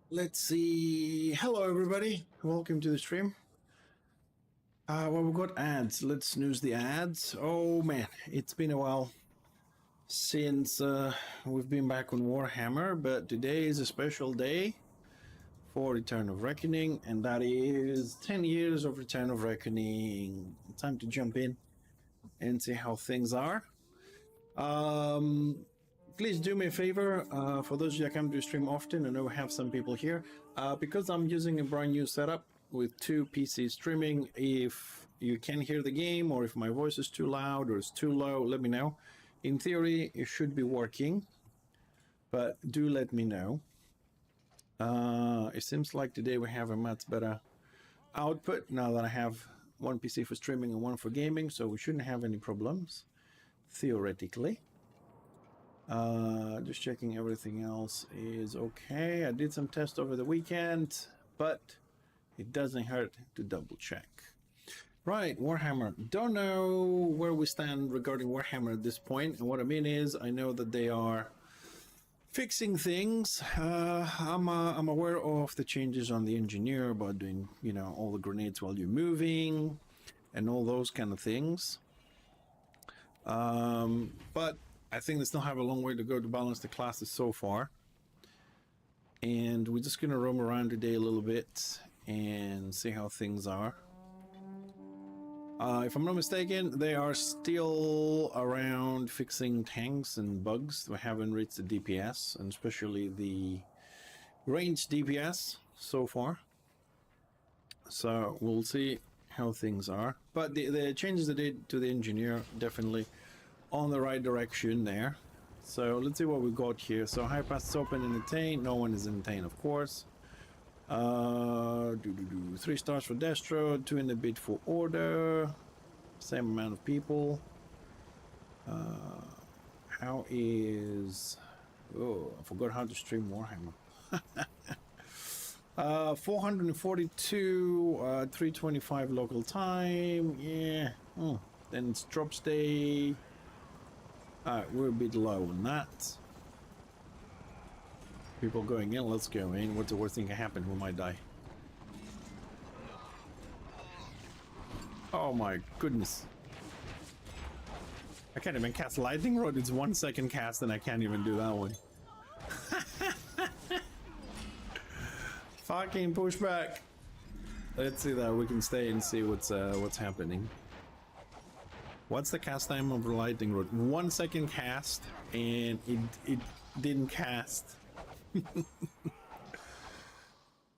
Let's see. Hello, everybody. Welcome to the stream. Well, we've got ads. Let's snooze the ads. Oh, man. It's been a while since we've been back on Warhammer, but today is a special day for Return of Reckoning, and that is 10 years of Return of Reckoning. Time to jump in and see how things are. Please do me a favor, for those of you that come to stream often, I know we have some people here, because I'm using a brand new setup with 2 PCs streaming. If you can't hear the game, or if my voice is too loud or it's too low, let me know. In theory, it should be working, but do let me know. It seems like today we have a much better output now that I have one PC for streaming and one for gaming, so we shouldn't have any problems, theoretically. Just checking everything else is okay. I did some tests over the weekend, but it doesn't hurt to double check. Right, Warhammer. Don't know where we stand regarding Warhammer at this point, and what I mean is I know that they are fixing things. I'm aware of the changes on the engineer about doing, you know, all the grenades while you're moving and all those kind of things. But I think they still have a long way to go to balance the classes so far. And we're just going to roam around today a little bit and see how things are. If I'm not mistaken, they are still around fixing tanks and bugs. We haven't reached the DPS, and especially the ranged DPS so far. So we'll see how things are. But the changes they did to the engineer definitely on the right direction there. So let's see what we got here. So high pass is open in the Attain. No one is in Attain, of course. 3 stars for Destro, 2 in the bid for Order. Same amount of people. How is... Oh, I forgot how to stream Warhammer. 442, 325 local time. Yeah. Then it's drops day. Alright, we're a bit low on that. People going in, let's go in. What's the worst thing can happen? We might die. Oh my goodness. I can't even cast Lightning Rod. It's 1 second cast and I can't even do that one. Fucking pushback. Let's see that we can stay and see what's happening. What's the cast time of Lightning Rod? 1 second cast, and it didn't cast.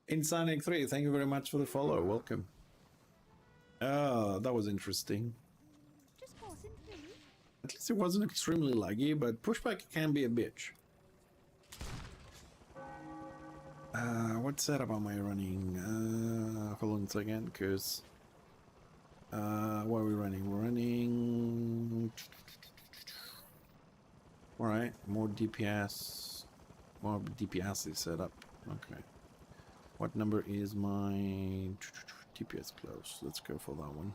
Insonic 3, thank you very much for the follow. Welcome. Oh, that was interesting. Just passing through. At least it wasn't extremely laggy, but pushback can be a bitch. What setup am I running? Hold on a second, because... what are we running? We're running... Alright, more DPS. More DPS is set up. Okay. What number is my DPS close? Let's go for that one.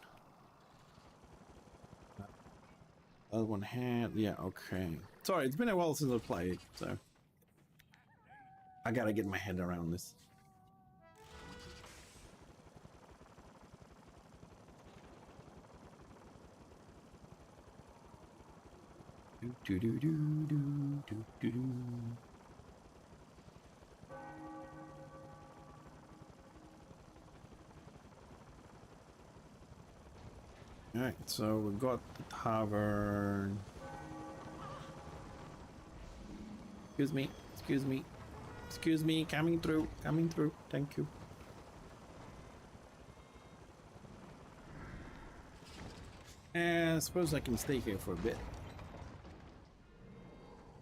Other one had... Yeah, okay. Sorry, it's been a while since I played, so... I gotta get my head around this. Do do do do do do do. Alright, so we've got the tavern. Excuse me, excuse me, excuse me, coming through, thank you. And I suppose I can stay here for a bit.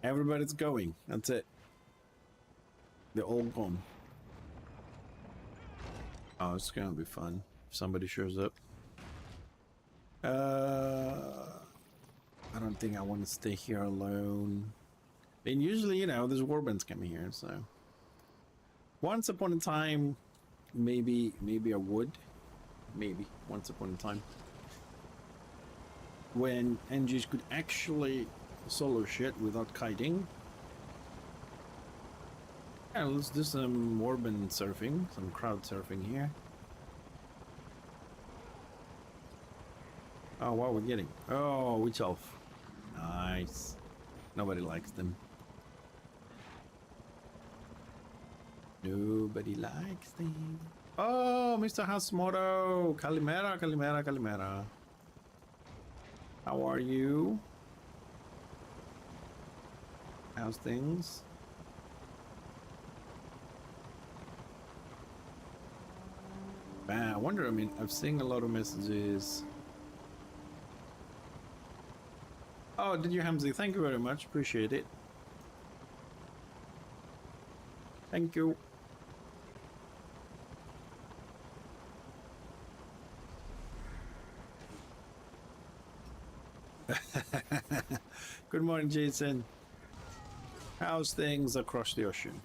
Everybody's going, that's it. They're all gone. Oh, it's gonna be fun if somebody shows up. I don't think I want to stay here alone. And usually, you know, there's warbands coming here, so... Once upon a time, maybe I would. Maybe, once upon a time. When NGs could actually solo shit without kiting. Yeah, let's do some urban surfing, some crowd surfing here. Oh, what are we getting? Oh, witch elf. Nice. Nobody likes them. Nobody likes them. Oh, Mr. Hasmodo. Kalimera, Kalimera, Kalimera. How are you? How's things? Man, I wonder, I mean, I've seen a lot of messages. Oh, did you, Hamzy? Thank you very much. Appreciate it. Thank you. Good morning, Jason. How's things across the ocean?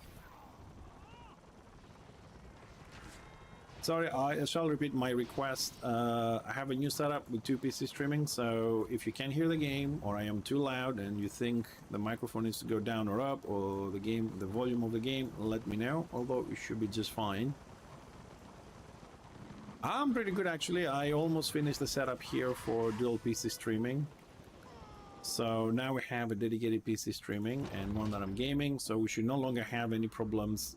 Sorry, I shall repeat my request. I have a new setup with 2 PC streaming, so if you can't hear the game or I am too loud and you think the microphone needs to go down or up or the volume of the game, let me know, although it should be just fine. I'm pretty good actually. I almost finished the setup here for dual PC streaming. So now we have a dedicated PC streaming and one that I'm gaming, so we should no longer have any problems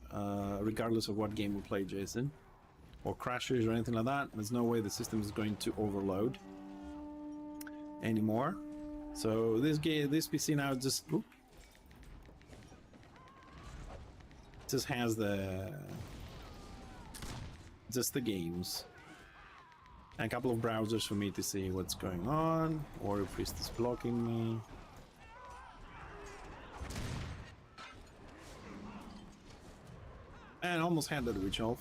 regardless of what game we play, Jason. Or crashes or anything like that. There's no way the system is going to overload anymore. So this PC now just has just the games and a couple of browsers for me to see what's going on, or if Priest is blocking me. And almost had that witch elf.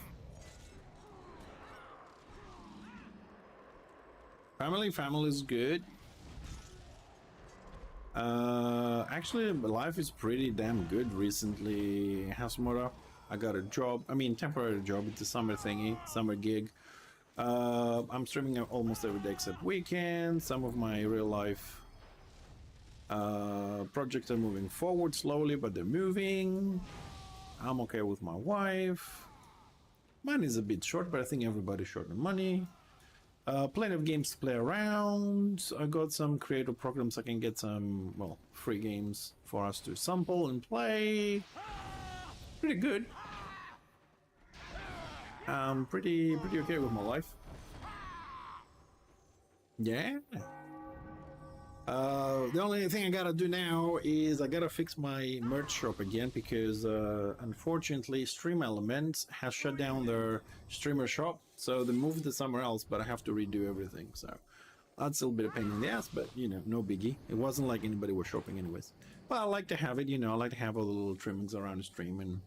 Family is good. Actually, life is pretty damn good recently. Hasmura, I got a job. I mean, temporary job. It's a summer thingy, summer gig. I'm streaming almost every day except weekends. Some of my real life projects are moving forward slowly, but they're moving. I'm okay with my wife. Mine is a bit short, but I think everybody's short on money. Plenty of games to play around. I got some creative programs. I can get some, well, free games for us to sample and play. Pretty good. I'm pretty okay with my life. Yeah. The only thing I gotta do now is I gotta fix my merch shop again because unfortunately Stream Elements has shut down their streamer shop, so they moved it somewhere else, but I have to redo everything, so that's still a bit of pain in the ass, but you know, no biggie. It wasn't like anybody was shopping anyways, but I like to have it, you know. I like to have all the little trimmings around the stream and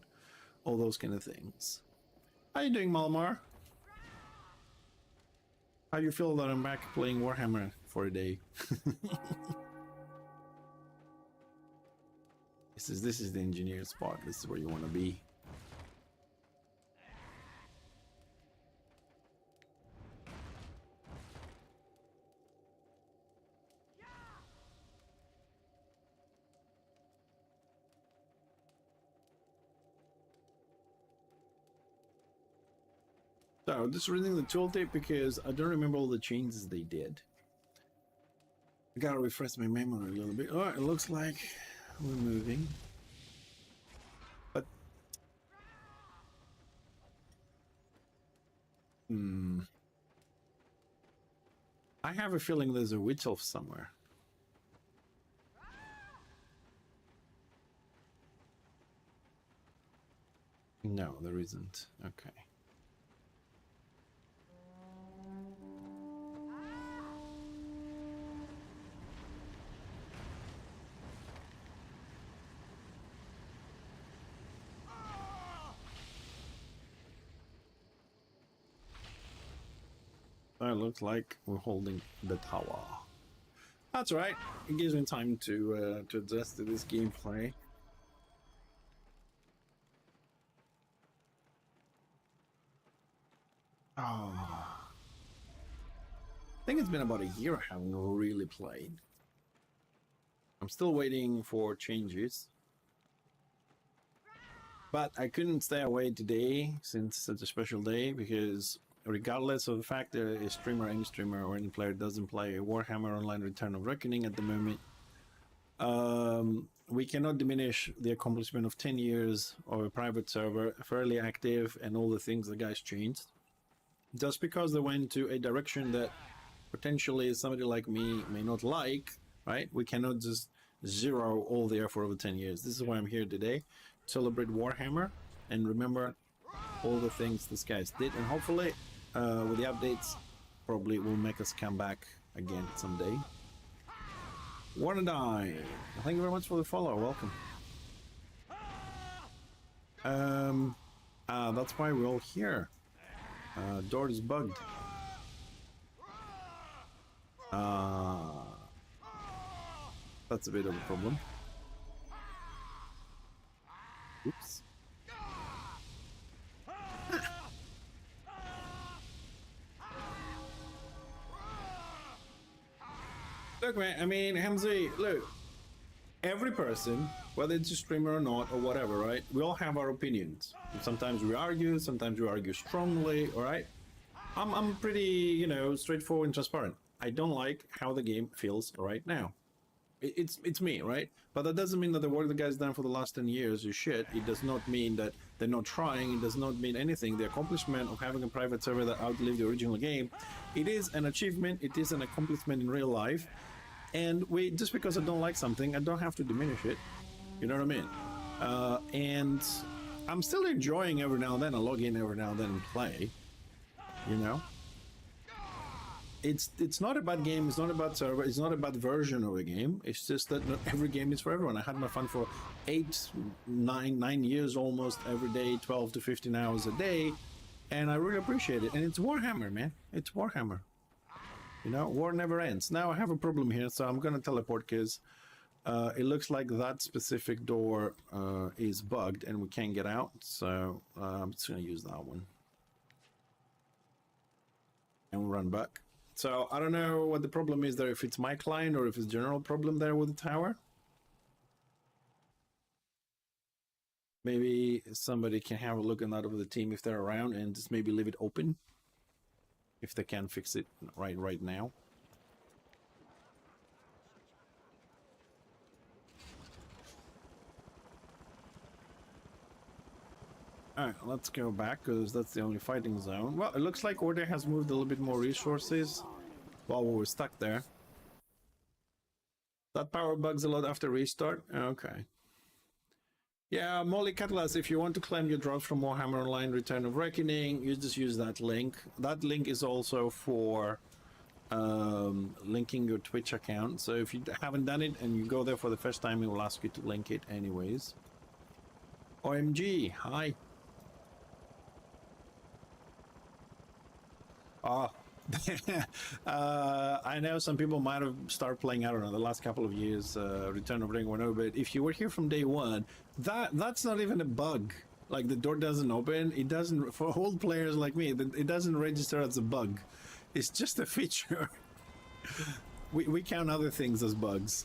all those kind of things. How you doing, Malmar? How you feel that I'm back playing Warhammer for a day? This is the engineer spot. This is where you want to be. So just reading the tooltip because I don't remember all the changes they did. I gotta refresh my memory a little bit. Oh, it looks like we're moving. But I have a feeling there's a witch elf somewhere. No, there isn't. Okay. It looks like we're holding the tower. That's right. It gives me time to adjust to this gameplay. Oh. I think it's been about a year I haven't really played. I'm still waiting for changes. But I couldn't stay away today since it's such a special day, because regardless of the fact that a streamer, any streamer or any player doesn't play Warhammer Online Return of Reckoning at the moment, we cannot diminish the accomplishment of 10 years of a private server, fairly active, and all the things the guys changed. Just because they went to a direction that potentially somebody like me may not like, right? We cannot just zero all the effort over 10 years. This is why I'm here today, to celebrate Warhammer and remember all the things these guys did. And hopefully, with the updates, probably will make us come back again someday. Wanna Die, thank you very much for the follow. Welcome. That's why we're all here. Door is bugged. That's a bit of a problem. Oops. Look, man, I mean, Hamzy, look, every person, whether it's a streamer or not, or whatever, right? We all have our opinions. Sometimes we argue strongly, all right? I'm pretty, you know, straightforward and transparent. I don't like how the game feels right now. It's me, right? But that doesn't mean that the work the guy's done for the last 10 years is shit. It does not mean that they're not trying. It does not mean anything. The accomplishment of having a private server that outlived the original game, it is an achievement. It is an accomplishment in real life. And just because I don't like something, I don't have to diminish it. You know what I mean? And I'm still enjoying every now and then. I log in every now and then and play. You know? It's not about game, it's not about server, it's not about version of a game. It's just that not every game is for everyone. I had my fun for 9 years almost every day, 12 to 15 hours a day, and I really appreciate it. And it's Warhammer, man. It's Warhammer. You know, war never ends. Now I have a problem here, so I'm gonna teleport because it looks like that specific door is bugged and we can't get out. So I'm just gonna use that one. And we'll run back. So I don't know what the problem is there, if it's my client or if it's a general problem there with the tower. Maybe somebody can have a look at that of the team if they're around and just maybe leave it open. If they can fix it right now. Alright, let's go back because that's the only fighting zone. Well, it looks like Order has moved a little bit more resources while we were stuck there. That power bugs a lot after restart? Okay. Yeah, Molly Cutlass, if you want to claim your drops from Warhammer Online Return of Reckoning, you just use that link. That link is also for linking your Twitch account. So if you haven't done it and you go there for the first time, it will ask you to link it anyways. OMG, hi. Oh, I know some people might have started playing, I don't know, the last couple of years, Return of Ring 1.0, but if you were here from day one, that's not even a bug. Like, the door doesn't open, it doesn't, for old players like me, it doesn't register as a bug. It's just a feature. We count other things as bugs.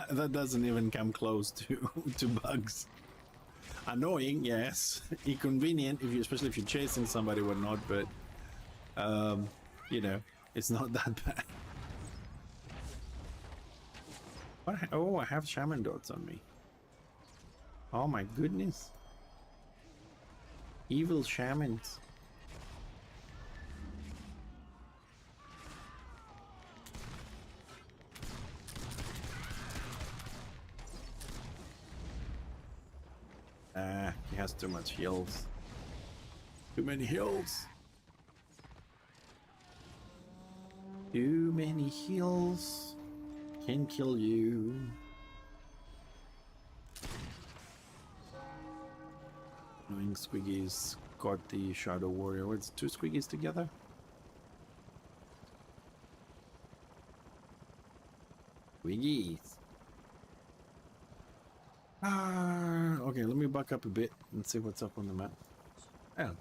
that doesn't even come close to bugs. Annoying, yes. Inconvenient, especially if you're chasing somebody or not, but you know, it's not that bad. Oh, I have shaman dots on me. Oh my goodness. Evil shamans. He has too much heals. Too many heals. Too many heals can kill you. Annoying Squiggies got the Shadow Warrior. What's two Squiggies together? Squiggies. Okay, let me back up a bit and see what's up on the map. Oh,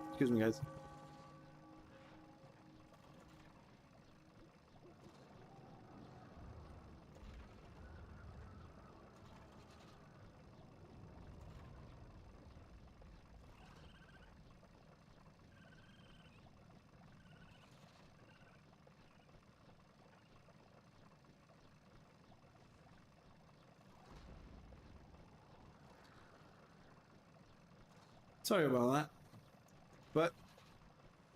excuse me, guys. Sorry about that. But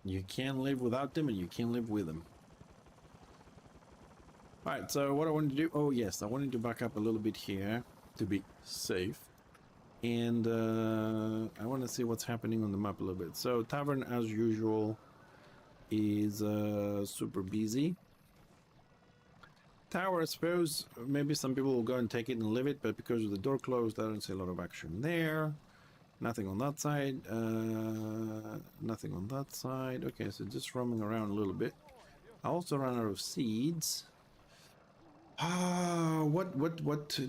you can live without them and you can live with them. Alright, so what I wanted to do... Oh, yes, I wanted to back up a little bit here to be safe. And I want to see what's happening on the map a little bit. So, Tavern, as usual, is super busy. Tower, I suppose, maybe some people will go and take it and live it, but because of the door closed, I don't see a lot of action there. Nothing on that side. Nothing on that side. Okay, so just roaming around a little bit. I also ran out of seeds. What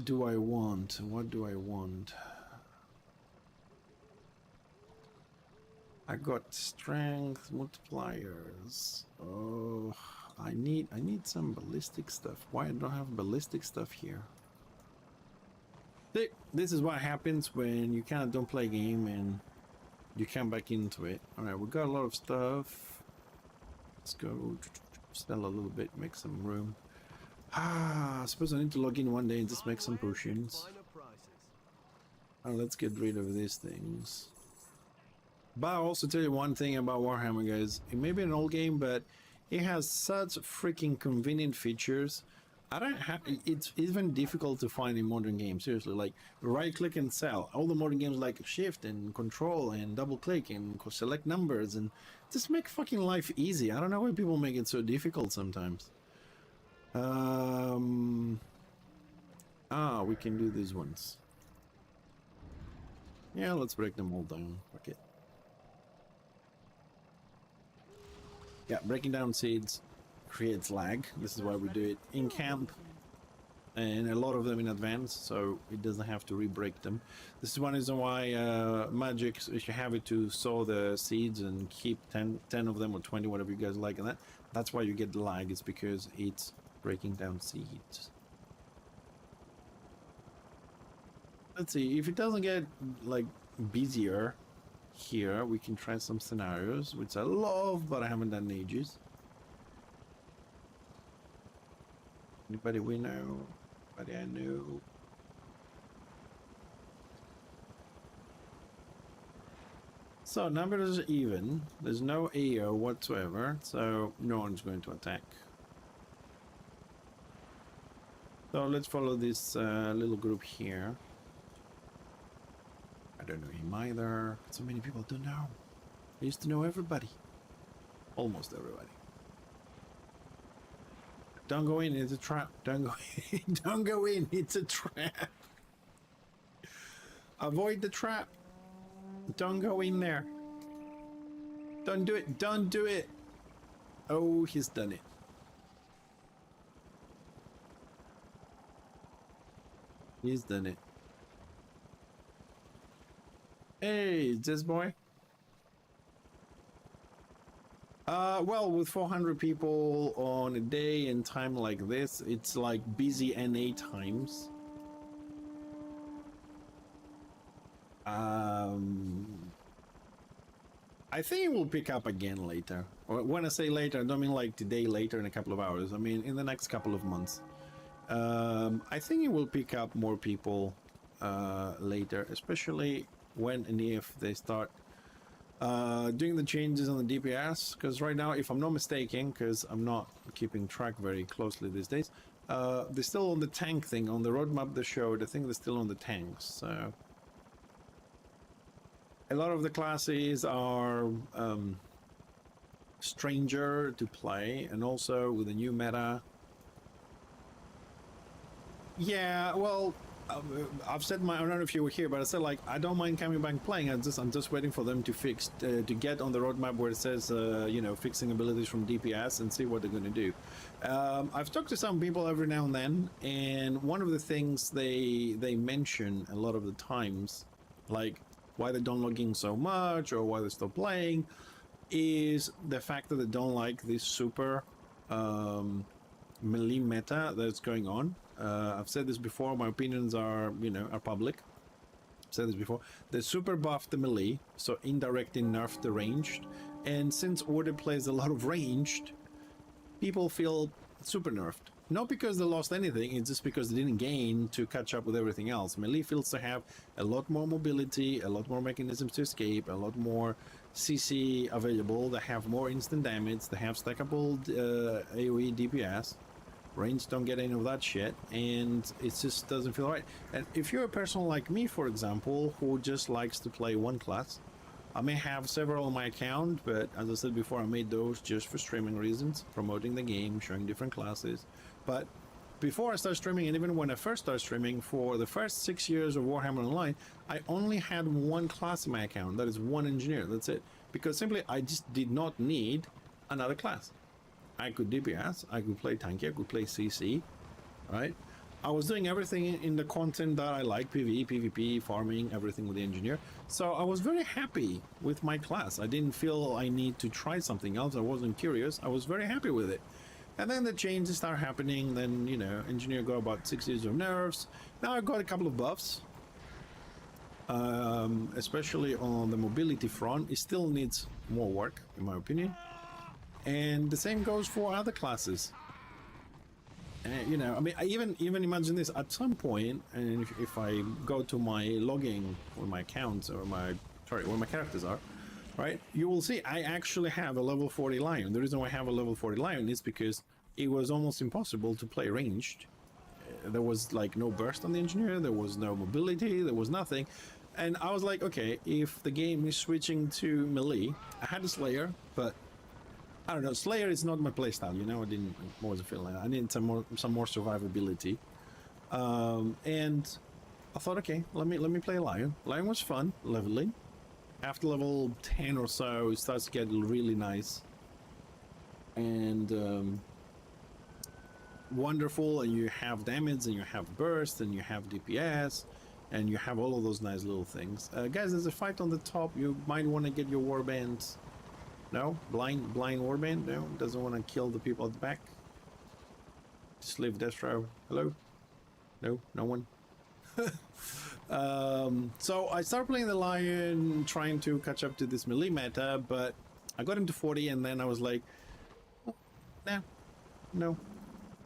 do I want? What do I want? I got strength multipliers. Oh, I need some ballistic stuff. Why I don't have ballistic stuff here? This is what happens when you kind of don't play a game and you come back into it. All right, we got a lot of stuff. Let's go sell a little bit, make some room. I suppose I need to log in one day and just make some potions. Let's get rid of these things. But I'll also tell you one thing about Warhammer, guys. It may be an old game, but it has such freaking convenient features. I don't have... It's even difficult to find in modern games, seriously. Like, right-click and sell. All the modern games like shift and control and double-click and select numbers and just make fucking life easy. I don't know why people make it so difficult sometimes. We can do these ones. Yeah, let's break them all down. Okay. Yeah, breaking down seeds creates lag. This is why we do it in camp, and a lot of them in advance, so it doesn't have to re-break them. This is one reason why magic, if you have it to sow the seeds and keep 10 of them or 20, whatever you guys like, and that's why you get the lag. It's because it's breaking down seeds. Let's see, if it doesn't get like busier here, we can try some scenarios, which I love, but I haven't done in ages. Anybody we know? Anybody I know? So numbers are even. There's no AO whatsoever, so no one's going to attack. So let's follow this little group here. I don't know him either. So many people don't know. I used to know everybody. Almost everybody. Don't go in, it's a trap. Don't go in. Don't go in, it's a trap. Avoid the trap. Don't go in there. Don't do it. Don't do it. Oh, he's done it. He's done it. Hey, is this boy? Well, with 400 people on a day and time like this, it's like busy NA times. I think it will pick up again later. When I say later, I don't mean like today, later in a couple of hours. I mean in the next couple of months. I think it will pick up more people later, especially when and if they start doing the changes on the DPS, because right now, if I'm not mistaken, because I'm not keeping track very closely these days, they're still on the tank thing. On the roadmap they showed, I think they're still on the tanks. So a lot of the classes are stranger to play, and also with the new meta. Yeah, well, I've said I don't know if you were here, but I said like I don't mind coming back playing. I'm just waiting for them to fix to get on the roadmap where it says you know, fixing abilities from DPS and see what they're going to do. I've talked to some people every now and then, and one of the things they mention a lot of the times, like why they don't log in so much or why they're still playing, is the fact that they don't like this super melee meta that's going on. I've said this before, my opinions are, you know, are public. I've said this before. They super buffed the melee, so indirectly nerfed the ranged. And since Order plays a lot of ranged, people feel super nerfed. Not because they lost anything, it's just because they didn't gain to catch up with everything else. Melee feels to have a lot more mobility, a lot more mechanisms to escape, a lot more CC available. They have more instant damage, they have stackable AoE DPS. Range don't get any of that shit, and it just doesn't feel right. And if you're a person like me, for example, who just likes to play one class, I may have several on my account, but as I said before, I made those just for streaming reasons, promoting the game, showing different classes. But before I started streaming, and even when I first started streaming, for the first 6 years of Warhammer Online, I only had one class in my account. That is one engineer. That's it. Because simply, I just did not need another class. I could DPS, I could play tanky, I could play CC, right? I was doing everything in the content that I like, PvE, PvP, farming, everything with the engineer. So I was very happy with my class. I didn't feel I need to try something else. I wasn't curious. I was very happy with it. And then the changes start happening. Then, you know, engineer got about 6 years of nerfs. Now I got a couple of buffs, especially on the mobility front. It still needs more work, in my opinion. And the same goes for other classes. You know, I mean, I even imagine this at some point, and if I go to my logging or my accounts or where my characters are, right, you will see I actually have a level 40 Lion. The reason why I have a level 40 Lion is because it was almost impossible to play ranged. There was like no burst on the engineer, there was no mobility, there was nothing. And I was like, okay, if the game is switching to melee, I had a Slayer, but I don't know, Slayer is not my playstyle, you know. I wasn't feeling that. I needed some more survivability, and I thought, okay, let me play Lion. Lion was fun, leveling. After level 10 or so, it starts to get really nice and wonderful, and you have damage, and you have burst, and you have DPS, and you have all of those nice little things. Guys, there's a fight on the top. You might want to get your warbands. No? Blind warband? No? Doesn't want to kill the people at the back? Just leave Destro. Hello? No? No one? So I started playing the Lion, trying to catch up to this melee meta, but I got into 40 and then I was like, oh, nah, no,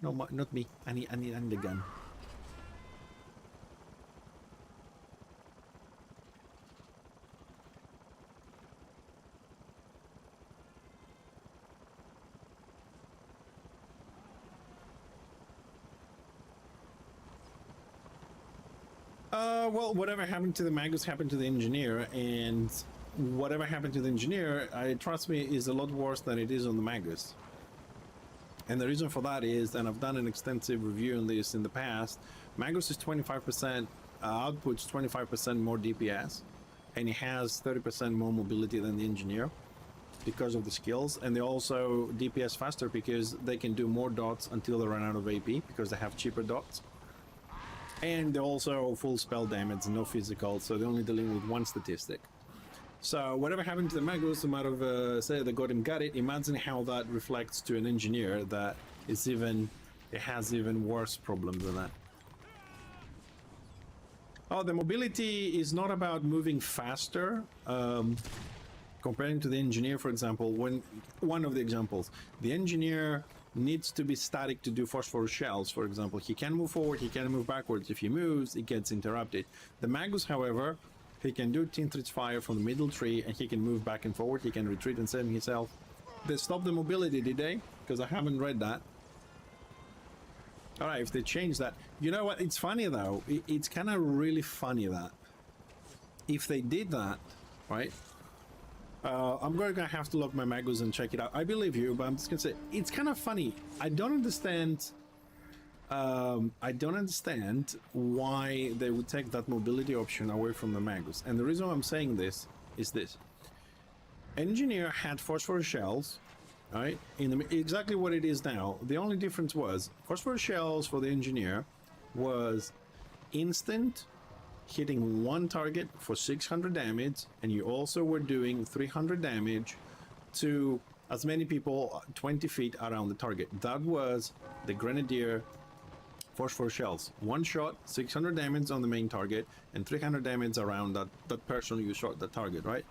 not me. I need the gun. Well, whatever happened to the Magus happened to the engineer, and whatever happened to the engineer, trust me, is a lot worse than it is on the Magus. And the reason for that is, and I've done an extensive review on this in the past, Magus is 25%, outputs 25% more DPS, and it has 30% more mobility than the engineer because of the skills, and they also DPS faster because they can do more dots until they run out of AP because they have cheaper dots. And they're also full spell damage, no physical, so they're only dealing with one statistic. So whatever happened to the Magus, no matter say they got it, imagine how that reflects to an engineer that is it has even worse problems than that. Oh, the mobility is not about moving faster. Comparing to the engineer, for example, one of the examples, the engineer needs to be static to do phosphorus shells, for example. He can move forward, he can move backwards. If he moves, it gets interrupted. The Magus, however, he can do Tinthridge Fire from the middle tree, and he can move back and forward. He can retreat and save himself. They stopped the mobility, did they? Because I haven't read that. Alright, if they change that. You know what? It's funny, though. It's kind of really funny that if they did that, right? I'm going to have to log my Magus and check it out. I believe you, but I'm just going to say, it's kind of funny. I don't understand why they would take that mobility option away from the Magus. And the reason I'm saying this is this. Engineer had phosphorus shells, right? Exactly what it is now. The only difference was phosphorus shells for the engineer was instant, hitting one target for 600 damage, and you also were doing 300 damage to as many people 20 feet around the target. That was the Grenadier phosphorus shells. One shot, 600 damage on the main target, and 300 damage around that person you shot the target, right?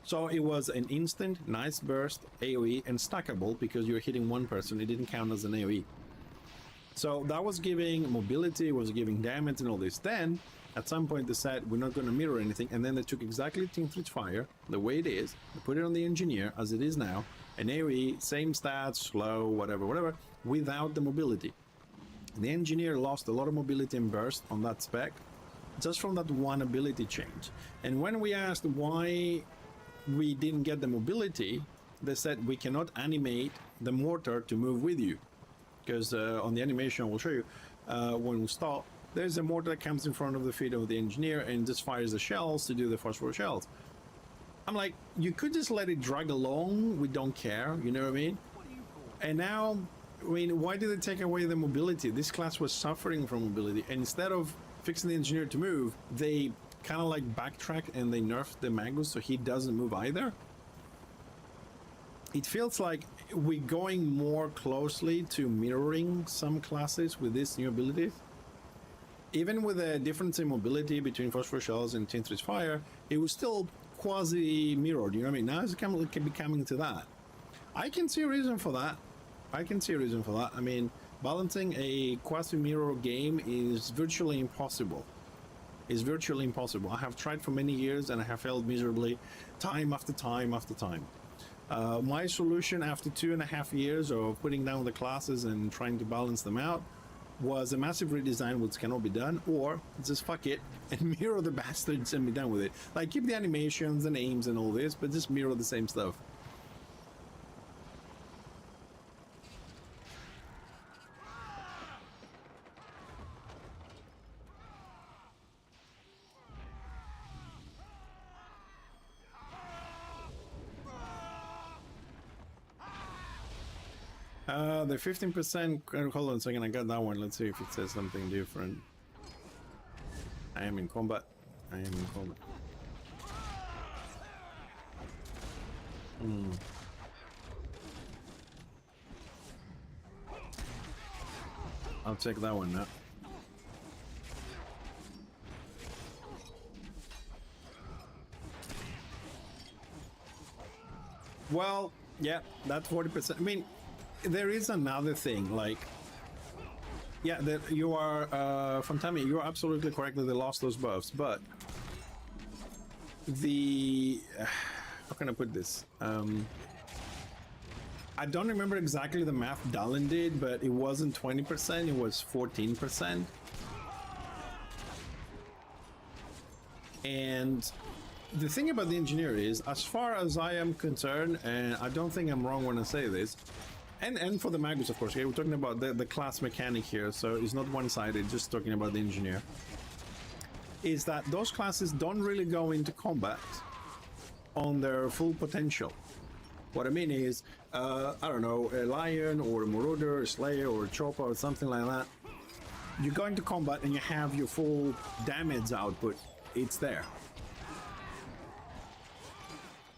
So it was an instant, nice burst, AoE, and stackable because you're hitting one person. It didn't count as an AoE. So that was giving mobility, was giving damage and all this. Then at some point they said we're not going to mirror anything, and then they took exactly Team Fire the way it is, they put it on the engineer as it is now, an AoE, same stats, slow, whatever, without the mobility. The engineer lost a lot of mobility and burst on that spec just from that one ability change. And when we asked why we didn't get the mobility, they said we cannot animate the mortar to move with you, because on the animation I will show you, when we stop, there's a mortar that comes in front of the feet of the engineer and just fires the shells to do the phosphor shells. I'm like, you could just let it drag along, we don't care, you know what I mean? And now, I mean, why did they take away the mobility? This class was suffering from mobility, and instead of fixing the engineer to move, they kind of like backtrack and they nerfed the Magus so he doesn't move either. It feels like we're going more closely to mirroring some classes with these new abilities. Even with a difference in mobility between Phosphor Shells and Team Fire, it was still quasi-mirrored, you know what I mean? Now it's coming to that. I can see a reason for that. I mean, balancing a quasi-mirror game is virtually impossible. I have tried for many years and I have failed miserably, time after time after time. My solution after 2.5 years of putting down the classes and trying to balance them out was a massive redesign which cannot be done, or just fuck it and mirror the bastards and be done with it. Like, keep the animations and aims and all this, but just mirror the same stuff. The 15%, hold on a second, I got that one. Let's see if it says something different. I am in combat. I'll check that one now. Well, yeah, that's 40%. I mean, there is another thing, like, yeah, that you are, Fantami, you're absolutely correct that they lost those buffs, but the, how can I put this? I don't remember exactly the math Dallin did, but it wasn't 20%, it was 14%. And the thing about the engineer is, as far as I am concerned, and I don't think I'm wrong when I say this, and for the Magus, of course, okay, we're talking about the class mechanic here, so it's not one-sided, just talking about the engineer, is that those classes don't really go into combat on their full potential. What I mean is, I don't know, a Lion or a Marauder, a Slayer or a Chopper or something like that, you go into combat and you have your full damage output, it's there.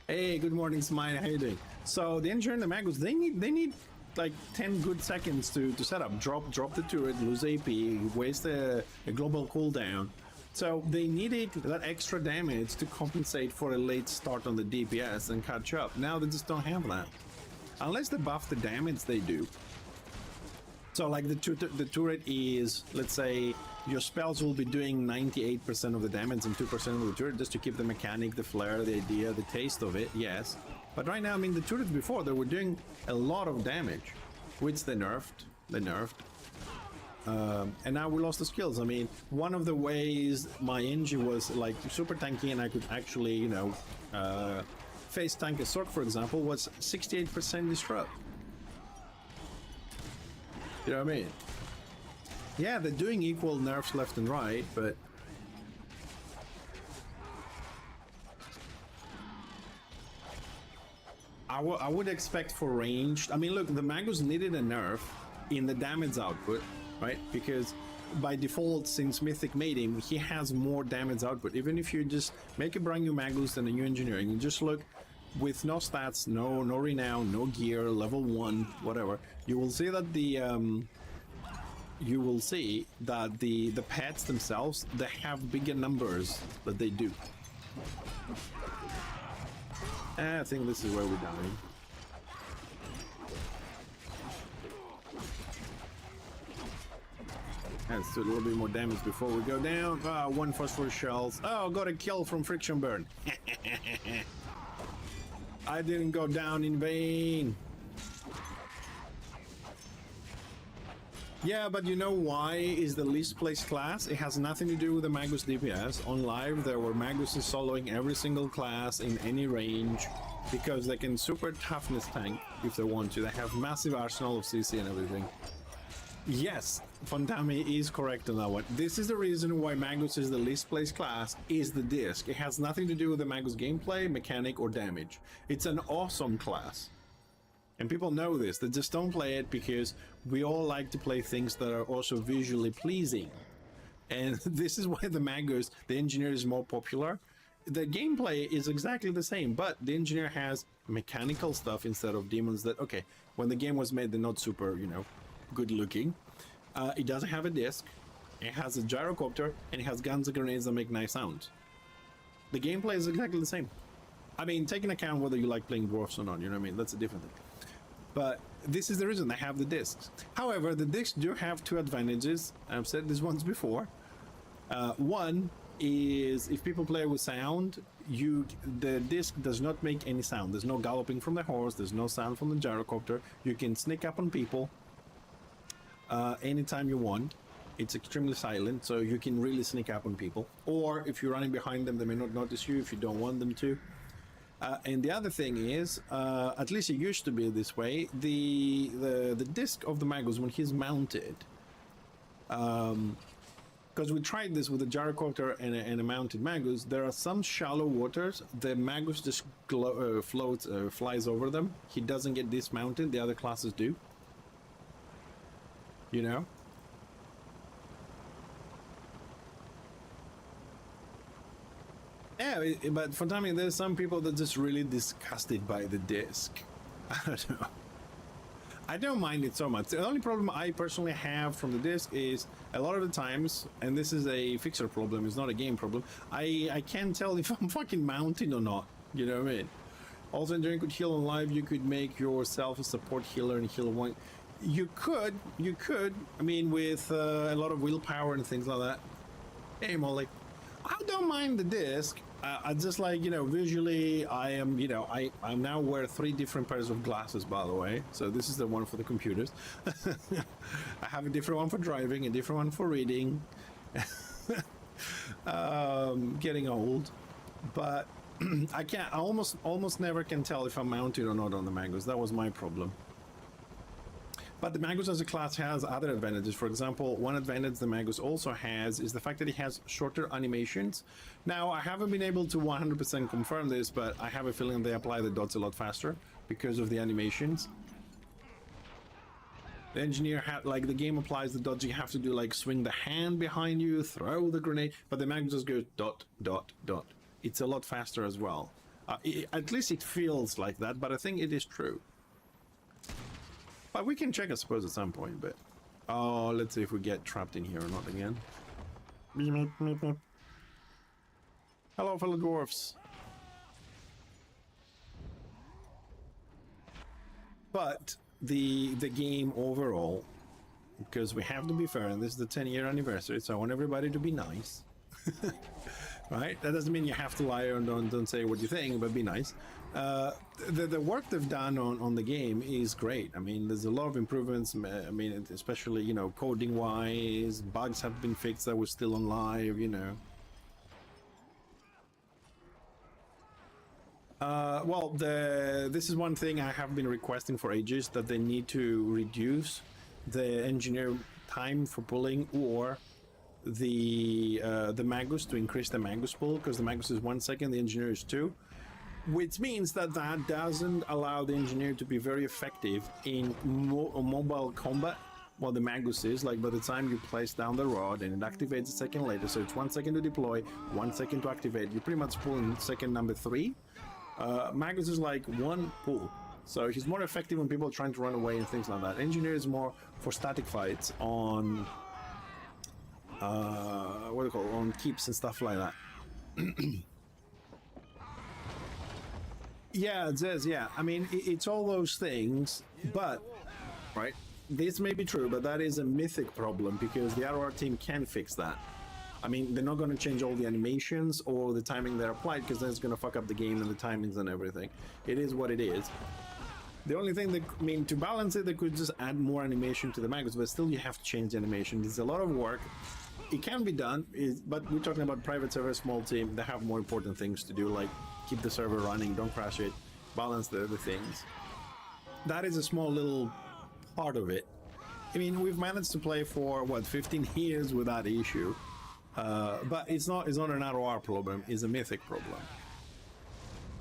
Hey, good morning, Smile, how you doing? So the engineer and the Magus, they need like 10 good seconds to set up. Drop the turret, lose AP, waste a global cooldown. So they needed that extra damage to compensate for a late start on the DPS and catch up. Now they just don't have that. Unless they buff the damage they do. So like the turret is, let's say, your spells will be doing 98% of the damage and 2% of the turret, just to keep the mechanic, the flair, the idea, the taste of it, yes. But right now, I mean, the turrets before, they were doing a lot of damage, which they nerfed. And now we lost the skills. I mean, one of the ways my engine was like super tanky and I could actually, you know, face tank a sword, for example, was 68% disrupt. You know what I mean? Yeah, they're doing equal nerfs left and right, but I would expect for ranged. I mean, look, the Magus needed a nerf in the damage output, right? Because by default, since Mythic made him, he has more damage output. Even if you just make a brand new Magus and a new engineer, and you just look with no stats, no renown, no gear, level 1, whatever, you will see that the the pets themselves, they have bigger numbers that they do. I think this is where we're dying. Let's do a little bit more damage before we go down. One phosphorus shells. Oh, got a kill from friction burn. I didn't go down in vain. Yeah, but you know why is the least placed class? It has nothing to do with the Magus DPS. On live, there were Maguses soloing every single class in any range because they can super toughness tank if they want to. They have massive arsenal of CC and everything. Yes, Fontami is correct on that one. This is the reason why Magus is the least placed class, is the disc. It has nothing to do with the Magus gameplay, mechanic, or damage. It's an awesome class. And people know this, they just don't play it because we all like to play things that are also visually pleasing. And this is why the Magus, the engineer, is more popular. The gameplay is exactly the same, but the engineer has mechanical stuff instead of demons that, okay, when the game was made, they're not super, you know, good looking. It doesn't have a disc, it has a gyrocopter, and it has guns and grenades that make nice sounds. The gameplay is exactly the same. I mean, take into account whether you like playing dwarfs or not, you know what I mean? That's a different thing. But this is the reason they have the discs. However, the discs do have two advantages. I've said this once before. One is if people play with sound, the disc does not make any sound. There's no galloping from the horse. There's no sound from the gyrocopter. You can sneak up on people anytime you want. It's extremely silent, so you can really sneak up on people. Or if you're running behind them, they may not notice you if you don't want them to. And the other thing is, at least it used to be this way, the disc of the Magus, when he's mounted, because we tried this with a gyrocopter and a mounted Magus, there are some shallow waters, the Magus just flies over them. He doesn't get dismounted, the other classes do. You know? Yeah, but for Tommy, there's some people that are just really disgusted by the disc. I don't know. I don't mind it so much. The only problem I personally have from the disc is a lot of the times, and this is a fixer problem, it's not a game problem, I can't tell if I'm fucking mounting or not. You know what I mean? Also, during could heal on live, you could make yourself a support healer and heal one. You could. I mean, with a lot of willpower and things like that. Hey, Molly. I don't mind the disc. I just like, you know, visually, I am, you know, I now wear 3 different pairs of glasses, by the way. So this is the one for the computers. I have a different one for driving, a different one for reading. Getting old. But I almost never can tell if I'm mounted or not on the Magus. That was my problem. But the Magus as a class has other advantages. For example, one advantage the Magus also has is the fact that it has shorter animations. Now, I haven't been able to 100% confirm this, but I have a feeling they apply the dots a lot faster because of the animations. The engineer had, like, the game applies the dots, you have to do, like, swing the hand behind you, throw the grenade, but the Magus just goes dot, dot, dot. It's a lot faster as well. At least it feels like that, but I think it is true. But we can check, I suppose, at some point, but... Oh, let's see if we get trapped in here or not again. Hello, fellow dwarfs. But the game overall, because we have to be fair, and this is the 10-year anniversary, so I want everybody to be nice. Right? That doesn't mean you have to lie or don't say what you think, but be nice. The work they've done on the game is great. I mean, there's a lot of improvements. I mean, especially, you know, coding wise, bugs have been fixed that were still on live, you know. Well, this is one thing I have been requesting for ages, that they need to reduce the engineer time for pulling, or the Magus, to increase the Magus pull, because the Magus is 1 second, the engineer is 2, which means that doesn't allow the engineer to be very effective in mobile combat. Well, the Magus is, like, by the time you place down the rod and it activates a second later, so it's 1 second to deploy, 1 second to activate, you pretty much pull in second number 3. Magus is like 1 pull, so he's more effective when people are trying to run away and things like that. Engineer is more for static fights on what do you call it, on keeps and stuff like that. Yeah, it says, yeah, I mean, it's all those things, but right, this may be true, but that is a mythic problem because the ROR team can fix that. I mean, they're not going to change all the animations or the timing they're applied because that's going to fuck up the game and the timings and everything. It is what it is. The only thing that, I mean, to balance it, they could just add more animation to the maggots, but still you have to change the animation. It's a lot of work. It can be done, but we're talking about private server, small team. They have more important things to do, like keep the server running, don't crash it, balance the other things. That is a small little part of it. I mean, we've managed to play for, what, 15 years without issue. But it's not an ROR problem, it's a mythic problem.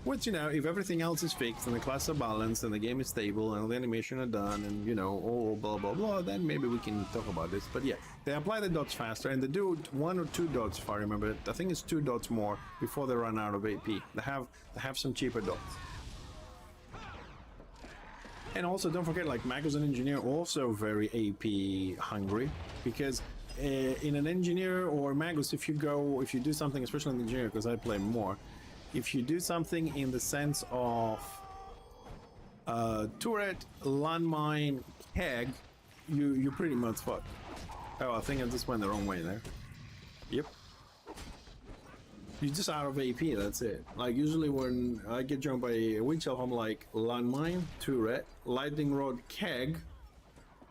Which, you know, if everything else is fixed and the classes are balanced and the game is stable and all the animation are done and, you know, all blah blah blah, then maybe we can talk about this. But yeah, they apply the dots faster and they do 1 or 2 dots, if I remember it. I think it's 2 dots more before they run out of AP. They have some cheaper dots. And also don't forget, like, Magus and Engineer also very AP hungry, because in an Engineer or Magus, if you do something, especially in the Engineer, because I play more, if you do something in the sense of turret, landmine, keg, you pretty much fucked. Oh, I think I just went the wrong way there. Yep. You're just out of AP, that's it. Like, usually when I get jumped by a witch elf, I'm like, landmine, turret, lightning rod, keg.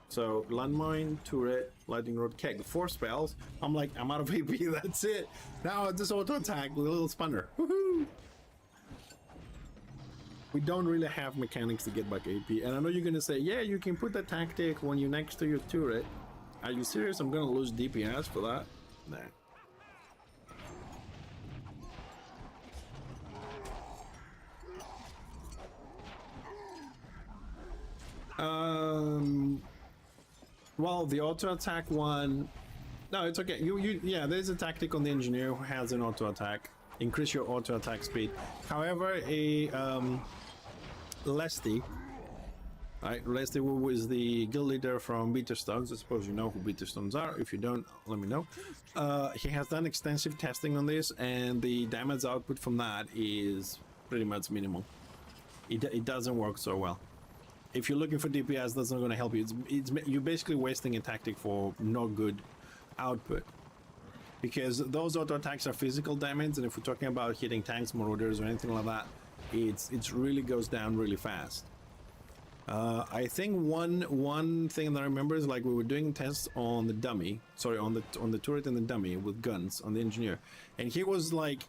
So, landmine, turret, lightning rod, keg. 4 spells. I'm like, I'm out of AP, that's it. Now I just auto attack with a little spunner. Woohoo! We don't really have mechanics to get back AP. And I know you're gonna say, yeah, you can put the tactic when you're next to your turret. Are you serious? I'm gonna lose DPS for that? Nah. Well, the auto attack one, no, it's okay. Yeah, there's a tactic on the Engineer who has an auto attack. Increase your auto attack speed. However, Lesty, right? Lesty, who is the guild leader from Bitterstones. I suppose you know who Bitterstones are. If you don't, let me know. He has done extensive testing on this, and the damage output from that is pretty much minimal. It doesn't work so well. If you're looking for DPS, that's not going to help you. You're basically wasting a tactic for no good output. Because those auto attacks are physical damage, and if we're talking about hitting tanks, marauders, or anything like that, it really goes down really fast. I think one thing that I remember is, like, we were doing tests on the dummy, sorry, on the turret and the dummy with guns on the Engineer, and he was like,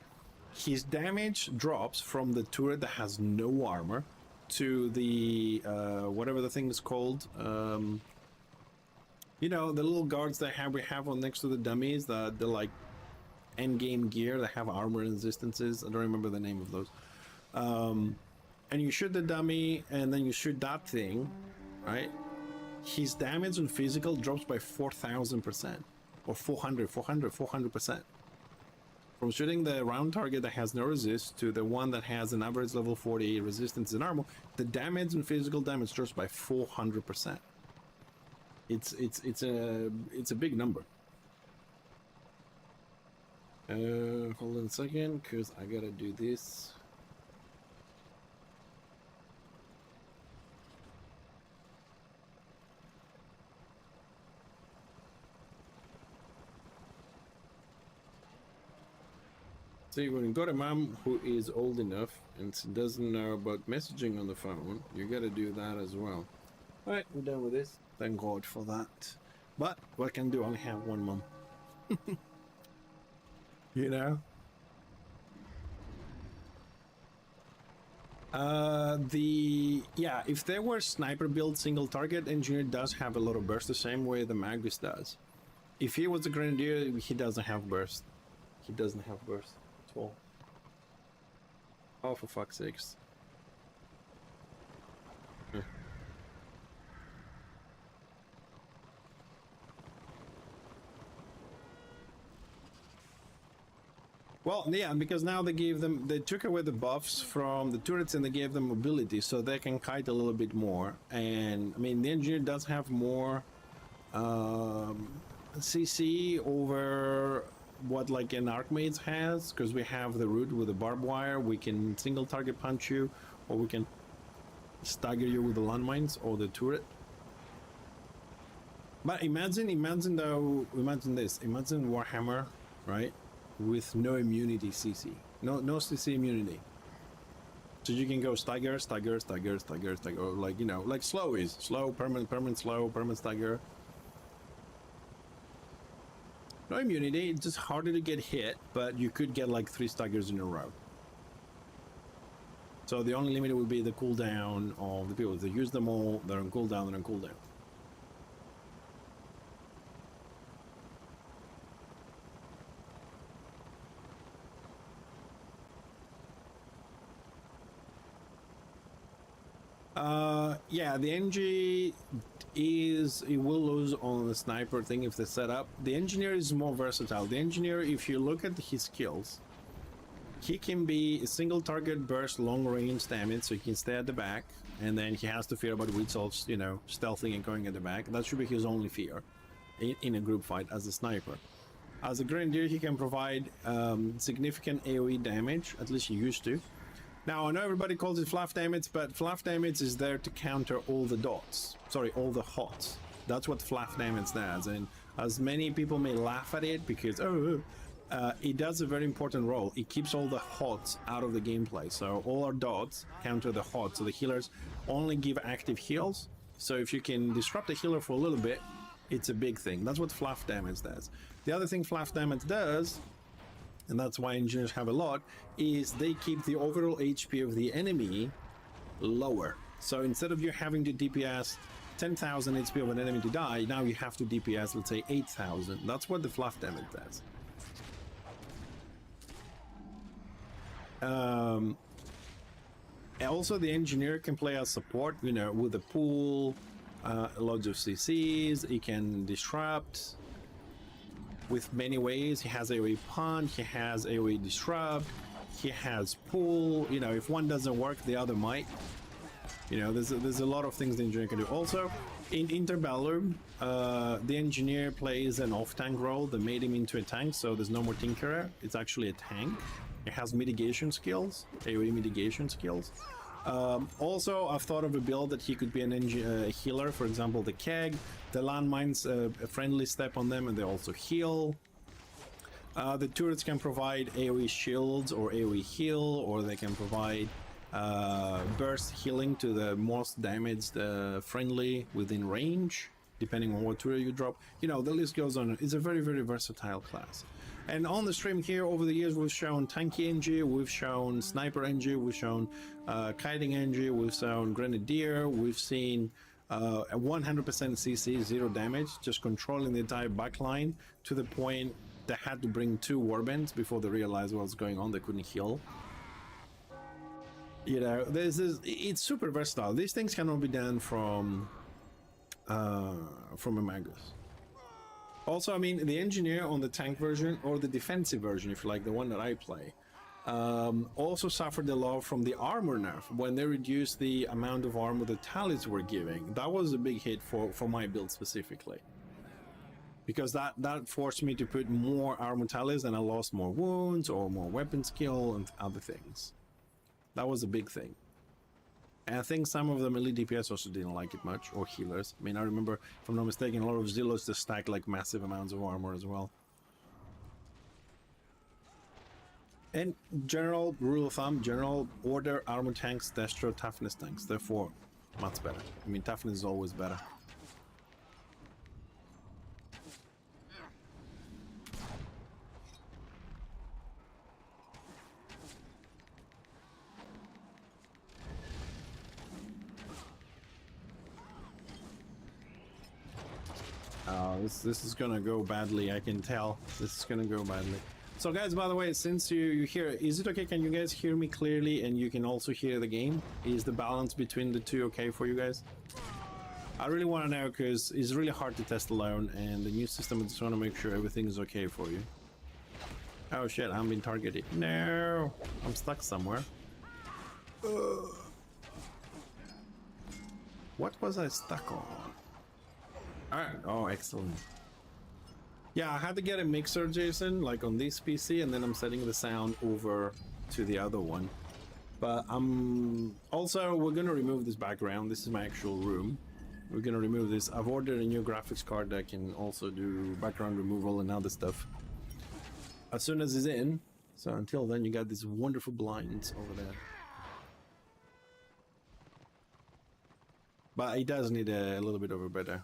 his damage drops from the turret that has no armor to the whatever the thing is called, you know, the little guards that we have on next to the dummies, the like end game gear that have armor resistances. I don't remember the name of those. And you shoot the dummy and then you shoot that thing, right? His damage on physical drops by 4,000% or 400%. From shooting the round target that has no resist to the one that has an average level 40 resistance in armor, the damage and physical damage drops by 400%. It's a big number. Hold on a second, cause I gotta do this. See, when you got a mom who is old enough and doesn't know about messaging on the phone, you gotta do that as well. Alright, we're done with this. Thank God for that. But what can I do? I only have one mom. You know? Yeah, if there were sniper build single target, Engineer does have a lot of burst the same way the Magus does. If he was a Grenadier, he doesn't have burst. He doesn't have burst. Oh, for fuck's sakes. Well, yeah, because now they took away the buffs from the turrets and they gave them mobility so they can kite a little bit more. And I mean, the Engineer does have more CC over what like an Archmage has, because we have the root with the barbed wire. We can single target punch you, or we can stagger you with the landmines or the turret. But imagine though, imagine this. Imagine Warhammer, right? With no immunity CC. No CC immunity. So you can go stagger, stagger, stagger, stagger, stagger, like, you know, like slow is. Slow, permanent slow, permanent stagger. No immunity, it's just harder to get hit, but you could get like 3 staggers in a row. So the only limit would be the cooldown of the people. If they use them all, they're on cooldown, they're on cooldown. Yeah, the NG it will lose on the sniper thing if they set up. The engineer is more versatile. The engineer, if you look at his skills, he can be a single target burst, long range damage, so he can stay at the back, and then he has to fear about Witzel's, you know, stealthing and going at the back. That should be his only fear in a group fight as a sniper. As a grenadier, he can provide significant AoE damage, at least he used to. Now, I know everybody calls it fluff damage, but fluff damage is there to counter all the dots. Sorry, all the hots. That's what fluff damage does. And as many people may laugh at it because, it does a very important role. It keeps all the hots out of the gameplay. So all our dots counter the hots. So the healers only give active heals. So if you can disrupt the healer for a little bit, it's a big thing. That's what fluff damage does. The other thing fluff damage does, and that's why engineers have a lot, is they keep the overall HP of the enemy lower. So instead of you having to DPS 10,000 HP of an enemy to die, now you have to DPS, let's say, 8,000. That's what the fluff damage does. Also, the engineer can play as support, you know, with the pool, loads of CCs, he can disrupt with many ways. He has AoE punch, he has AoE disrupt, he has pull. You know, if one doesn't work, the other might. You know, there's a lot of things the engineer can do. Also, in Interbellum, the engineer plays an off-tank role that made him into a tank, so there's no more Tinkerer. It's actually a tank. It has mitigation skills, AoE mitigation skills. Also, I've thought of a build that he could be a healer. For example, the keg, the landmines, a friendly step on them, and they also heal. The turrets can provide AoE shields or AoE heal, or they can provide burst healing to the most damaged friendly within range, depending on what turret you drop. You know, the list goes on. It's a very, very versatile class. And on the stream here, over the years, we've shown tanky NG, we've shown sniper NG, we've shown kiting NG, we've shown grenadier, we've seen a 100% CC, 0 damage, just controlling the entire backline to the point they had to bring 2 warbands before they realized what was going on. They couldn't heal. You know, it's super versatile. These things cannot be done from a Magus. Also, I mean, the engineer on the tank version, or the defensive version, if you like, the one that I play, also suffered a lot from the armor nerf when they reduced the amount of armor the tallies were giving. That was a big hit for my build specifically, because that forced me to put more armor tallies, and I lost more wounds or more weapon skill and other things. That was a big thing. And I think some of them elite DPS also didn't like it much, or healers. I mean, I remember, if I'm not mistaken, a lot of Zealots just stack like massive amounts of armor as well. And general rule of thumb, general order, armor tanks, Destro, toughness tanks. Therefore, much better. I mean, toughness is always better. This is gonna go badly, I can tell. This is gonna go badly. So guys, by the way, since you hear, is it okay? Can you guys hear me clearly and you can also hear the game? Is the balance between the two okay for you guys? I really want to know, because it's really hard to test alone, and the new system, I just want to make sure everything is okay for you. Oh shit, I'm being targeted. No, I'm stuck somewhere. What was I stuck on? Alright, oh excellent. Yeah, I had to get a mixer, Jason, like on this PC, and then I'm setting the sound over to the other one. But also, we're gonna remove this background. This is my actual room. we're gonna remove this. I've ordered a new graphics card that can also do background removal and other stuff as soon as it's in. So until then, you got these wonderful blinds over there. But it does need a little bit of a better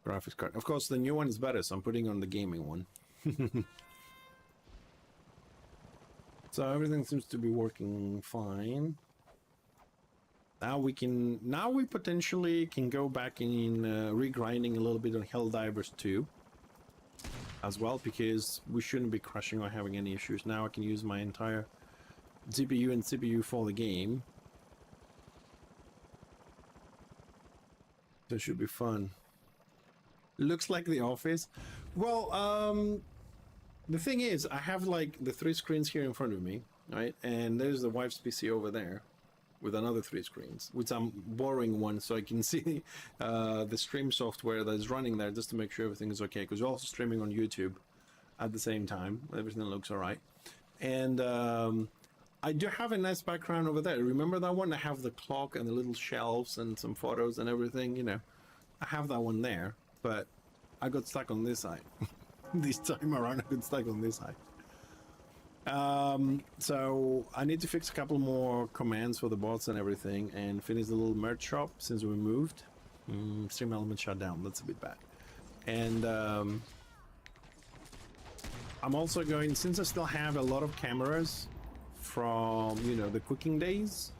graphics card. Of course, the new one is better, so I'm putting on the gaming one. So everything seems to be working fine. Now we potentially can go back in regrinding a little bit on Helldivers 2 as well, because we shouldn't be crashing or having any issues. Now I can use my entire GPU and CPU for the game. That should be fun. Looks like The Office. Well, the thing is, I have like the 3 screens here in front of me, right? And there's the wife's PC over there with another 3 screens, which I'm borrowing one so I can see the stream software that's running there, just to make sure everything is okay, because we're also streaming on YouTube at the same time. Everything looks all right. And I do have a nice background over there. Remember that one? I have the clock and the little shelves and some photos and everything, you know. I have that one there, but I got stuck on this side. This time around I got stuck on this side. So I need to fix a couple more commands for the bots and everything, and finish the little merch shop since we moved. Stream element shut down. That's a bit bad. And I'm also going, since I still have a lot of cameras from, you know, the cooking days,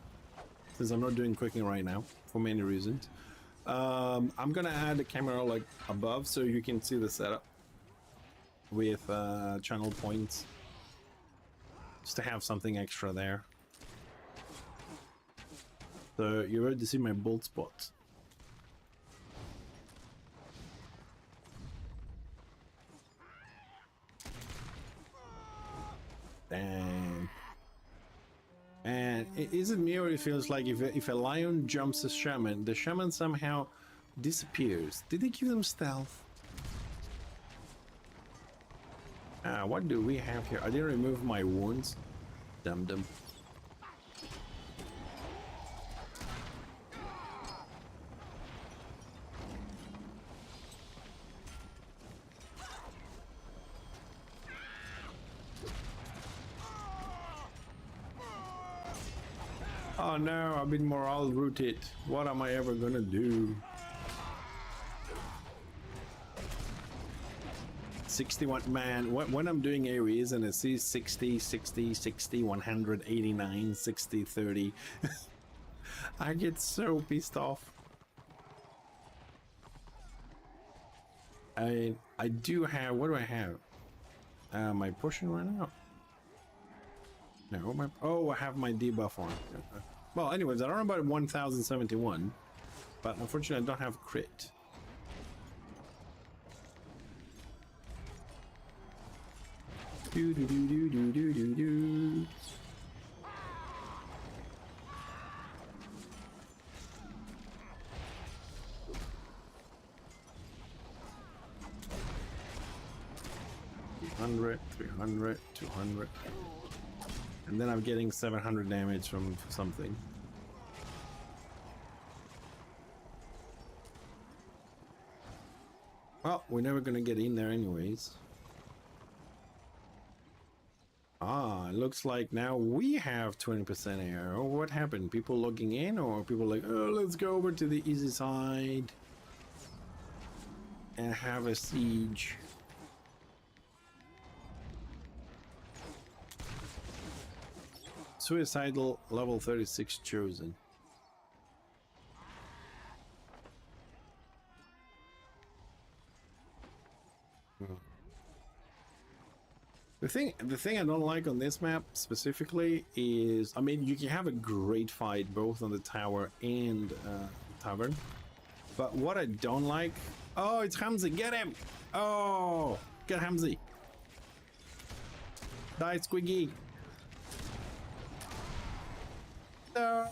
since I'm not doing cooking right now for many reasons, I'm gonna add a camera like above so you can see the setup with channel points, just to have something extra there. So you're ready to see my bolt spots. Damn. And is it me, or it feels like if a lion jumps a shaman, the shaman somehow disappears? Did they give them stealth? What do we have here? I didn't remove my wounds. Dum-dum. Oh no, I've been morale rooted. What am I ever gonna do? 61, man, when I'm doing AoEs and it sees 60, 60, 60, 189, 60, 30, I get so pissed off. I do have, what do I have? My potion right now? No, oh, I have my debuff on. Well, anyways, I don't know about 1071, but unfortunately I don't have crit. Do do do do do do do do. $300, $300, $200, and then I'm getting 700 damage from something. Well, we're never gonna get in there anyways. Ah, it looks like now we have 20% air. Oh, what happened? People logging in, or people like, oh, let's go over to the easy side and have a siege. Suicidal level 36 chosen. The thing I don't like on this map specifically is, I mean, you can have a great fight both on the tower and tavern, but what I don't like, oh, it's Hamzi, get him! Oh, get Hamzi! Die, Squiggy! No!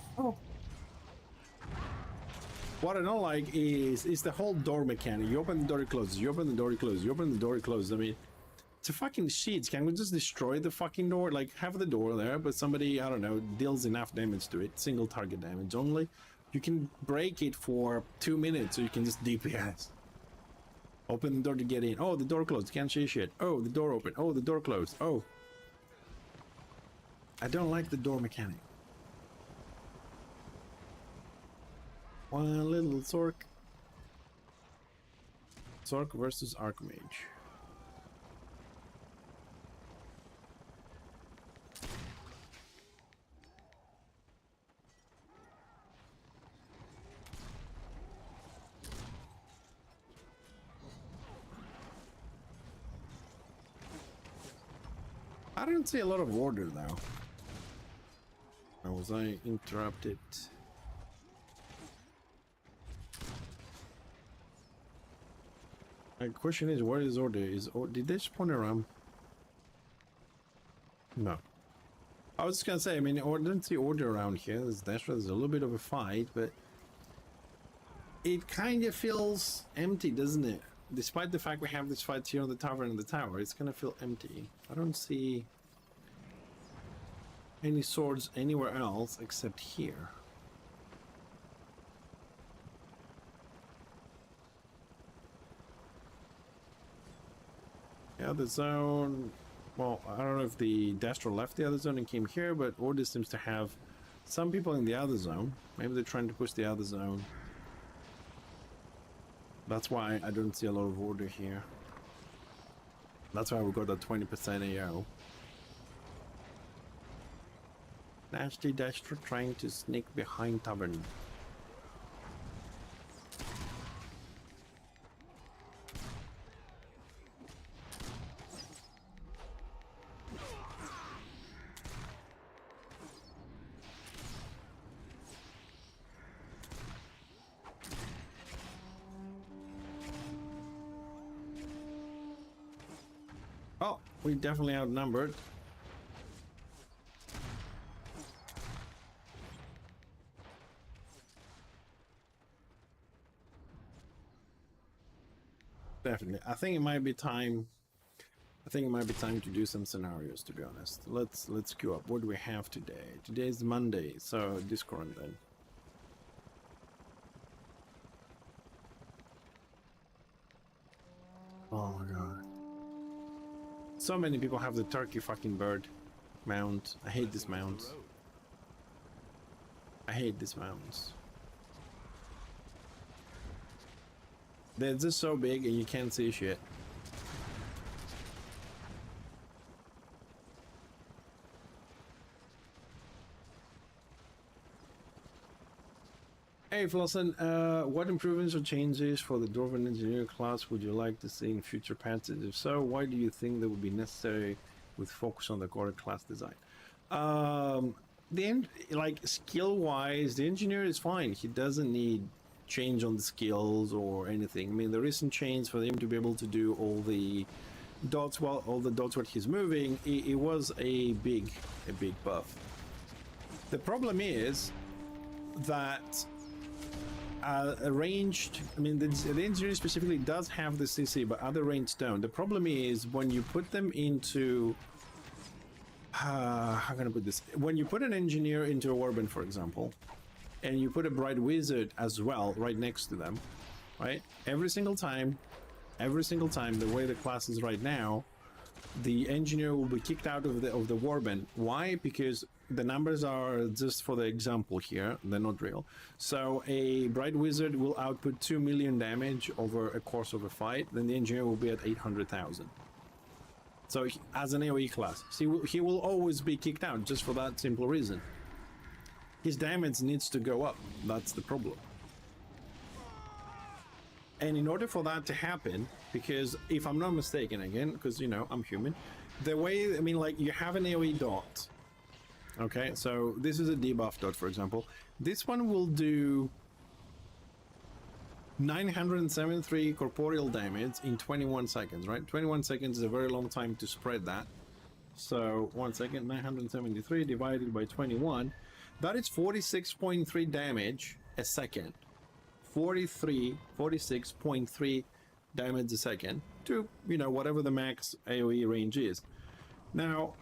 What I don't like is the whole door mechanic. You open the door, it closes. You open the door, it closes. You open the door, it closes. I mean, it's a fucking shit. Can we just destroy the fucking door? Like, have the door there, but somebody, I don't know, deals enough damage to it. Single target damage only. You can break it for 2 minutes, so you can just DPS. Open the door to get in. Oh, the door closed. Can't see shit. Oh, the door open. Oh, the door closed. Oh. I don't like the door mechanic. One little Zork. Zork versus Archmage. I don't see a lot of order though. Or was I interrupted? My question is, where is order? Did they spawn around? No. I was just gonna say, I mean, I didn't see order around here. There's a little bit of a fight, but it kind of feels empty, doesn't it? Despite the fact we have this fight here on the tavern and the tower, it's gonna feel empty. I don't see any swords anywhere else except here. Yeah, the zone. Well, I don't know if the Destro left the other zone and came here, but Order seems to have some people in the other zone. Maybe they're trying to push the other zone. That's why I don't see a lot of order here. That's why we got that 20% AO. Nasty Destro trying to sneak behind tavern. Oh, we definitely outnumbered. Definitely. I think it might be time to do some scenarios, to be honest. Let's queue up. What do we have today? Today is Monday, so Discord then. Oh my god. So many people have the turkey fucking bird mount. I hate this mount. I hate this mount. They're just so big and you can't see shit. Hey Flosson, what improvements or changes for the Dwarven Engineer class would you like to see in future patches? If so, why do you think they would be necessary with focus on the core class design? Like skill-wise, the engineer is fine. He doesn't need change on the skills or anything. I mean, the recent change for him to be able to do all the dots while he's moving, it was a big buff. The problem is that ranged, I mean, the engineer specifically does have the CC, but other ranged don't. The problem is when you put them into how can I put this? When you put an engineer into a warband, for example, and you put a bright wizard as well right next to them, right? Every single time, the way the class is right now, the engineer will be kicked out of the warband. Why? Because the numbers are just for the example here, they're not real. So a bright wizard will output 2 million damage over a course of a fight, then the engineer will be at 800,000. So as an AoE class, he will always be kicked out just for that simple reason. His damage needs to go up. That's the problem. And in order for that to happen, because if I'm not mistaken, again, because, you know, I'm human, the way, I mean, like, you have an AoE dot. Okay, so this is a debuff dot, for example. This one will do 973 corporeal damage in 21 seconds, right? 21 seconds is a very long time to spread that. So, 1 second, 973 divided by 21. That is 46.3 damage a second. 46.3 damage a second to, you know, whatever the max AoE range is. Now,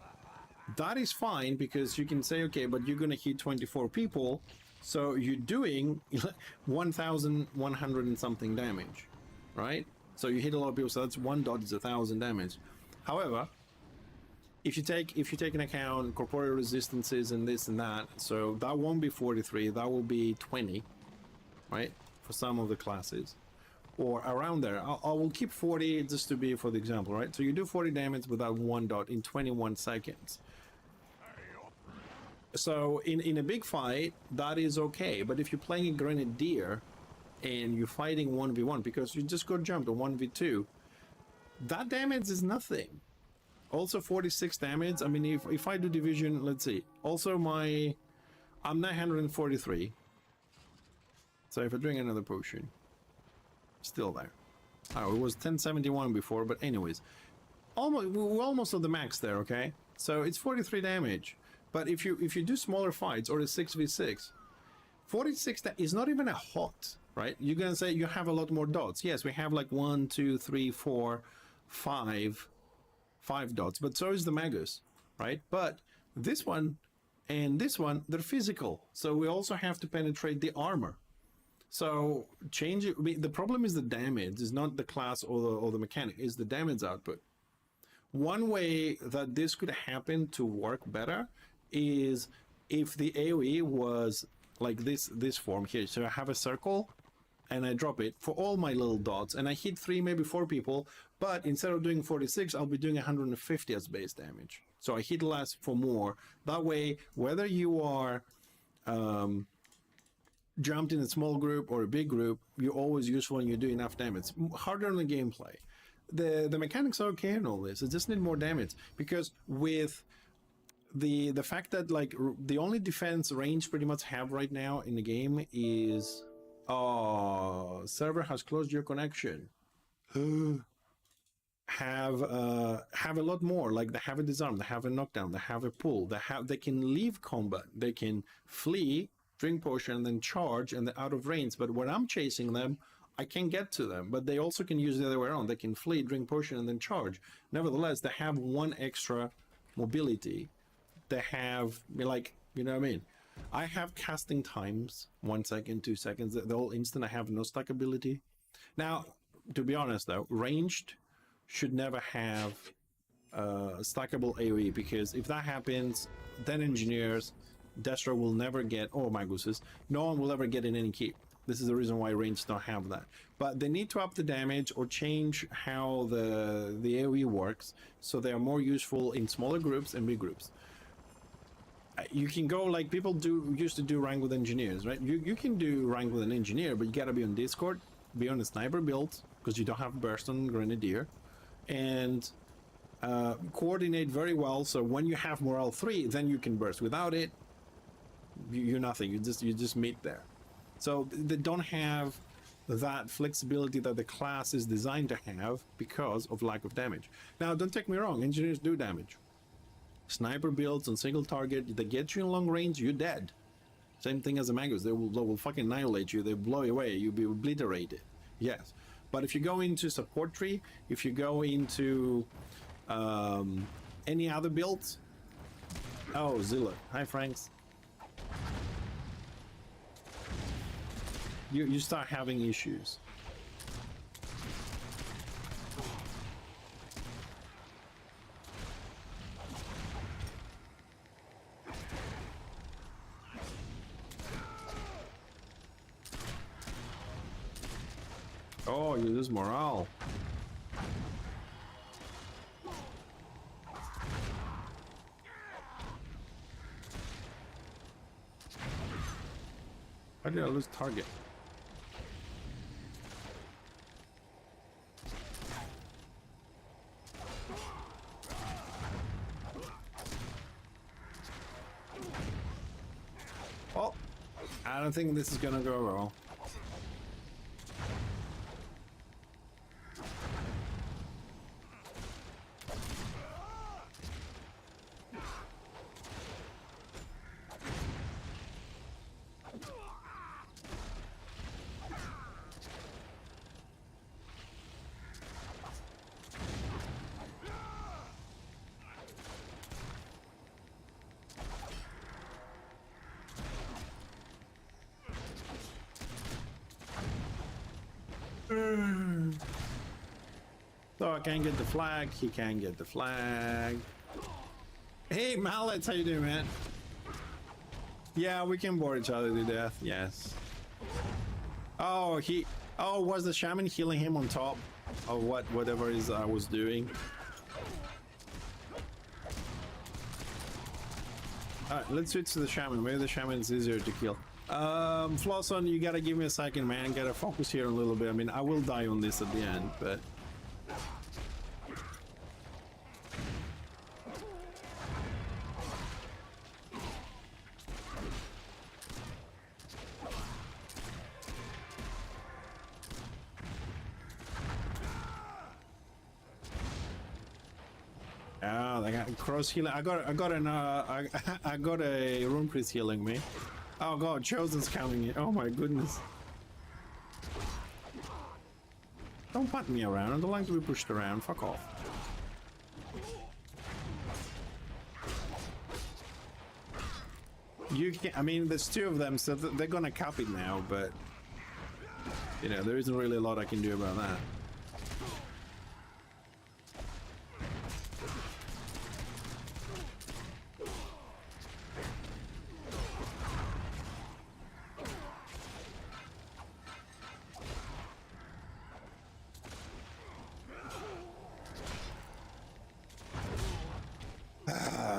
that is fine because you can say, okay, but you're going to hit 24 people, So you're doing 1,100 and something damage, right? So you hit a lot of people, so that's 1 dot is 1,000 damage. However, if you take into account corporeal resistances and this and that, so that won't be 43, that will be 20, right? For some of the classes, or around there. I will keep 40 just to be for the example, right? So you do 40 damage without 1 dot in 21 seconds. So in a big fight, that is okay. But if you're playing a Grenadier and you're fighting 1v1 because you just got jumped or 1v2, that damage is nothing. Also 46 damage. I mean, if I do division, let's see. Also I'm 943. So if I drink another potion, still there. Oh, it was 1071 before, but anyways. We're almost at the max there, okay? So it's 43 damage. But if you do smaller fights or a 6v6, 46 is not even a hot, right? You're gonna say you have a lot more dots. Yes, we have like 1, 2, 3, 4, 5 dots, but so is the Magus, right? But this one and this one, they're physical. So we also have to penetrate the armor. So change it. I mean, the problem is the damage, is not the class or the mechanic, is the damage output. One way that this could happen to work better is if the AoE was like this form here. So I have a circle and I drop it for all my little dots and I hit 3, maybe 4 people, but instead of doing 46, I'll be doing 150 as base damage. So I hit less for more. That way, whether you are jumped in a small group or a big group, you're always useful and you do enough damage. Harder on the gameplay. The mechanics are okay and all this. It just need more damage, because with the fact that like the only defense range pretty much have right now in the game is server has closed your connection. have a lot more, like they have a disarm, they have a knockdown, they have a pull, they can leave combat, they can flee, drink potion, and then charge, and they're out of range. But when I'm chasing them, I can get to them, but they also can use the other way around. They can flee, drink potion, and then charge. Nevertheless, they have 1 extra mobility. They have, like, you know what I mean? I have casting times, 1 second, 2 seconds. They're all instant. I have no stack ability. Now, to be honest though, ranged should never have stackable AoE, because if that happens, then engineers, Destro will never get, or Maguses, no one will ever get in any keep. This is the reason why ranged don't have that. But they need to up the damage or change how the AoE works, so they are more useful in smaller groups and big groups. You can go like people used to do rank with engineers, right? You can do rank with an engineer, but you gotta be on Discord, be on a sniper build, because you don't have burst on Grenadier, and coordinate very well. So when you have morale 3, then you can burst. Without it, you're nothing. You just meet there. So they don't have that flexibility that the class is designed to have because of lack of damage. Now, don't take me wrong, engineers do damage. Sniper builds on single target, they get you in long range, you're dead. Same thing as the Magus, they will fucking annihilate you, they blow you away, you'll be obliterated. Yes. But if you go into support tree, if you go into any other builds, oh, Zilla, hi Franks. You start having issues. Oh, you lose morale. How did I lose target? Oh, I don't think this is gonna go well. So I can't get the flag. He can't get the flag. Hey, Mallets, how you doing, man? Yeah, we can bore each other to death. Yes. Oh, was the shaman healing him on top of whatever is I was doing? Alright, let's switch to the shaman. Maybe the shaman is easier to kill. Flosson, you gotta give me a second, man. Gotta focus here a little bit. I mean, I will die on this at the end, but... Oh, they got cross healing. I got a rune priest healing me. Oh god, Chosen's coming in. Oh my goodness. Don't pat me around. I don't like to be pushed around. Fuck off. You can, I mean, there's two of them, so they're gonna cap it now, but you know, there isn't really a lot I can do about that.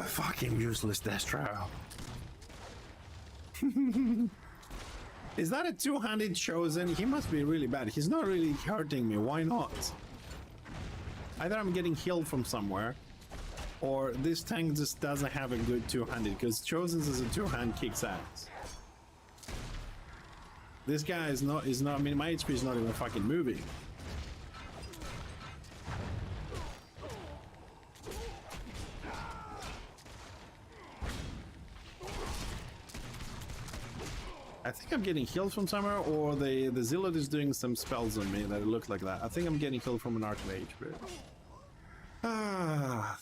Fucking useless Destro. Is that a two-handed Chosen? He must be really bad. He's not really hurting me. Why not? Either I'm getting healed from somewhere, or this tank just doesn't have a good two-handed, because Chosen's as a two-hand kicks ass. This guy is not, I mean, my HP is not even fucking moving. I think I'm getting healed from somewhere, or the Zealot is doing some spells on me that it looked like that. I think I'm getting healed from an Archmage, but...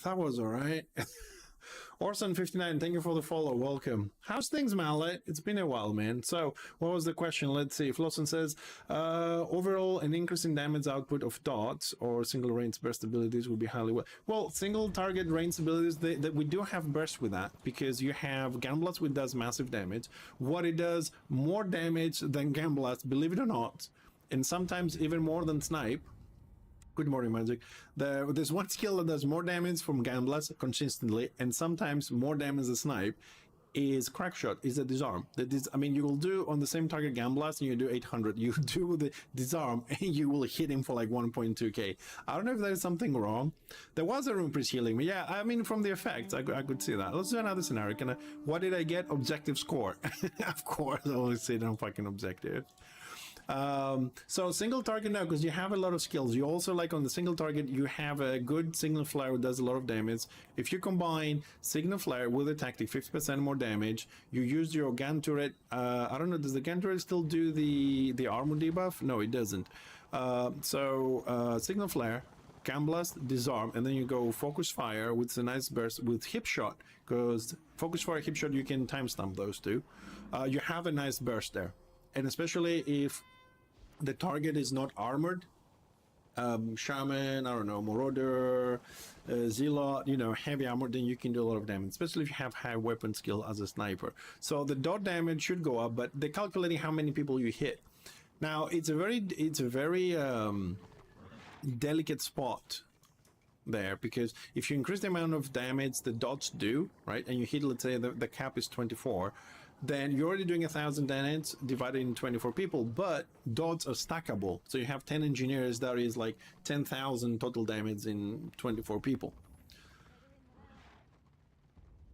that was alright. Orson59, thank you for the follow, welcome. How's things, Mallet? It's been a while, man. So, what was the question? Let's see. Flosson says, overall, an increase in damage output of dots or single range burst abilities would be highly well, single target range abilities, that we do have burst with that, because you have Gunblast, which does massive damage. What it does, more damage than Gunblast, believe it or not, and sometimes even more than Snipe. Good morning, Magic. There's one skill that does more damage from Gunblast consistently, and sometimes more damage than Snipe, is Crackshot, is a disarm. I mean, you will do on the same target Gunblast and you do 800. You do the disarm and you will hit him for like 1.2k. I don't know if there is something wrong. There was a rune priest healing me. Yeah, I mean, from the effects, I could see that. Let's do another scenario. What did I get? Objective score. Of course, I always say it on fucking objective. So single target now, because you have a lot of skills. You also, like on the single target, you have a good signal flare that does a lot of damage. If you combine signal flare with a tactic, 50% more damage, you use your gun turret. I don't know, does the gun turret still do the armor debuff? No, it doesn't. Signal flare, gun blast, disarm, and then you go focus fire with a nice burst with hip shot, because focus fire, hip shot, you can time stamp those two. You have a nice burst there. And especially if the target is not armored, Shaman, I don't know, Marauder, Zealot, you know, heavy armor, then you can do a lot of damage, especially if you have high weapon skill as a sniper. So the dot damage should go up, but they're calculating how many people you hit. Now, it's a very delicate spot there, because if you increase the amount of damage the dots do, right, and you hit, let's say the cap is 24, then you're already doing 1,000 damage divided in 24 people, but dots are stackable. So you have 10 engineers, that is like 10,000 total damage in 24 people.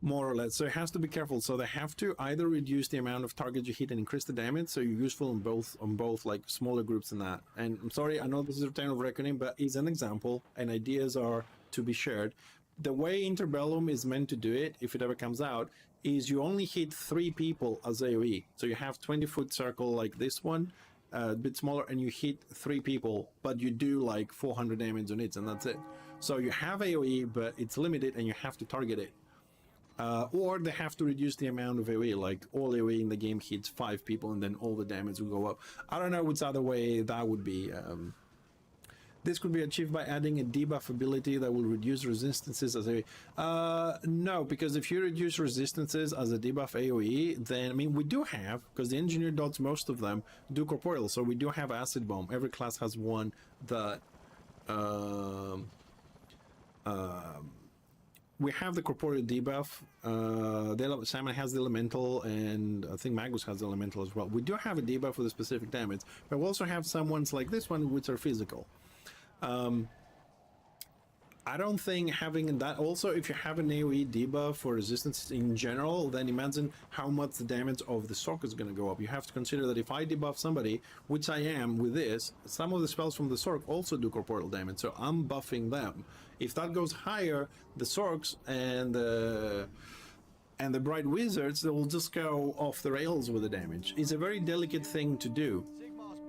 More or less. So it has to be careful. So they have to either reduce the amount of targets you hit and increase the damage, so you're useful on both like smaller groups and that. And I'm sorry, I know this is a time of reckoning, but it's an example and ideas are to be shared. The way Interbellum is meant to do it, if it ever comes out, is you only hit 3 people as AoE. So you have 20-foot circle like this one, a bit smaller, and you hit 3 people, but you do like 400 damage on it, and that's it. So you have AoE, but it's limited, and you have to target it. Or they have to reduce the amount of AoE, like all AoE in the game hits 5 people and then all the damage will go up. I don't know which other way that would be. This could be achieved by adding a debuff ability that will reduce resistances as a... no, because if you reduce resistances as a debuff AoE, then, I mean, we do have, because the engineer dots, most of them do corporeal, so we do have acid bomb. Every class has one that... we have the corporeal debuff. Simon has the elemental, and I think Magus has the elemental as well. We do have a debuff for the specific damage, but we also have some ones like this one, which are physical. I don't think having that, also if you have an AoE debuff for resistance in general, then imagine how much the damage of the Sork is going to go up. You have to consider that if I debuff somebody, which I am with this, some of the spells from the Sork also do corporeal damage, so I'm buffing them. If that goes higher, the Sorks and the Bright Wizards, they will just go off the rails with the damage. It's a very delicate thing to do.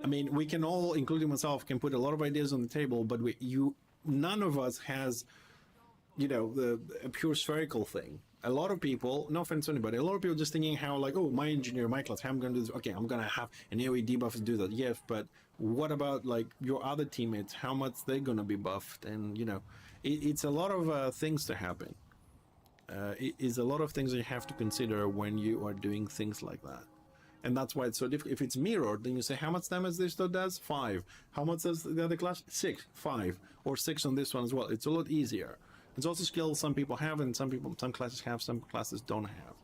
I mean, we can all, including myself, can put a lot of ideas on the table, but none of us has, you know, a pure spherical thing. A lot of people, no offense to anybody, a lot of people just thinking how, like, oh, my engineer, my class, how I'm going to do this? Okay, I'm going to have an AoE debuff to do that. Yes, but what about, like, your other teammates? How much they're going to be buffed? And, you know, it's a lot of things to happen. It is a lot of things that you have to consider when you are doing things like that. And that's why it's so difficult. If it's mirrored, then you say, how much damage this does? 5. How much does the other class? 6. 5. Or 6 on this one as well. It's a lot easier. It's also skills some people have, and some classes have, some classes don't have.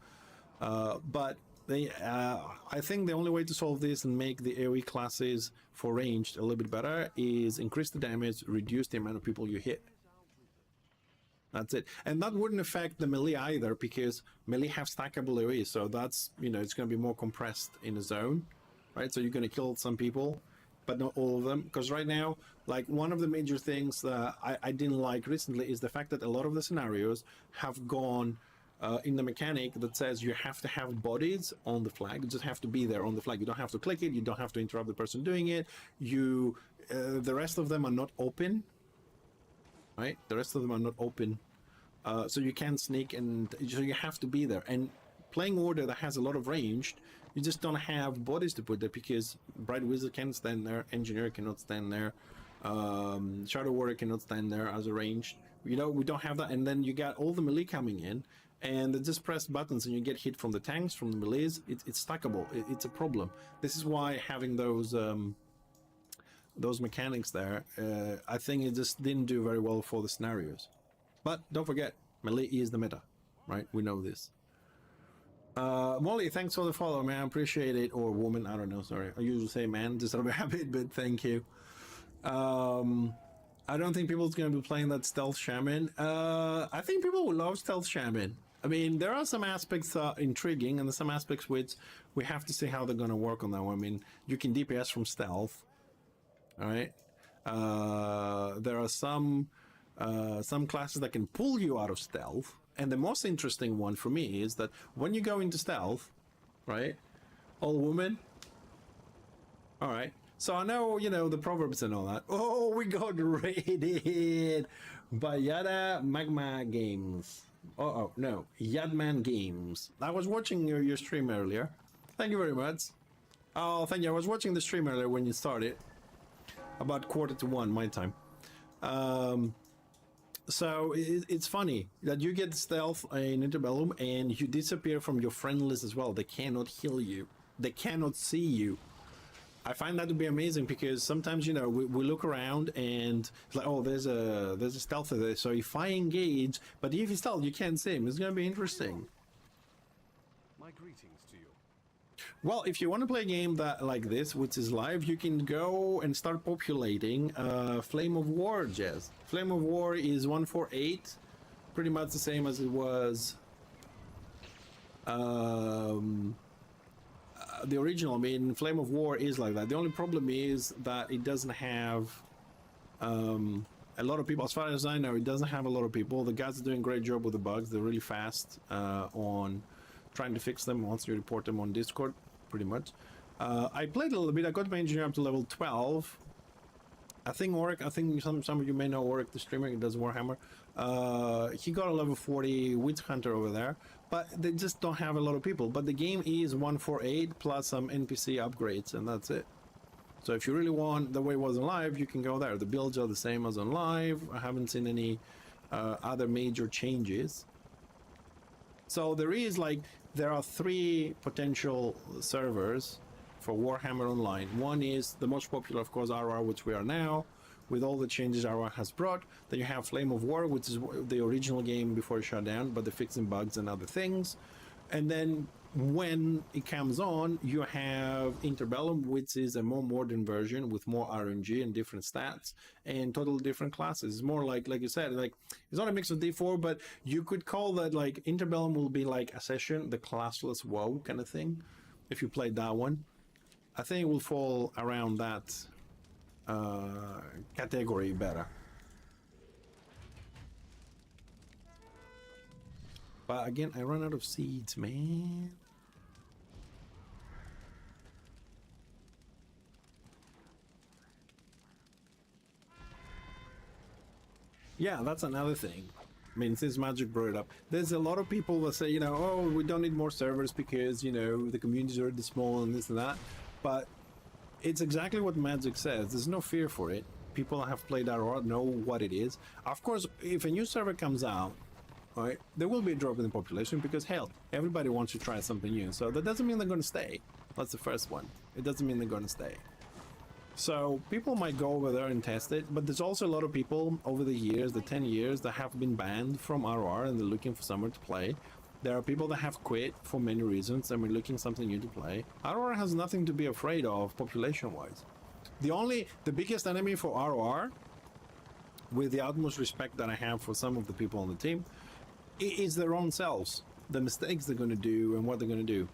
But I think the only way to solve this and make the AoE classes for ranged a little bit better is increase the damage, reduce the amount of people you hit. That's it. And that wouldn't affect the melee either, because melee have stackable AoE, so that's, you know, it's going to be more compressed in a zone, right? So you're going to kill some people, but not all of them. Because right now, like, one of the major things that I didn't like recently is the fact that a lot of the scenarios have gone in the mechanic that says you have to have bodies on the flag. You just have to be there on the flag. You don't have to click it. You don't have to interrupt the person doing it. The rest of them are not open. Right, the rest of them are not open, so you can't sneak, and so you have to be there. And playing order that has a lot of range, you just don't have bodies to put there, because Bright Wizard can't stand there, Engineer cannot stand there, Shadow Warrior cannot stand there as a range. You know, we don't have that. And then you got all the melee coming in, and they just press buttons and you get hit from the tanks, from the melees. It's stackable. It's a problem. This is why having those mechanics there, I think it just didn't do very well for the scenarios. But don't forget, melee is the meta, right? We know this. Molly, thanks for the follow, man. I appreciate it. Or woman, I don't know, sorry. I usually say man, just out of habit, but thank you. I don't think people's going to be playing that stealth shaman. I think people will love stealth shaman. I mean, there are some aspects intriguing, and there's some aspects which we have to see how they're going to work on that one. I mean, you can DPS from stealth. All right. There are some classes that can pull you out of stealth, and the most interesting one for me is that when you go into stealth, right? All women. All right. So I know, you know, the proverbs and all that. Oh, we got raided by Yada Magma Games. Oh no, Yadman Games. I was watching your stream earlier. Thank you very much. Oh, thank you. I was watching the stream earlier when you started. About 1:45 my time. So it's funny that you get stealth in Interbellum and you disappear from your friend list as well. They cannot heal you. They cannot see you. I find that to be amazing, because sometimes, you know, we look around and it's like, oh, there's a stealther there. So if I engage, but if he's stealth, you can't see him. It's going to be interesting. My greetings to you. Well, if you want to play a game that like this, which is live, you can go and start populating Flame of War, Jez. Flame of War is 148, pretty much the same as it was the original. I mean, Flame of War is like that. The only problem is that it doesn't have a lot of people. As far as I know, it doesn't have a lot of people. The guys are doing a great job with the bugs. They're really fast on trying to fix them once you report them on Discord, pretty much. I played a little bit. I got my engineer up to level 12. I think Oric, I think some of you may know Oric, the streamer, he does Warhammer. He got a level 40 Witch Hunter over there, but they just don't have a lot of people. But the game is 148 plus some NPC upgrades, and that's it. So if you really want the way it was on live, you can go there. The builds are the same as on live. I haven't seen any other major changes. So there are 3 potential servers for Warhammer Online. One is the most popular, of course, RR, which we are now, with all the changes RR has brought. Then you have Flame of War, which is the original game before it shut down, but they're fixing bugs and other things. And then when it comes on, you have Interbellum, which is a more modern version with more RNG and different stats and totally different classes. It's more like you said, like it's not a mix of D4, but you could call that like Interbellum will be like a session, the classless WoW kind of thing, if you played that one. I think it will fall around that category better. But again, I run out of seeds, man. Yeah, that's another thing. I mean, since Magic brought it up, there's a lot of people that say, you know, oh, we don't need more servers because, you know, the communities are already small and this and that. But it's exactly what Magic says. There's no fear for it. People that have played RR know what it is. Of course, if a new server comes out, right, there will be a drop in the population because, hell, everybody wants to try something new. So that doesn't mean they're going to stay. That's the first one. It doesn't mean they're going to stay. So people might go over there and test it, but there's also a lot of people over the years, the 10 years, that have been banned from RR and they're looking for somewhere to play. There are people that have quit for many reasons and we're looking something new to play. RR has nothing to be afraid of population-wise. The biggest enemy for RR, with the utmost respect that I have for some of the people on the team, is their own selves, the mistakes they're going to do and what they're going to do.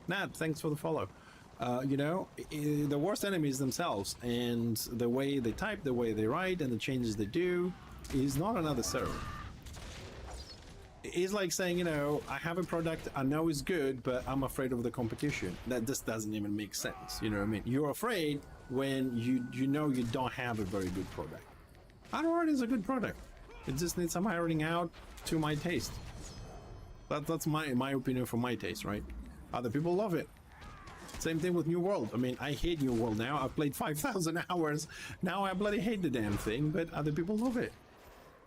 Nat, thanks for the follow. You know, the worst enemy is themselves, and the way they type, the way they write, and the changes they do is not another server. It's like saying, you know, I have a product I know is good, but I'm afraid of the competition. That just doesn't even make sense. You know what I mean? You're afraid when you know you don't have a very good product. RR is a good product. It just needs some ironing out to my taste. That's my opinion for my taste, right? Other people love it. Same thing with New World. I mean, I hate New World now. I've played 5,000 hours. Now I bloody hate the damn thing, but other people love it.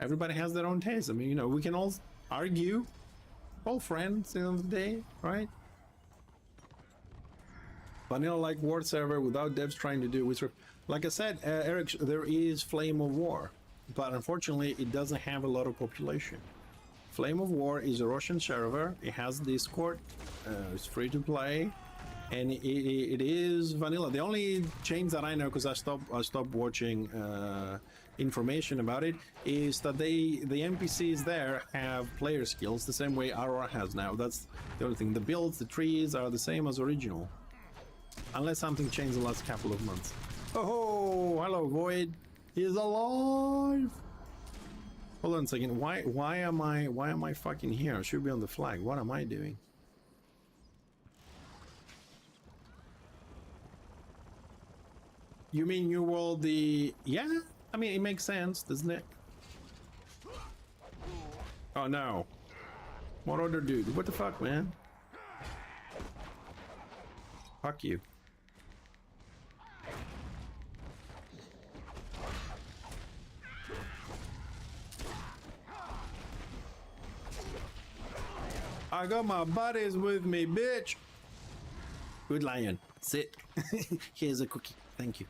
Everybody has their own taste. I mean, you know, we can all argue. All friends at the end of the day, right? Vanilla like war server without devs trying to do which, like I said, Eric, there is Flame of War, but unfortunately it doesn't have a lot of population. Flame of War is a Russian server. It has Discord. It's free to play. And it is vanilla. The only change that I know, because I stopped watching information about it, is that the NPCs there have player skills the same way RR has now. That's the only thing. The builds, the trees are the same as original, unless something changed the last couple of months. Oh, hello Void. He's alive. Hold on a second. Why am I fucking here? I should be on the flag. What am I doing? You mean New World yeah? I mean, it makes sense, doesn't it? Oh no. What other dude? What the fuck, man? Fuck you. I got my buddies with me, bitch. Good lion. Sit. Here's a cookie. Thank you.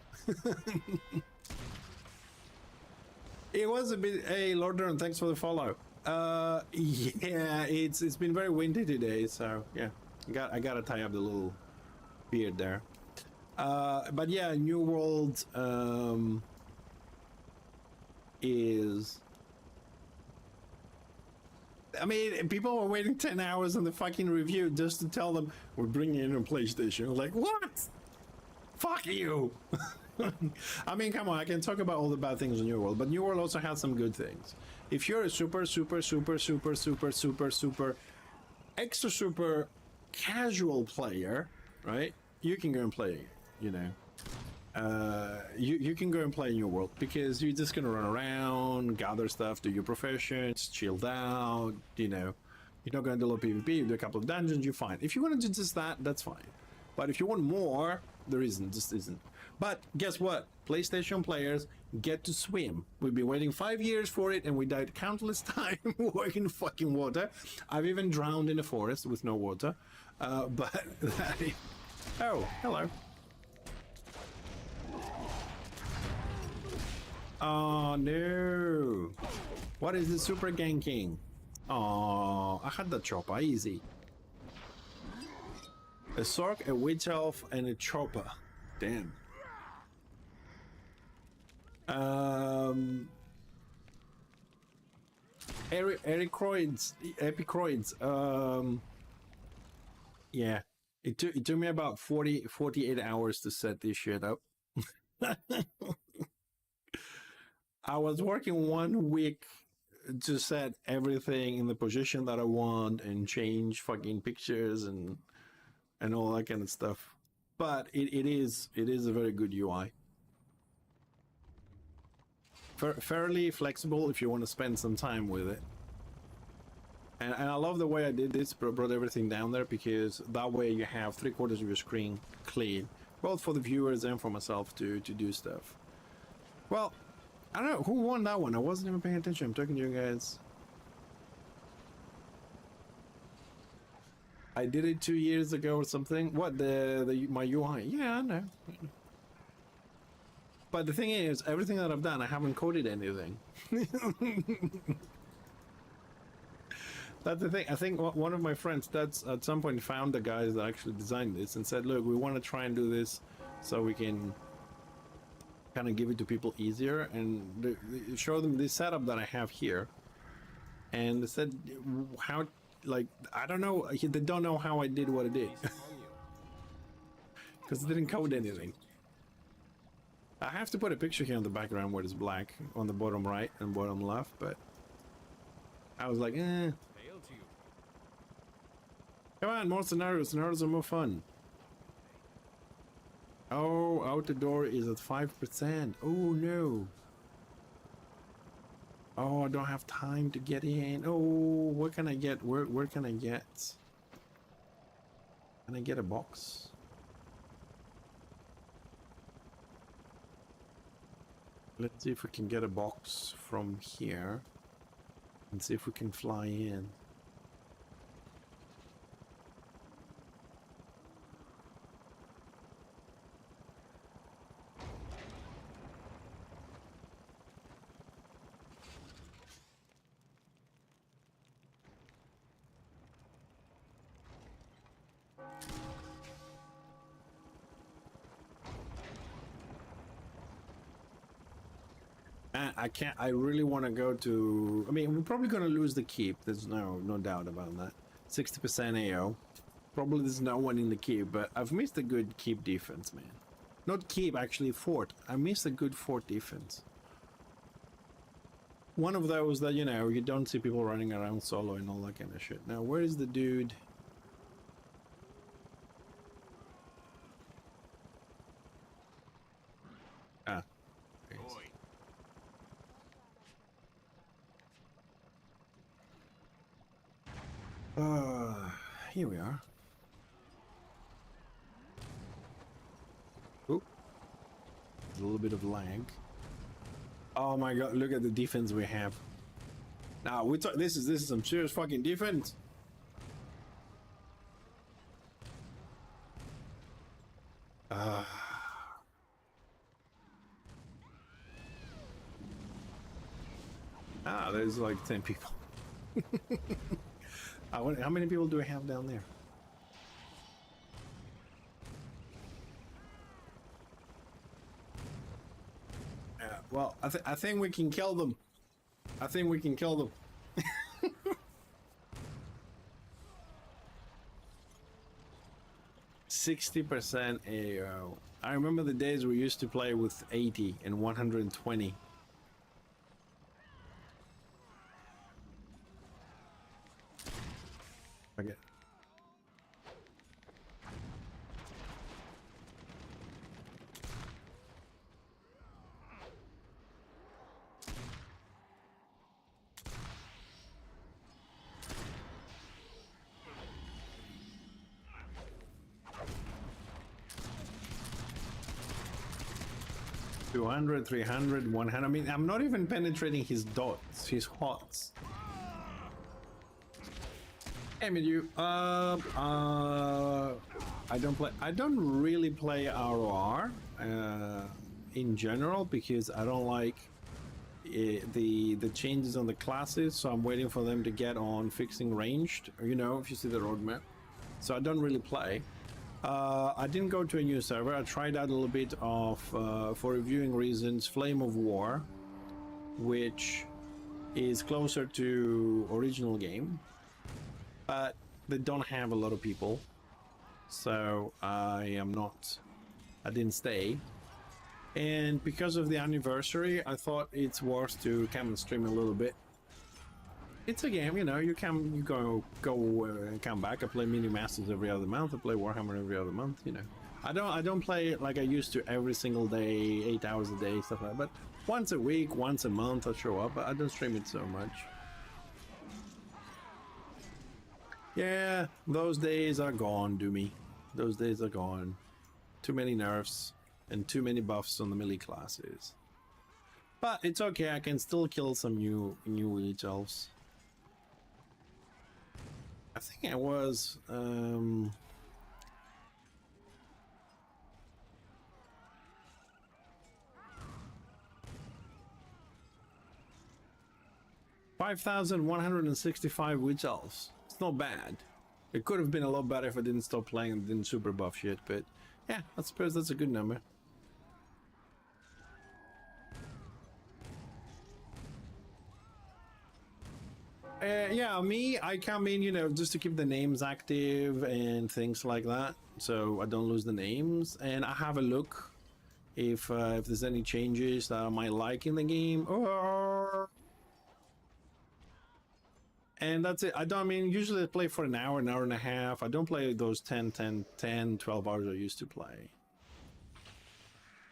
It was a bit. Hey, Lordern, thanks for the follow. Yeah, it's been very windy today, so yeah, I gotta tie up the little beard there. But yeah, New World is. I mean, people were waiting 10 hours on the fucking review just to tell them we're bringing in a PlayStation. Like, what? Fuck you. I mean, come on, I can talk about all the bad things in New World, but New World also has some good things. If you're a super extra super casual player, right, you can go and play, you know. you can go and play in your world because you're just gonna run around, gather stuff, do your professions, chilled out. You know, you're not gonna do a lot of PvP. You do a couple of dungeons, you're fine. If you want to do just that, that's fine. But if you want more, there isn't, just isn't. But guess what? PlayStation players get to swim. We've been waiting 5 years for it, and we died countless times working in fucking water. I've even drowned in a forest with no water. But that is... Oh, hello. Oh no! What is the super ganking? Oh, I had the chopper, easy. A Sork, a Witch Elf, and a chopper. Damn. Epicroids. Yeah. It took me about 48 hours to set this shit up. I was working 1 week to set everything in the position that I want and change fucking pictures and all that kind of stuff. But it is a very good UI. Fairly flexible if you want to spend some time with it. And I love the way I did this, brought everything down there, because that way you have 3/4 of your screen clean, both for the viewers and for myself to do stuff. Well, I don't know who won that one. I wasn't even paying attention. I'm talking to you guys. I did it 2 years ago or something. What, my UI? Yeah, I know. But the thing is, everything that I've done, I haven't coded anything. That's the thing. I think one of my friends that's at some point found the guys that actually designed this and said, look, we want to try and do this so we can kind of give it to people easier and show them this setup that I have here. And they said, how, like, I don't know, they don't know how I did what I did. Because I didn't code anything. I have to put a picture here in the background where it's black on the bottom right and bottom left, but I was like, eh. Come on, more scenarios. Scenarios are more fun. Oh, out the door is at 5%. Oh no. Oh, I don't have time to get in. Oh, what can I get? Where can I get? Can I get a box? Let's see if we can get a box from here and see if we can fly in. I can't. I really want to go to. I mean, we're probably going to lose the keep. There's no doubt about that. 60% AO. Probably there's no one in the keep, but I've missed a good keep defense, man. Not keep, actually fort. I missed a good fort defense. One of those that, you know, you don't see people running around solo and all that kind of shit. Now, where is the dude? Ah. Here we are. Oop. A little bit of lag. Oh my god, look at the defense we have. Now, this is some serious fucking defense. There's like 10 people. How many people do we have down there? Well, I think we can kill them. I think we can kill them. 60% AO. I remember the days we used to play with 80 and 120. Okay. 200, 300, 100. I mean, I'm not even penetrating his dots, his hots. Hey, you. I don't really play ROR in general because I don't like the changes on the classes. So I'm waiting for them to get on fixing ranged. You know, if you see the roadmap. So I don't really play. I didn't go to a new server. I tried out a little bit of, for reviewing reasons, Flame of War, which is closer to original game, but they don't have a lot of people, so I didn't stay. And because of the anniversary, I thought it's worth to come and stream a little bit. It's a game, you know, you go and come back. I play mini masters every other month. I play Warhammer every other month, you know. I don't play like I used to every single day, 8 hours a day, stuff like that. But once a week, once a month I show up, but I don't stream it so much. Yeah, those days are gone, Doomy. Those days are gone. Too many nerfs and too many buffs on the melee classes. But it's okay, I can still kill some new witch elves. I think I was 5,165 witch elves. It's not bad. It could have been a lot better if I didn't stop playing and didn't super buff shit, but yeah, I suppose that's a good number. Yeah, I come in, you know, just to keep the names active and things like that, so I don't lose the names, and I have a look if there's any changes that I might like in the game, and that's it. Usually I play for an hour and a half. I don't play those 10, 12 hours I used to play.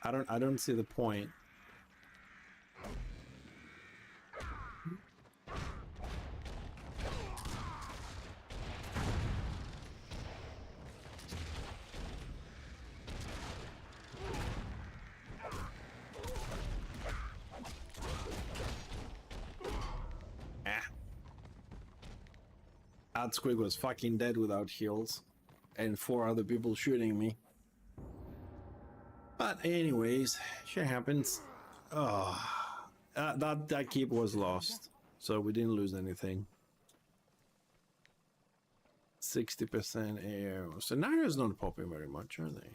I don't see the point. That squig was fucking dead without heals, and 4 other people shooting me. But anyways, shit happens. Oh, that keep was lost, so we didn't lose anything. 60% air. Scenario's not popping very much, are they?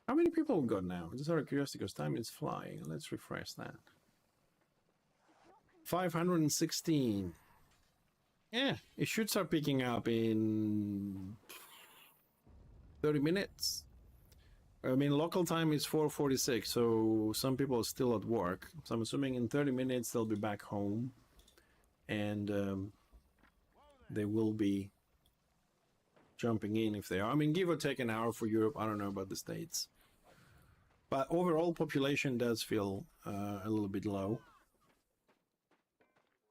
How many people we got now? Just out of curiosity, because time is flying. Let's refresh that. 516. Yeah, it should start picking up in 30 minutes. I mean, local time is 4:46, so some people are still at work. So I'm assuming in 30 minutes they'll be back home, and they will be jumping in if they are. I mean, give or take an hour for Europe. I don't know about the States. But overall population does feel a little bit low.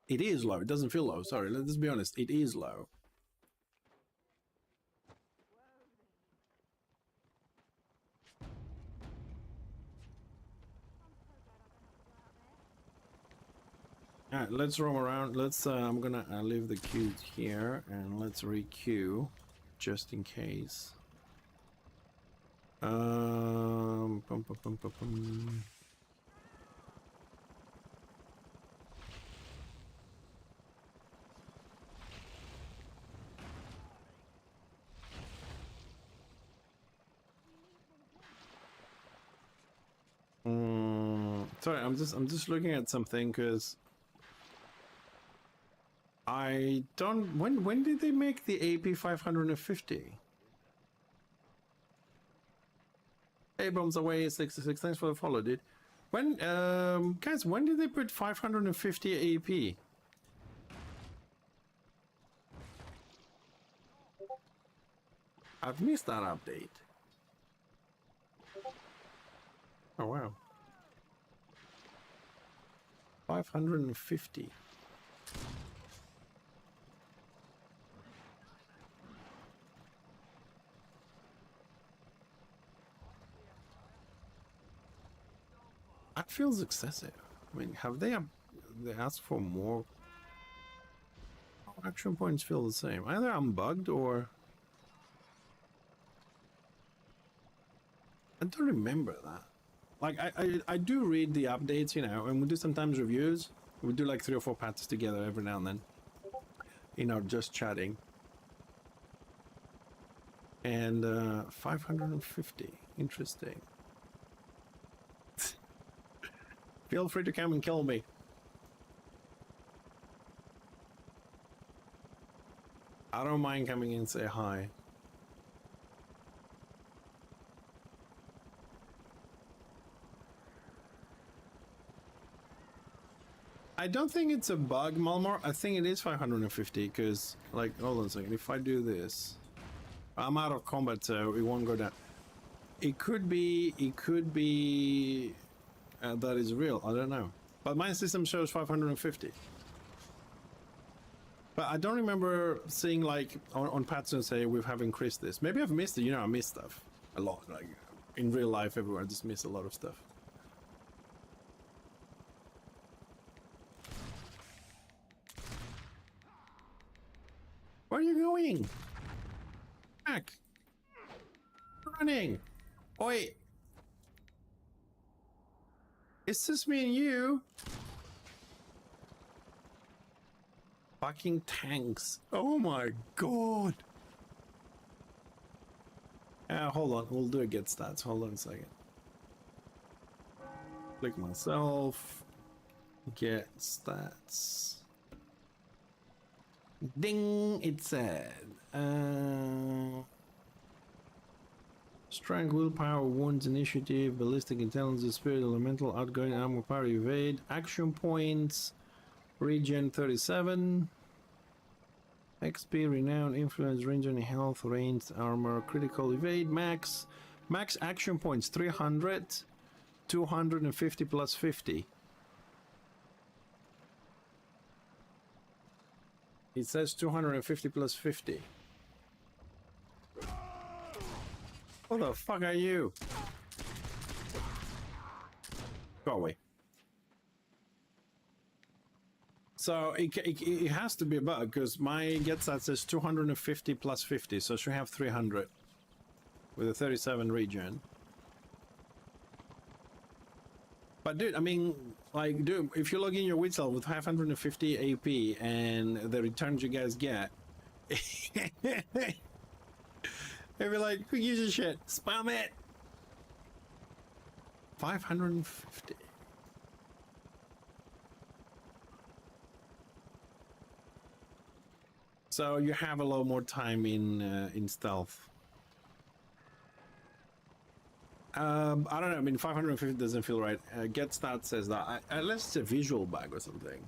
It is low. It doesn't feel low. Sorry, let's be honest. It is low. All right, let's roam around. Let's. I'm gonna leave the queue here and let's re-queue, just in case. Pum, pum, pum, pum, pum. Sorry, I'm just looking at something because I don't. When did they make the AP 550? Abrams away 66. Thanks for the follow, dude. When guys, when did they put 550 AP? I've missed that update. Oh wow. 550. That feels excessive. I mean, have they asked for more? Action points feel the same. Either I'm bugged or I don't remember that. Like I do read the updates, you know, and we do sometimes reviews. We do like 3 or 4 patches together every now and then in our just chatting. And 550. Interesting. Feel free to come and kill me. I don't mind coming in and say hi. I don't think it's a bug, Malmor. I think it is 550 because, like, hold on a second. If I do this, I'm out of combat, so it won't go down. It could be that is real. I don't know. But my system shows 550. But I don't remember seeing, like, on patches say we have increased this. Maybe I've missed it. You know, I miss stuff a lot. Like, in real life, everywhere, I just miss a lot of stuff. Where are you going? Back. Running. Oi. It's just me and you. Fucking tanks. Oh my god. Hold on. We'll do a get stats. Hold on a second. Click myself. Get stats. Ding! It said. Strength, willpower, wounds, initiative, ballistic intelligence, spirit, elemental, outgoing, armor, power, evade, action points, regen 37, XP, renown, influence, regen, health, range, armor, critical, evade, max action points 300, 250 plus 50. It says 250 plus 50. Who the fuck are you? Go away. So it has to be a bug because my get stat says 250 plus 50, so I should have 300 with a 37 regen. But dude, I mean, like, dude, if you log in your Witzel with 550 AP and the returns you guys get, they'd be like, who gives a shit? Spam it! 550. So you have a lot more time in stealth. I don't know. I mean, 550 doesn't feel right. Get stat says that. Unless it's a visual bug or something.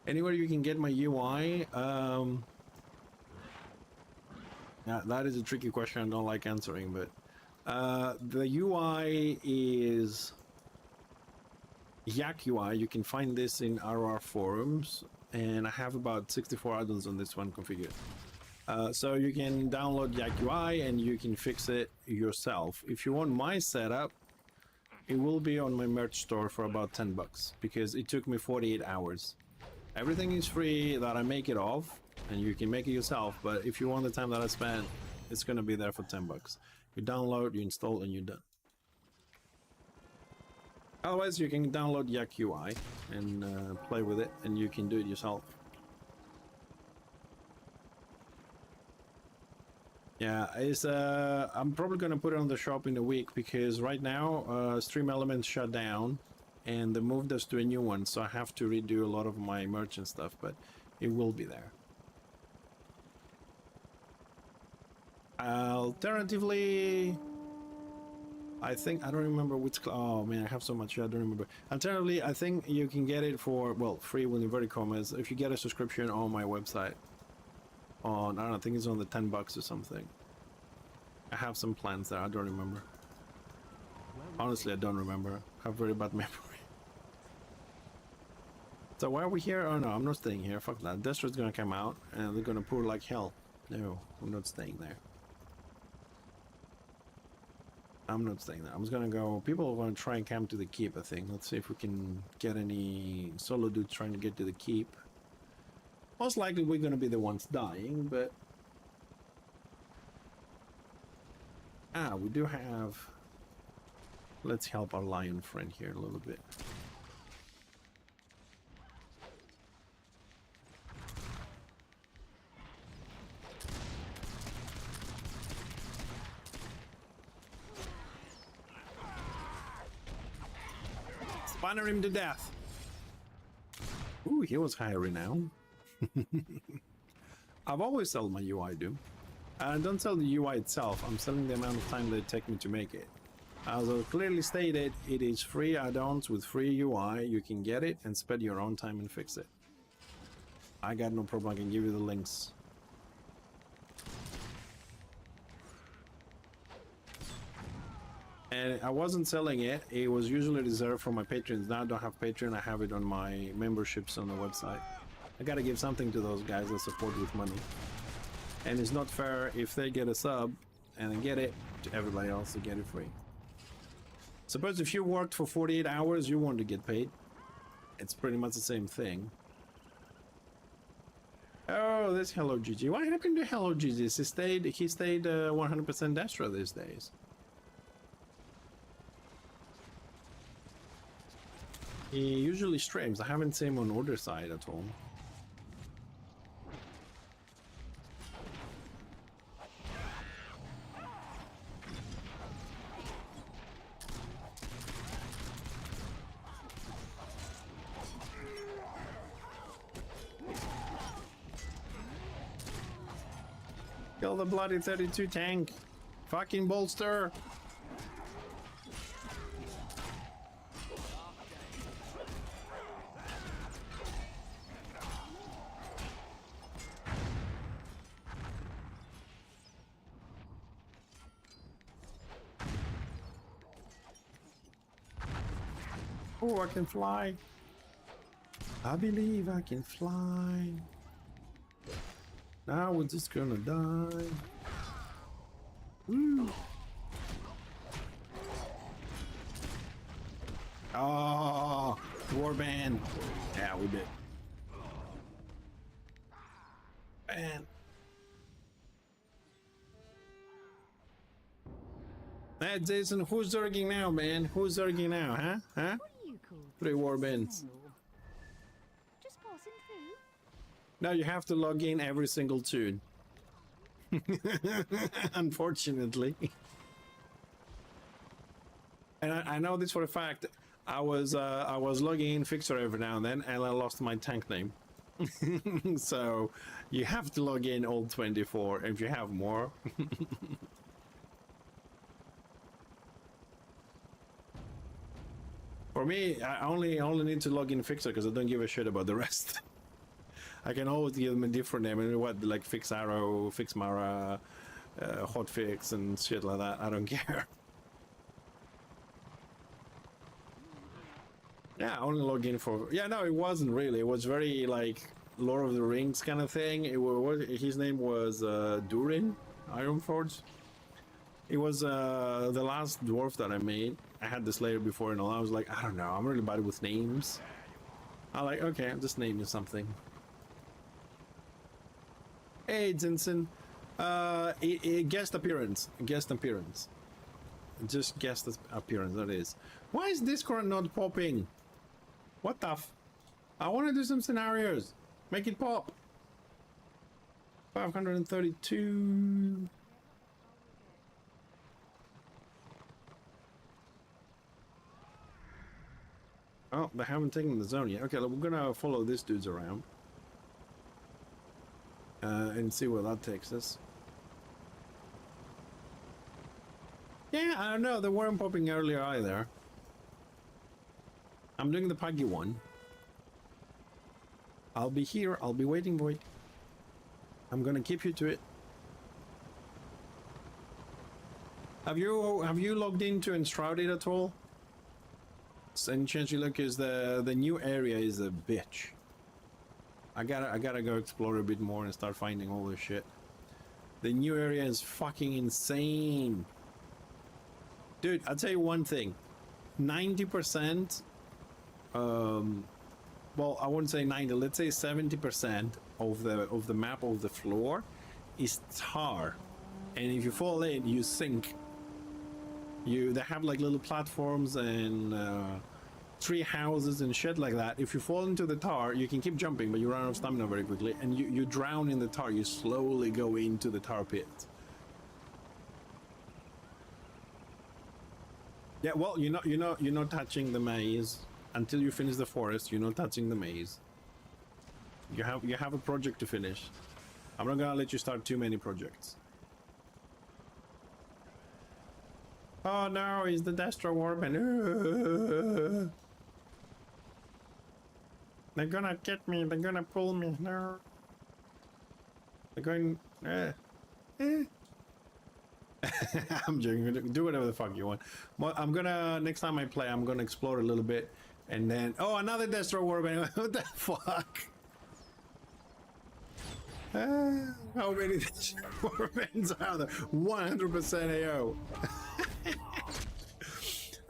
Anywhere you can get my UI. Yeah, that is a tricky question. I don't like answering, but the UI is Yak UI. You can find this in RR forums, and I have about 64 add-ons on this one configured. So you can download Yak UI and you can fix it yourself. If you want my setup, it will be on my merch store for about 10 bucks because it took me 48 hours. Everything is free that I make it of, and you can make it yourself, but if you want the time that I spent, it's gonna be there for 10 bucks. You download, you install, and you're done. Otherwise, you can download Yak UI and play with it, and you can do it yourself. Yeah, it's I'm probably gonna put it on the shop in a week because right now Stream Elements shut down and they moved us to a new one, so I have to redo a lot of my merch and stuff, but it will be there. Alternatively, I think I don't remember which. Oh man, I have so much. I don't remember. Alternatively, I think you can get it for, well, free with inverted commas if you get a subscription on my website. On, I don't know, I think it's on the 10 bucks or something. I have some plans there. I don't remember. Honestly, I don't remember. I have very bad memory. So why are we here? Oh no, I'm not staying here. Fuck that. Destro's gonna come out and they're gonna pour like hell. No, I'm not staying there. I'm not staying there. I'm just gonna go. People are gonna try and camp to the keep, I think. Let's see if we can get any solo dudes trying to get to the keep. Most likely we're gonna be the ones dying, but... Ah, we do have... Let's help our lion friend here a little bit. Spinner him to death. Ooh, he was high renown. I've always sold my UI, do. I don't sell the UI itself, I'm selling the amount of time that it takes me to make it. As I clearly stated, it is free add-ons with free UI. You can get it and spend your own time and fix it. I got no problem, I can give you the links. And I wasn't selling it, it was usually reserved for my patrons. Now I don't have Patreon, I have it on my memberships on the website. I gotta give something to those guys that support with money. And it's not fair if they get a sub and then get it to everybody else to get it free. Suppose if you worked for 48 hours, you want to get paid. It's pretty much the same thing. Oh, there's Hello GG. What happened to Hello GG? He stayed 100% Destra these days. He usually streams. I haven't seen him on order side at all. Kill the bloody 32 tank. Fucking bolster. Oh, I can fly. I believe I can fly. Now we're just gonna die. Woo. Oh, warband. Yeah, we did. Man. Hey, Jason, who's zerging now, man? Who's zerging now, huh? Huh? What are you called? 3 warbands. Just passing through. Now you have to log in every single tune. Unfortunately. And I know this for a fact. I was logging in Fixxer every now and then, and I lost my tank name. So you have to log in all 24 if you have more. For me, I only need to log in Fixxer because I don't give a shit about the rest. I can always give them a different name, and what, like Fix Arrow, Fix Mara, Hotfix, and shit like that. I don't care. Yeah, I only log in for. Yeah, no, it wasn't really. It was very like Lord of the Rings kind of thing. It was, his name was Durin Ironforge. It was the last dwarf that I made. I had this layer before, and I was like, I don't know, I'm really bad with names. I like, okay, I'm just naming something. Hey, Jensen. Guest appearance. Guest appearance. Just guest appearance, that is. Why is Discord not popping? What the f... I want to do some scenarios. Make it pop. 532... Oh, they haven't taken the zone yet. Okay, we're gonna follow these dudes around. And see where that takes us. Yeah, I don't know. They weren't popping earlier either. I'm doing the Puggy one. I'll be here. I'll be waiting for it. I'm gonna keep you to it. Have you logged into Enshrouded at all? And chance you look, is the new area is a bitch. I gotta go explore a bit more and start finding all this shit. The new area is fucking insane. Dude, I'll tell you one thing. 90%, well, I wouldn't say 90, let's say 70% of the map, of the floor is tar. And if you fall in, you sink. They have like little platforms and tree houses and shit like that. If you fall into the tar, you can keep jumping, but you run out of stamina very quickly, and you drown in the tar. You slowly go into the tar pit. Yeah, well, you're not touching the maze until you finish the forest. You're not touching the maze. You have a project to finish. I'm not gonna let you start too many projects. Oh no, he's the Destro Warband. They're gonna get me. They're gonna pull me. No. They're going. I'm joking. Do whatever the fuck you want. Well, I'm gonna, next time I play, I'm gonna explore a little bit, and then oh, another Destro Warband. What the fuck? How many Destro Warbands are there? 100%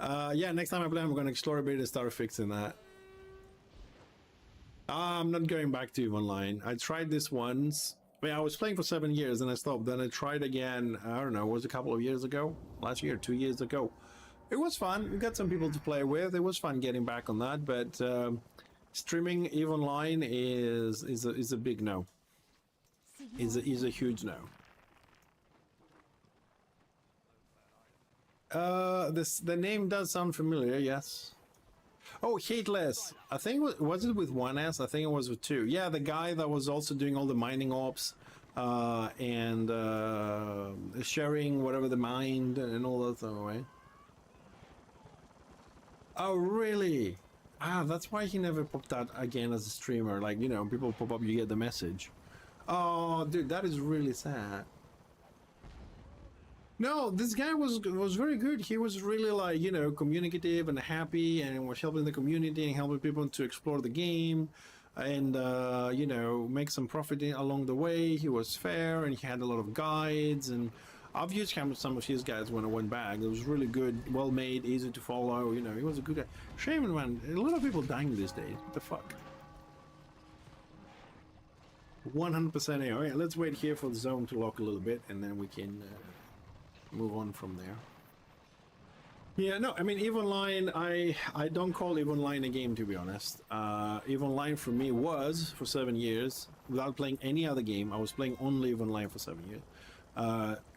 AO. Yeah, next time I play, I'm gonna explore a bit and start fixing that. I'm not going back to EVE Online. I tried this once. I mean, I was playing for 7 years and I stopped. Then I tried again, I don't know, it was a couple of years ago? Last year, 2 years ago. It was fun. We got some people to play with. It was fun getting back on that, but streaming EVE Online is a big no. Is a huge no. The name does sound familiar, yes. Oh, Hateless. I think was it with one S? I think it was with two. Yeah, the guy that was also doing all the mining ops and sharing whatever the mined and all that stuff, right? Oh, really? Ah, that's why he never popped out again as a streamer. Like, you know, people pop up, you get the message. Oh, dude, that is really sad. No, this guy was very good. He was really, like, you know, communicative and happy, and was helping the community and helping people to explore the game and you know, make some profit along the way. He was fair and he had a lot of guides, and I've used some of his guides when I went back. It was really good, well made, easy to follow. You know, he was a good guy. Shame, man, a lot of people dying these days. What the fuck? 100% AO. Yeah, let's wait here for the zone to lock a little bit, and then we can move on from there. Yeah, no, I mean, EVE Online, I don't call EVE Online a game, to be honest. EVE Online for me was, for 7 years, without playing any other game. I was playing only EVE Online for 7 years.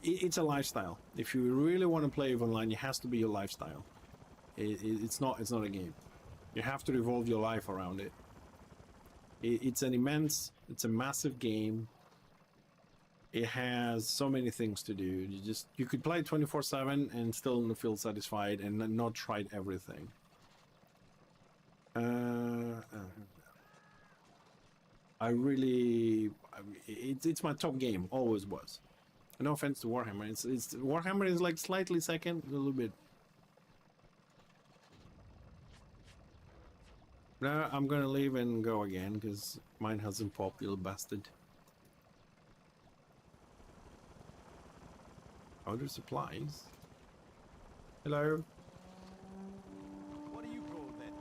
It's a lifestyle. If you really want to play EVE Online, it has to be your lifestyle. It's not a game. You have to revolve your life around it. It's a massive game. It has so many things to do. You could play 24/7 and still feel satisfied and not tried everything. It's my top game, always was. No offense to Warhammer. It's Warhammer is like slightly second, a little bit. No, I'm gonna leave and go again because mine hasn't popped, you little bastard. Other supplies. Hello. What do you call then?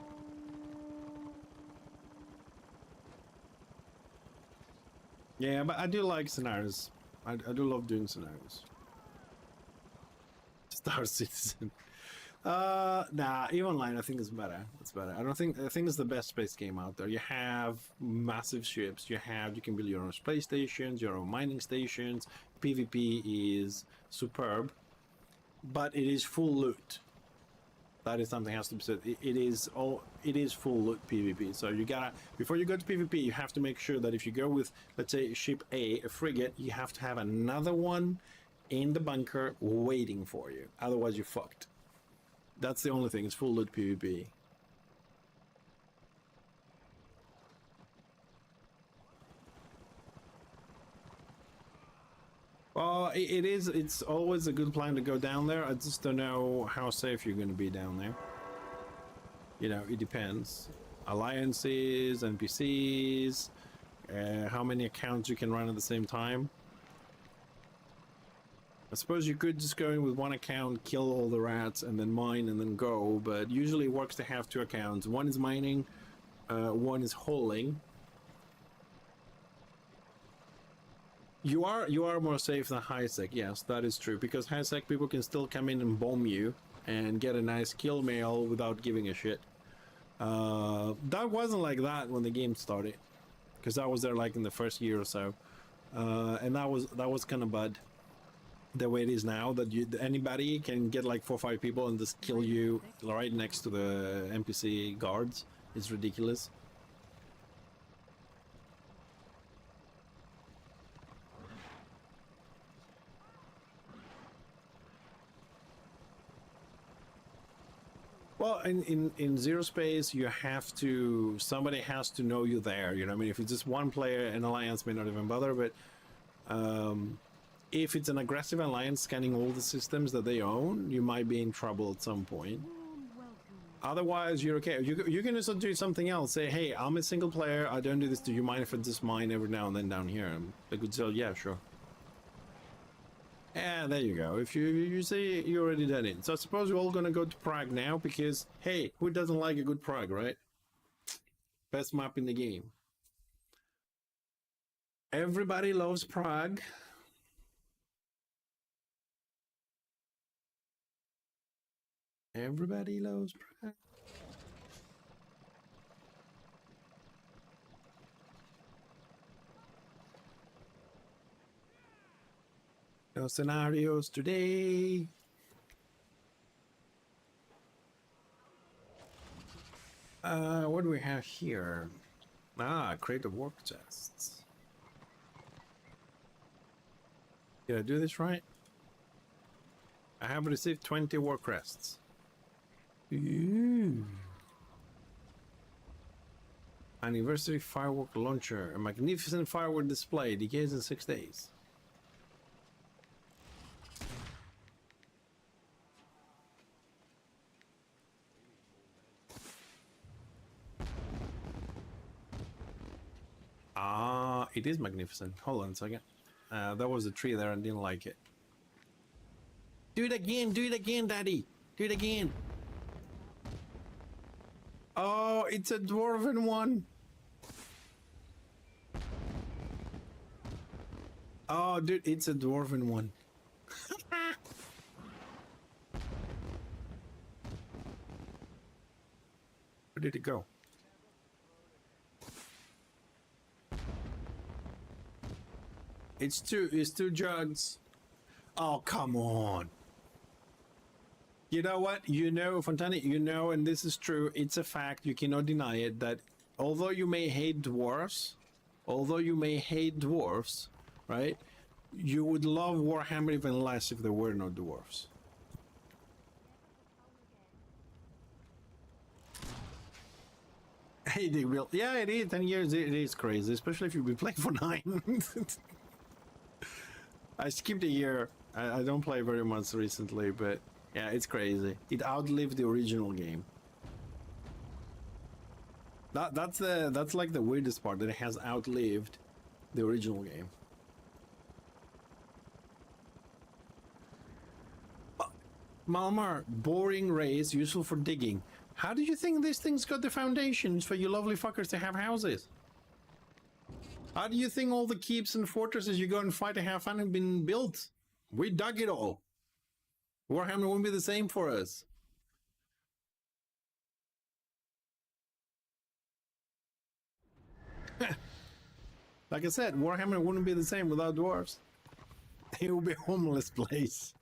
Yeah, but I do like scenarios. I do love doing scenarios. Star Citizen. Nah, EVE Online I think is better. It's better. I think it's the best space game out there. You have massive ships. You can build your own space stations, your own mining stations. PvP is superb, but it is full loot. That is something that has to be said. It is full loot PvP. So you gotta, before you go to PvP, you have to make sure that if you go with, let's say, ship A frigate, you have to have another one in the bunker waiting for you. Otherwise, you're fucked. That's the only thing. It's full loot PvP. Well, it's always a good plan to go down there. I just don't know how safe you're going to be down there. You know, it depends. Alliances, NPCs, how many accounts you can run at the same time. I suppose you could just go in with one account, kill all the rats, and then mine and then go, but usually it works to have two accounts. One is mining, one is hauling. You are more safe than high sec, yes, that is true, because high sec people can still come in and bomb you and get a nice kill mail without giving a shit. That wasn't like that when the game started, because I was there like in the first year or so, and that was kind of bad. The way it is now, that anybody can get like 4 or 5 people and just kill you right next to the NPC guards. It's ridiculous. Well, in Zero Space, you have to, somebody has to know you there, you know what I mean? If it's just one player, an alliance may not even bother, but if it's an aggressive alliance scanning all the systems that they own, you might be in trouble at some point. Otherwise, you're okay. You can also do something else. Say, hey, I'm a single player. I don't do this. Do you mind if I just mine every now and then down here? And they could say, yeah, sure. Yeah, there you go. If you say you already done it. So I suppose we're all going to go to Prague now because, hey, who doesn't like a good Prague, right? Best map in the game. Everybody loves Prague. Everybody loves Prague. No scenarios today. What do we have here? Ah, creative work chests. Did I do this right? I have received 20 work crests. Ooh. Anniversary firework launcher. A magnificent firework display. Decays in 6 days. Ah, it is magnificent. Hold on a second. There was a tree there and didn't like it. Do it again, Daddy. Do it again. Oh, it's a dwarven one. Oh, dude, it's a dwarven one. Where did it go? It's two jugs. Oh, come on. You know what? You know, Fontani, you know, and this is true, it's a fact, you cannot deny it, that although you may hate dwarves, right, you would love Warhammer even less if there were no dwarves. Hey, they will. Yeah, it is. 10 years, it is crazy, especially if you've been playing for 9. I skipped a year. I don't play very much recently, but yeah, it's crazy. It outlived the original game. That's like the weirdest part, that it has outlived the original game. Malmar, boring race, useful for digging. How do you think these things got the foundations for you lovely fuckers to have houses? How do you think all the keeps and fortresses you go and fight to have fun have been built? We dug it all. Warhammer won't be the same for us. Like I said, Warhammer wouldn't be the same without dwarves. It would be a homeless place.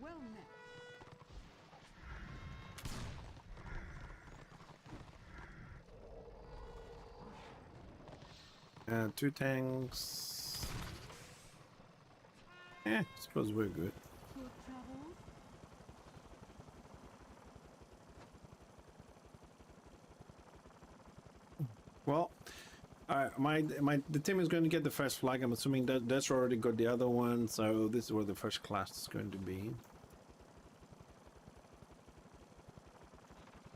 Well met. 2 tanks. I suppose we're good. Good travel. Well, the team is going to get the first flag. I'm assuming that that's already got the other one, so this is where the first class is going to be.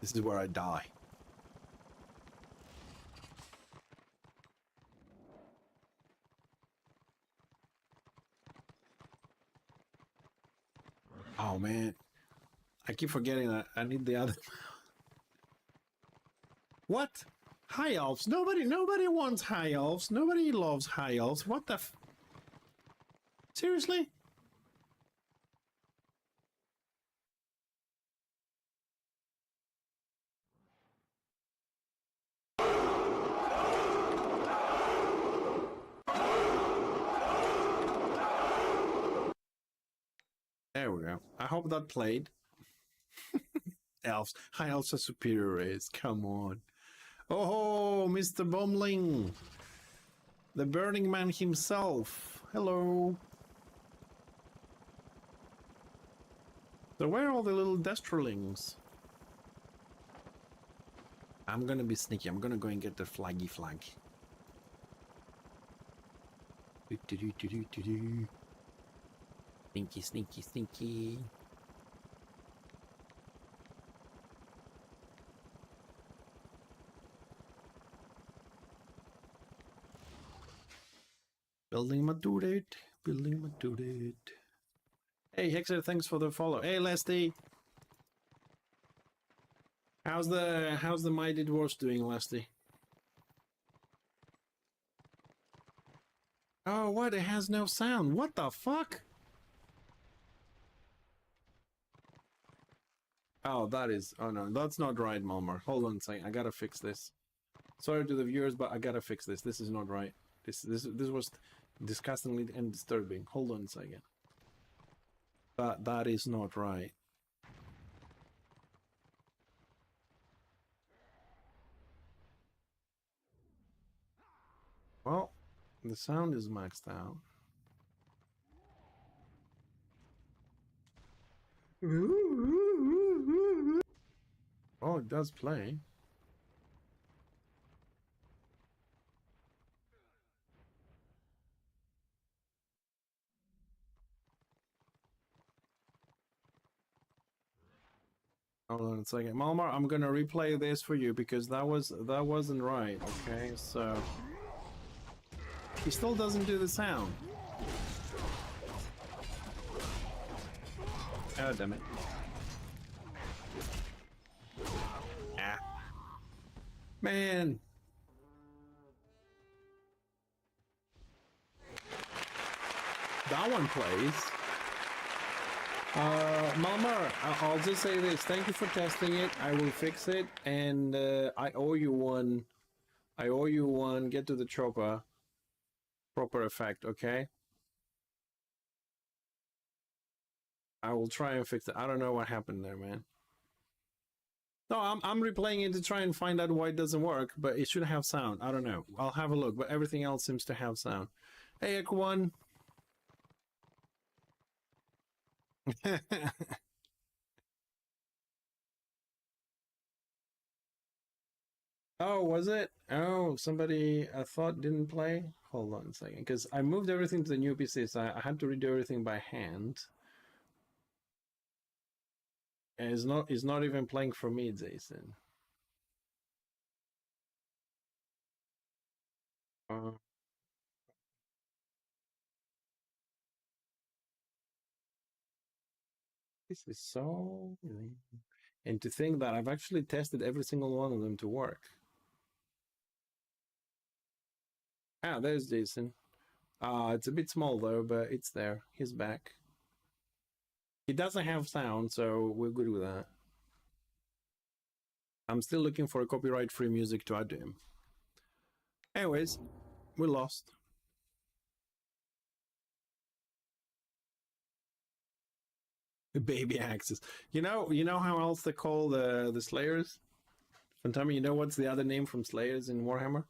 This is where I die. Oh man, I keep forgetting that I need the other. What? High elves? Nobody wants high elves. Nobody loves high elves. What the f... Seriously? There we go. I hope that played. Elves. High elves are superior race. Come on. Oh, Mr. Bumbling. The Burning Man himself. Hello. So where are all the little destrolings? I'm gonna be sneaky. I'm gonna go and get the flaggy flag. Sneaky, sneaky, sneaky. Building my dude. Building my dude. Hey, Hexer, thanks for the follow. Hey, Lesty. How's the Mighty Dwarfs doing, Lesty? Oh, what? It has no sound. What the fuck? Oh, that is... Oh, no. That's not right, Malmar. Hold on a second. I gotta fix this. Sorry to the viewers, but I gotta fix this. This is not right. This was disgustingly and disturbing. Hold on a second. That is not right. Well, the sound is maxed out. Oh, it does play. Hold on a second. Malmar, I'm gonna replay this for you because that wasn't right, okay? So he still doesn't do the sound. Oh, damn it. Ah. Man. That one plays. Malmar, I'll just say this. Thank you for testing it. I will fix it, and I owe you one. I owe you one. Get to the chopper. Proper effect, okay? I will try and fix it. I don't know what happened there, man. No, I'm replaying it to try and find out why it doesn't work, but it should have sound. I don't know. I'll have a look, but everything else seems to have sound. Hey, Echo1. Oh, was it? Oh, somebody I thought didn't play? Hold on a second, because I moved everything to the new PC, so I had to redo everything by hand. And it's not even playing for me, Jason. This is so... And to think that I've actually tested every single one of them to work. Ah, there's Jason. It's a bit small though, but it's there. He's back. He doesn't have sound, so we're good with that. I'm still looking for a copyright-free music to add to him. Anyways, we lost. Baby axes. You know how else they call the Slayers? Fantami, you know what's the other name from Slayers in Warhammer?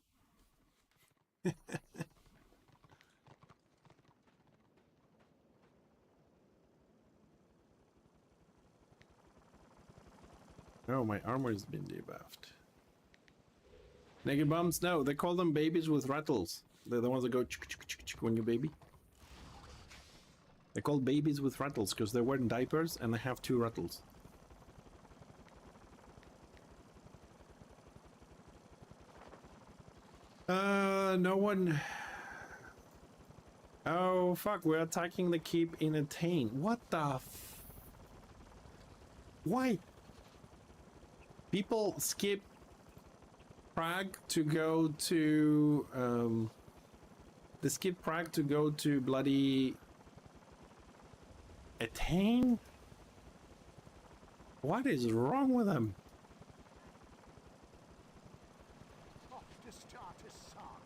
Oh, my armor has been debuffed. Naked bums? No, they call them babies with rattles. They're the ones that go when you're baby. They're called babies with rattles because they're wearing diapers and they have 2 rattles. No one. Oh fuck! We're attacking the keep in Attain. What the? Why? People skip Prague to go to. They skip Prague to go to bloody Attain. What is wrong with them? Off to start a sock.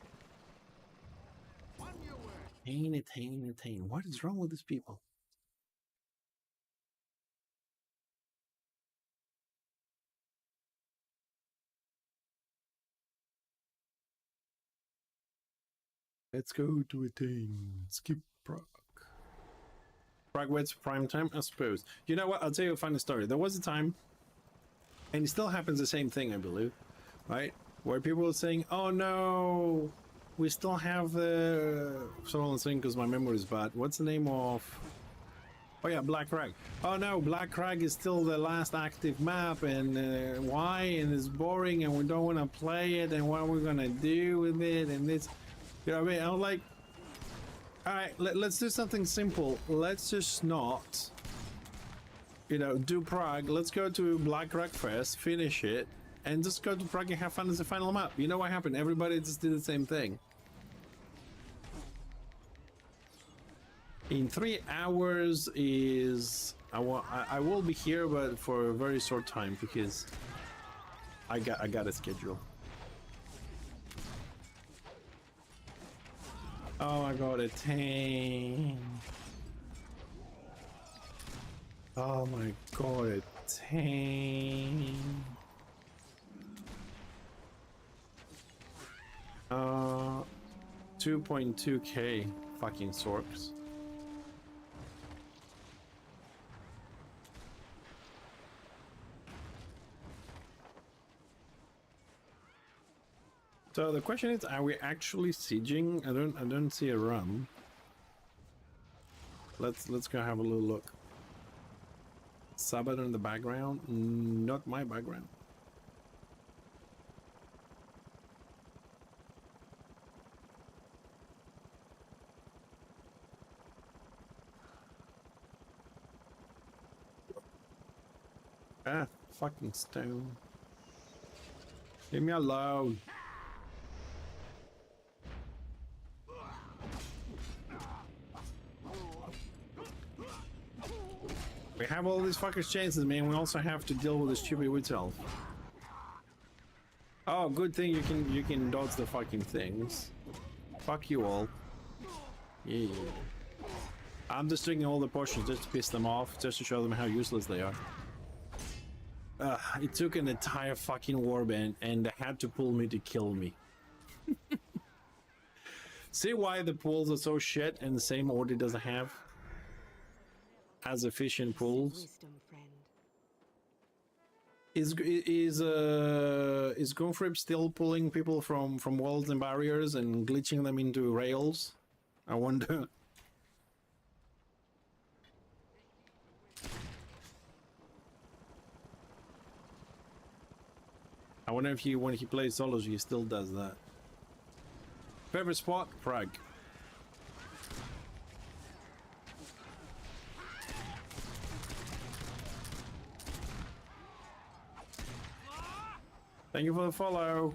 On your way. Attain. What is wrong with these people? Let's go to Attain. Skip Prague. Prague waits for prime time, I suppose. You know what? I'll tell you a funny story. There was a time, and it still happens the same thing, I believe, right? Where people were saying, "Oh no, we still have the." Someone saying because my memory is bad. What's the name of? Oh yeah, Black Crag. Oh no, Black Crag is still the last active map, and why? And it's boring, and we don't want to play it, and what are we gonna do with it? And this, you know what I mean? I'm like, all right, let's do something simple. Let's just not, you know, do Prague. Let's go to Black Crag first, finish it, and just go to Prague and have fun as the final map. You know what happened? Everybody just did the same thing. In 3 hours is I will be here, but for a very short time because I got a schedule. Oh my god, a tank. Oh my god, a tank. 2.2k fucking sorks. So the question is, are we actually sieging? I don't see a rum. Let's go have a little look. Sabbath in the background? Not my background. Ah, fucking stone. Leave me alone. We have all these fuckers chances, man. We also have to deal with the stupid witch elf. Oh, good thing you can dodge the fucking things. Fuck you all. Yeah. I'm just drinking all the potions just to piss them off, just to show them how useless they are. It took an entire fucking warband and they had to pull me to kill me. See why the pools are so shit and the same order doesn't have as efficient pools? Is Gunfrip still pulling people from walls and barriers and glitching them into rails? I wonder. I wonder if when he plays solos, he still does that. Favorite spot? Prague. Thank you for the follow.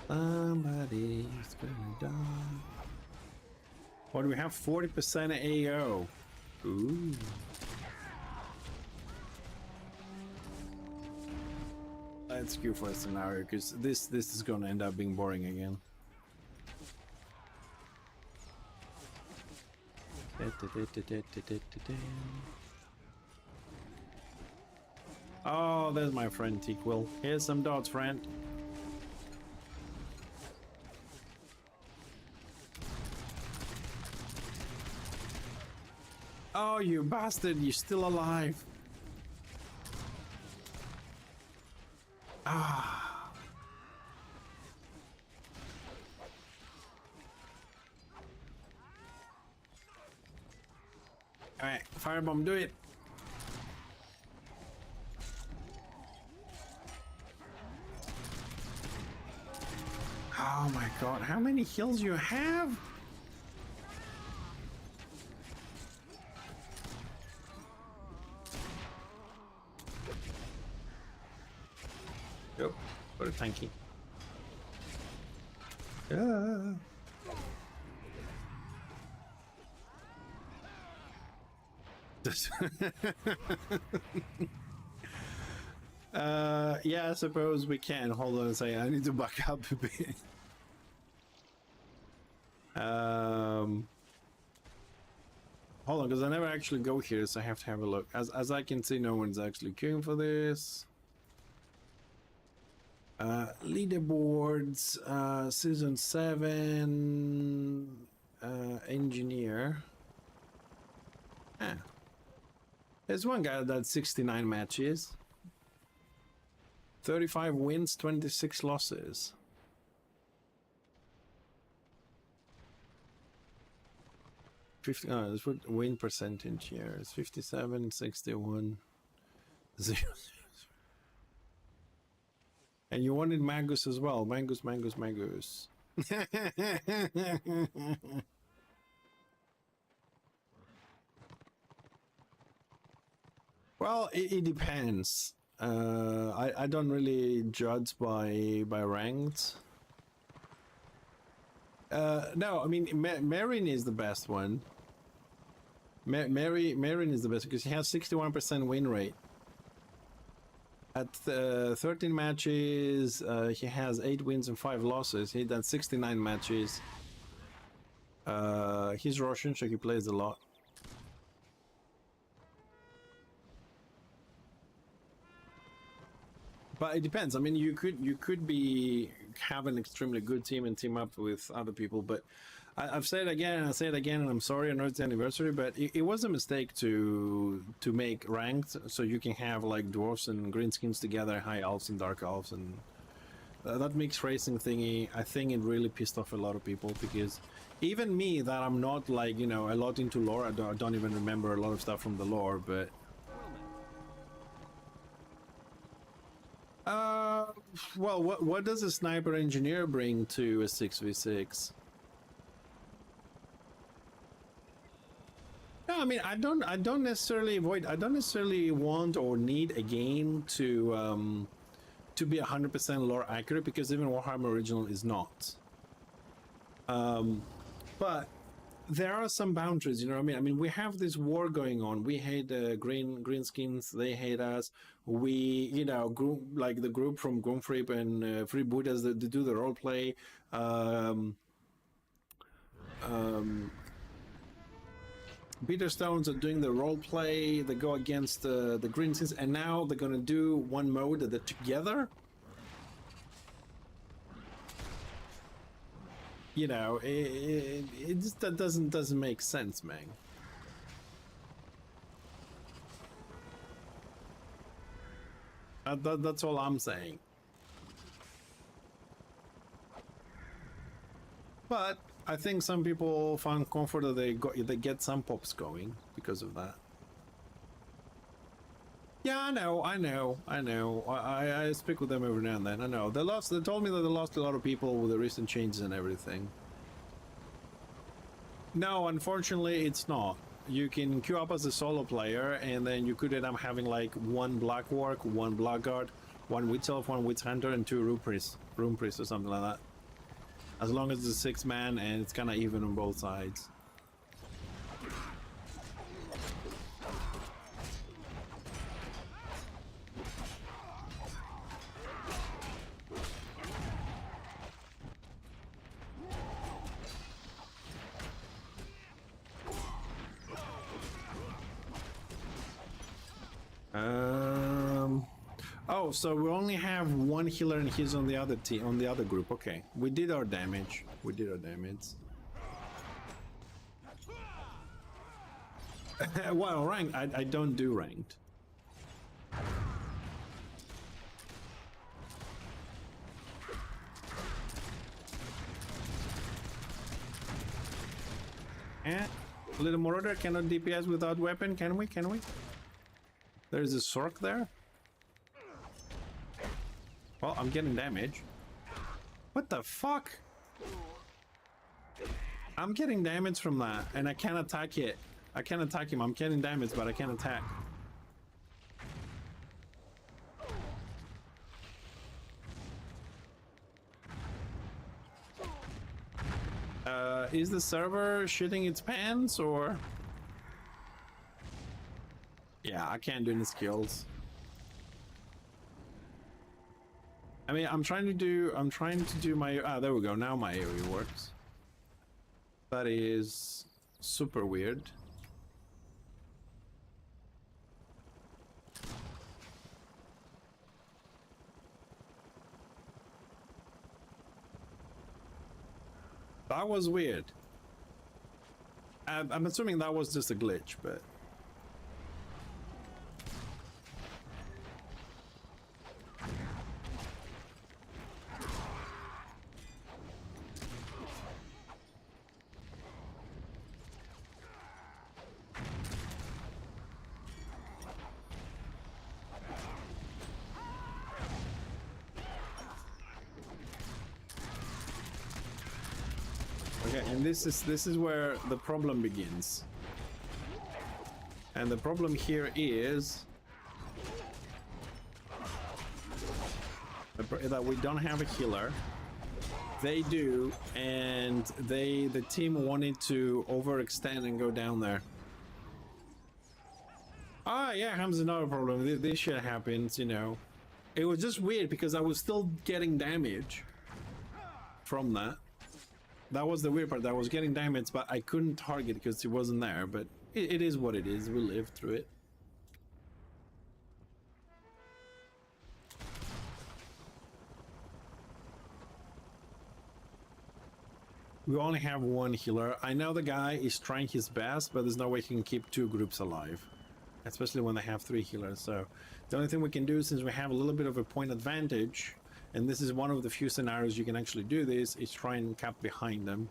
Somebody's gonna die. What do we have? 40% AO. Ooh. Let's go for a scenario because this is gonna end up being boring again. Oh, there's my friend T-Quill. Here's some dots, friend. Oh, you bastard, you're still alive. Ah. Alright, firebomb, do it. Oh my god, how many heals you have? Yep, got a tanky. Yeah. Yeah, I suppose we can. Hold on a second, I need to back up a bit. Hold on, because I never actually go here, so I have to have a look. As I can see, no one's actually queuing for this. Leaderboards, season 7, engineer. Ah. There's one guy that had 69 matches. 35 wins, 26 losses. Let's put win percentage here. It's 57, 61, 0. And you wanted Magus as well. Magus. Well, it depends. I don't really judge by ranked. No, I mean Marin is the best one. Marin is the best because he has 61% win rate. At 13 matches, he has 8 wins and 5 losses. He done 69 matches. He's Russian, so he plays a lot. But it depends. I mean, you could have an extremely good team and team up with other people. But I've said it again, and I say it again, and I'm sorry, I know it's the anniversary, but it was a mistake to make ranked so you can have like dwarves and greenskins together, high elves and dark elves, and that mixed racing thingy. I think it really pissed off a lot of people because even me, that I'm not like, you know, a lot into lore. I don't even remember a lot of stuff from the lore, but. Well, what does a sniper engineer bring to a 6v6? No, I mean, I don't necessarily want or need a game to be 100% lore accurate, because even Warhammer Original is not. But there are some boundaries, you know what I mean? I mean, we have this war going on. We hate greenskins, they hate us. We, you know, like the group from Gumfrip and Free Buddhas that do the role play. Bitterstones are doing the role play. They go against the greenskins, and now they're gonna do one mode that they're together. You know, it just that doesn't make sense, man. That's all I'm saying. But I think some people found comfort that they get some pops going because of that. Yeah, I know. I speak with them every now and then. I know. They told me that they lost a lot of people with the recent changes and everything. No, unfortunately, it's not. You can queue up as a solo player, and then you could end up having like one Black Warg, one Blackguard, one Witch Elf, one Witch Hunter, and 2 Room Priests or something like that. As long as it's a 6-man and it's kind of even on both sides. Oh, so we only have one healer and he's on the other team, on the other group. Okay, we did our damage. Well, ranked. I don't do ranked. Little Marauder cannot DPS without weapon, can we? Can we? There's a Sork there. Well, I'm getting damage. What the fuck? I'm getting damage from that, and I can't attack it. I can't attack him. I'm getting damage, but I can't attack. Is the server shitting its pants, or? Yeah, I can't do any skills. I mean, I'm trying to do my, there we go. Now my AoE works. That is super weird. That was weird. I'm assuming that was just a glitch, but... Okay, and this is where the problem begins. And the problem here is that we don't have a healer. They do, and the team wanted to overextend and go down there. Ah, yeah, comes another problem. This shit happens, you know. It was just weird because I was still getting damage from that. That was the weird part. I was getting damage, but I couldn't target because he wasn't there. But it is what it is. We lived through it. We only have one healer. I know the guy is trying his best, but there's no way he can keep two groups alive. Especially when they have three healers. So the only thing we can do, since we have a little bit of a point advantage, and this is one of the few scenarios you can actually do this, is try and cap behind them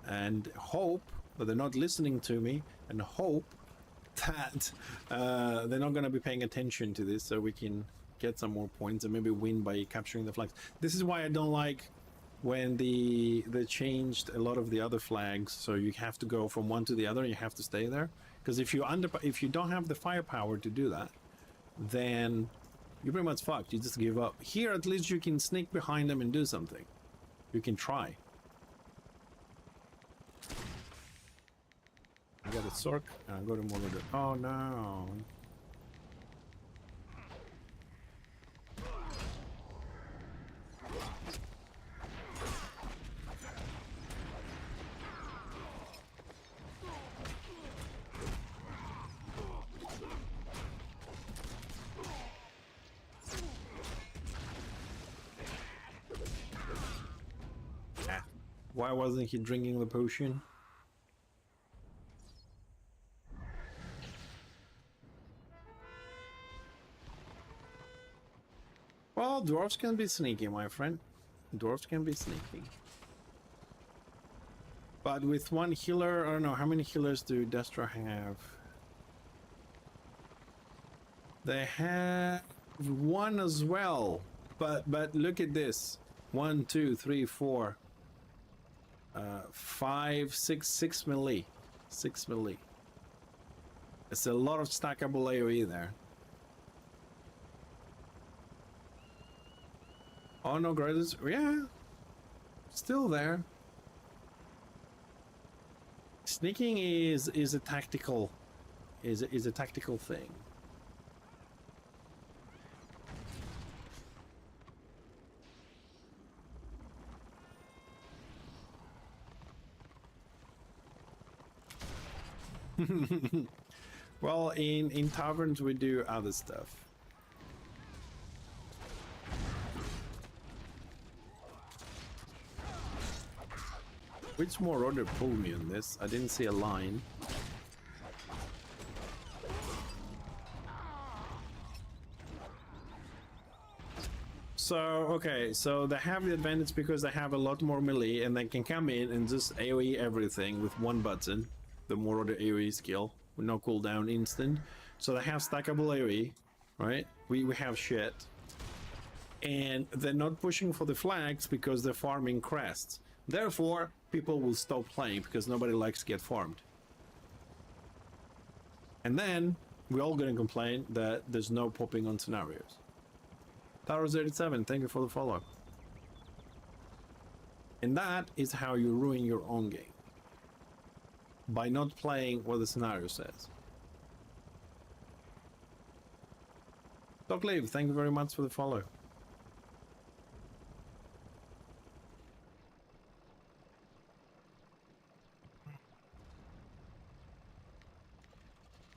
and hope that they're not listening to me, and hope that they're not going to be paying attention to this, so we can get some more points and maybe win by capturing the flags. This is why I don't like when they changed a lot of the other flags, so you have to go from one to the other and you have to stay there, because if you don't have the firepower to do that, then you're pretty much fucked. You just give up. Here, at least you can sneak behind them and do something. You can try. I got a Sork, and I go to Mordor. Oh no. Why wasn't he drinking the potion? Well, dwarves can be sneaky, my friend. Dwarves can be sneaky. But with one healer, I don't know, how many healers do Destra have? They have one as well. But look at this. 1, 2, 3, 4. 5, 6 melee. 6 melee. It's a lot of stackable AoE there. Oh no, Gradus, yeah, still there. Sneaking is a tactical thing. Well, in taverns we do other stuff. Which Marauder pulled me on this? I didn't see a line. So, okay, so they have the advantage because they have a lot more melee and they can come in and just AoE everything with one button. the more the AoE skill with no cooldown instant. So they have stackable AoE, right? We have shit. And they're not pushing for the flags because they're farming crests. Therefore, people will stop playing because nobody likes to get farmed. And then we're all gonna complain that there's no popping on scenarios. Towers87, thank you for the follow. And that is how you ruin your own game. By not playing what the scenario says. Doc Live, thank you very much for the follow.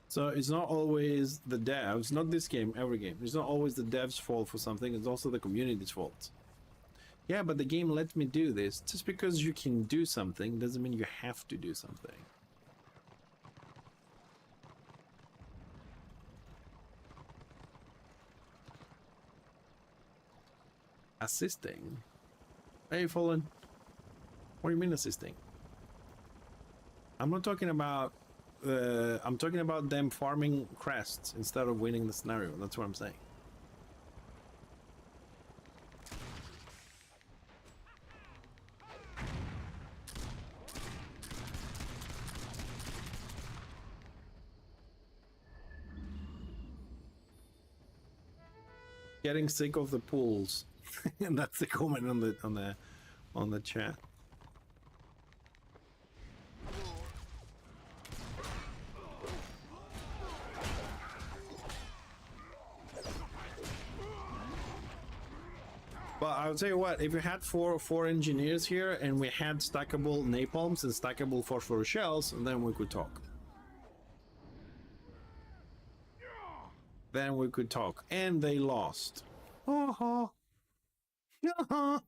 So it's not always the devs, not this game, every game. It's not always the devs' fault for something, it's also the community's fault. Yeah, but the game lets me do this. Just because you can do something doesn't mean you have to do something. Assisting? Hey, Fallen. What do you mean assisting? I'm not talking about... I'm talking about them farming crests instead of winning the scenario. That's what I'm saying. Getting sick of the pools. And that's the comment on the chat. But I'll tell you what, if we had four engineers here and we had stackable napalms and stackable phosphorus shells, then we could talk. Then we could talk. And they lost. Uh-huh. Uh-huh.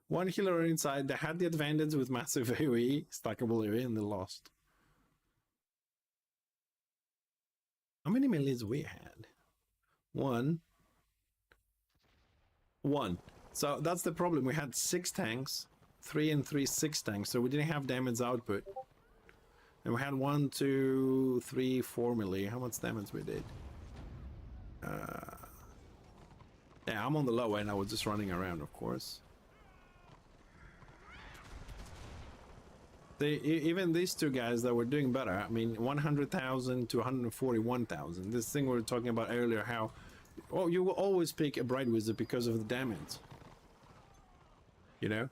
One healer inside, they had the advantage with massive AoE, stackable AoE, and they lost. How many melees we had? One. So that's the problem. We had 6 tanks, 3 and 3, 6 tanks, so we didn't have damage output. And we had 1, 2, 3, 4 melee. How much damage we did? Yeah, I'm on the low end. I was just running around, of course. Even these two guys that were doing better. I mean, 100,000 to 141,000. This thing we were talking about earlier, how you will always pick a Bright Wizard because of the damage. You know?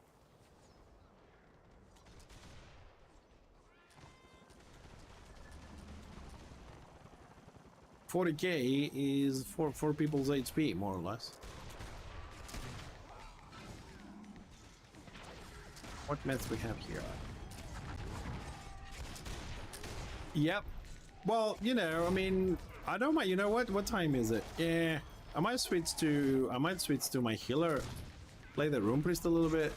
$40k is for people's HP, more or less. What meths we have here? Yep. Well, you know, I mean, I don't mind. You know what? What time is it? Yeah, I might switch to my healer. Play the Rune Priest a little bit.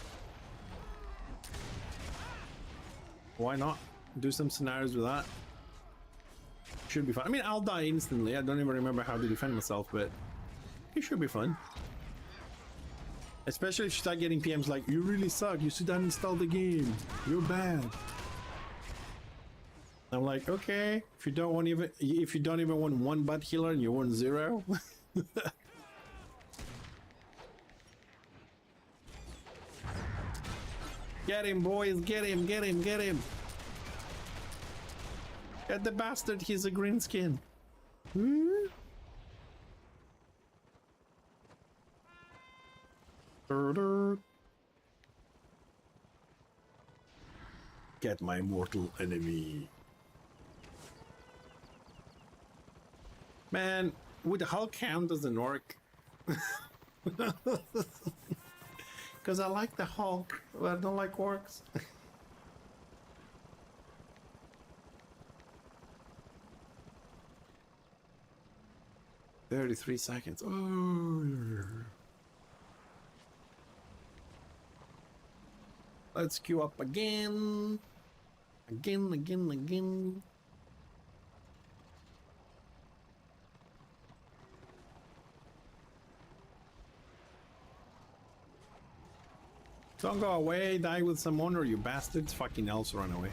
Why not? Do some scenarios with that. Should be fun. I mean, I'll die instantly. I don't even remember how to defend myself, but it should be fun. Especially if you start getting PMs like, "You really suck. You should uninstall the game. You're bad." I'm like, okay, if you don't even want one butt healer and you want 0. Get him, boys, get him, get him, get him. Get the bastard, he's a green skin. Get my mortal enemy. Man, would Hulk count as an orc? Because I like the Hulk, but I don't like orcs. 33 seconds. Oh. Let's queue up again. Again. Don't go away, die with some honor, you bastards. Fucking else run away.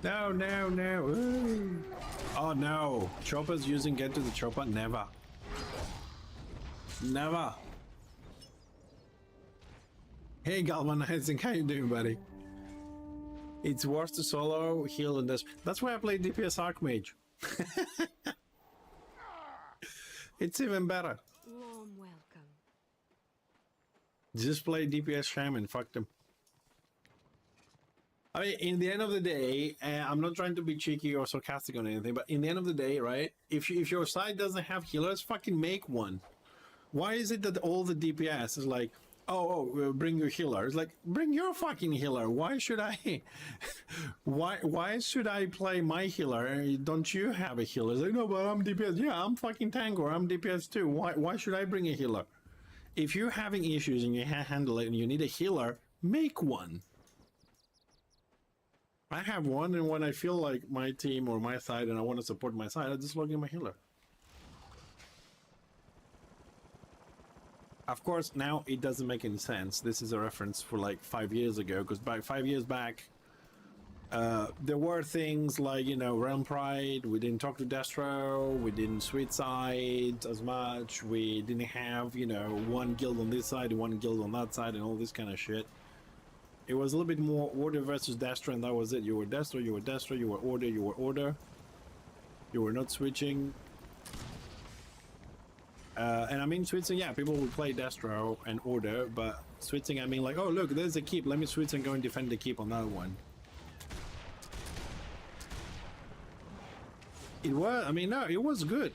No, no, no. Ooh. Oh no. Choppers using get to the chopper? Never. Never. Hey Galvanizing, how you doing, buddy? It's worse to solo, heal, and this. That's why I play DPS Archmage. It's even better. Warm welcome. Just play DPS Shaman, fuck them. I mean, in the end of the day, I'm not trying to be cheeky or sarcastic on anything, but in the end of the day, right? If your side doesn't have healers, fucking make one. Why is it that all the DPS is like, oh, bring your healer? It's like, bring your fucking healer. Why should I? why should I play my healer? Don't you have a healer? It's like, no, but I'm DPS. Yeah, I'm fucking tank or I'm DPS too. Why should I bring a healer? If you're having issues and you can't handle it and you need a healer, make one. I have one, and when I feel like my team or my side and I want to support my side, I just log in my healer. Of course, now it doesn't make any sense. This is a reference for like 5 years ago, because by 5 years back, there were things like, you know, Realm Pride, we didn't talk to Destro, we didn't Sweet Side as much, we didn't have, you know, one guild on this side and one guild on that side and all this kind of shit. It was a little bit more Order versus Destro, and that was it. You were Destro, you were Destro, you were Order, you were Order. You were not switching. And I mean switching, yeah, people will play Destro and Order, but switching, I mean like, oh look, there's a keep, let me switch and go and defend the keep on that one. It was, I mean, no, it was good.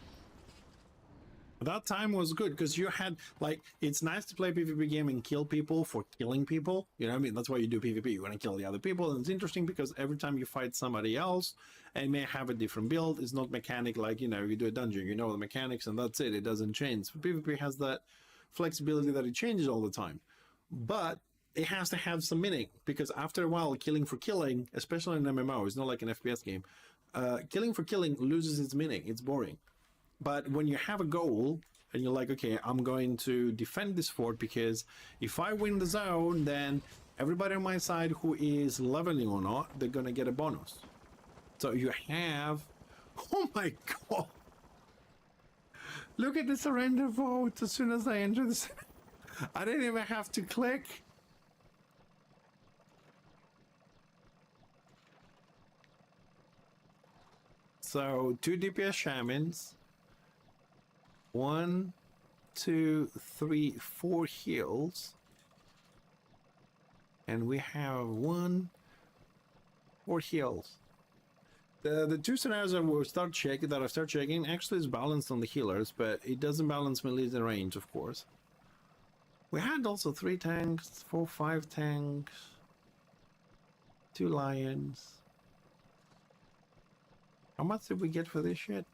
That time was good because you had, like, it's nice to play PvP game and kill people for killing people. You know what I mean? That's why you do PvP. You want to kill the other people. And it's interesting because every time you fight somebody else and may have a different build, it's not mechanic like, you know, you do a dungeon, you know the mechanics and that's it. It doesn't change. So PvP has that flexibility that it changes all the time. But it has to have some meaning because after a while, killing for killing, especially in an MMO, it's not like an FPS game. Killing for killing loses its meaning. It's boring. But when you have a goal and you're like, okay, I'm going to defend this fort because if I win the zone, then everybody on my side who is leveling or not, they're going to get a bonus. So you have, oh my God. Look at the surrender vote as soon as I enter this. I didn't even have to click. So 2 DPS shamans. 1, 2, 3, 4 heals, and we have 1, 4 heals. The 2 scenarios that I start checking actually is balanced on the healers, but it doesn't balance melee and range, of course. We had also 3 tanks, 4, 5 tanks, 2 lions. How much did we get for this shit?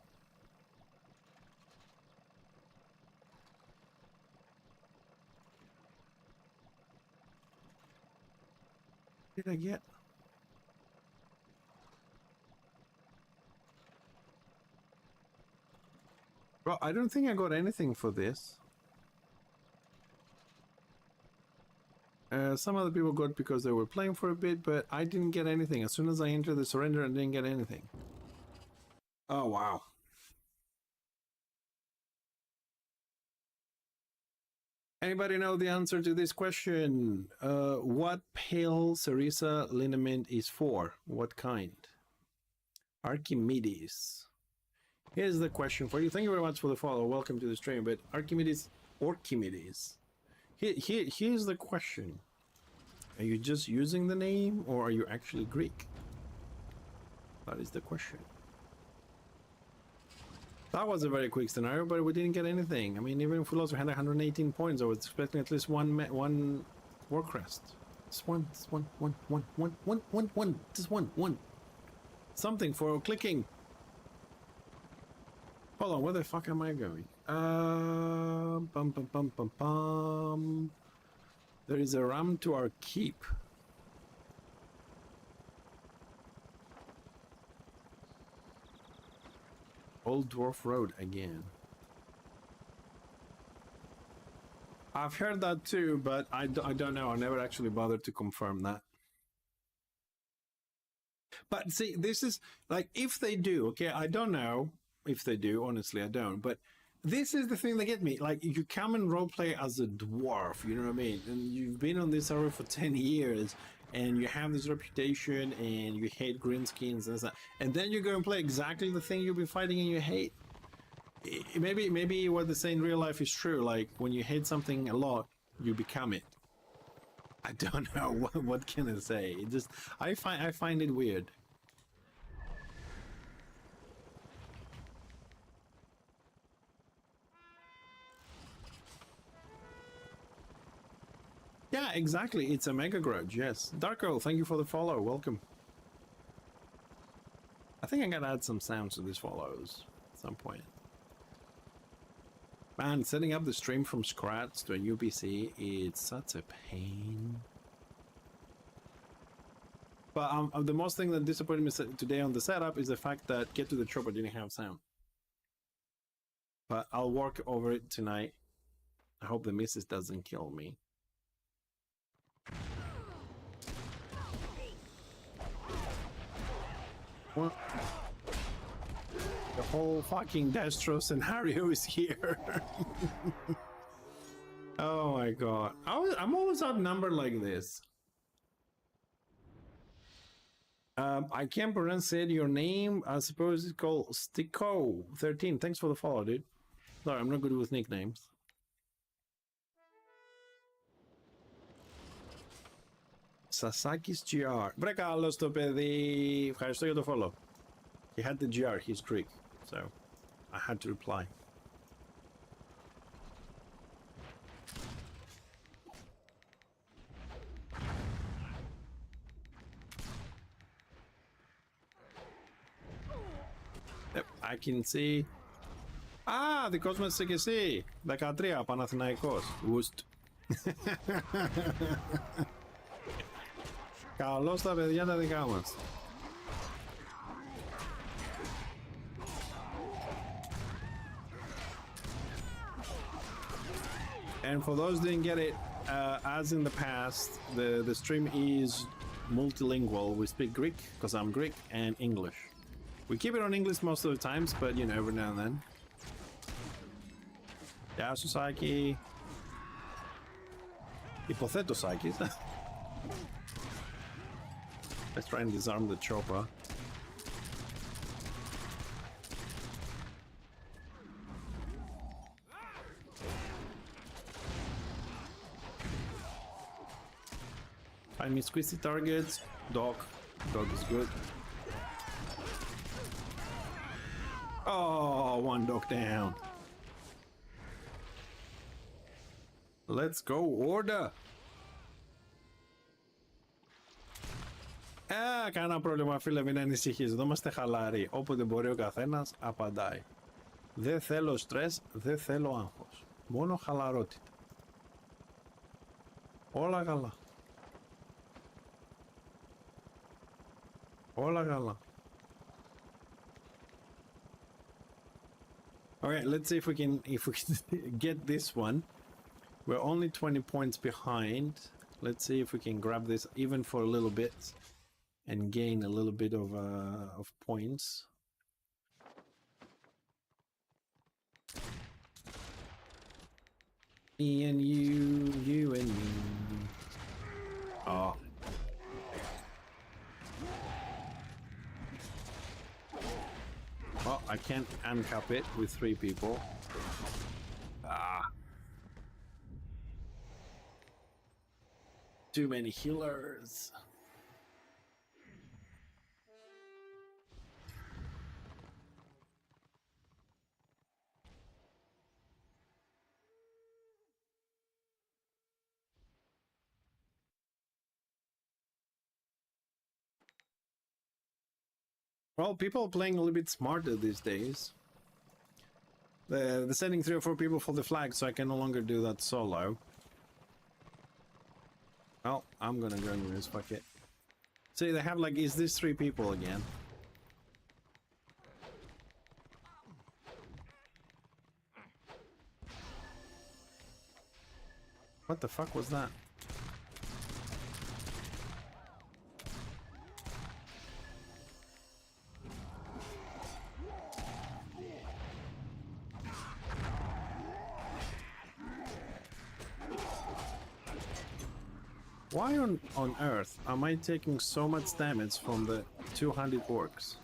Did I get? Well, I don't think I got anything for this. Some other people got because they were playing for a bit, but I didn't get anything. As soon as I entered the surrender, I didn't get anything. Oh, wow. Anybody know the answer to this question? What pale Cerisa liniment is for? What kind? Archimedes. Here's the question for you. Thank you very much for the follow. Welcome to the stream. But Archimedes, here's the question. Are you just using the name or are you actually Greek? That is the question. That was a very quick scenario, but we didn't get anything. I mean, even if we also had 118 points, I was expecting at least one war crest. Just one, just one, just one. Something for clicking. Hold on, where the fuck am I going? There is a ram to our keep. Old Dwarf Road again. I've heard that too, but I don't know. I never actually bothered to confirm that. But But see, this is like, if they do, okay, I don't know if they do, honestly, I don't, but this is the thing that get me. Like, you come and roleplay as a dwarf, you know what I mean? And you've been on this server for 10 years, and you have this reputation, and you hate greenskins and stuff, and then you go and play exactly the thing you've been fighting and you hate. Maybe what they say in real life is true. Like, when you hate something a lot, you become it. I don't know. What can I say? It just, I find it weird. Yeah, exactly. It's a mega grudge. Yes, Darko, thank you for the follow. Welcome. I think I gotta add some sounds to these follows at some point. Man, setting up the stream from scratch to a new PC, it's such a pain. But the most thing that disappointed me today on the setup is the fact that Get to the Chopper didn't have sound. But I'll work over it tonight. I hope the missus doesn't kill me. What? The whole fucking Destro scenario is here. Oh my god. I'm always outnumbered like this. I can't pronounce your name. I suppose it's called Sticko13. Thanks for the follow, dude. Sorry, I'm not good with nicknames. Sasaki's GR. Βρε καλώς το παιδί. Ευχαριστώ για το follow. He had the GR, he's Greek, so I had to reply. Yep, I can see. Ah, δικός μας είσαι και εσύ. 13, Παναθηναϊκός. Ουστ. Καλώς τα παιδιά τα δικά μας. And for those who didn't get it, as in the past, the stream is multilingual. We speak Greek, because I'm Greek, and English. We keep it on English most of the times, but you know, every now and then. Yeah, Susaki. Υποθέτω Saki. Let's try and disarm the chopper. Find me squishy targets. Dog. Dog is good. Oh, one dog down. Let's go, order. Κανένα πρόβλημα, φίλε, μην ανησυχείς. Εδώ είμαστε χαλαροί. Όποτε μπορεί ο καθένας απαντάει. Δεν θέλω στρες, δεν θέλω άγχος. Μόνο χαλαρότητα. Όλα καλά. Όλα καλά. Okay, let's see if we can get this one. We're only 20 points behind. Let's see if we can grab this even for a little bit and gain a little bit of points. Me and you and me. Oh. Well, I can't uncap it with 3 people. Ah. Too many healers. Well, people are playing a little bit smarter these days. They're sending 3 or 4 people for the flag, so I can no longer do that solo. Well, I'm gonna go and this, fuck it. See, they have like, is this 3 people again? What the fuck was that? Why on earth am I taking so much damage from the 200 orcs?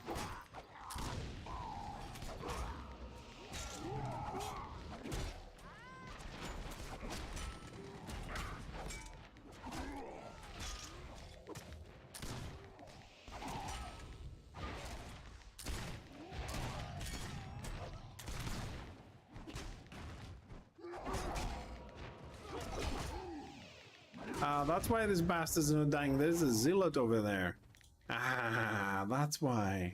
That's why this bastard's not dying. There's a zealot over there. Ah, that's why.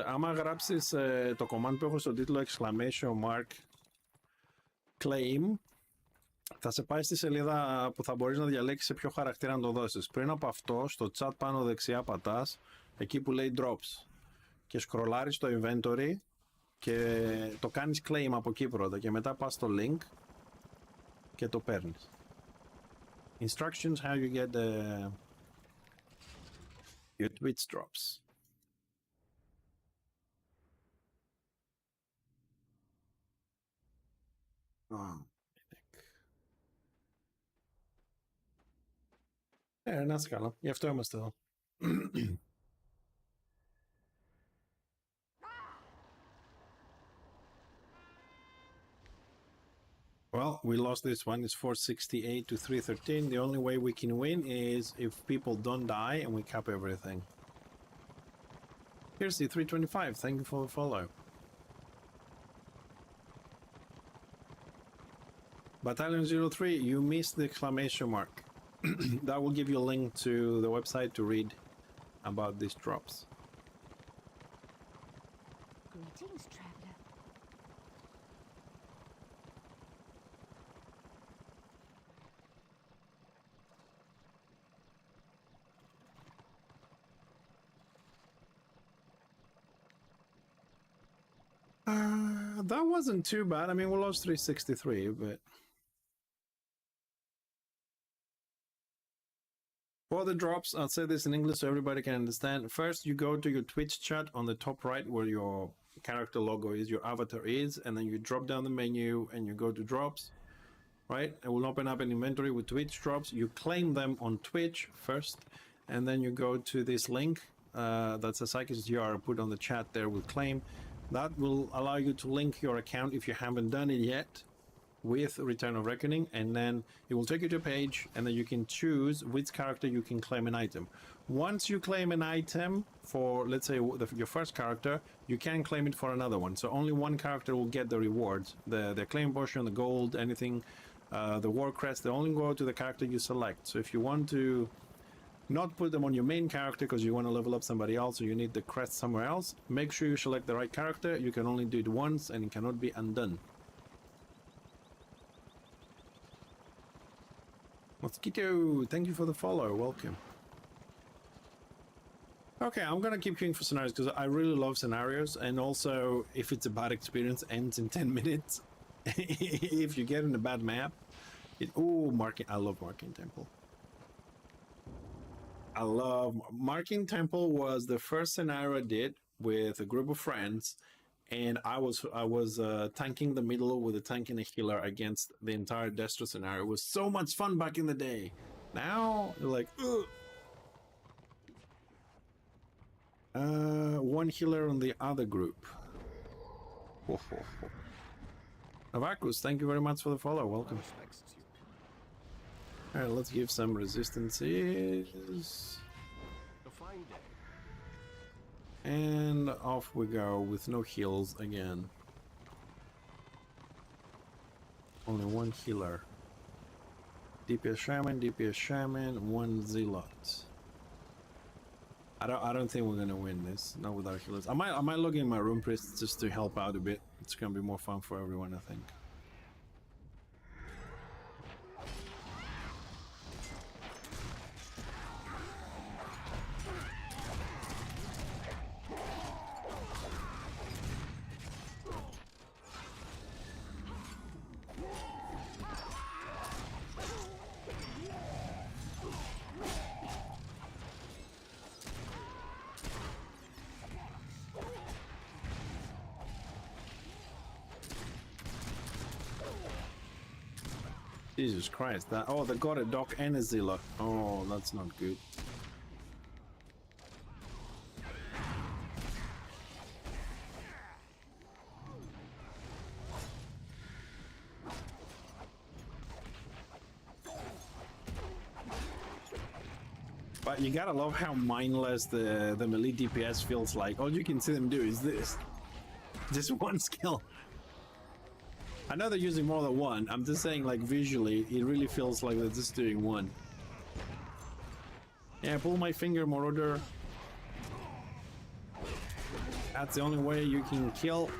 Άμα γράψεις το command που έχω στον τίτλο exclamation mark claim, θα σε πάει στη σελίδα που θα μπορείς να διαλέξεις σε ποιο χαρακτήρα να το δώσεις. Πριν από αυτό, στο chat πάνω δεξιά πατάς, εκεί που λέει drops, και σκρολάρεις το inventory και το κάνεις claim από εκεί πρώτα και μετά πας στο link και το παίρνεις. Instructions how you get your Twitch drops. Να είσαι καλά. Γι' αυτό είμαστε εδώ. Well, we lost this one. It's 468 to 313. The only way we can win is if people don't die and we cap everything. Here's the 325. Thank you for the follow. Battalion 03, you missed the exclamation mark. That will give you a link to the website to read about these drops. Greetings, traveler. That wasn't too bad. I mean, we lost 363, but... For the drops, I'll say this in English so everybody can understand. First, you go to your Twitch chat on the top right where your character logo is, your avatar is, and then you drop down the menu and you go to drops, right? It will open up an inventory with Twitch drops. You claim them on Twitch first, and then you go to this link. That's a Psychic GR put on the chat there with claim. That will allow you to link your account if you haven't done it yet with Return of Reckoning, and then it will take you to a page and then you can choose which character you can claim an item. Once you claim an item for, let's say, your first character, you can claim it for another one. So only one character will get the rewards, the claim portion, the gold, anything, the war crest. They only go to the character you select. So if you want to not put them on your main character because you want to level up somebody else or you need the crest somewhere else, make sure you select the right character. You can only do it once and it cannot be undone. Mosquito, thank you for the follow. Welcome. Okay, I'm gonna keep queuing for scenarios because I really love scenarios, and also if it's a bad experience, ends in 10 minutes. If you get in a bad map, I love Marking Temple. I love Marking Temple. Was the first scenario I did with a group of friends, and I was tanking the middle with a tank and a healer against the entire Destro scenario. It was so much fun back in the day. Now, you're like, ugh. One healer on the other group. Navakus, thank you very much for the follow. Welcome. All right, let's give some resistances. A fine day. And off we go with no heals again. Only one healer. DPS Shaman, one Zealot. I don't think we're gonna win this, not with our healers. I might log in my room priest just to help out a bit. It's gonna be more fun for everyone, I think. Jesus Christ, that, oh, they got a Doc and a Zilla. Oh, that's not good. But you gotta love how mindless the melee DPS feels like. All you can see them do is this. Just one skill. I know they're using more than one. I'm just saying, like, visually, it really feels like they're just doing one. Yeah, pull my finger, Marauder. That's the only way you can kill.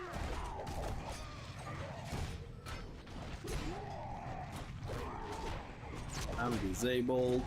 I'm disabled.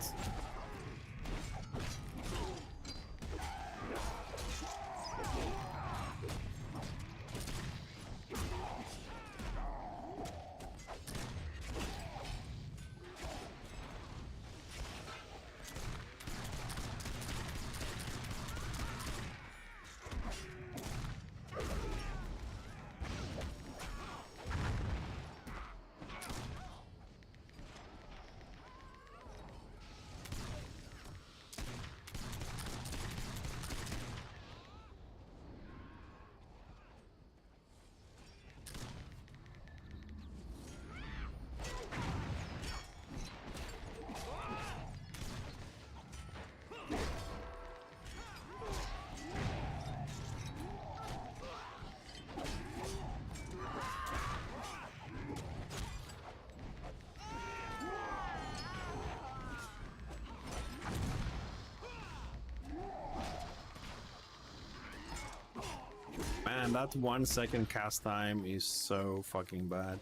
Man, that 1 second cast time is so fucking bad.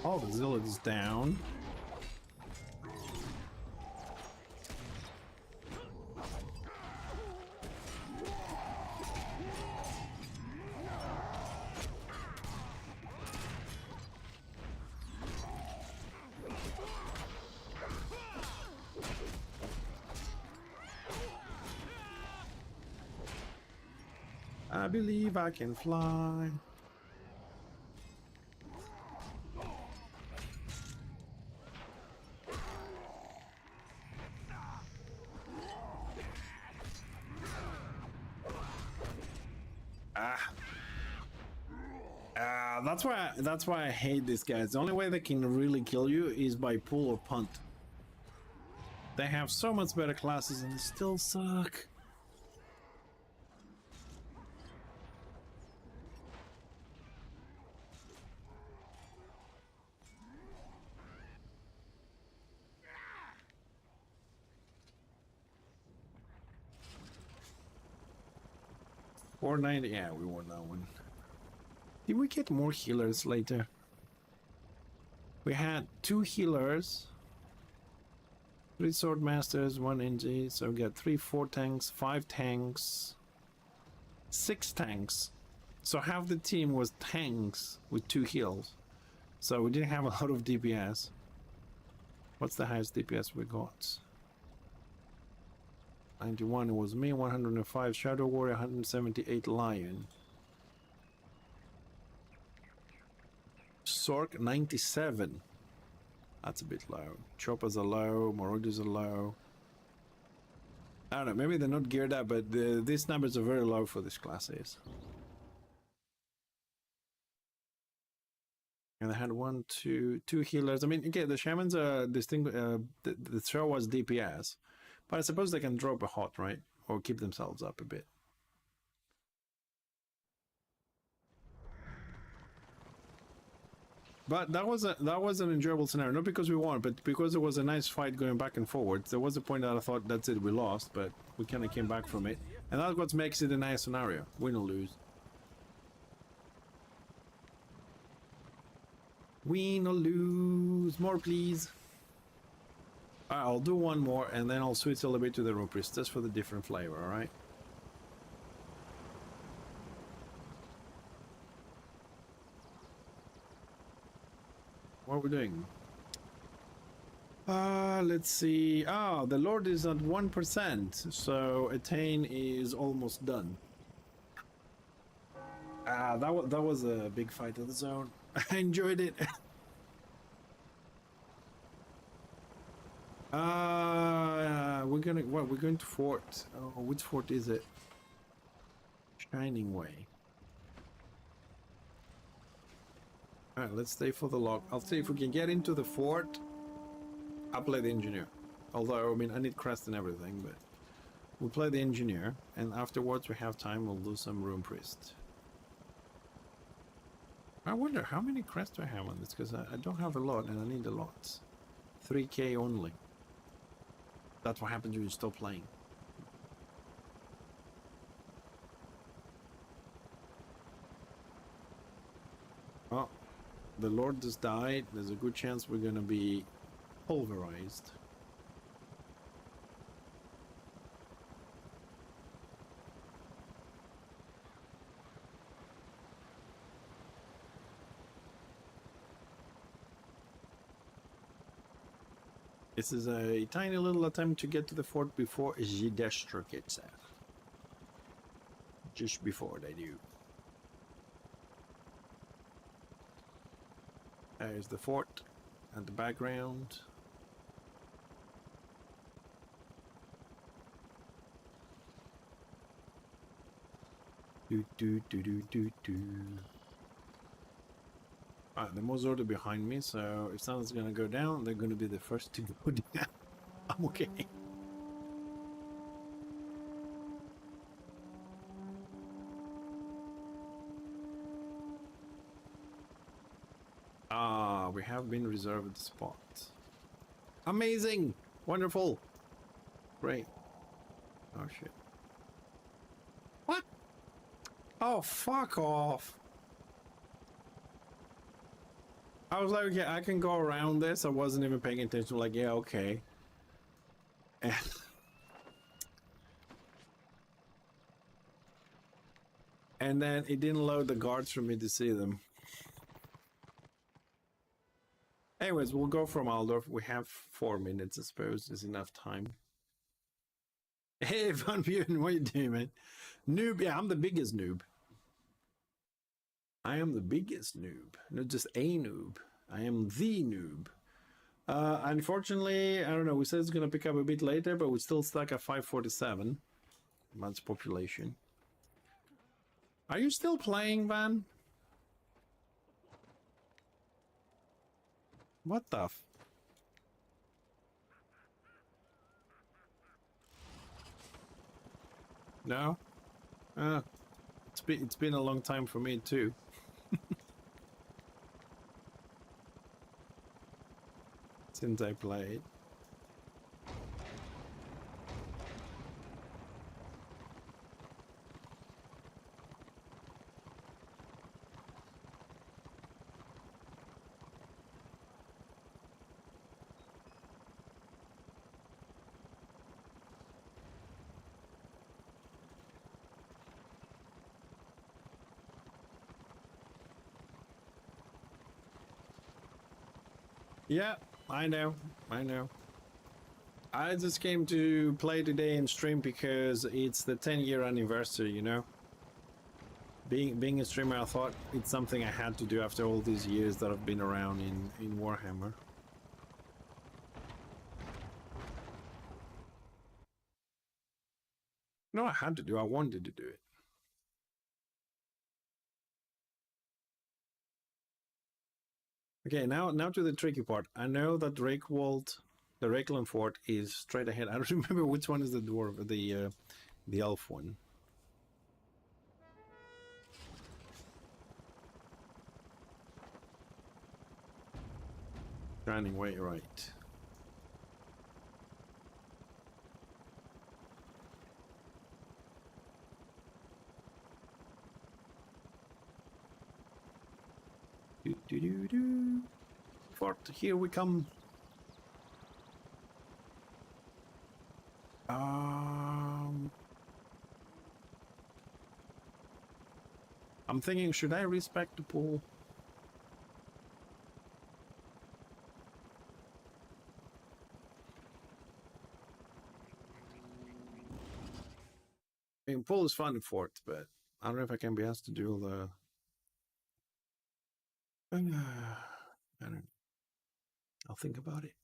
Oh, the Zilla is down. I believe I can fly. That's why I hate these guys. The only way they can really kill you is by pull or punt. They have so much better classes and they still suck. $490, yeah, we won that one. Did we get more healers later? We had 2 healers, 3 sword masters, 1 NG, so we got 3, 4 tanks, 5 tanks, 6 tanks. So half the team was tanks with 2 heals. So we didn't have a lot of DPS. What's the highest DPS we got? 91 it was me, 105 Shadow Warrior, 178 Lion. Sork 97. That's a bit low. Choppers are low, Marauders are low. I don't know, maybe they're not geared up, but these numbers are very low for these classes. And I had two healers. I mean, okay, the shamans are distinct. The throw was DPS, but I suppose they can drop a hot, right, or keep themselves up a bit. But that was an enjoyable scenario, not because we won, but because it was a nice fight going back and forward. There was a point that I thought that's it, we lost, but we kind of came back from it, and that's what makes it a nice scenario: win or lose. Win or lose, more please. I'll do one more, and then I'll switch a little bit to the Rope Priestess for the different flavor. All right. What are we doing? Let's see. The Lord is at 1%, so Attain is almost done. That was a big fight of the zone. I enjoyed it. We're going to fort. Oh, which fort is it? Shining Way. Alright, let's stay for the log. I'll see if we can get into the fort. I'll play the engineer. Although, I mean, I need crest and everything, but we'll play the engineer, and afterwards we have time, we'll do some Rune Priest. I wonder how many crests do I have on this, because I don't have a lot, and I need a lot. 3k only. That's what happens when you stop playing. Oh, the Lord just died. There's a good chance we're gonna be pulverized. This is a tiny little attempt to get to the fort before Zidestro gets there. Just before they do. There's the fort and the background. Alright, the Mozart are behind me, so if someone's gonna go down, they're gonna be the first to go down. I'm okay. We have been reserved the spot. Amazing! Wonderful! Great. Oh shit. What? Oh, fuck off! I was like, okay, I can go around this. I wasn't even paying attention. Like, yeah, okay. And then it didn't load the guards for me to see them. Anyways, we'll go from Aldorf. We have 4 minutes, I suppose. Is enough time. Hey, Van Buren, what are you doing, man? Noob, yeah, I'm the biggest noob. I am the biggest noob. Not just a noob. I am the noob. Unfortunately, I don't know. We said it's going to pick up a bit later, but we're still stuck at 547. Months population. Are you still playing, Van? What the f... No? It's been a long time for me too. Since I played. Yeah, I know. I just came to play today and stream because it's the 10-year anniversary, you know? Being a streamer, I thought it's something I had to do after all these years that I've been around in Warhammer. No, I had to do. I wanted to do it. Okay, now to the tricky part. I know that Rakewald, the Rakeland Fort, is straight ahead. I don't remember which one is the dwarf, the elf one. Shining way right. Do. Fort, here we come. I'm thinking, should I respec the pool? I mean, pool is fun in Fort, but I don't know if I can be asked to do all the... I don't know. I'll think about it.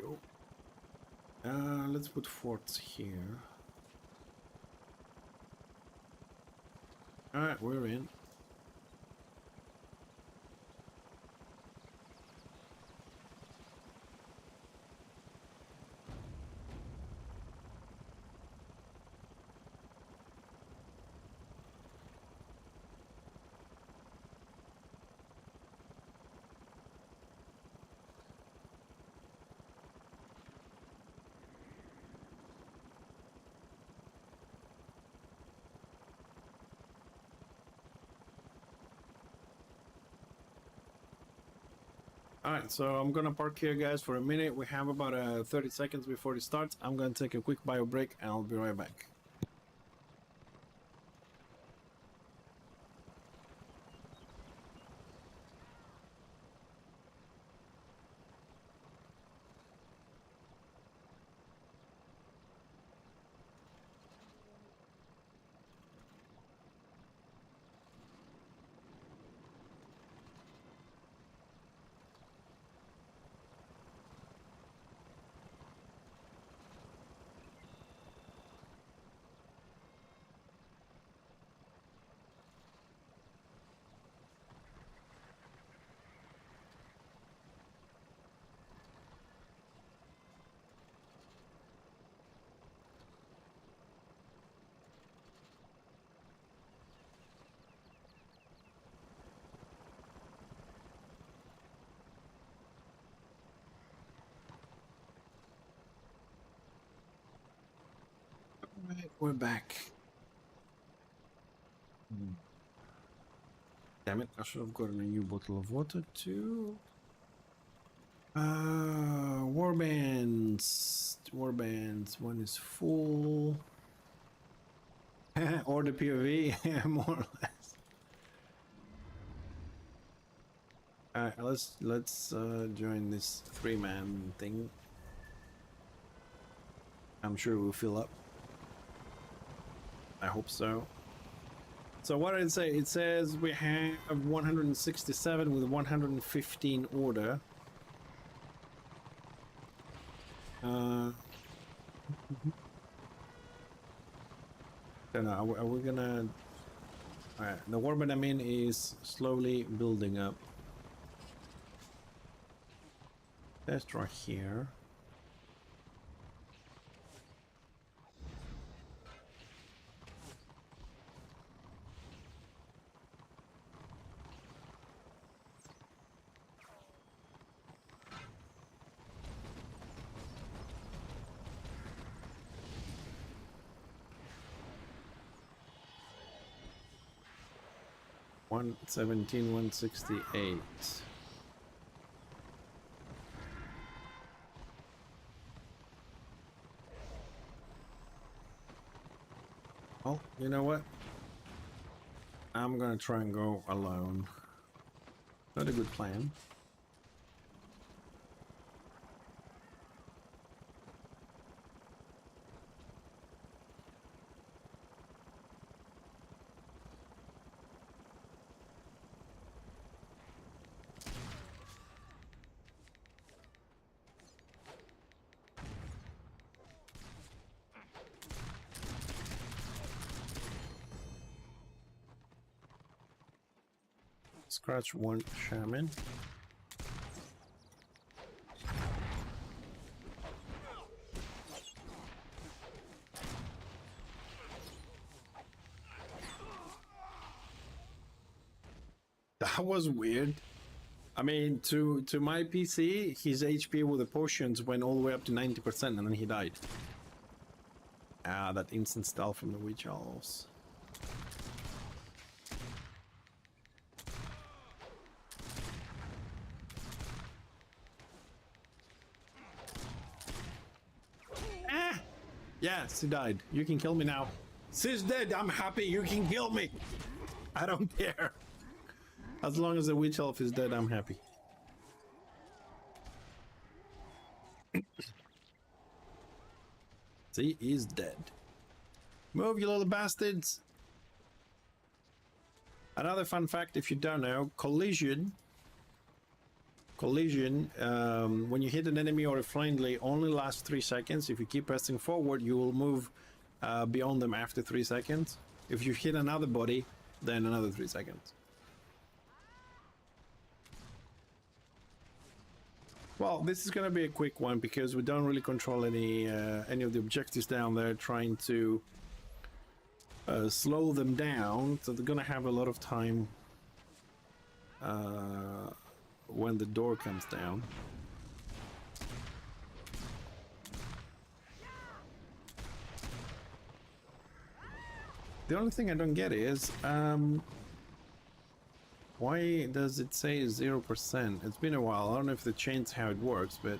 Go. Let's put forts here. Alright, we're in. Alright, so I'm gonna park here, guys, for a minute. We have about 30 seconds before it starts. I'm gonna take a quick bio break and I'll be right back. Alright, we're back. Damn it, I should have gotten a new bottle of water too. Warbands. Warbands, one is full. Or the POV, more or less. Alright, let's join this 3-man thing. I'm sure we'll fill up. I hope so. So what did it say? It says we have 167 with 115 order. Don't know. Are we gonna? All right. The warband I'm in is slowly building up. Test right here. One 168. Well, you know what? I'm gonna try and go alone. Not a good plan. Scratch one shaman. That was weird. I mean, to my PC, his HP with the potions went all the way up to 90% and then he died. Ah, that instant stealth from the witch owls. Ah! Yes, he died. You can kill me now. Sis dead. I'm happy. You can kill me. I don't care. As long as the witch elf is dead, I'm happy. See, he's dead. Move, you little bastards. Another fun fact, if you don't know, collision, when you hit an enemy or a friendly, only lasts 3 seconds. If you keep pressing forward, you will move beyond them after 3 seconds. If you hit another body, then another 3 seconds. Well, this is going to be a quick one because we don't really control any of the objectives down there, trying to slow them down, so they're going to have a lot of time when the door comes down. The only thing I don't get is why does it say 0%? It's been a while. I don't know if they changed how it works, but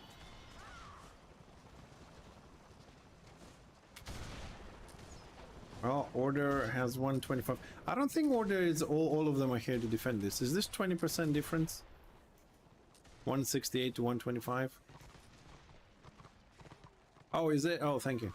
well, Order has 125. I don't think Order is all of them are here to defend this. Is this 20% difference? 168 to 125? Oh, is it? Oh, thank you.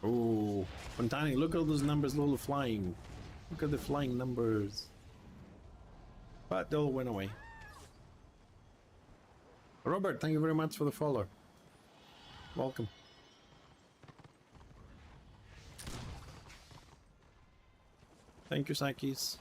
Oh, Fontani, look at all those numbers, all flying. Look at the flying numbers. But they all went away. Robert, thank you very much for the follow. Welcome. Thank you, Sakis.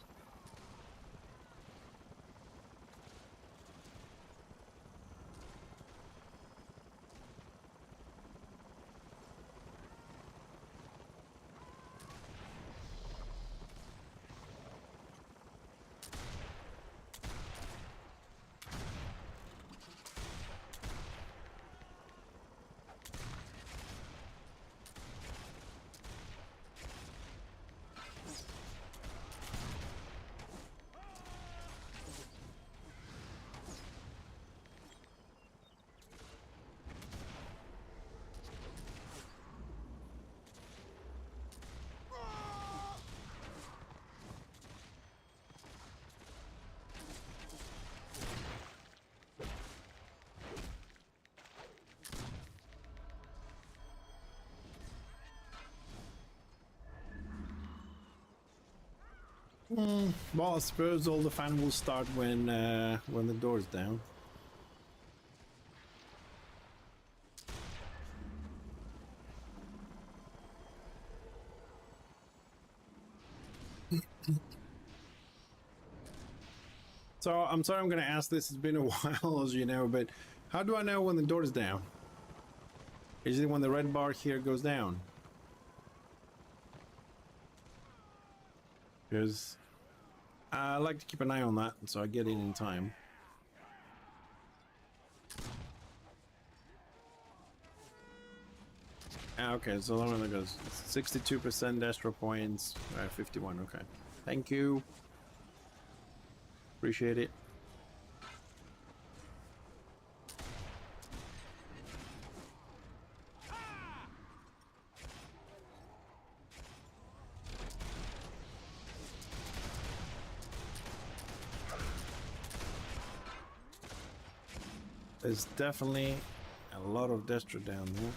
Well, I suppose all the fun will start when the door's down. So I'm sorry I'm going to ask this. It's been a while, as you know, but how do I know when the door's down? Is it when the red bar here goes down? Because I like to keep an eye on that, so I get in time. Okay, so long as it goes 62% extra points, 51. Okay, thank you. Appreciate it. There's definitely a lot of Destra down there.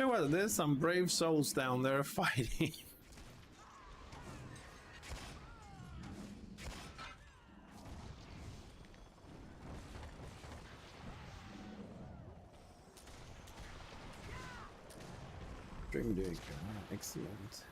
Well, there's some brave souls down there fighting. Dream dig, excellent.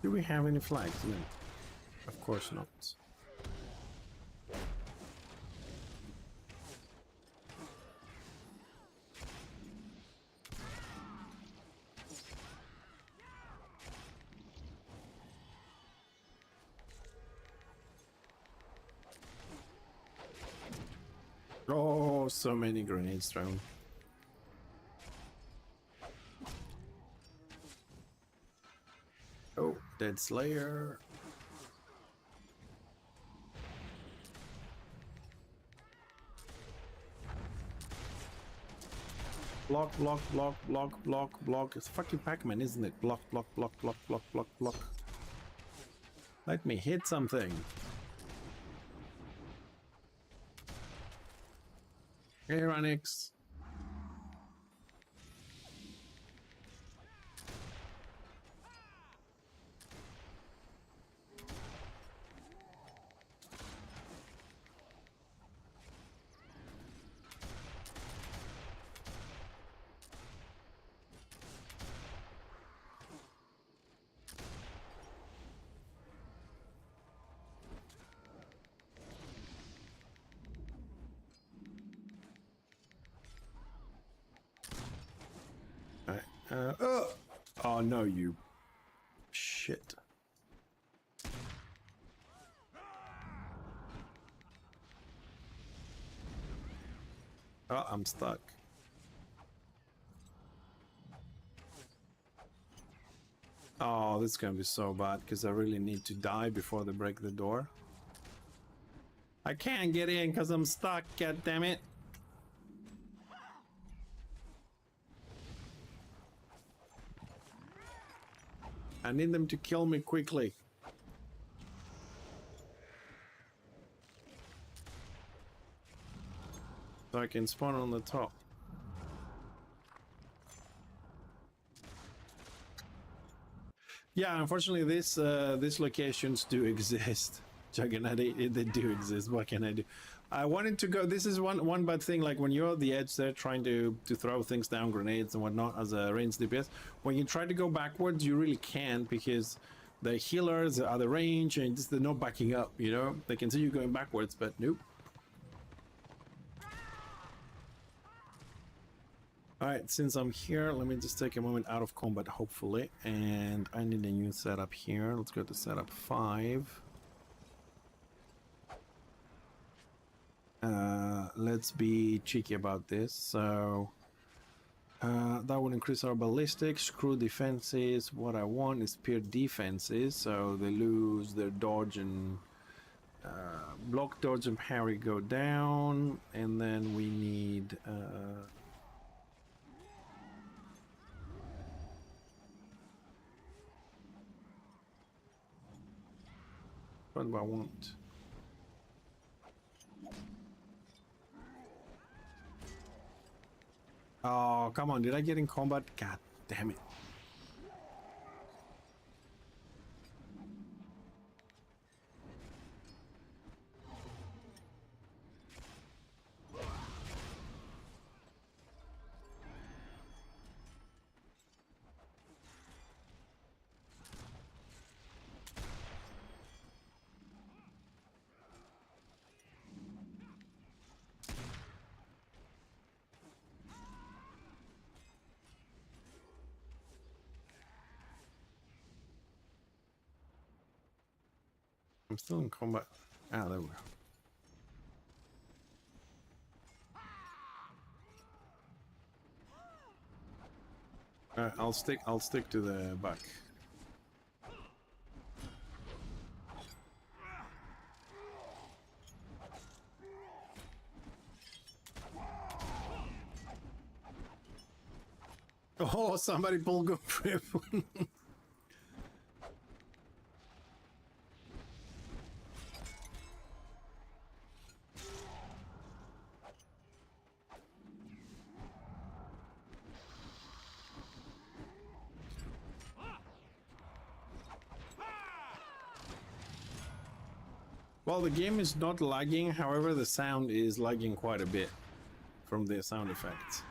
Do we have any flags? No. Of course not. Oh, so many grenades thrown. Oh, dead Slayer. Block, block, block, block, block, block. It's fucking Pac-Man, isn't it? Block, block, block, block, block, block, block. Let me hit something. Hey, Ranix. Oh no, you shit. Oh, I'm stuck. Oh, this is gonna be so bad because I really need to die before they break the door. I can't get in because I'm stuck, god damn it. I need them to kill me quickly. So I can spawn on the top. Yeah, unfortunately these locations do exist. Juggernaut, they do exist. What can I do? I wanted to go. This is one bad thing. Like when you're at the edge there trying to throw things down, grenades and whatnot as a ranged DPS. When you try to go backwards, you really can't because the healers are the range and just they're not backing up. You know, they can see you going backwards, but nope. All right, since I'm here, let me just take a moment out of combat, hopefully, and I need a new setup here. Let's go to setup 5. Let's be cheeky about this. So that will increase our ballistics, crew defenses. What I want is spear defenses, so they lose their dodge and block, dodge, and parry go down, and then we need What do I want? Oh, come on. Did I get in combat? God damn it. I'm still in combat. Ah, there we go. Alright, I'll stick to the buck. Oh, somebody pull go trip. Well, the game is not lagging, however, the sound is lagging quite a bit from the sound effects.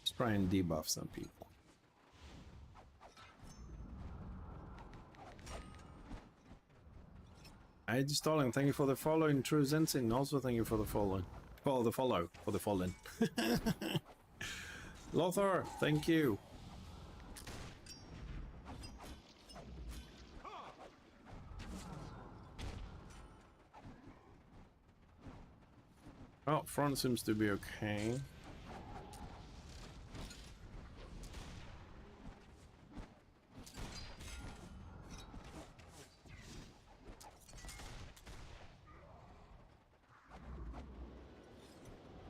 Let's try and debuff some people. I just stalling. Thank you for the follow in True Zensing. Also, thank you for the follow. For the follow. For the fallen. Lothar, thank you. Oh, front seems to be okay.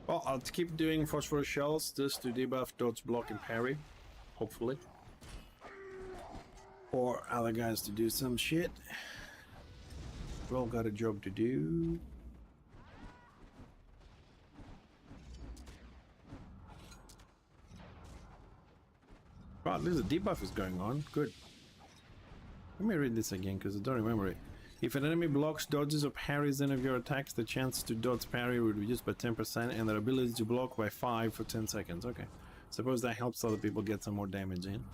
Well, I'll keep doing phosphorus shells just to debuff, dodge, block, and parry. Hopefully. Or other guys to do some shit. We all got a job to do. Wow, there's a debuff is going on. Good. Let me read this again because I don't remember it. If an enemy blocks, dodges, or parries any of your attacks, the chance to dodge parry will reduce by 10% and their ability to block by 5 for 10 seconds. Okay. Suppose that helps other people get some more damage in.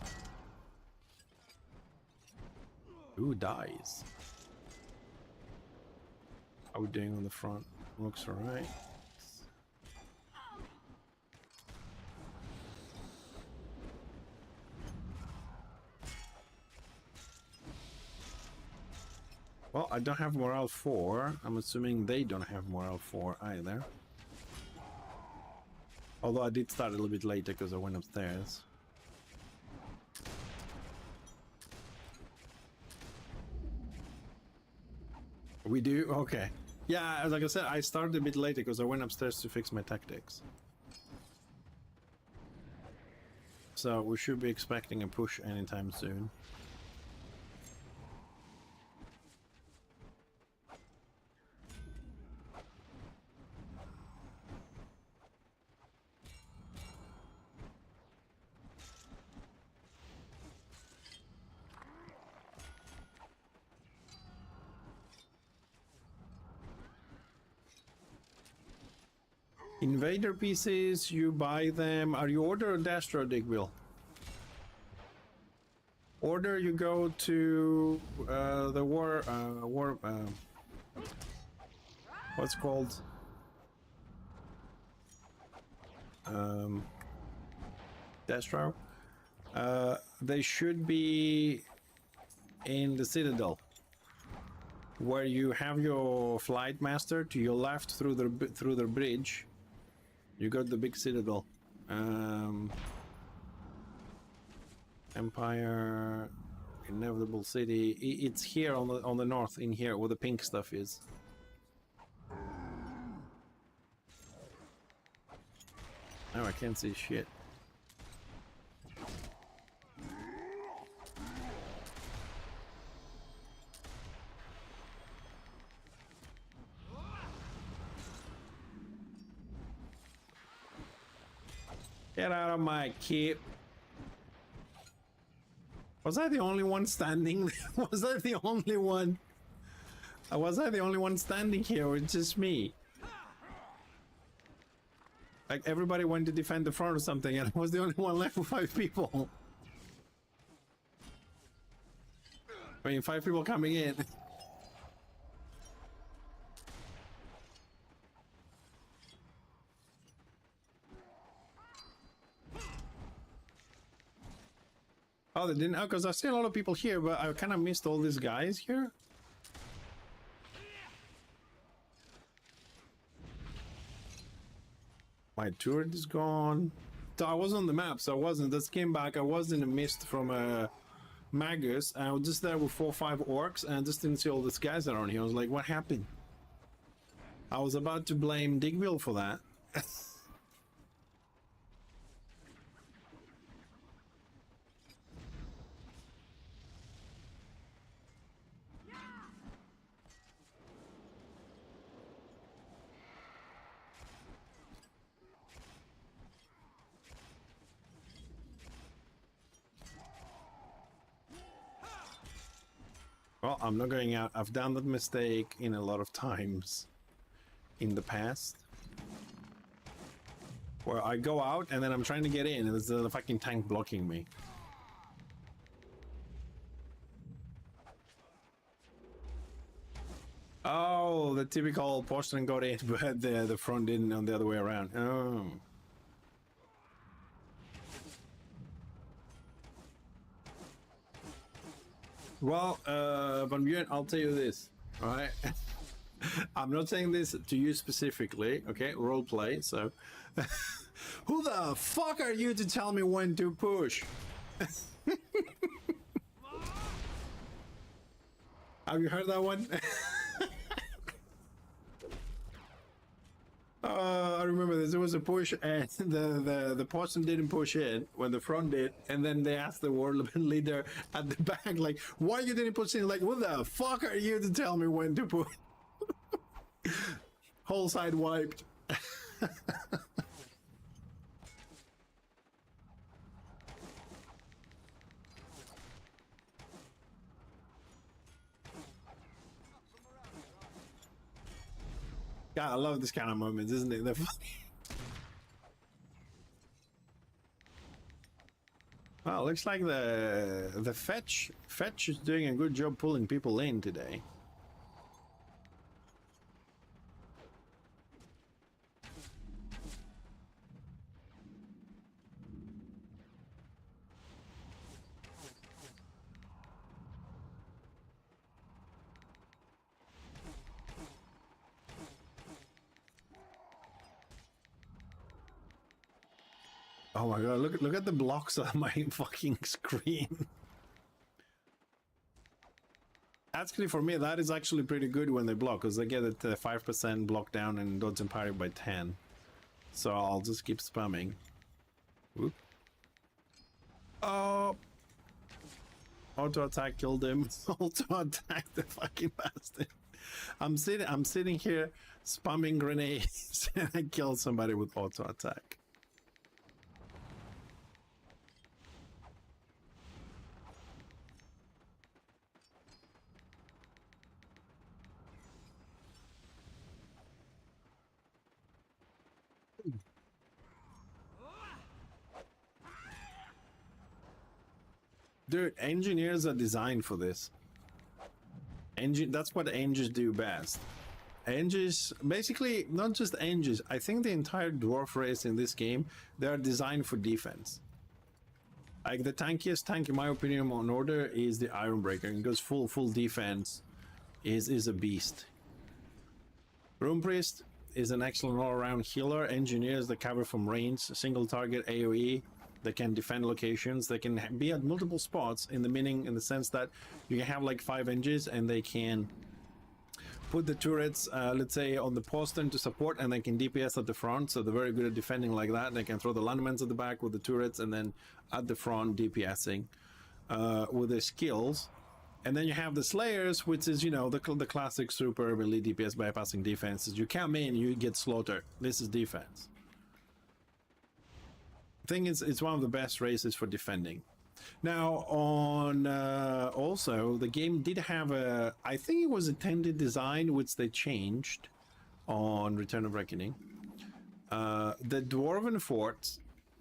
Who dies? How are we doing on the front? Looks alright. Well, I don't have morale 4. I'm assuming they don't have morale 4 either. Although I did start a little bit later because I went upstairs. We do? Okay. Yeah, like I said, I started a bit later because I went upstairs to fix my tactics. So we should be expecting a push anytime soon. Invader pieces, you buy them. Are you order or Dastro, Digwill? Order, you go to the what's called Dastro. They should be in the Citadel, where you have your flight master to your left through the bridge. You got the big Citadel. Empire. Inevitable city. It's here on the north, in here, where the pink stuff is. Oh, I can't see shit. Get out of my keep. Was I the only one standing? Was I the only one? Was I the only one standing here, or it's just me? Like everybody went to defend the front or something, and I was the only one left with 5 people. I mean, 5 people coming in. Oh, they didn't. Oh, because I see a lot of people here, but I kind of missed all these guys here. My turret is gone. So I was on the map, so I wasn't. Just came back. I was in a mist from Magus, and I was just there with 4 or 5 orcs, and I just didn't see all these guys around here. I was like, what happened? I was about to blame Digville for that. Well, I'm not going out. I've done that mistake in a lot of times in the past, where I go out and then I'm trying to get in and there's the fucking tank blocking me. Oh, the typical Porcelain got in, but the front didn't, on the other way around. Oh. Well, Van Buren, I'll tell you this, all right? I'm not saying this to you specifically, okay? Role play, so... Who the fuck are you to tell me when to push? Have you heard that one? I remember this. There was a push, and the person didn't push in when the front did, and then they asked the world leader at the back, like, "Why you didn't push in?" Like, "What the fuck are you to tell me when to push?" Whole side wiped. God, I love this kind of moments, isn't it? They're funny. Well, looks like the fetch is doing a good job pulling people in today. Oh my god, look at the blocks on my fucking screen. Actually, for me, that is actually pretty good when they block, because they get it 5% block down and dodge and parry by 10. So I'll just keep spamming. Whoop. Oh! Auto attack killed him. Auto attack the fucking bastard. I'm sitting here spamming grenades and I killed somebody with auto attack. Dude, engineers are designed for this. That's what engines do best. Engines, basically, not just engines. I think the entire dwarf race in this game, they are designed for defense. Like the tankiest tank, in my opinion, on order is the Ironbreaker, and goes full defense. Is a beast. Rune Priest is an excellent all-around healer. Engineers that cover from range, single target AoE. They can defend locations. They can be at multiple spots in the sense that you can have like 5 engines and they can put the turrets, let's say, on the postern to support, and they can DPS at the front. So they're very good at defending like that. They can throw the landmines at the back with the turrets, and then at the front DPSing with their skills. And then you have the Slayers, which is, you know, the classic super melee DPS bypassing defenses. You come in, you get slaughtered. This is defense. Thing is, it's one of the best races for defending. Now, on also, the game did have a, I think it was a intended design, which they changed on Return of Reckoning. The Dwarven forts,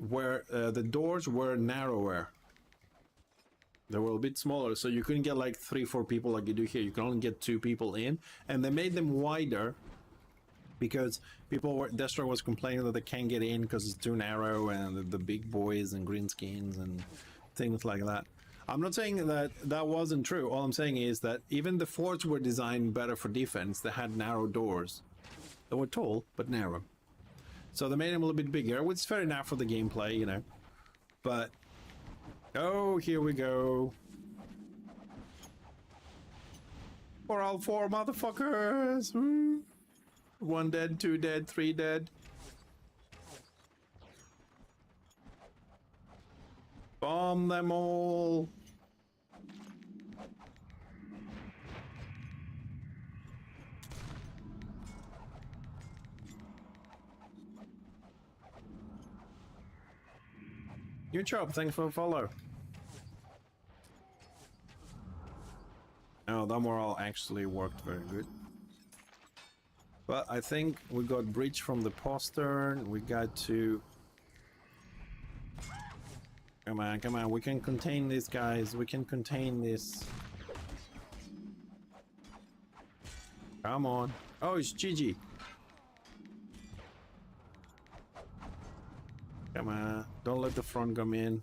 where the doors were narrower. They were a bit smaller, so you couldn't get like 3-4 people like you do here. You can only get 2 people in, and they made them wider because Destro was complaining that they can't get in because it's too narrow, and the big boys and green skins and things like that. I'm not saying that that wasn't true. All I'm saying is that even the forts were designed better for defense. They had narrow doors. They were tall, but narrow. So they made them a little bit bigger, which is fair enough for the gameplay, you know. But, oh, here we go. For all 4 motherfuckers. Woo. 1 dead, 2 dead, 3 dead. Bomb them all. Good job, thanks for the follow. Oh, that morale actually worked very good. But I think we got breach from the postern. We got to... Come on, come on. We can contain these guys. We can contain this. Come on. Oh, it's Gigi. Come on. Don't let the front come in.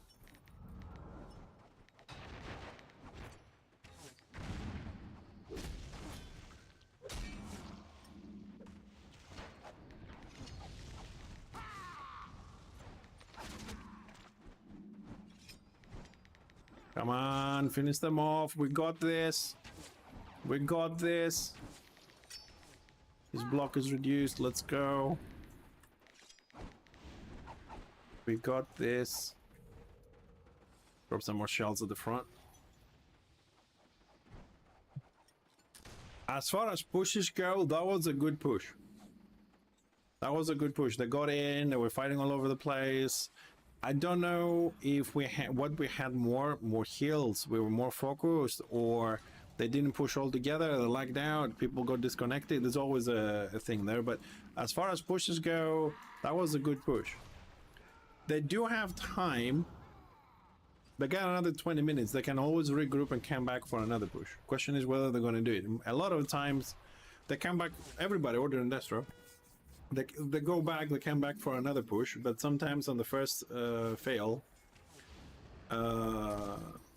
Come on, finish them off. We got this. We got this. His block is reduced. Let's go. We got this. Drop some more shells at the front. As far as pushes go, that was a good push. That was a good push. They got in. They were fighting all over the place. I don't know if we had more heals. We were more focused, or they didn't push all together. They lagged out. People got disconnected. There's always a thing there. But as far as pushes go, that was a good push. They do have time. They got another 20 minutes. They can always regroup and come back for another push. Question is whether they're going to do it. A lot of times, they come back. Everybody, Order and Destro. They go back, they come back for another push, but sometimes on the first fail,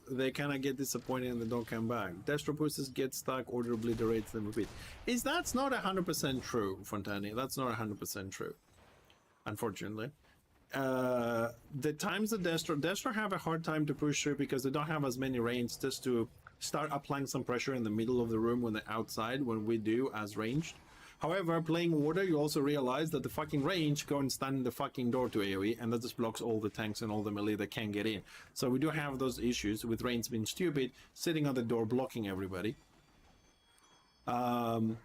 they kind of get disappointed and they don't come back. Destro pushes, get stuck, Order obliterates, then repeat. That's not 100% true, Fontani. That's not 100% true, unfortunately. The times that Destro have a hard time to push through because they don't have as many range just to start applying some pressure in the middle of the room when they're outside, when we do as ranged. However, playing Order, you also realize that the fucking range go and stand in the fucking door to AoE, and that just blocks all the tanks and all the melee that can get in. So we do have those issues with range being stupid, sitting on the door blocking everybody. The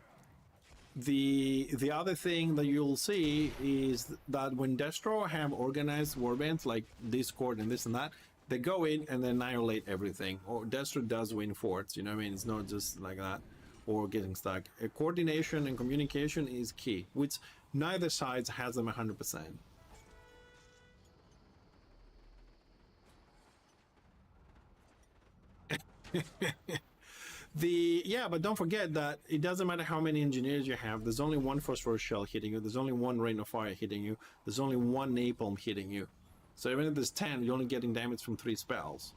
other thing that you'll see is that when Destro have organized warbands like Discord and this and that, they go in and they annihilate everything. Or Destro does win forts, you know what I mean? It's not just like that. Or getting stuck. Coordination and communication is key, which neither sides has them 100%. But don't forget that it doesn't matter how many engineers you have. There's only one phosphorus shell hitting you. There's only one rain of fire hitting you. There's only one napalm hitting you. So even if there's 10, you're only getting damage from 3 spells.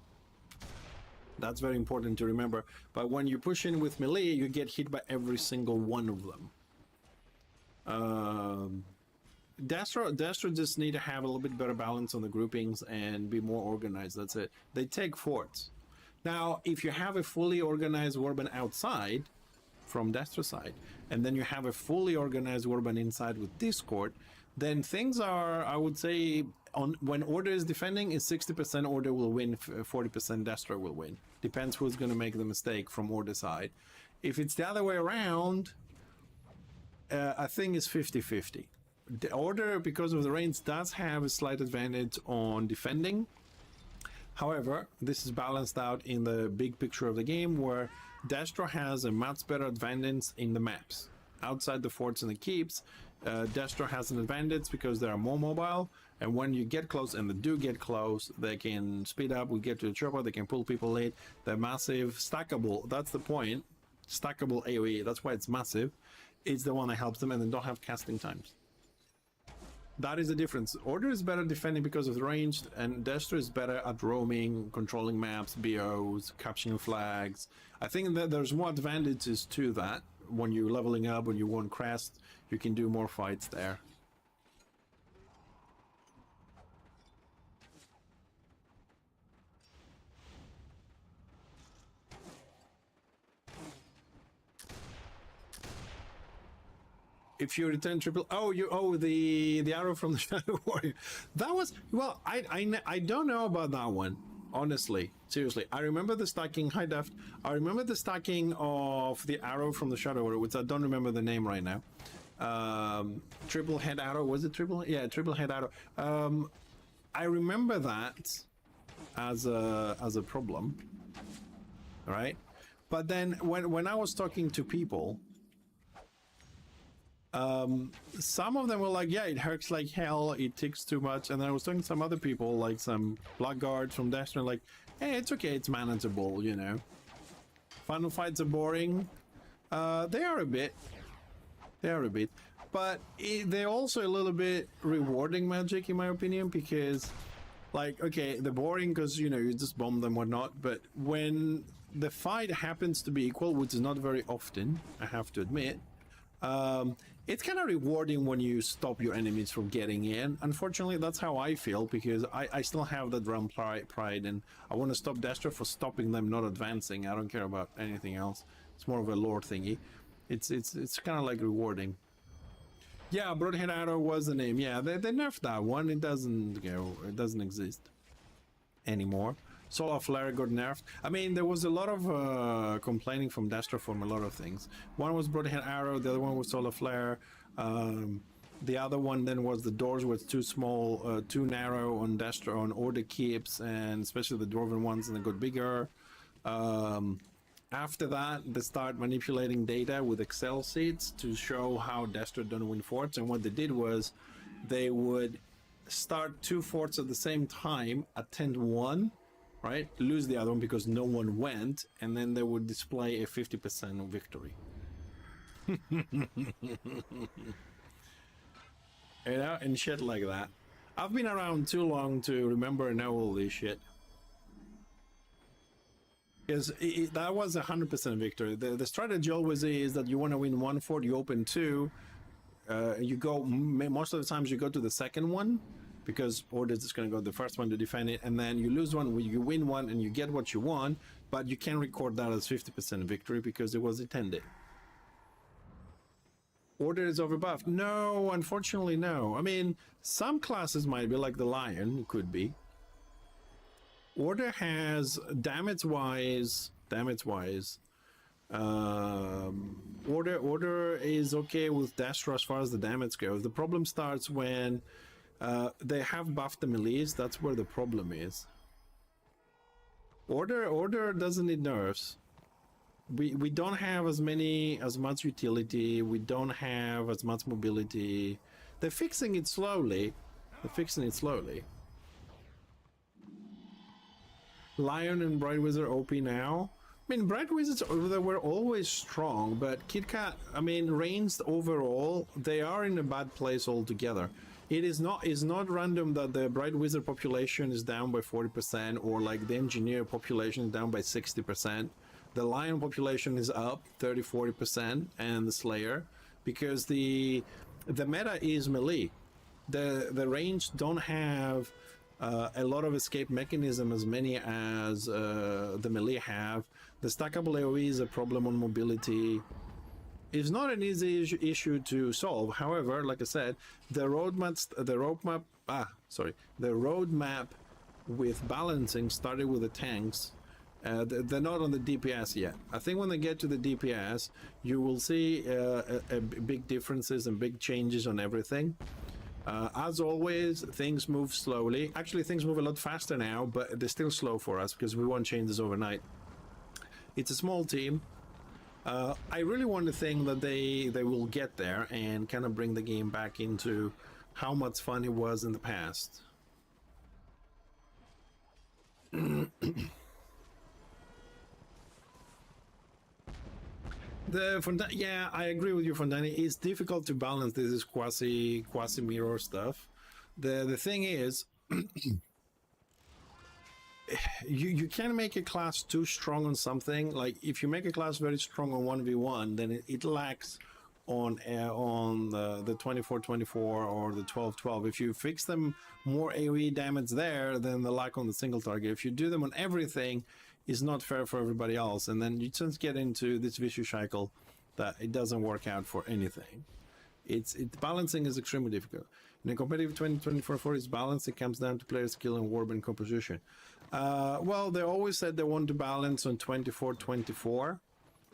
That's very important to remember. But when you push in with melee, you get hit by every single one of them. Destro just need to have a little bit better balance on the groupings and be more organized. That's it. They take forts. Now, if you have a fully organized warband outside from Destro's side, and then you have a fully organized warband inside with Discord, then things are, I would say, when Order is defending, is 60% Order will win, 40% Destro will win. Depends who's going to make the mistake from Order side. If it's the other way around, I think it's 50-50. The Order, because of the range, does have a slight advantage on defending. However, this is balanced out in the big picture of the game, where Destro has a much better advantage in the maps. Outside the forts and the keeps, Destro has an advantage because they are more mobile, and when you get close, and they do get close, they can speed up, we get to the chopper, they can pull people late. They're massive, stackable, that's the point. Stackable AoE, that's why it's massive. It's the one that helps them, and they don't have casting times. That is the difference. Order is better defending because of the range, and Destro is better at roaming, controlling maps, BOs, capturing flags. I think that there's more advantages to that. When you're leveling up, when you want crest, you can do more fights there. If you return triple, the arrow from the Shadow Warrior. That was, well, I don't know about that one, honestly, seriously. I remember the stacking, hi Deft, I remember the stacking of the arrow from the Shadow Warrior, which I don't remember the name right now. Triple head arrow, was it triple? Yeah, triple head arrow. I remember that as a problem, right? But then when I was talking to people, some of them were like, yeah, it hurts like hell, it ticks too much. And then I was talking to some other people, like some Blackguards from Destiny, like, hey, it's okay, it's manageable, you know. Final fights are boring. They are a bit. But they're also a little bit rewarding Magic, in my opinion, because, like, okay, they're boring because, you know, you just bomb them, whatnot. But when the fight happens to be equal, which is not very often, I have to admit, it's kind of rewarding when you stop your enemies from getting in. Unfortunately, that's how I feel, because I still have that realm pride, and I want to stop Destro for stopping them not advancing. I don't care about anything else. It's more of a lore thingy. It's kind of like rewarding. Yeah, Broadhead Arrow was the name. Yeah, they nerfed that one. It doesn't, you know, it doesn't exist anymore. Solar Flare got nerfed. I mean, there was a lot of complaining from Destro from a lot of things. One was Broadhead Arrow, the other one was Solar Flare. The other one then was the doors was too small, too narrow on Destro, on Order keeps, and especially the Dwarven ones, and they got bigger. After that, they start manipulating data with Excel sheets to show how Destro don't win forts, and what they did was they would start 2 forts at the same time, attend one, right, lose the other one because no one went, and then they would display a 50% victory. You know, and shit like that. I've been around too long to remember and know all this shit. Because that was 100% victory. The strategy always is that you want to win 1 fort, you open 2, you go, most of the times you go to the second one, because Order is just going to go the first one to defend it, and then you lose one, you win one, and you get what you want, but you can't record that as 50% victory because it was intended. Order is overbuffed. No, unfortunately, no. I mean, some classes might be, like the Lion, could be. Order has, damage-wise, Order is okay with Destro as far as the damage goes. The problem starts when they have buffed the melees. That's where the problem is. Order doesn't need nerfs. We don't have as much utility. We don't have as much mobility. They're fixing it slowly. Lion and Bright Wizard OP now. I mean, Bright Wizards, they were always strong, but Kit Kat, I mean, ranged overall, they are in a bad place altogether. It's not random that the Bright Wizard population is down by 40%, or like the Engineer population is down by 60%. The Lion population is up 30-40%, and the Slayer, because the meta is melee. The range don't have a lot of escape mechanism as many as the melee have. The stackable AoE is a problem on mobility. It's not an easy issue to solve. However, like I said, the roadmap with balancing started with the tanks. They're not on the DPS yet. I think when they get to the DPS, you will see big differences and big changes on everything. As always, things move slowly. Actually, things move a lot faster now, but they're still slow for us because we won't change this overnight. It's a small team. I really want to think that they will get there and kind of bring the game back into how much fun it was in the past. Yeah, I agree with you, Fontani. It's difficult to balance this quasi mirror stuff. The thing is, you can make a class too strong on something. Like if you make a class very strong on 1v1, then it lacks on the 24-24 or the 12-12. If you fix them more AoE damage there, then the lack on the single target. If you do them on everything, is not fair for everybody else, and then you just get into this vicious cycle that it doesn't work out for anything. It's balancing is extremely difficult. In a competitive 2024 is balance. It comes down to player skill and warband composition. Well, they always said they want to balance on 24-24,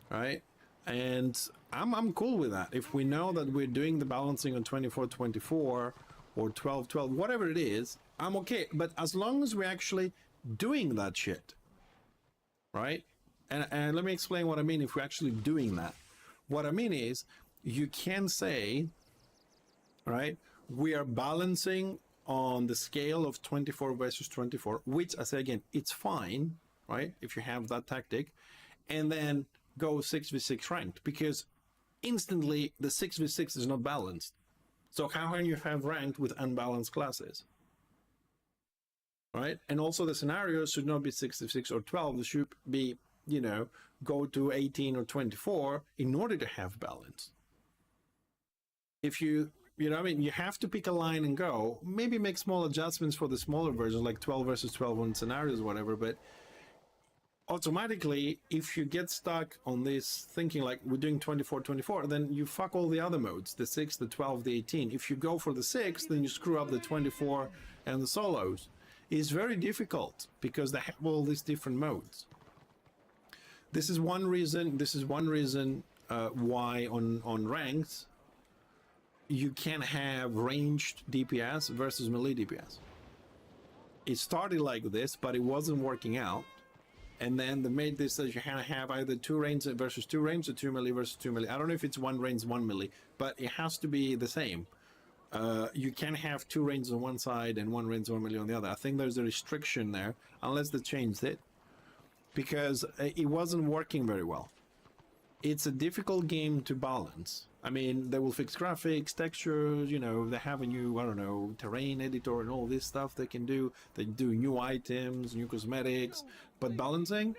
right? And I'm cool with that. If we know that we're doing the balancing on 24-24 or 12-12, whatever it is, I'm okay. But as long as we're actually doing that shit, right? And let me explain what I mean if we're actually doing that. What I mean is, you can say, right, we are balancing on the scale of 24 versus 24, which I say again, it's fine, right, if you have that tactic, and then go 6v6 ranked, because instantly the 6v6 is not balanced. So how can you have ranked with unbalanced classes? Right? And also the scenarios should not be 66 or 12. They should be, you know, go to 18 or 24 in order to have balance. If you know, I mean, you have to pick a line and go, maybe make small adjustments for the smaller versions, like 12 versus 12 on scenarios or whatever, but automatically, if you get stuck on this thinking like we're doing 24-24, then you fuck all the other modes, the 6, the 12, the 18. If you go for the 6, then you screw up the 24 and the solos. It's very difficult because they have all these different modes. This is one reason why on ranks you can have ranged DPS versus melee DPS. It started like this, but it wasn't working out, and then they made this that you can have either 2 range versus 2 range or 2 melee versus 2 melee. I don't know if it's 1 range 1 melee, but it has to be the same. You can have 2 ranges on one side and 1 range 1 melee on the other. I think there's a restriction there, unless they changed it, because it wasn't working very well. It's a difficult game to balance. I mean, they will fix graphics, textures, you know, they have a new, I don't know, terrain editor and all this stuff they can do. They do new items, new cosmetics, but balancing,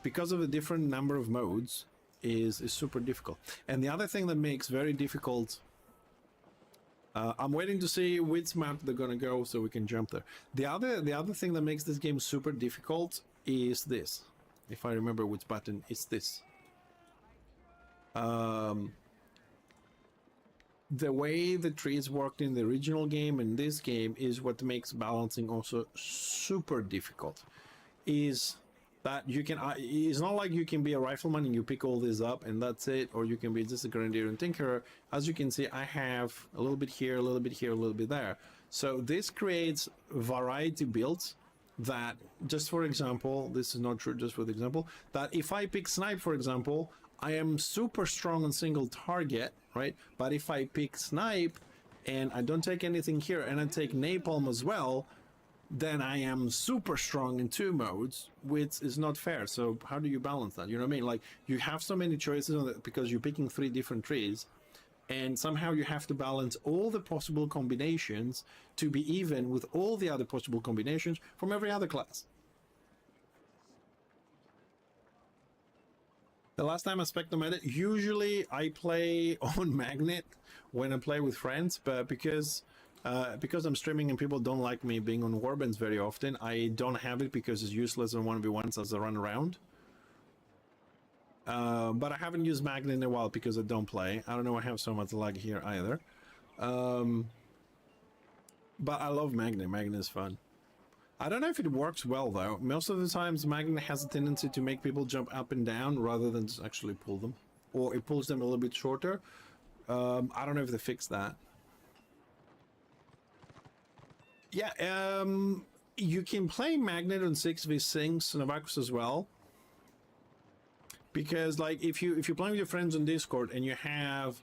because of the different number of modes, is super difficult. And the other thing that makes very difficult, I'm waiting to see which map they're gonna go so we can jump there. The other thing that makes this game super difficult is this. If I remember which button, it's this. The way the trees worked in the original game and this game is what makes balancing also super difficult. Is that you can, it's not like you can be a rifleman and you pick all this up and that's it, or you can be just a grenadier and tinkerer. As you can see, I have a little bit here, a little bit here, a little bit there. So this creates variety builds that, just for example, this is not true, just for the example, that if I pick snipe, for example, I am super strong on single target, right? But if I pick snipe and I don't take anything here and I take napalm as well, then I am super strong in 2 modes, which is not fair. So how do you balance that? You know what I mean? Like, you have so many choices on it because you're picking 3 different trees, and somehow you have to balance all the possible combinations to be even with all the other possible combinations from every other class. The last time I spectrometed, usually I play on Magnet when I play with friends, but because Because I'm streaming and people don't like me being on warbands very often, I don't have it because it's useless on 1v1s as I run around. But I haven't used Magnet in a while because I don't play. I don't know, I have so much lag here either. But I love Magnet. Magnet is fun. I don't know if it works well though. Most of the times Magnet has a tendency to make people jump up and down rather than just actually pull them. Or it pulls them a little bit shorter. I don't know if they fixed that. Yeah, you can play Magnet on 6v6 Novakus as well. Because like if you're playing with your friends on Discord and you have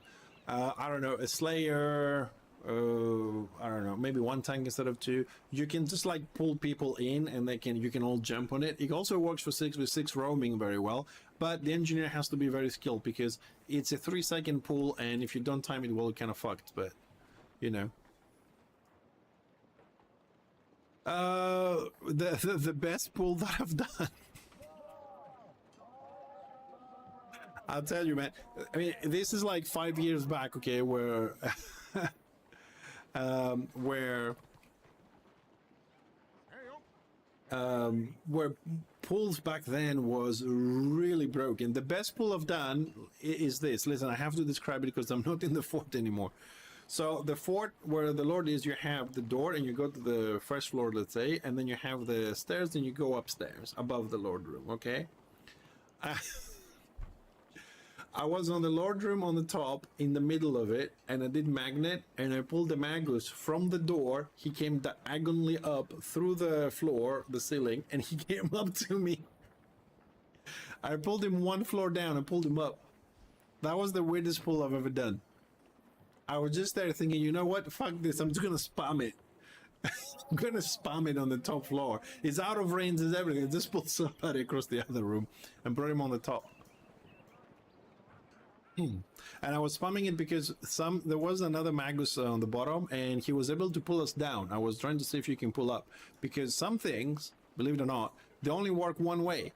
I don't know, a Slayer, I don't know, maybe one tank instead of two, you can just like pull people in and you can all jump on it. It also works for 6v6 roaming very well, but the engineer has to be very skilled because it's a 3-second pull, and if you don't time it well, you're kind of fucked. But you know, the best pull that I've done. I'll tell you, man. I mean, this is like 5 years back, okay, where where pulls back then was really broken. The best pull I've done is this. Listen, I have to describe it because I'm not in the fort anymore. So the fort where the Lord is, you have the door and you go to the first floor, let's say, and then you have the stairs and you go upstairs above the Lord room, okay? I was on the Lord room on the top, in the middle of it, and I did Magnet, and I pulled the Magus from the door. He came diagonally up through the floor, the ceiling, and he came up to me. I pulled him one floor down and pulled him up. That was the weirdest pull I've ever done. I was just there thinking, you know what? Fuck this. I'm just going to spam it. I'm going to spam it on the top floor. It's out of range, it's everything. I just pulled somebody across the other room and brought him on the top. And I was spamming it because there was another Magus on the bottom and he was able to pull us down. I was trying to see if you can pull up, because some things, believe it or not, they only work one way.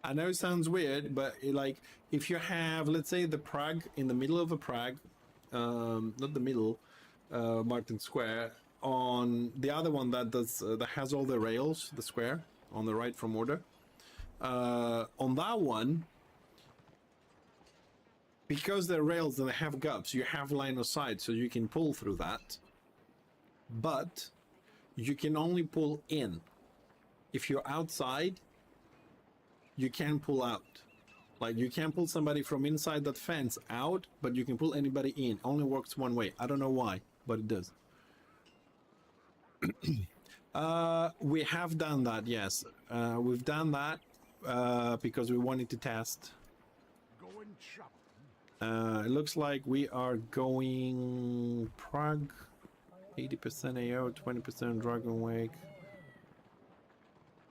I know it sounds weird, but like if you have, let's say, the Prague in the middle of a Prague, not the middle, Martin Square, on the other one that does that has all the rails, the square on the right from order. On that one, because they're rails and they have gaps, you have line of sight, so you can pull through that. But you can only pull in. If you're outside, you can pull out. Like you can pull somebody from inside that fence out, but you can pull anybody in. Only works one way. I don't know why, but it does. We have done that, yes. We've done that because we wanted to test. It looks like we are going Prague, 80% AO, 20% Dragon Wake.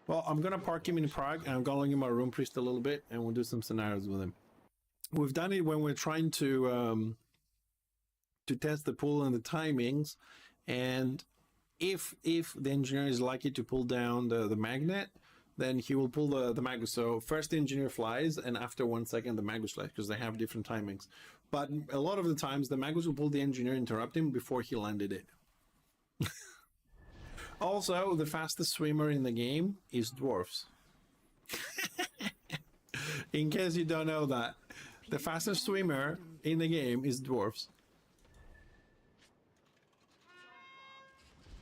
Well, I'm gonna park him in Prague and I'm gonna give him a room priest a little bit and we'll do some scenarios with him. We've done it when we're trying to test the pull and the timings, and if the engineer is lucky to pull down the magnet, then he will pull the Magus. So first the engineer flies, and after 1 second the Magus flies, because they have different timings. But a lot of the times the Magus will pull the engineer, interrupt him before he landed it. Also, the fastest swimmer in the game is dwarves. In case you don't know that, the fastest swimmer in the game is dwarves.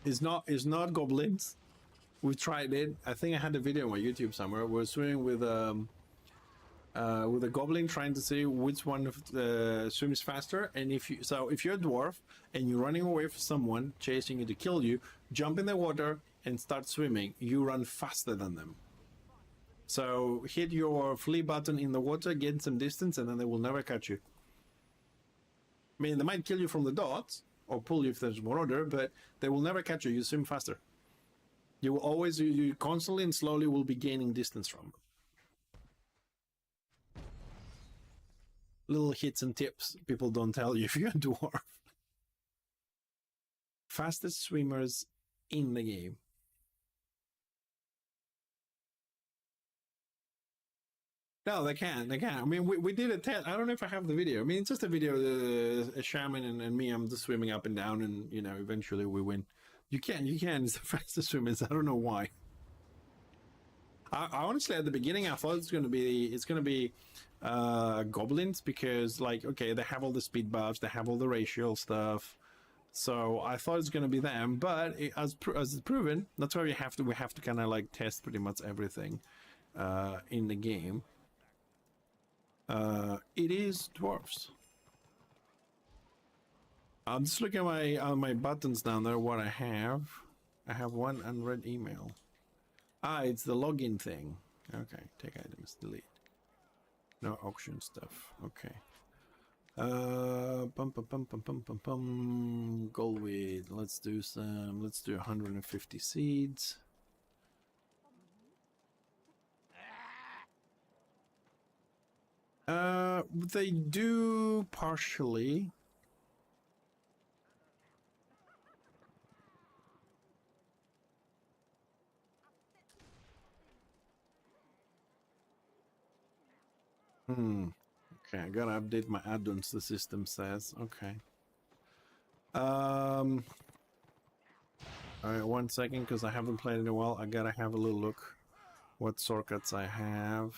It's not goblins. We tried it. I think I had a video on my YouTube somewhere. We're swimming with a goblin, trying to see which one swims faster. And if you're a dwarf and you're running away from someone chasing you to kill you, jump in the water and start swimming. You run faster than them. So hit your flee button in the water, get some distance, and then they will never catch you. I mean, they might kill you from the dots or pull you if there's more order, but they will never catch you. You swim faster. You will always, you constantly and slowly will be gaining distance from them. Little hits and tips people don't tell you if you're a dwarf. Fastest swimmers in the game. No, they can. They can. I mean, we did a test. I don't know if I have the video. I mean, it's just a video. A shaman and me. I'm just swimming up and down, and you know, eventually we win. You can. It's the fastest swimmers. I don't know why. I honestly, at the beginning, I thought it's gonna be goblins because, like, okay, they have all the speed buffs, they have all the racial stuff. So I thought it's gonna be them, but as it's proven, that's why we have to kind of like test pretty much everything in the game. It is dwarves. I'm just looking at my buttons down there. What I have one unread email. Ah, it's the login thing. Okay, take items, delete. No auction stuff. Okay. Gold weed. Let's do 150 seeds. They do partially. Okay, I gotta update my add-ons, the system says. Okay. Alright, 1 second, because I haven't played in a while. I gotta have a little look what shortcuts I have.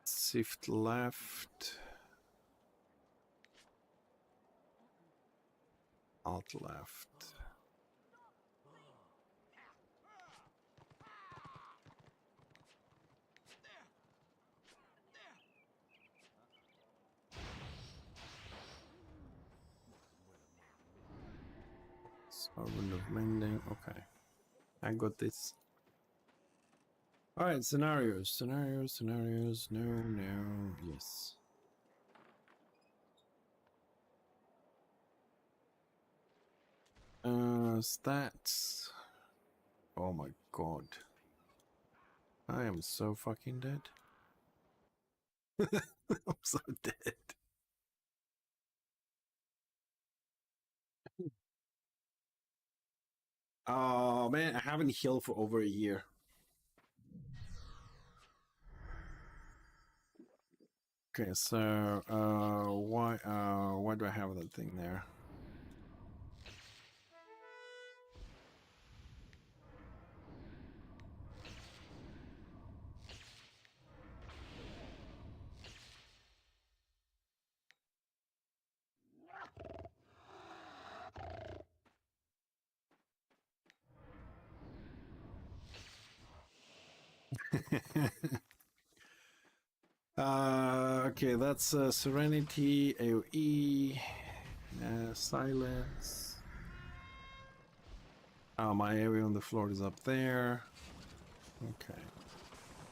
Shift left. Alt left. Servant of mending. Okay, I got this. All right, scenarios. No, yes. Stats. Oh my god. I am so fucking dead. I'm so dead. Oh man, I haven't healed for over a year. Okay, so why do I have that thing there? Okay, that's Serenity, AoE, Silence. My area on the floor is up there. Okay.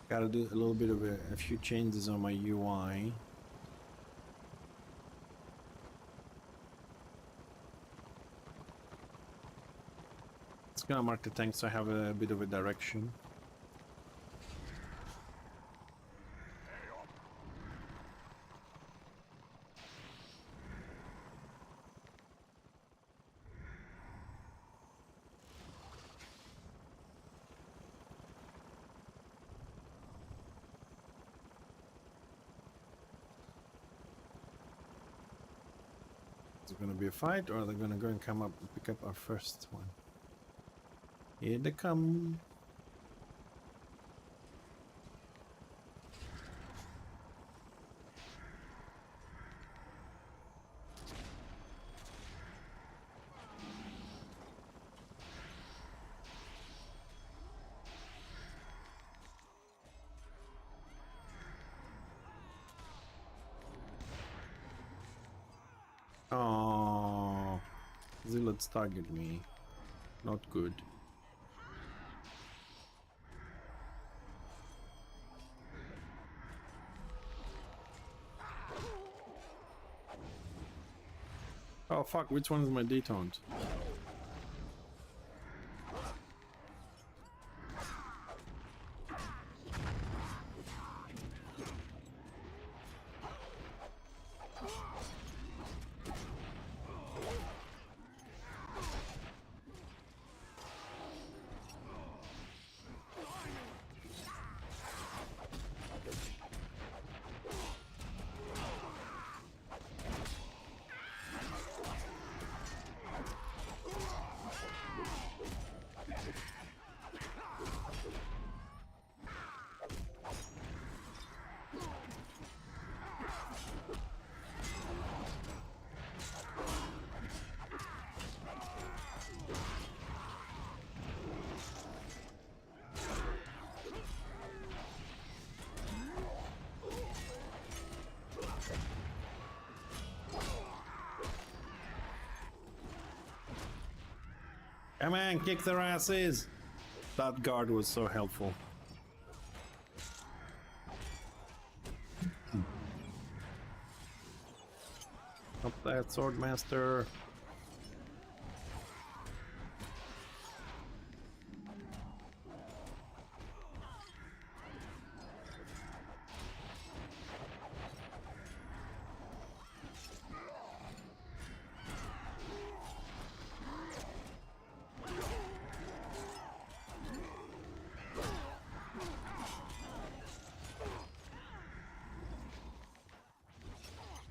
Gotta do a little bit of a few changes on my UI. It's gonna mark the tank so I have a bit of a direction. Is it gonna be a fight, or are they gonna go and come up and pick up our first one? Here they come. Oh, zealots target me. Not good. Oh fuck, which one is my detaunt? Come on, kick their asses! That guard was so helpful. Up that swordmaster.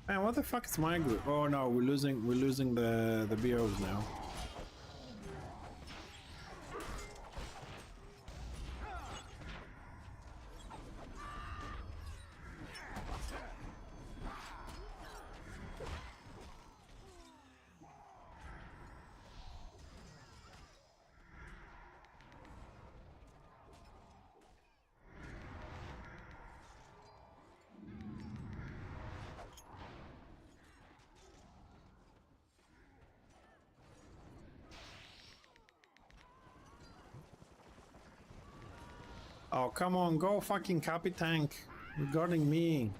Man, what the fuck is my group? Oh no, we're losing the BOs now. Oh, come on, go fucking copy tank regarding me.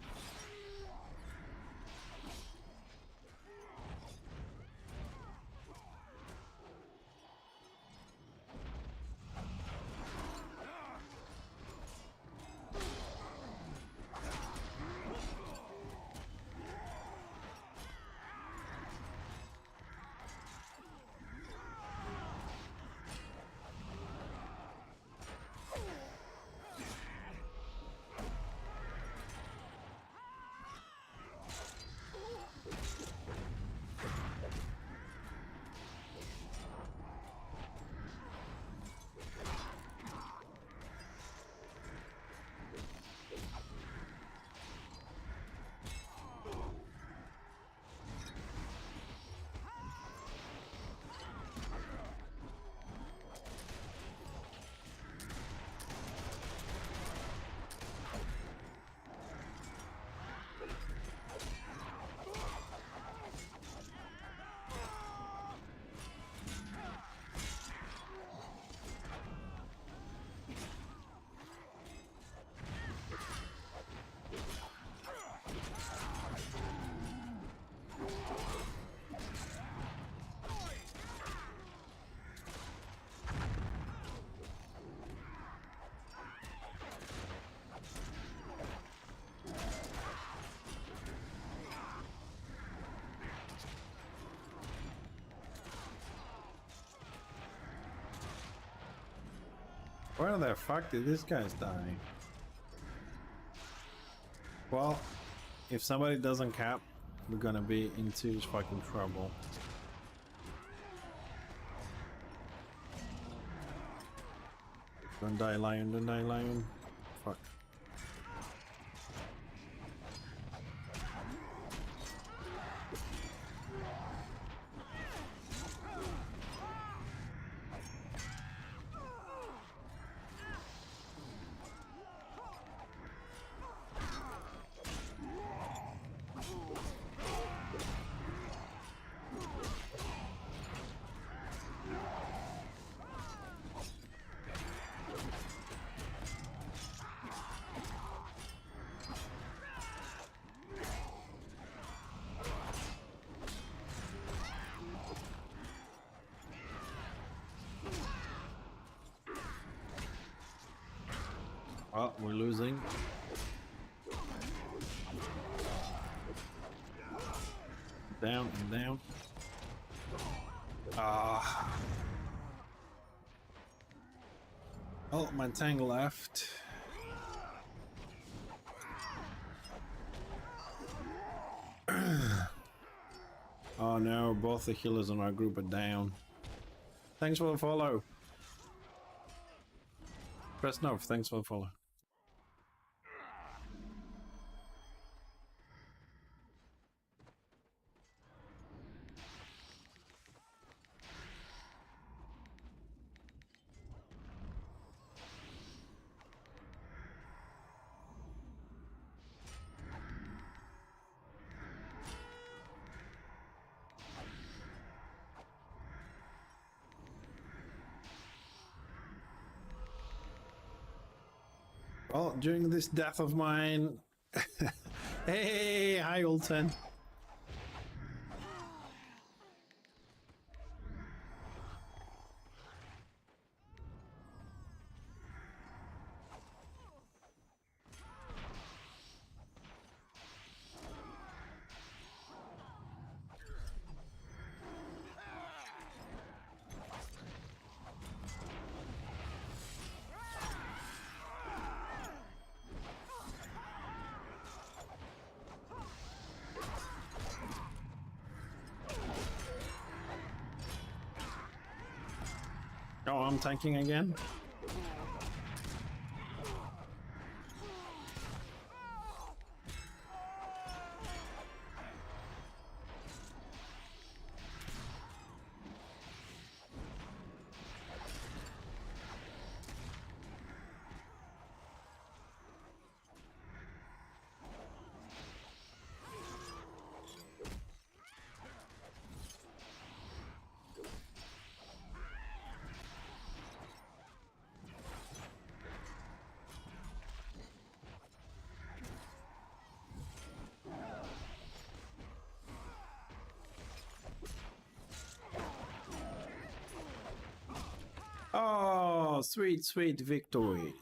Where the fuck did this guy die? Well, if somebody doesn't cap, we're gonna be in serious fucking trouble. Don't die, lion, don't die, lion. Fuck. Well, we're losing. Down and down. Ah. Oh, my tank left. Oh no, both the healers in our group are down. Thanks for the follow. Press no, thanks for the follow. Well, during this death of mine... Hey, hi, Olsen. Oh, I'm tanking again. Oh, sweet, sweet victory.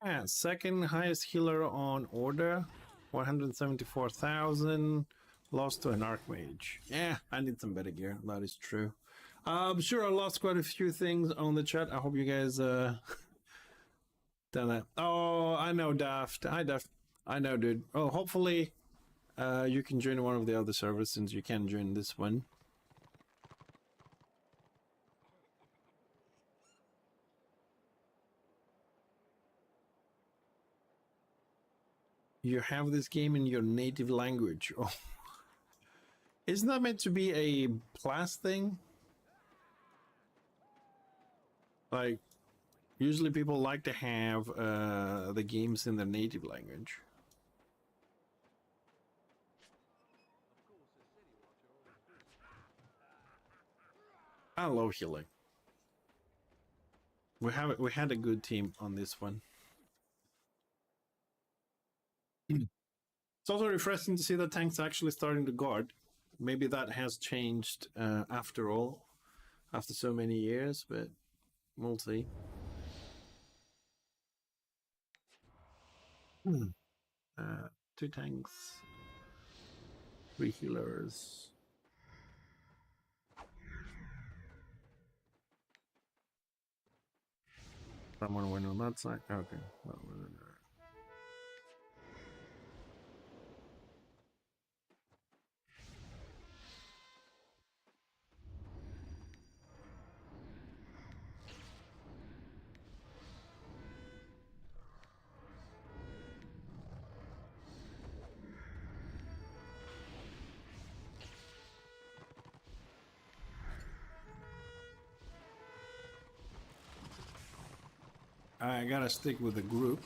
Yeah, second highest healer on order. 174,000. Lost to an Archmage. Yeah, I need some better gear. That is true. I'm sure I lost quite a few things on the chat. I hope you guys done that. Oh, I know, Daft. Hi, Daft. I know, dude. Oh, hopefully you can join one of the other servers since you can join this one. You have this game in your native language. Oh. Isn't that meant to be a plus thing? Like, usually people like to have the games in their native language. I love healing. We had a good team on this one. It's also refreshing to see that tanks actually starting to guard. Maybe that has changed after all, after so many years, but we'll see. Two tanks, 3 healers. Someone went on that side. Okay. Well, I gotta stick with the group.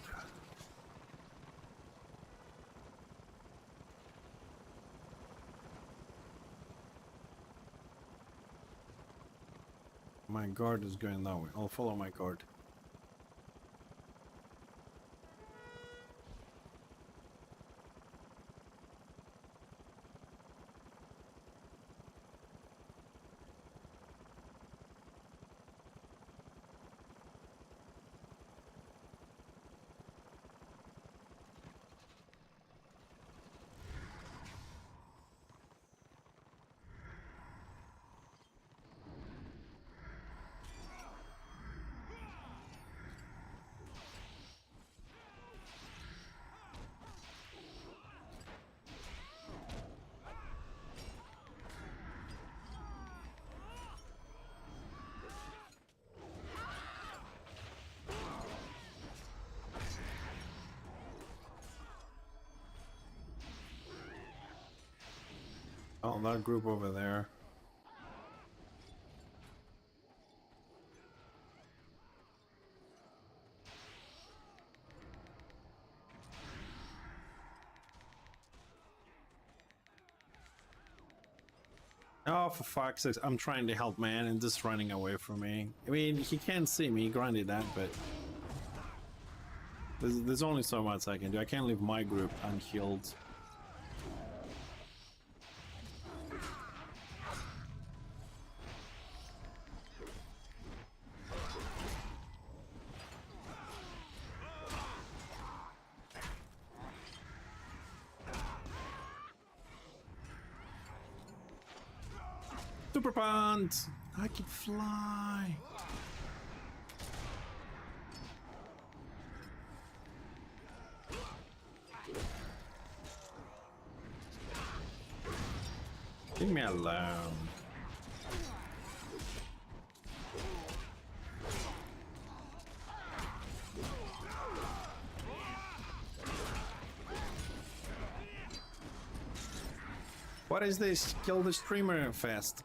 My guard is going that way. I'll follow my guard. Oh, that group over there. Oh, for fuck's sake, I'm trying to help, man, and just running away from me. I mean, he can't see me, granted that, but There's only so much I can do. I can't leave my group unhealed. Super punt! I can fly! Leave me alone. What is this? Kill the streamer fest.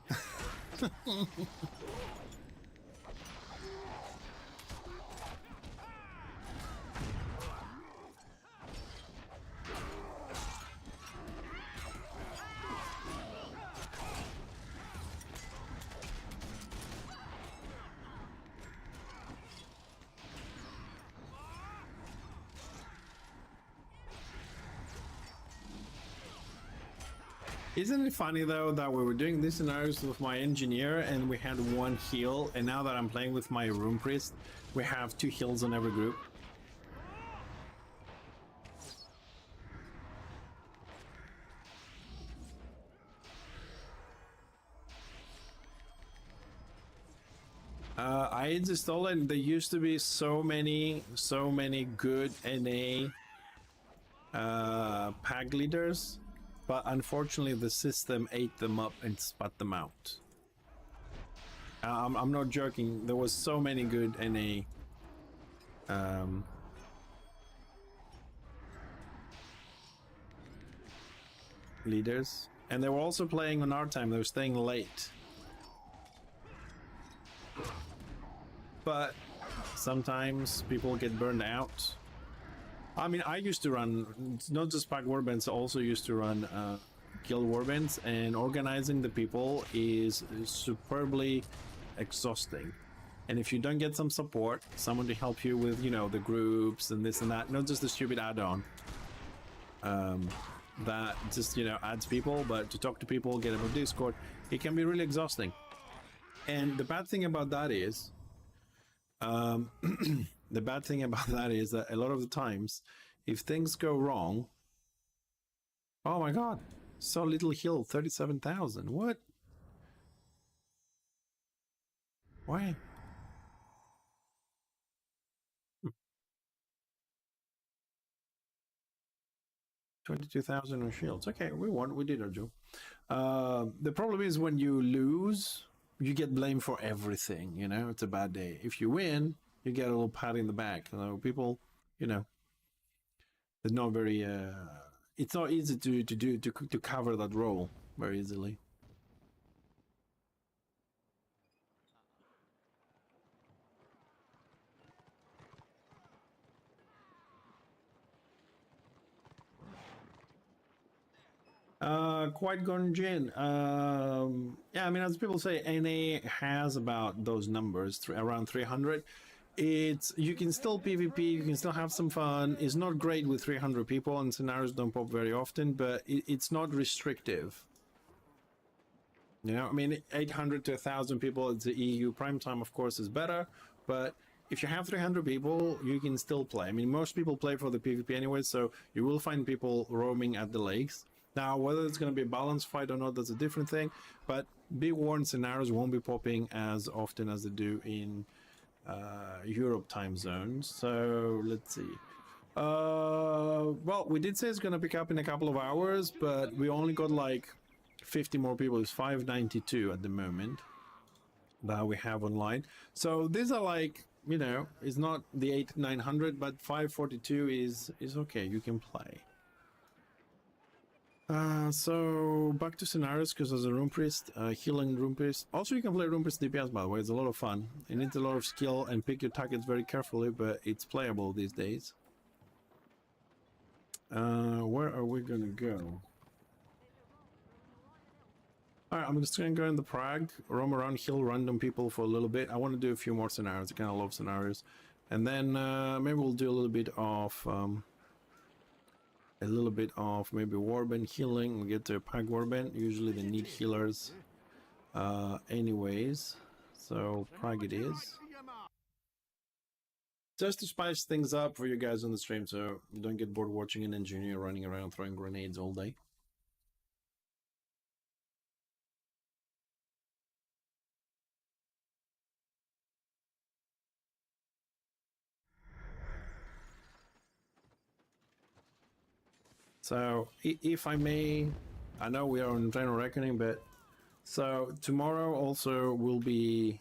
Isn't it funny though that we were doing this scenarios with my engineer and we had one heal, and now that I'm playing with my room priest, we have 2 heals on every group? I installed it. There used to be so many good NA pack leaders, but unfortunately the system ate them up and spat them out. I'm not joking. There was so many good NA leaders, and they were also playing on our time. They were staying late. But sometimes people get burned out. I mean, I used to run, not just pack warbands, I also used to run guild warbands, and organizing the people is superbly exhausting. And if you don't get some support, someone to help you with, you know, the groups and this and that, not just the stupid add-on that just, you know, adds people, but to talk to people, get them on Discord, it can be really exhausting. And the bad thing about that is, the bad thing about that is that a lot of the times, if things go wrong, oh my god, so little heal, 37,000. What? Why? 22,000 on shields. Okay, we won. We did our job. The problem is when you lose, you get blamed for everything. You know, it's a bad day. If you win, you get a little pat in the back. So people, you know, it's not very. It's not easy to cover that role very easily. Quite gone Jin. Yeah, I mean, as people say, NA has about those numbers, around 300. It's, you can still PvP, you can still have some fun. It's not great with 300 people, and scenarios don't pop very often, but it's not restrictive. You know, I mean, 800 to 1,000 people, it's the EU prime time, of course, is better, but if you have 300 people, you can still play. I mean, most people play for the PvP anyway, so you will find people roaming at the lakes. Now, whether it's going to be a balanced fight or not, that's a different thing, but be warned, scenarios won't be popping as often as they do in Europe time zones. So let's see. Well, we did say it's going to pick up in a couple of hours, but we only got like 50 more people. It's 592 at the moment that we have online. So these are like, you know, it's not the 900, but 542 is okay. You can play. So back to scenarios, because as a room priest, healing room priest. Also, you can play room priest DPS, by the way. It's a lot of fun. It needs a lot of skill and pick your targets very carefully, but it's playable these days. Where are we gonna go? Alright, I'm just gonna go in the Prague, roam around, heal random people for a little bit. I want to do a few more scenarios. I kind of love scenarios. And then maybe we'll do a little bit of maybe warband healing. We get to a pack warband. Usually they need healers anyways. So Prague it is. Just to spice things up for you guys on the stream, so you don't get bored watching an engineer running around throwing grenades all day. So, if I may, I know we are on Final Reckoning, but so tomorrow also will be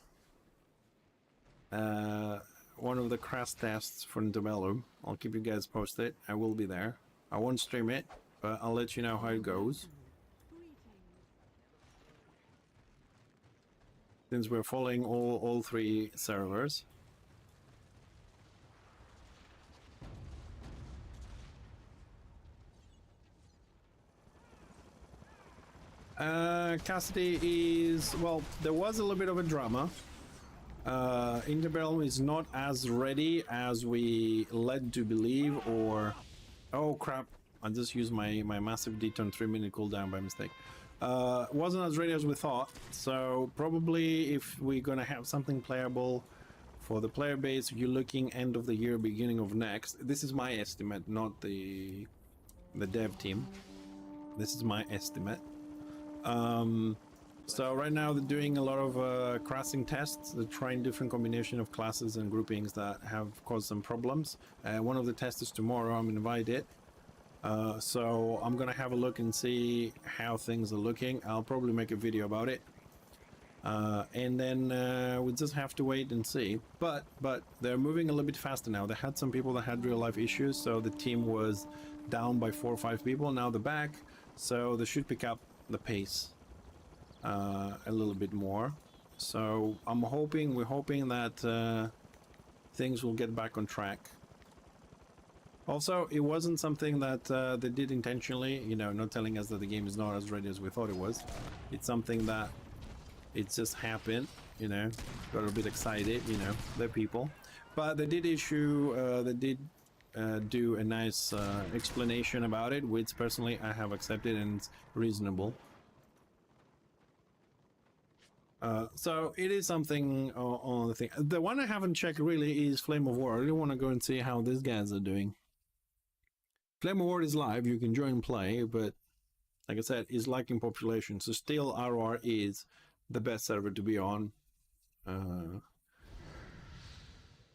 one of the crash tests for Intobellum. I'll keep you guys posted. I will be there. I won't stream it, but I'll let you know how it goes. Since we're following all three servers. Cassidy is, well, there was a little bit of a drama. Interbellum is not as ready as we led to believe, or oh crap, I just used my massive deton 3-minute cooldown by mistake. Wasn't as ready as we thought, so probably if we're gonna have something playable for the player base, you're looking end of the year, beginning of next. This is my estimate, not the dev team. This is my estimate. So right now they're doing a lot of crossing tests. They're trying different combination of classes and groupings that have caused some problems. One of the tests is tomorrow. I'm invited. So I'm gonna have a look and see how things are looking. I'll probably make a video about it. And then we just have to wait and see. But they're moving a little bit faster now. They had some people that had real life issues, so the team was down by 4 or 5 people. Now they're back, so they should pick up the pace a little bit more. So we're hoping that things will get back on track. Also, it wasn't something that they did intentionally, you know, not telling us that the game is not as ready as we thought it was. It's something that it just happened, you know, got a bit excited, you know, they're people. But they did do a nice explanation about it, which personally I have accepted and it's reasonable. So it is something on the thing. The one I haven't checked really is Flame of War. I really want to go and see how these guys are doing. Flame of War is live, you can join and play, but like I said, it's lacking population, so still RR is the best server to be on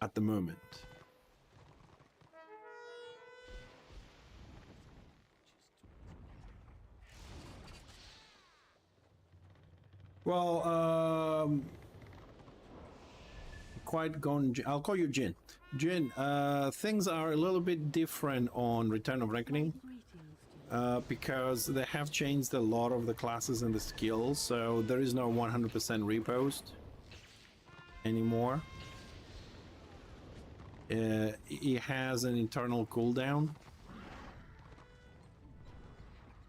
at the moment. Well, quite gone. I'll call you Jin. Jin, things are a little bit different on Return of Reckoning because they have changed a lot of the classes and the skills, so there is no 100% repost anymore. It has an internal cooldown.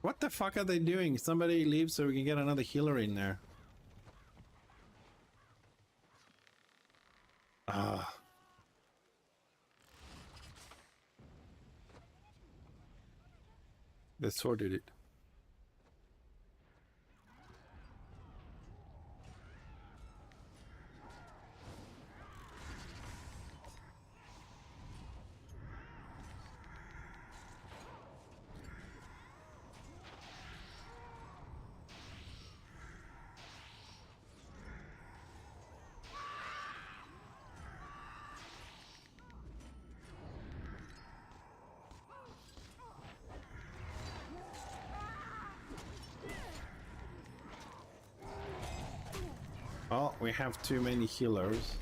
What the fuck are they doing? Somebody leave so we can get another healer in there. They sorted it. Oh, we have too many healers.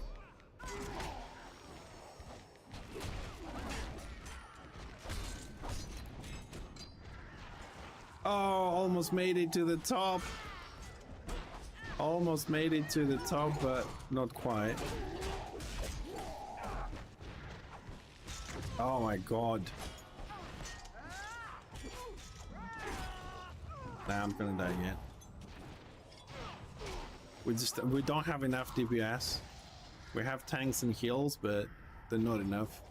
Oh, almost made it to the top. Almost made it to the top, but not quite. Oh my god. Nah, I'm gonna die again. We don't have enough DPS. We have tanks and heals, but they're not enough.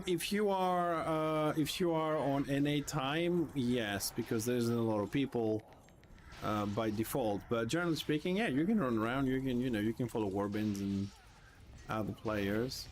If you are on NA time, yes, because there's a lot of people by default. But generally speaking, yeah, you can run around. You can, you can follow warbins and other players.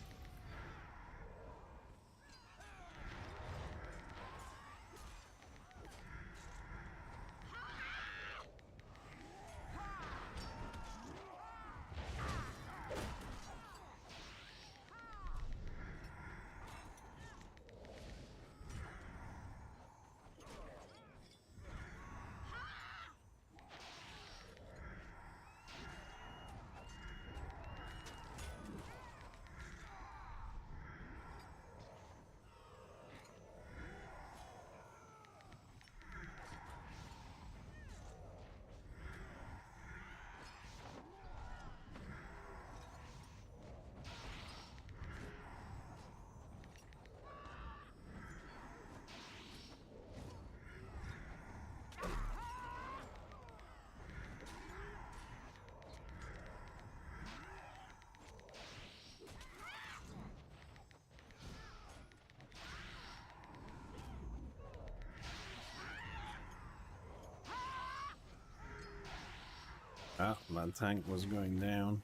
Ah, that tank was going down.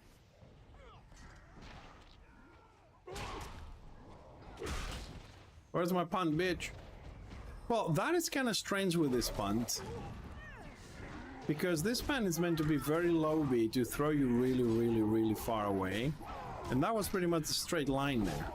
Where's my punt, bitch? Well, that is kind of strange with this punt. Because this punt is meant to be very low beat to throw you really, really, really far away. And that was pretty much a straight line there.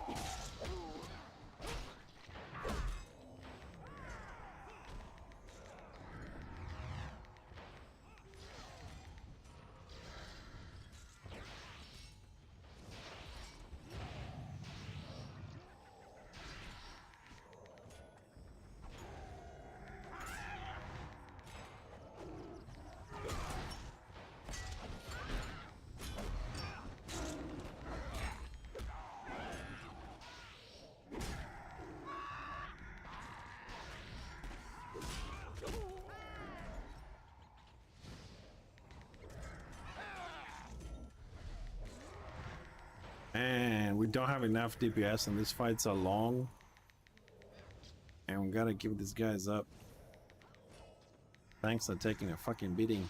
And we don't have enough DPS and these fights are long. And we gotta give these guys up. Thanks for taking a fucking beating.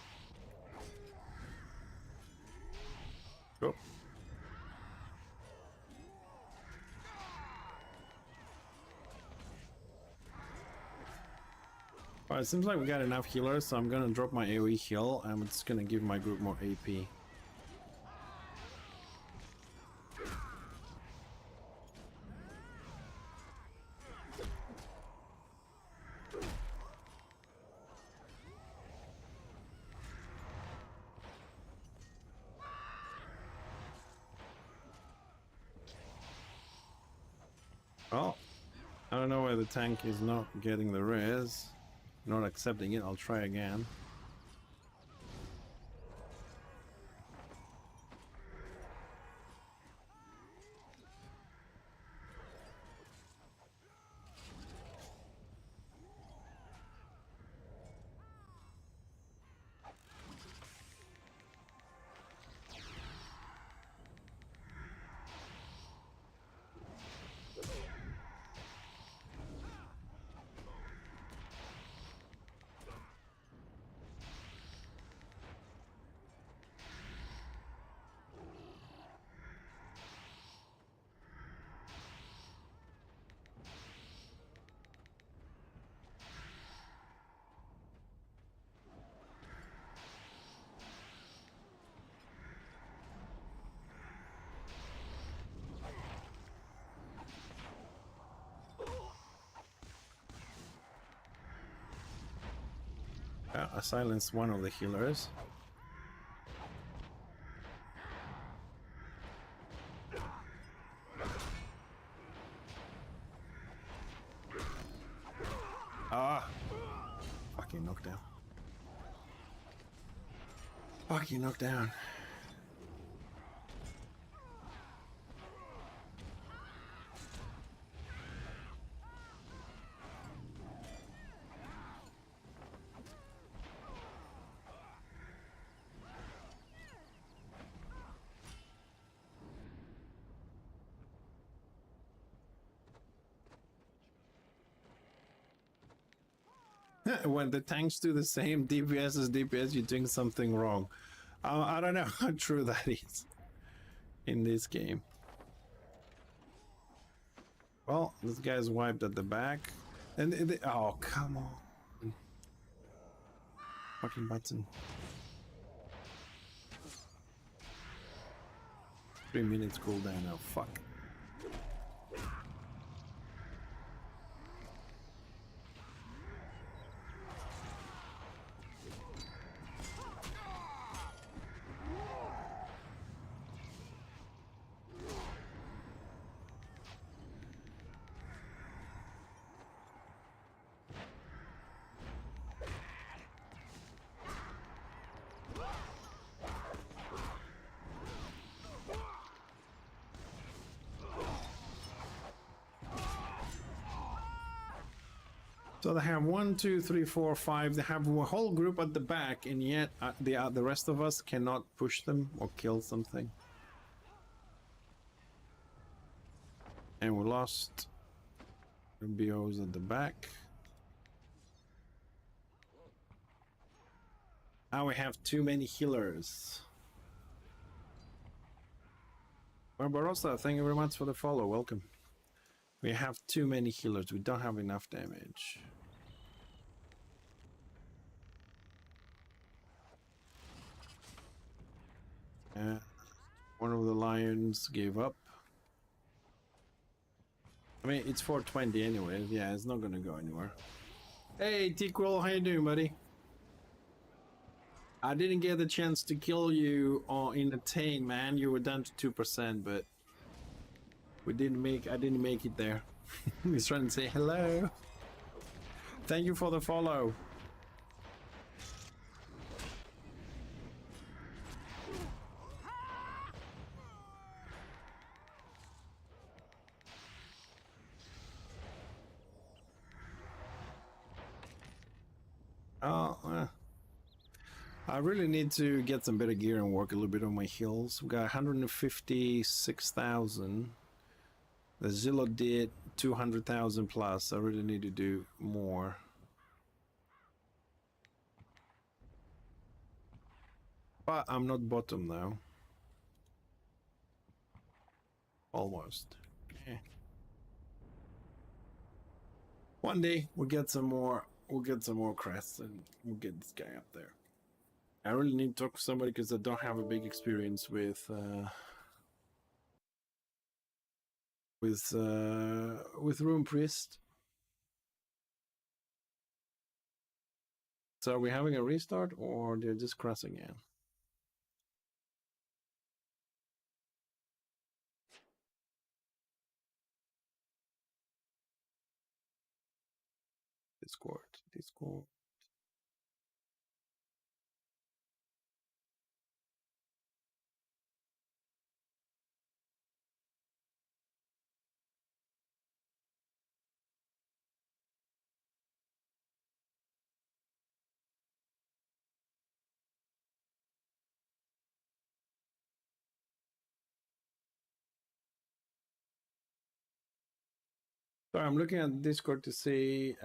Go. Alright, seems like we got enough healers, so I'm gonna drop my AoE heal and I'm just gonna give my group more AP. Well, I don't know why the tank is not getting the res, not accepting it. I'll try again. I silenced one of the healers. Ah! Fucking knockdown. Fucking knockdown. when the tanks do the same DPS as DPS, you're doing something wrong. I don't know how true that is in this game. Well, this guy's wiped at the back. And oh, come on. Fucking button. 3 minutes cooldown now. Fuck. So they have 1, 2, 3, 4, 5. They have a whole group at the back, and yet the rest of us cannot push them or kill something. And we lost BOs at the back. Now we have too many healers. Barbarossa, thank you very much for the follow. Welcome. We have too many healers. We don't have enough damage. One of the lions gave up. I mean, it's 420 anyway. Yeah, it's not gonna go anywhere. Hey, T-Quill, how you doing, buddy? I didn't get the chance to kill you in Attain, man. You were down to 2%, but I didn't make it there. He's trying to say hello. Thank you for the follow. I really need to get some better gear and work a little bit on my heals. We've got 156,000. The Zillow did 200,000 plus. I really need to do more. But I'm not bottom though. Almost. Yeah. One day we'll get some more. We'll get some more crests and we'll get this guy up there. I really need to talk to somebody because I don't have a big experience with Rune Priest. So are we having a restart or they're just crossing in? Discord. So I'm looking at Discord to see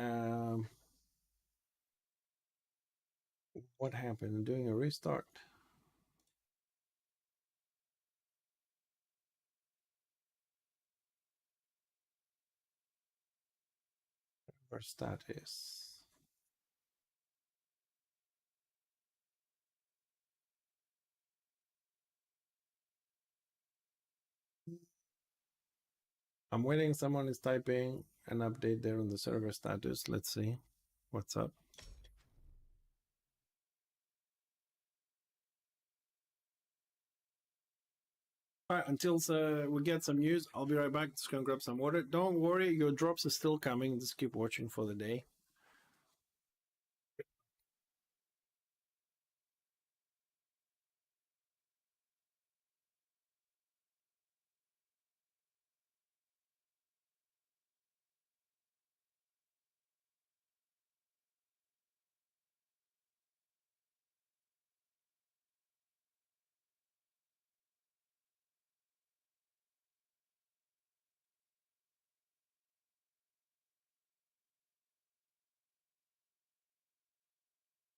what happened. I'm doing a restart. Our status. I'm waiting. Someone is typing an update there on the server status. Let's see what's up. All right, until we get some news, I'll be right back. Just gonna grab some water. Don't worry, your drops are still coming. Just keep watching for the day.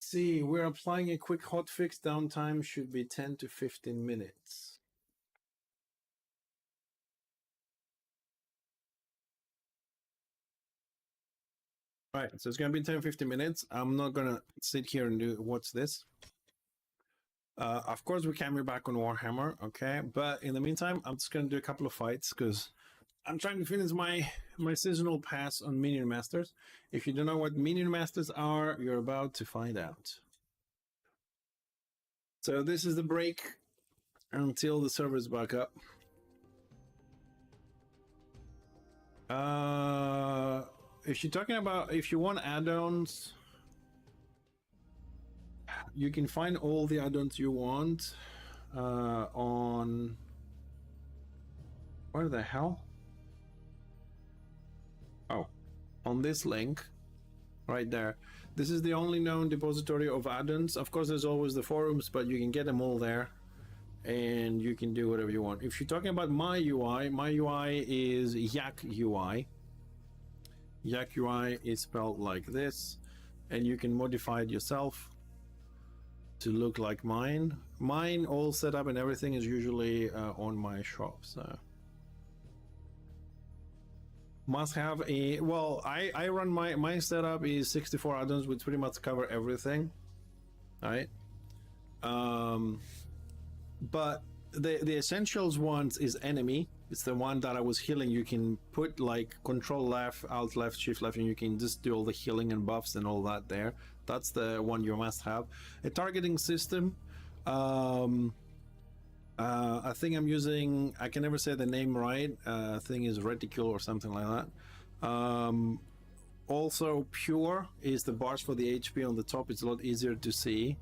see. We're applying a quick hotfix. Downtime should be 10 to 15 minutes. All right, so it's going to be 10 15 minutes. I'm not going to sit here and do what's this. Of course, we can be back on Warhammer, okay? But in the meantime, I'm just going to do a couple of fights because I'm trying to finish my seasonal pass on Minion Masters. If you don't know what Minion Masters are, you're about to find out. So this is the break until the server's back up. If you're talking about, if you want add-ons, you can find all the add-ons you want on... Where the hell? Oh, on this link right there. This is the only known depository of add-ons. Of course, there's always the forums, but you can get them all there and you can do whatever you want. If you're talking about my UI is Yak UI. Yak UI is spelled like this, and you can modify it yourself to look like mine. Mine all set up and everything is usually on my shop, so must have a, well, I run my setup is 64 add-ons which pretty much cover everything, right? But the essentials ones is enemy. It's the one that I was healing. You can put like control left, alt left, shift left, and you can just do all the healing and buffs and all that there. That's the one you must have. A targeting system. I think I'm using, I can never say the name right. I think is Reticule or something like that. Also, Pure is the bars for the HP on the top. It's a lot easier to see.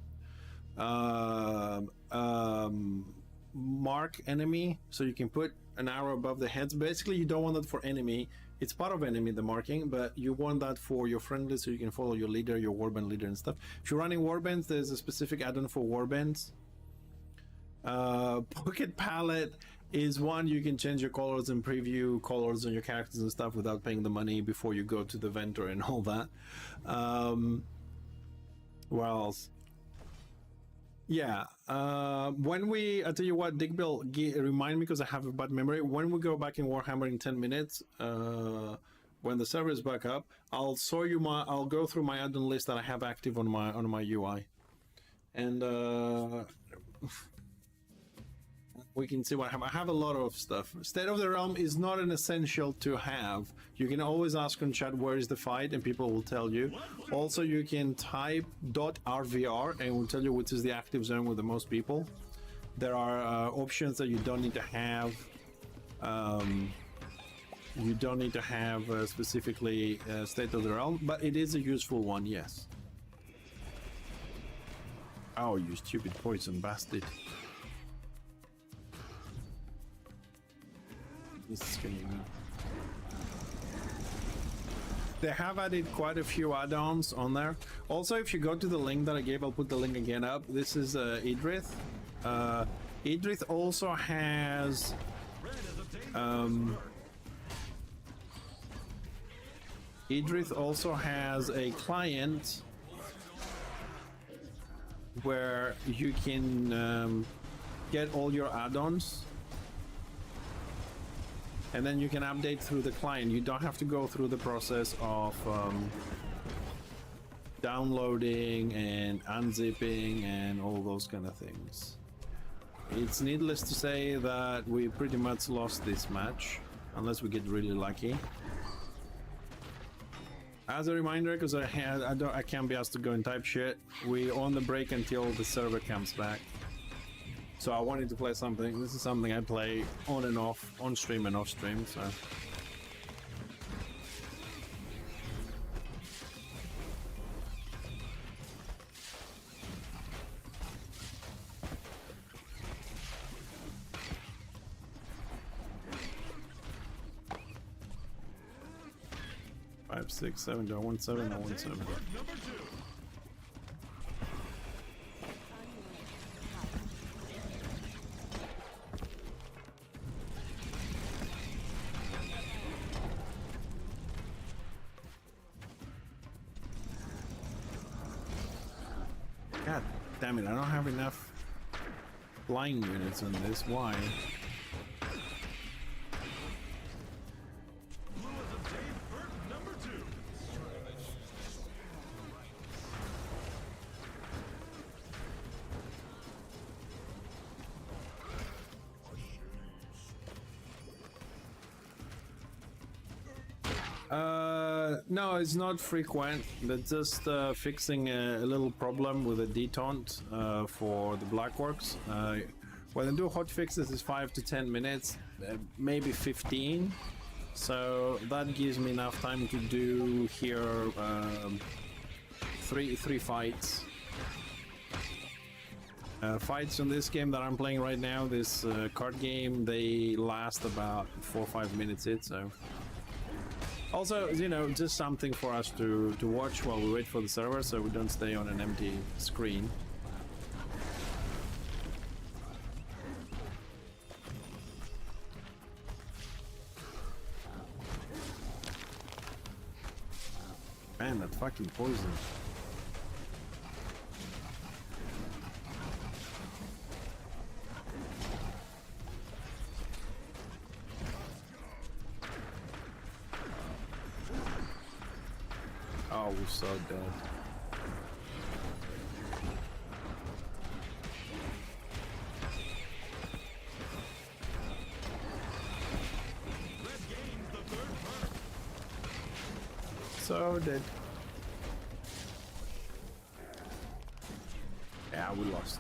Mark enemy, so you can put an arrow above the heads. Basically, you don't want that for enemy. It's part of enemy, the marking, but you want that for your friendly, so you can follow your leader, your warband leader and stuff. If you're running warbands, there's a specific add-on for warbands. Pocket palette is one you can change your colors and preview colors on your characters and stuff without paying the money before you go to the vendor and all that. What else? Yeah, when we, I tell you what, Digbill, remind me because I have a bad memory. When we go back in Warhammer in 10 minutes, when the server is back up, I'll show you I'll go through my add-on list that I have active on my UI, and we can see what I have. I have a lot of stuff. State of the Realm is not an essential to have. You can always ask on chat where is the fight and people will tell you. Also, you can type .rvr and it will tell you which is the active zone with the most people. There are options that you don't need to have. You don't need to have specifically State of the Realm, but it is a useful one, yes. Oh, you stupid poison bastard. This is gonna be... They have added quite a few add-ons on there. Also, if you go to the link that I gave, I'll put the link again up. This is Idrith. Idrith also has Idrith also has a client where you can get all your add-ons. And then you can update through the client. You don't have to go through the process of downloading and unzipping and all those kind of things. It's needless to say that we pretty much lost this match, unless we get really lucky. As a reminder, because I can't be asked to go and type shit, we on the break until the server comes back. So I wanted to play something. This is something I play on and off, on stream and off stream, so. Five, 6, 7, do I want 7? I want 7. God damn it, I don't have enough flying units on this. Why? No, it's not frequent. They're just fixing a little problem with a detaunt for the Blackworks. When they do hot fixes, it's 5 to 10 minutes, maybe 15. So that gives me enough time to do here three fights. Fights on this game that I'm playing right now, this card game, they last about 4 or 5 minutes each, so. Also, you know, just something for us to watch while we wait for the server, so we don't stay on an empty screen. Man, that fucking poison. Oh, we're so dead. So dead. Yeah, we lost.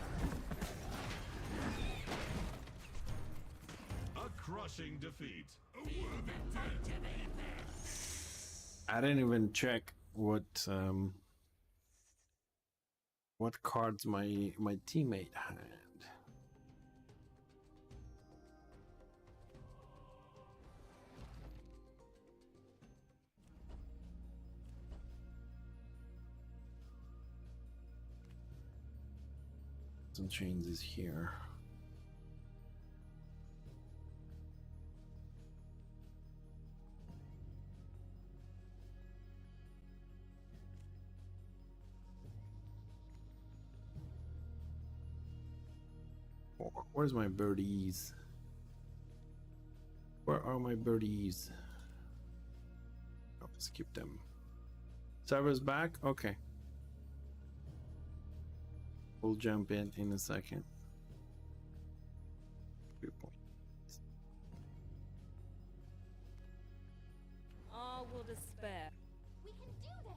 A crushing defeat. I didn't even check what cards my teammate had. Some changes here. Where's my birdies? Where are my birdies? Oh, skip them. Server's back? Okay. We'll jump in a second. 3 points. All will despair. We can do this!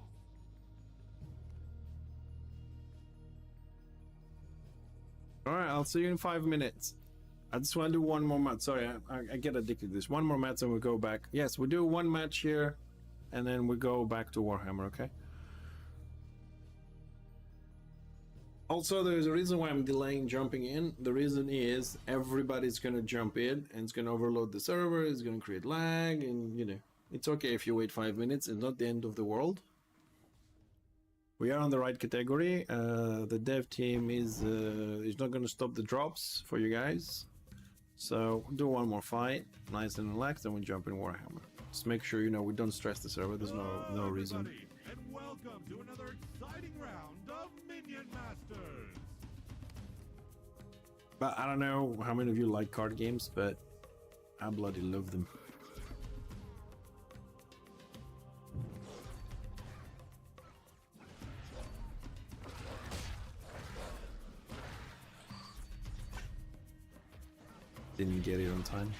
Alright, I'll see you in 5 minutes. I just want to do one more match. Sorry, I get addicted to this. One more match and we go back. Yes, we do one match here and then we go back to Warhammer, okay? Also, there's a reason why I'm delaying jumping in. The reason is everybody's going to jump in and it's going to overload the server, it's going to create lag, and you know, it's okay if you wait 5 minutes. It's not the end of the world. We are on the right category. The dev team is not going to stop the drops for you guys. So do one more fight, nice and relaxed, and we jump in Warhammer. Just make sure, you know, we don't stress the server. There's no reason. And welcome to another exciting round of Minion Masters. But I don't know how many of you like card games, but I bloody love them. Didn't get it on time.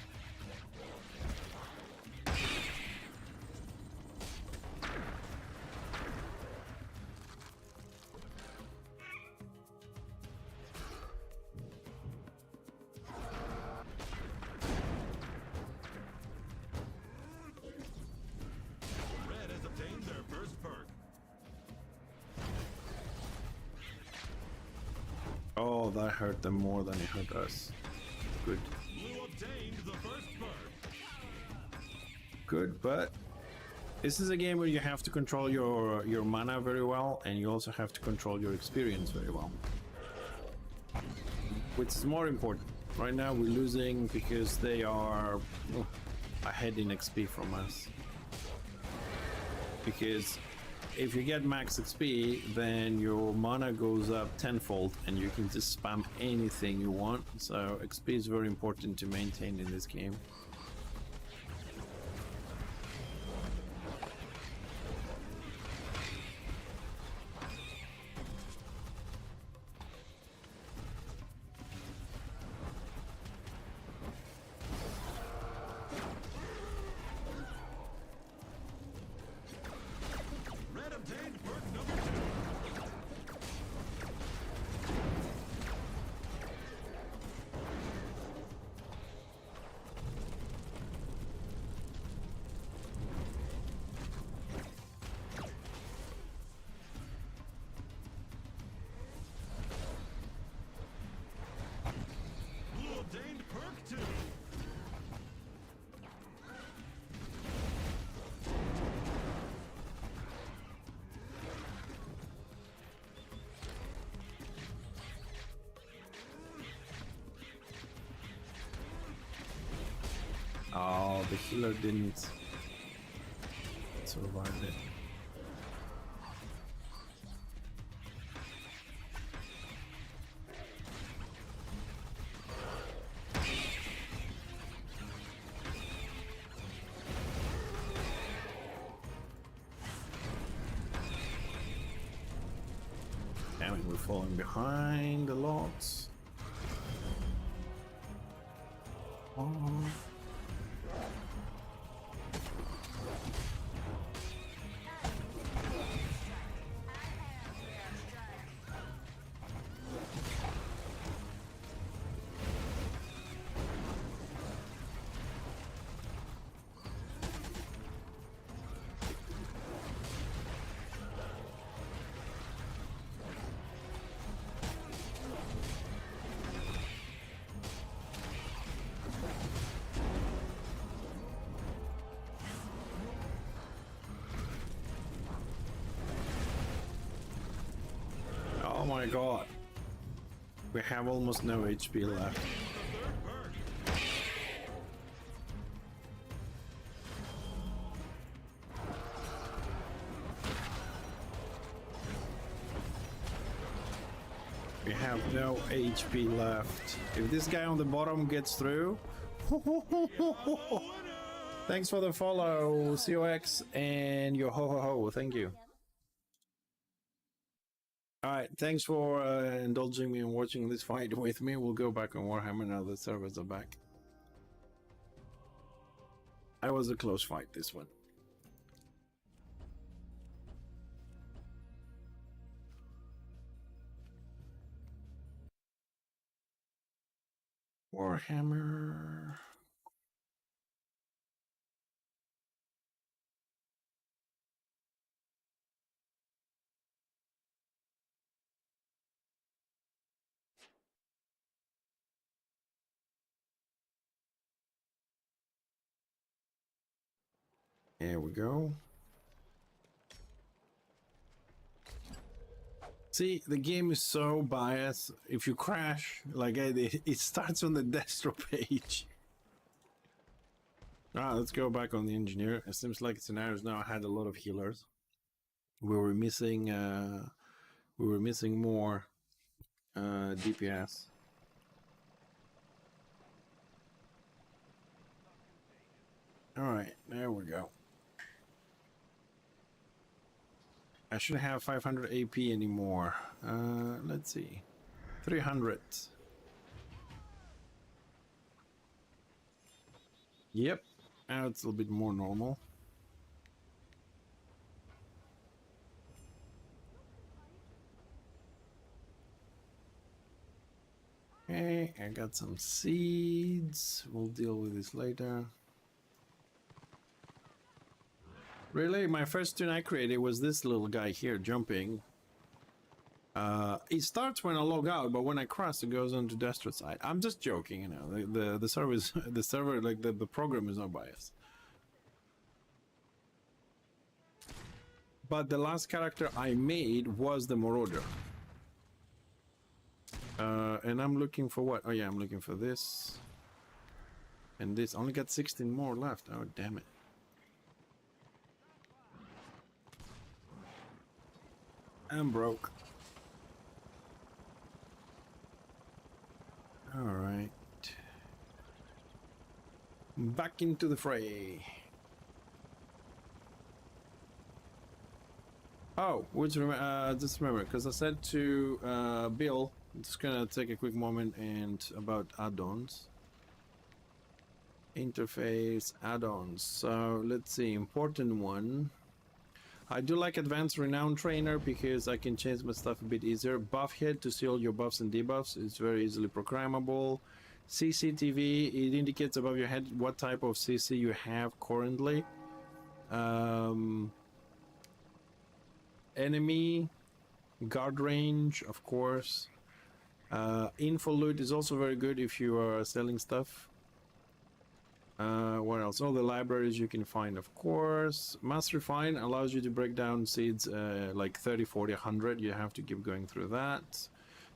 Red has obtained their first perk. Oh, that hurt them more than it hurt us. Good. Blue obtained the first perk. Good, but this is a game where you have to control your mana very well, and you also have to control your experience very well. Which is more important. Right now we're losing because they are ahead in XP from us. Because if you get max XP, then your mana goes up tenfold and you can just spam anything you want. So XP is very important to maintain in this game. Red obtained perk number 2. Blue obtained perk 2. Oh, the healer didn't survive it. Damn it, we're falling behind a lot. Oh. Oh my god. We have almost no HP left. We have no HP left. If this guy on the bottom gets through... Thanks for the follow, COX, and your ho ho ho. Thank you. Alright, thanks for indulging me and watching this fight with me. We'll go back on Warhammer now the servers are back. It was a close fight, this one. Warhammer... Here we go. See, the game is so biased. If you crash, like it starts on the destro page. Let's go back on the engineer. It seems like scenarios now had a lot of healers. We were missing more DPS. All right, there we go. I shouldn't have 500 AP anymore. Let's see. 300. Yep. Now it's a little bit more normal. Okay, I got some seeds. We'll deal with this later. Really, my first tune I created was this little guy here jumping. It starts when I log out, but when I cross, it goes onto destro side. I'm just joking, you know. The service, the server, like the program is not biased. But the last character I made was the Marauder. And I'm looking for what? Oh yeah, I'm looking for this. And this. Only got 16 more left. Oh damn it. I'm broke. All right. Back into the fray. Oh, just remember, because I said to Bill, I'm just gonna take a quick moment and about add-ons. Interface add-ons. So let's see, important one. I do like Advanced Renown Trainer because I can change my stuff a bit easier. Buff head to see all your buffs and debuffs. It's very easily programmable. CCTV, it indicates above your head what type of CC you have currently. Enemy, guard range, of course. Info loot is also very good if you are selling stuff. What else? All the libraries you can find, of course. Mass Refine allows you to break down seeds like 30, 40, 100. You have to keep going through that.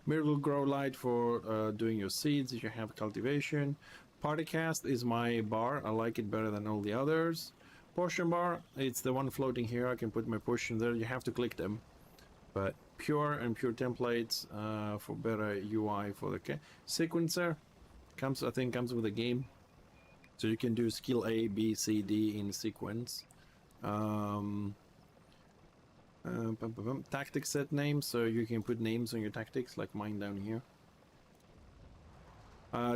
Miracle Grow Light for doing your seeds if you have cultivation. Partycast is my bar. I like it better than all the others. Potion bar, it's the one floating here. I can put my potion there. You have to click them. But pure and pure templates for better UI for the sequencer comes, I think, comes with the game. So you can do skill A, B, C, D in sequence. Tactic set names, so you can put names on your tactics, like mine down here.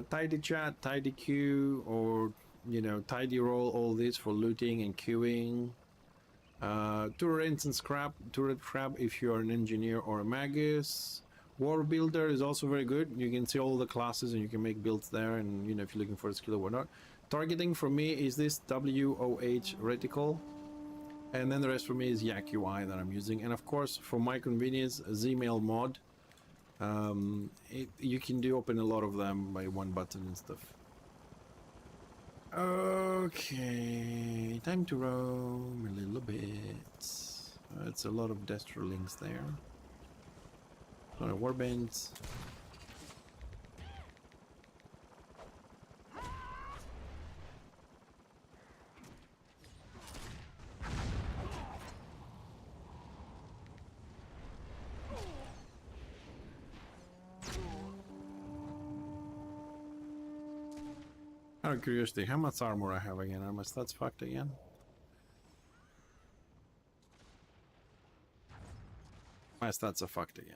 Tidy chat, tidy queue, or you know, tidy roll, all this for looting and queuing. Turrets and scrap, turret scrap if you are an engineer or a magus. War builder is also very good. You can see all the classes and you can make builds there, and you know, if you're looking for a skill or whatnot. Targeting for me is this WOH reticle, and then the rest for me is Yak UI that I'm using, and of course for my convenience, Zmail mod. You can open a lot of them by one button and stuff. Okay, time to roam a little bit. It's a lot of Destro links there. A lot of warbands. Out of curiosity, how much armor I have again? Are my stats fucked again? My stats are fucked again.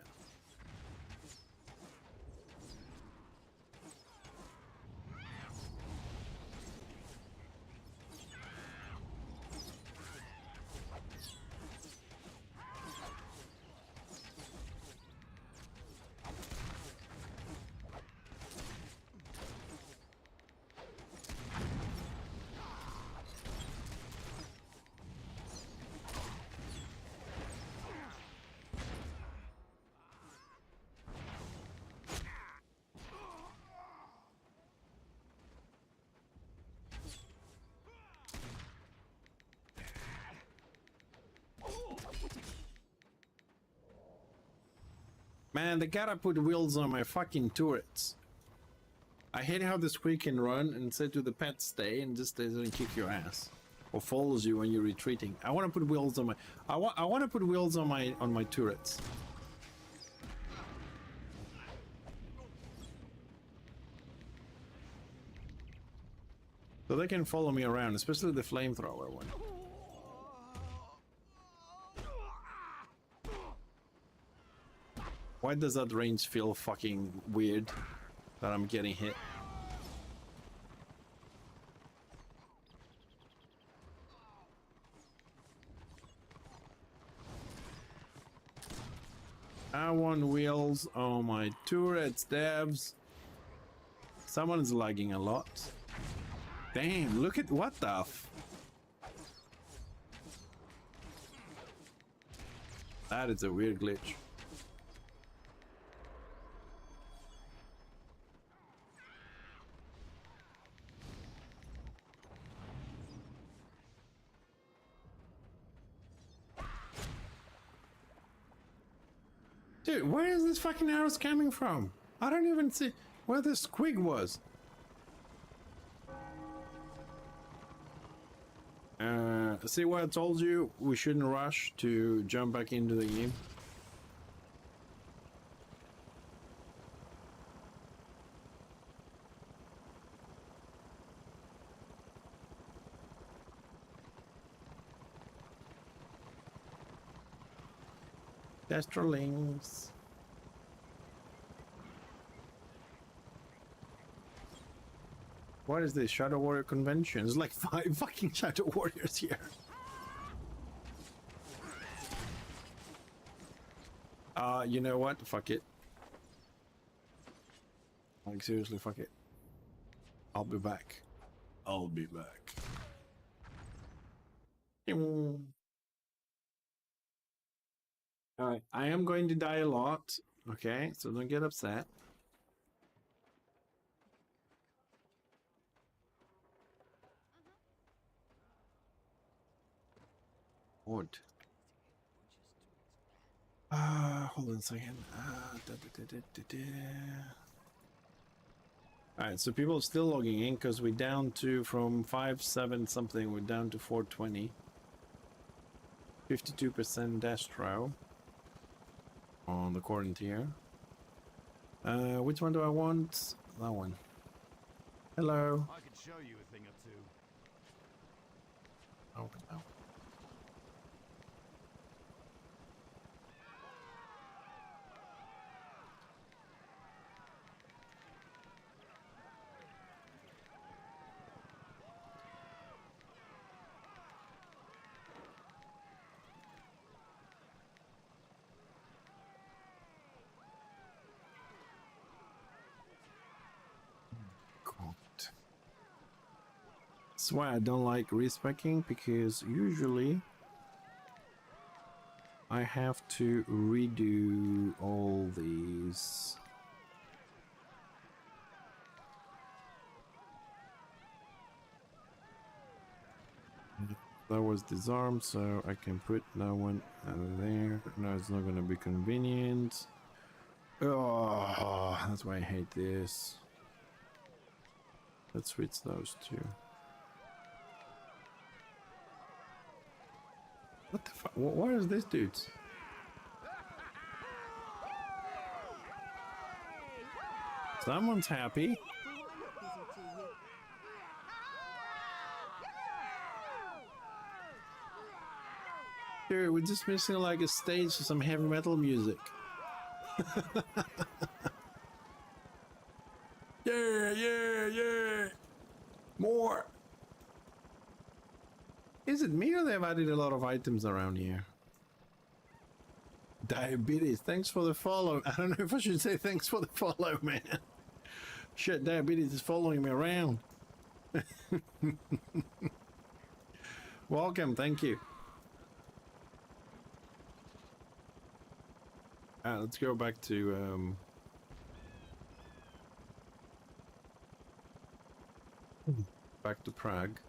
Man, they gotta put wheels on my fucking turrets. I hate how the squid can run and say to the pet stay and just doesn't kick your ass or follows you when you're retreating. I want to put wheels on my. I want to put wheels on my turrets. So they can follow me around, especially the flamethrower one. Why does that range feel fucking weird that I'm getting hit? I want wheels on my turrets, devs. Someone is lagging a lot. Damn, look at what the f... That is a weird glitch. Dude, where is this fucking arrows coming from? I don't even see where the squig was. See what I told you? We shouldn't rush to jump back into the game. Destrolings. What is this? Shadow Warrior Convention? There's like 5 fucking Shadow Warriors here. You know what? Fuck it. Like, seriously, fuck it. I'll be back. I'll be back. Alright, I am going to die a lot. Okay, so don't get upset. What? Hold on a second. Alright, so people are still logging in because we're down to from 5.7 something, we're down to 420. 52% destro on the quarantine. Which one do I want? That one. Hello. I could show you a thing or two. Oh, no. That's why I don't like respecking, because usually I have to redo all these. That was disarmed, so I can put that one there. No, it's not going to be convenient. Oh, that's why I hate this. Let's switch those two. What the fuck? What is this, dudes? Someone's happy. Dude, we're just missing like a stage for some heavy metal music. Yeah. More. Is it me or they've added a lot of items around here? Diabetes, thanks for the follow. I don't know if I should say thanks for the follow, man. Shit, Diabetes is following me around. Welcome, thank you. Let's go back to Prague.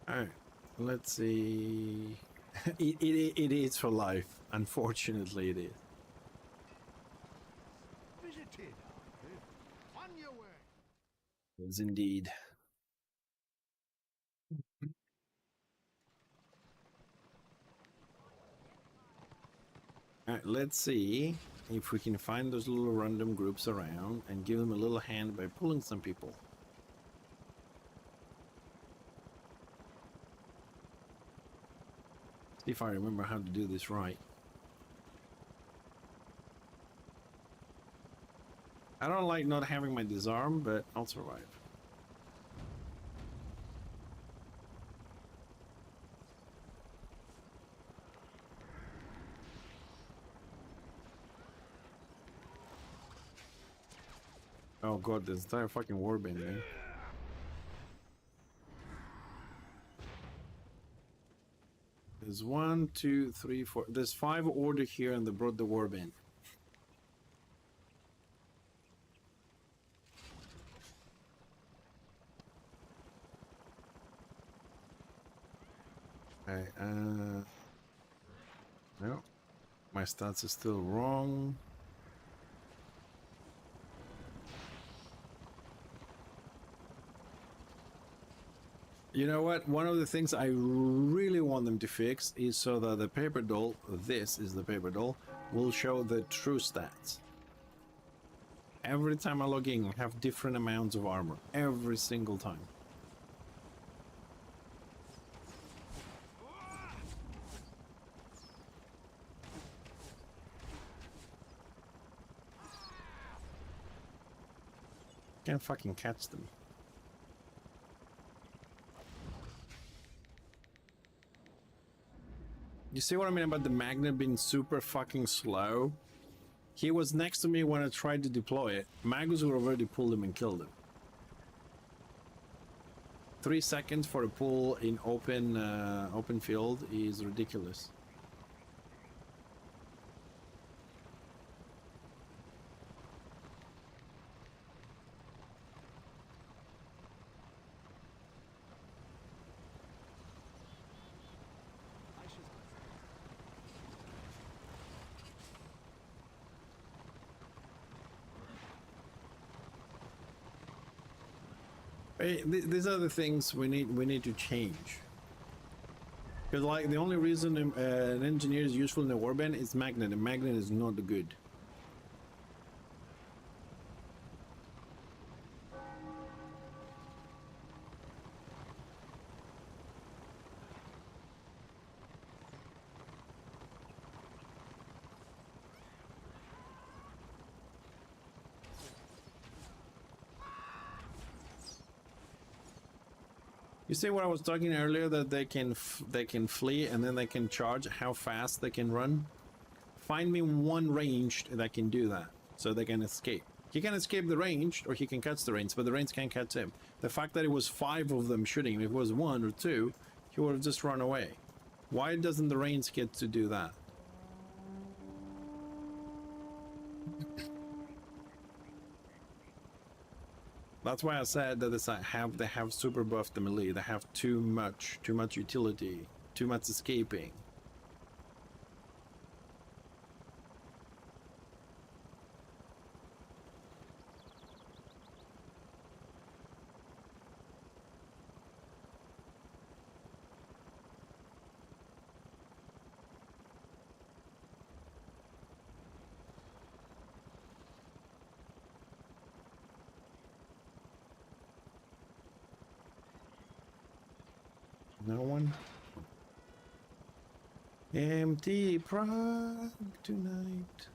Alright, let's see. It is for life. Unfortunately, it is. Visited, on your way. Yes, indeed. Alright, let's see if we can find those little random groups around and give them a little hand by pulling some people. See if I remember how to do this right. I don't like not having my disarm, but I'll survive. Oh god, this entire fucking warband, man. There's 1, 2, 3, 4. There's 5 order here, and they brought the warband. Okay, no, my stats are still wrong. You know what? One of the things I really want them to fix is so that the paper doll, this is the paper doll, will show the true stats. Every time I log in, I have different amounts of armor. Every single time. Can't fucking catch them. You see what I mean about the magnet being super fucking slow? He was next to me when I tried to deploy it. Magus would already pulled him and killed him. 3 seconds for a pull in open field is ridiculous. These are the things we need to change. Because like the only reason an engineer is useful in a warband is magnet, and magnet is not good. You see what I was talking earlier, that they can flee and then they can charge, how fast they can run? Find me one ranged that can do that, so they can escape. He can escape the ranged, or he can catch the ranged, but the ranged can't catch him. The fact that it was 5 of them shooting him, if it was 1 or 2, he would have just run away. Why doesn't the ranged get to do that? That's why I said that they have super buffed the melee. They have too much utility, too much escaping. No one? Empty Prague tonight.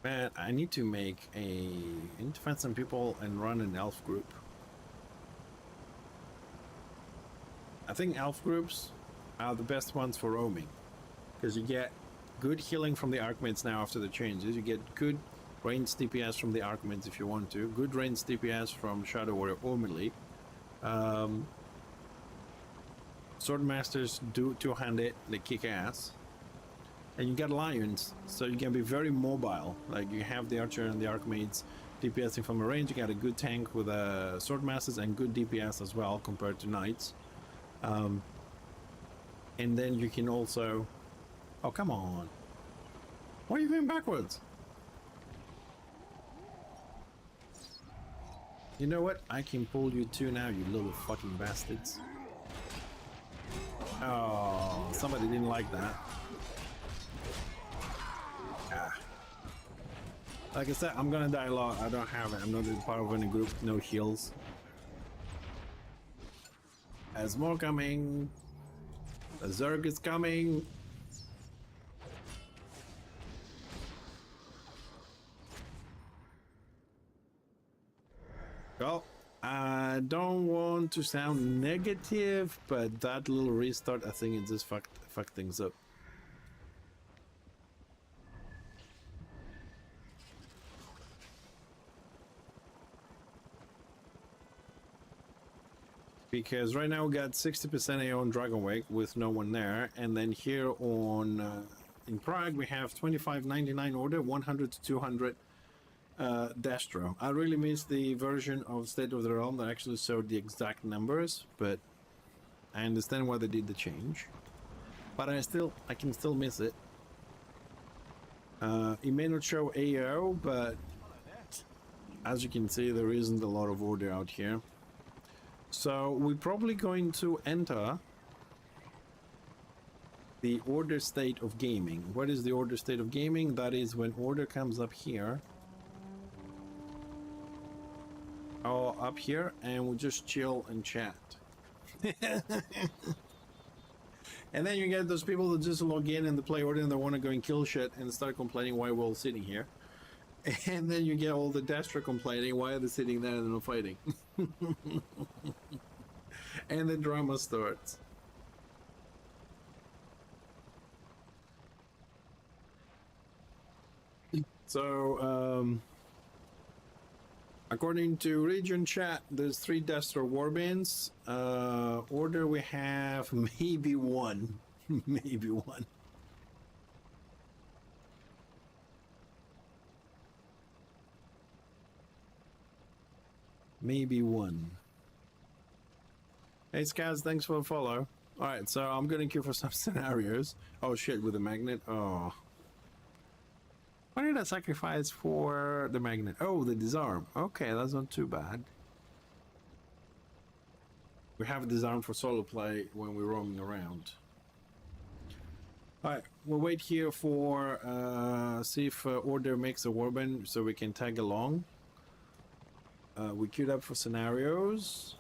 Man, I need to find some people and run an elf group. I think elf groups are the best ones for roaming, because you get good healing from the archmates now after the changes. You get good ranged DPS from the archmates if you want to. Good ranged DPS from Shadow Warrior or melee. Swordmasters do two-handed, they kick ass. And you get lions, so you can be very mobile. Like you have the archer and the archmates DPSing from a range. You got a good tank with swordmasters and good DPS as well compared to knights. And then you can also... Oh, come on. Why are you going backwards? You know what? I can pull you too now, you little fucking bastards. Oh, somebody didn't like that. Ah. Like I said, I'm gonna die a lot. I don't have it. I'm not part of any group. No heals. There's more coming. The Zerg is coming. Well, I don't want to sound negative, but that little restart, I think it just fucked things up. Because right now we got 60% AO on Dragonwake with no one there, and then here on in Prague we have 25.99 order, 100 to 200 Destro. I really miss the version of State of the Realm that actually showed the exact numbers, but I understand why they did the change. But I can still miss it. It may not show AO, but as you can see, there isn't a lot of order out here. So we're probably going to enter the order state of gaming. What is the order state of gaming? That is when order comes up here. Oh, up here, and we'll just chill and chat. And then you get those people that just log in and they play order and they want to go and kill shit and start complaining why we're all sitting here. And then you get all the Destra complaining why are they sitting there and they're not fighting. And the drama starts. So, according to region chat, there's 3 Destra warbands. Order we have maybe 1. Maybe 1. Maybe 1. Hey Skaz, thanks for the follow. Alright, so I'm gonna queue for some scenarios. Oh shit, with the magnet. Oh. What did I sacrifice for the magnet? Oh, the disarm. Okay, that's not too bad. We have a disarm for solo play when we're roaming around. Alright, we'll wait here for see if Order makes a warband so we can tag along. We queued up for scenarios.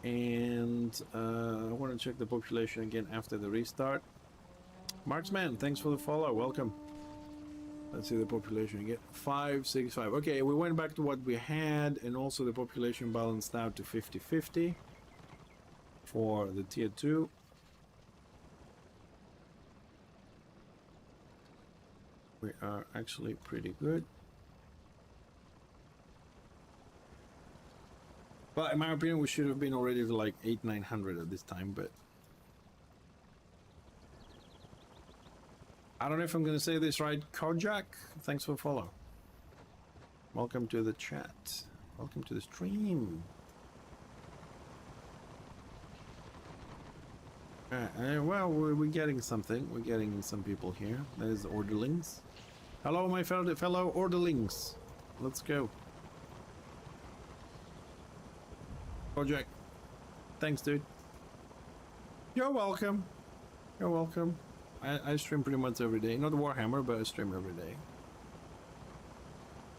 And I want to check the population again after the restart. Marksman, thanks for the follow. Welcome. Let's see the population again. 565. Okay, we went back to what we had, and also the population balanced out to 50-50 for the tier 2. We are actually pretty good. But in my opinion, we should have been already to like 800-900 at this time, but I don't know if I'm going to say this right. Kojak, thanks for the follow. Welcome to the chat. Welcome to the stream. Well, we're getting something. We're getting some people here. There's Orderlings. Hello, my fellow Orderlings. Let's go. Kojak. Thanks, dude. You're welcome. You're welcome. I stream pretty much every day. Not Warhammer, but I stream every day.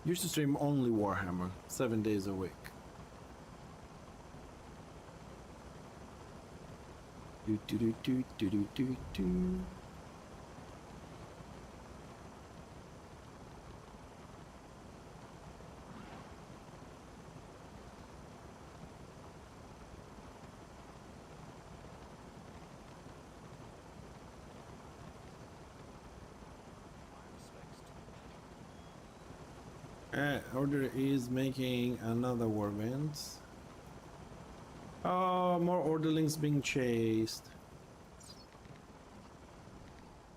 Used to stream only Warhammer, 7 days a week. Do do do do do do do do. Order is making another warband. Oh, more orderlings being chased.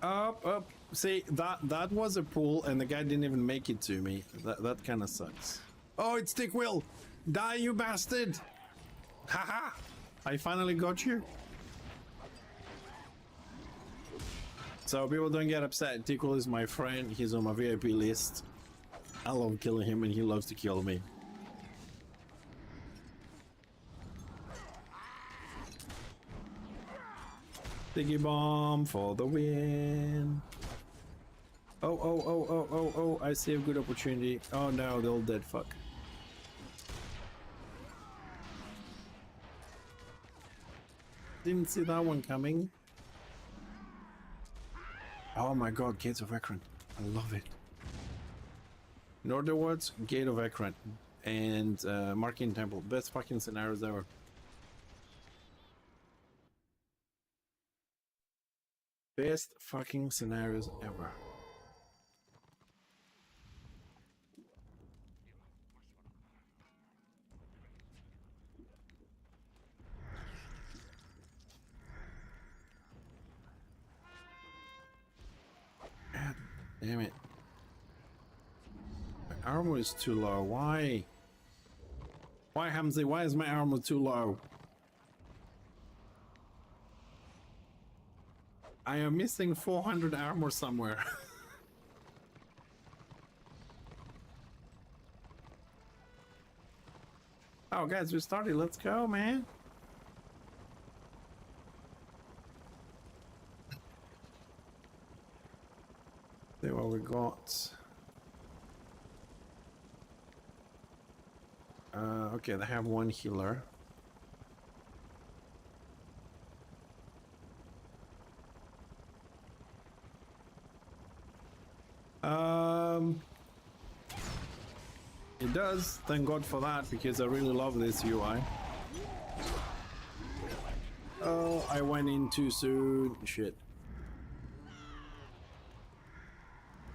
Up. See, that was a pull and the guy didn't even make it to me. That kind of sucks. Oh, it's Dick Will. Die, you bastard. Haha. I finally got you. So people don't get upset. Dick Will is my friend. He's on my VIP list. I love killing him and he loves to kill me. Diggy bomb for the win. Oh, I see a good opportunity. Oh no, they're all dead, fuck. Didn't see that one coming. Oh my god, Gates of Ekron. I love it. Norderwards, Gate of Ekron, and Marking Temple. Best fucking scenarios ever. Best fucking scenarios ever. God damn it. My armor is too low. Why? Why, Hamzy? Why is my armor too low? I am missing 400 armor somewhere. Oh, guys, we started. Let's go, man. got... okay, they have one healer. It does, thank God for that, because I really love this UI. Oh, I went in too soon. Shit.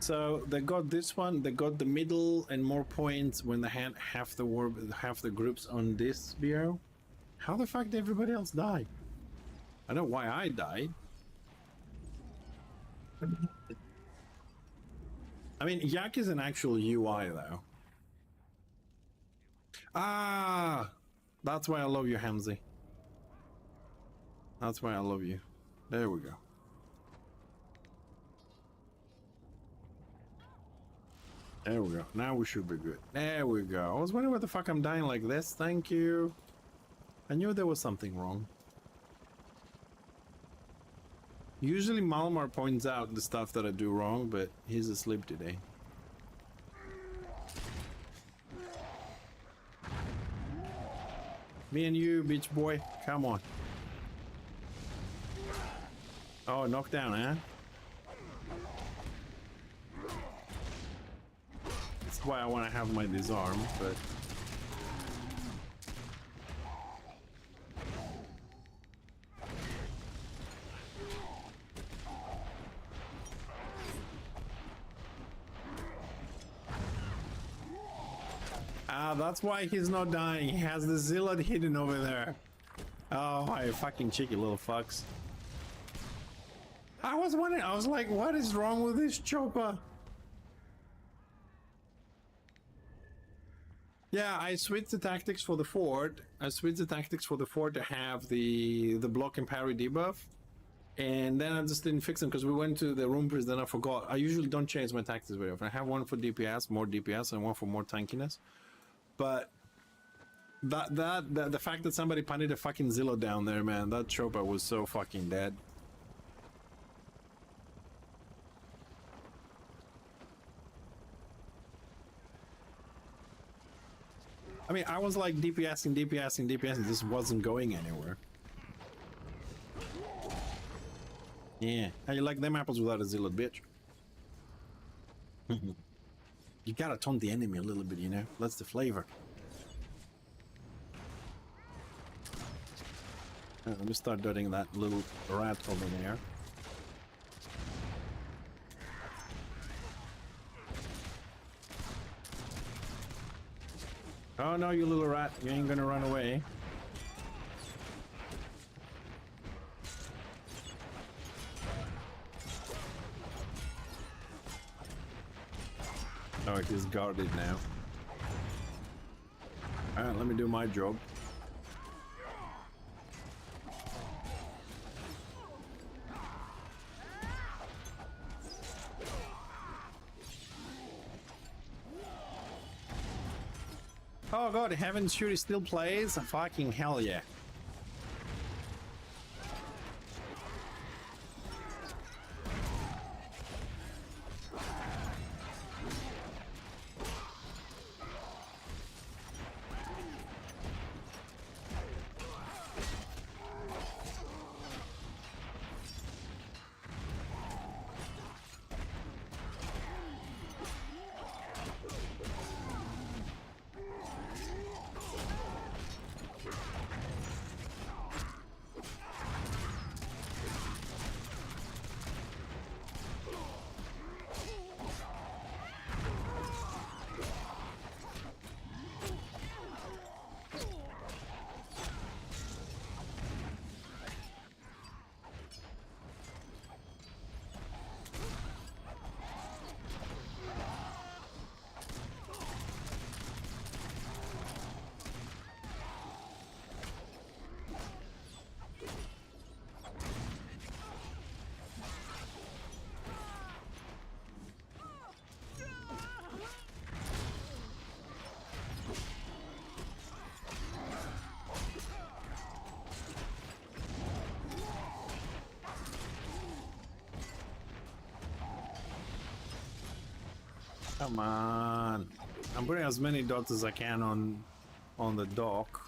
So they got this one, they got the middle and more points when they had half the groups on this bureau. How the fuck did everybody else die? I know why I died. I mean, Yak is an actual UI though. Ah, that's why I love you, Hamzy. That's why I love you. There we go. There we go. Now we should be good. There we go. I was wondering what the fuck I'm dying like this. Thank you. I knew there was something wrong. Usually Malmar points out the stuff that I do wrong, but he's asleep today. Me and you, bitch boy. Come on. Oh, knockdown, huh? That's why I want to have my disarm, but... Ah, that's why he's not dying. He has the Zealot hidden over there. Oh, my fucking cheeky little fucks. I was wondering, I was like, what is wrong with this chopper? Yeah, I switched the tactics for the fort. I switched the tactics for the fort to have the block and parry debuff. And then I just didn't fix them because we went to the room then I forgot. I usually don't change my tactics very often. I have one for DPS, more DPS, and one for more tankiness. But the fact that somebody punted a fucking Zillow down there, man, that chopper was so fucking dead. I mean, I was like DPSing, it just wasn't going anywhere. Yeah, how you like them apples without a Zealot, bitch? You gotta taunt the enemy a little bit, you know? That's the flavor. Let me start dotting that little rat over there. Oh no, you little rat, you ain't gonna run away. Oh, he's guarded now. Alright, let me do my job. Oh god, Heaven's Fury still plays? Fucking hell yeah. Come on. I'm putting as many dots as I can on the dock.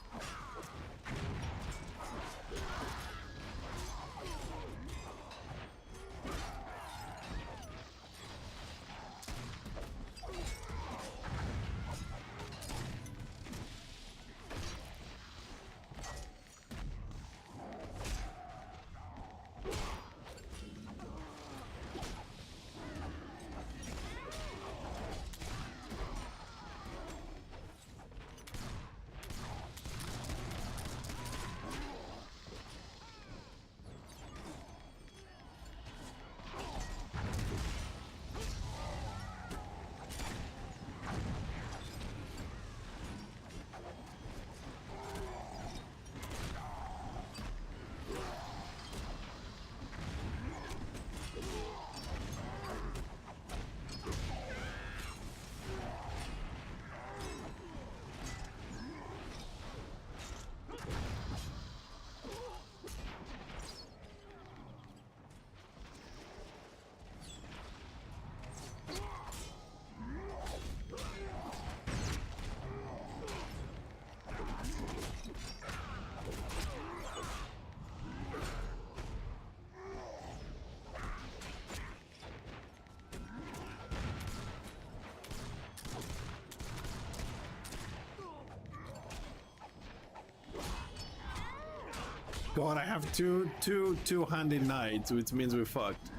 God, I have two-handed knights, which means we're fucked.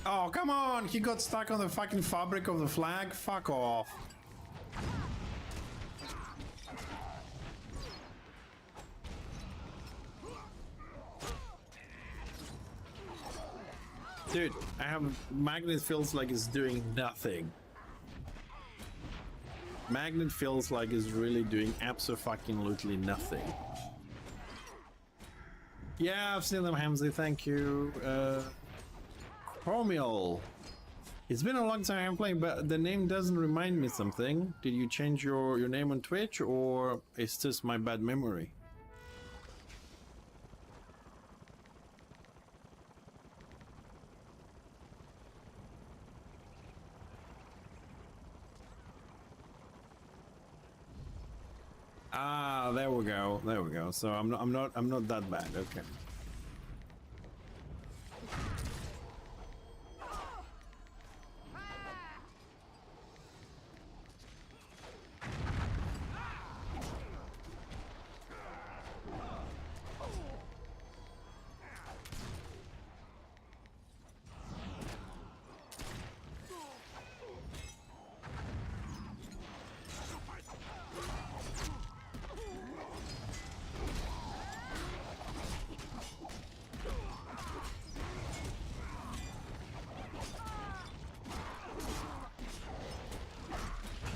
Oh, come on! He got stuck on the fucking fabric of the flag? Fuck off. Dude, I have magnet feels like it's doing nothing. Magnet feels like it's really doing absolutely nothing. Yeah, I've seen them, Hamzy, thank you. Chromial. It's been a long time I'm playing, but the name doesn't remind me something. Did you change your name on Twitch, or is this my bad memory? Ah, there we go. There we go. So I'm not that bad. Okay.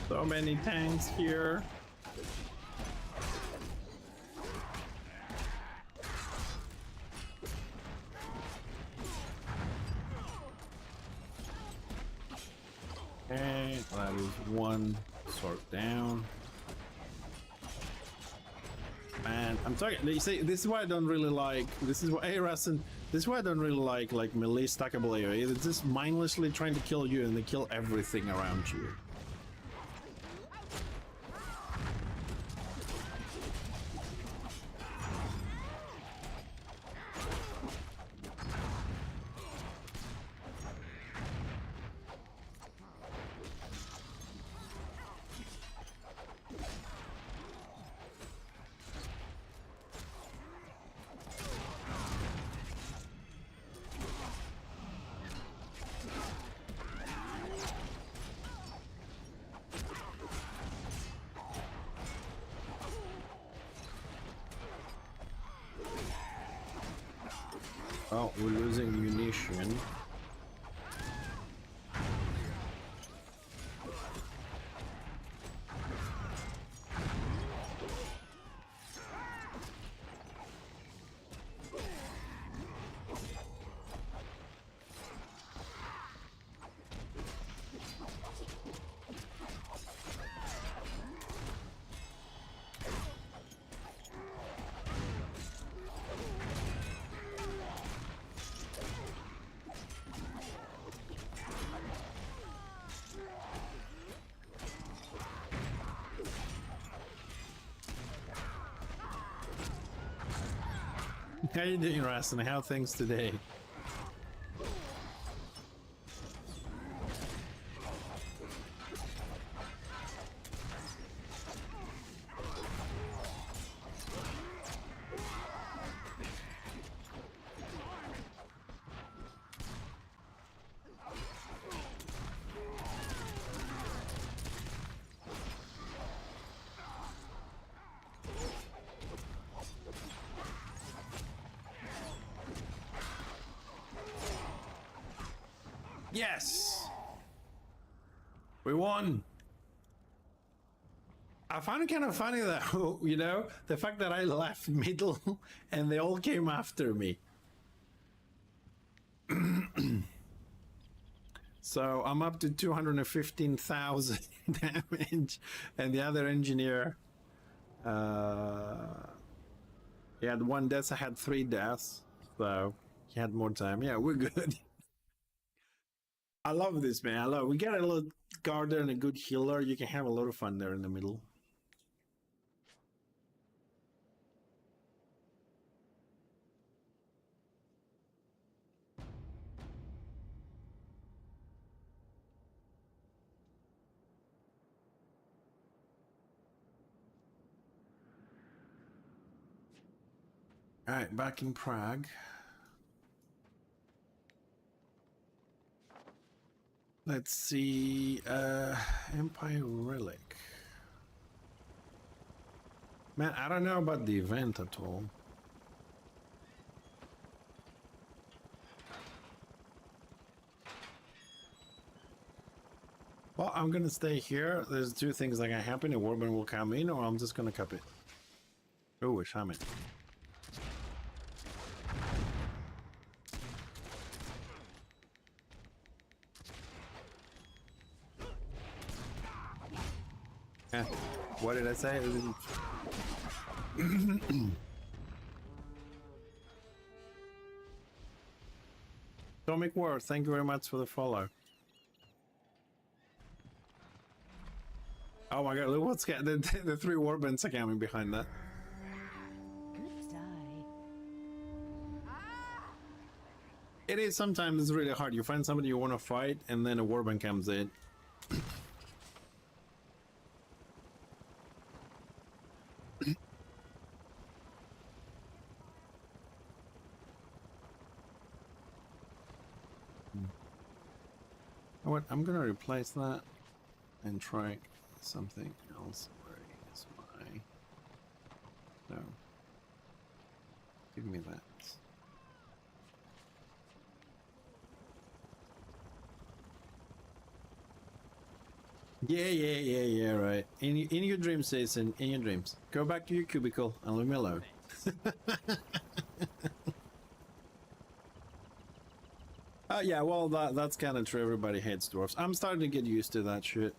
So many tanks here. Okay, that is one sort down. Man, I'm talking. You see, this is why I don't really like. This is why, hey Rassen, this is why I don't really like melee stackable AoE. It's just mindlessly trying to kill you, and they kill everything around you. Oh, we're losing munition. How you doing, Rastin? How are things today? Yes! We won! I find it kind of funny that, you know, the fact that I left middle and they all came after me. So I'm up to 215,000 damage, and the other engineer, he had 1 death, I had 3 deaths, so he had more time. Yeah, we're good. I love this, man. I love. We get a little guarder and a good healer. You can have a lot of fun there in the middle. All right, back in Prague. Let's see, Empire Relic. Man, I don't know about the event at all. Well, I'm gonna stay here. There's 2 things that can happen. A warband will come in, or I'm just gonna cup it. Oh, a shaman. What did I say? Atomic War, thank you very much for the follow. Oh my god, look what's the 3 warbands are coming behind that. Good die. It is sometimes really hard. You find somebody you want to fight, and then a warband comes in. What? I'm gonna replace that and try something else. Where is my? No. Give me that. Yeah, right. In your dreams, Jason, in your dreams. Go back to your cubicle and leave me alone. Yeah, well, that's kind of true. Everybody hates dwarfs. I'm starting to get used to that shit.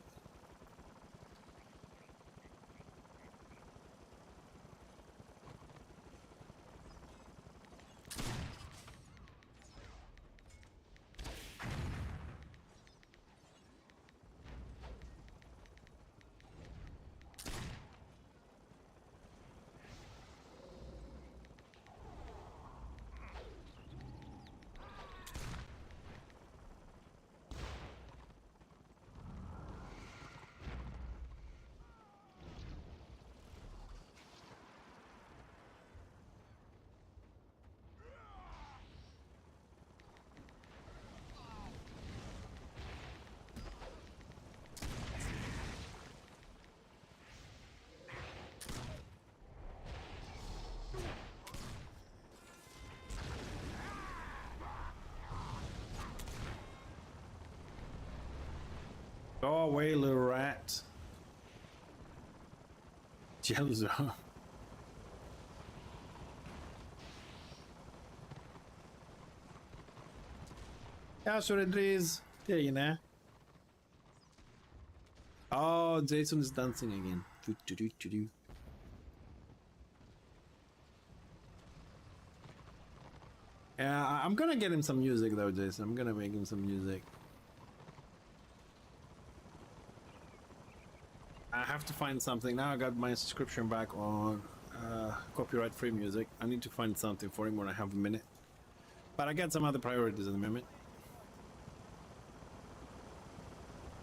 Go away, little rat. Jealous. Ja, så det drivs. Det är inne. Oh, Jason is dancing again. Yeah, I'm gonna get him some music though, Jason. I'm gonna make him some music. I have to find something. Now I got my subscription back on copyright-free music. I need to find something for him when I have a minute. But I got some other priorities at the moment.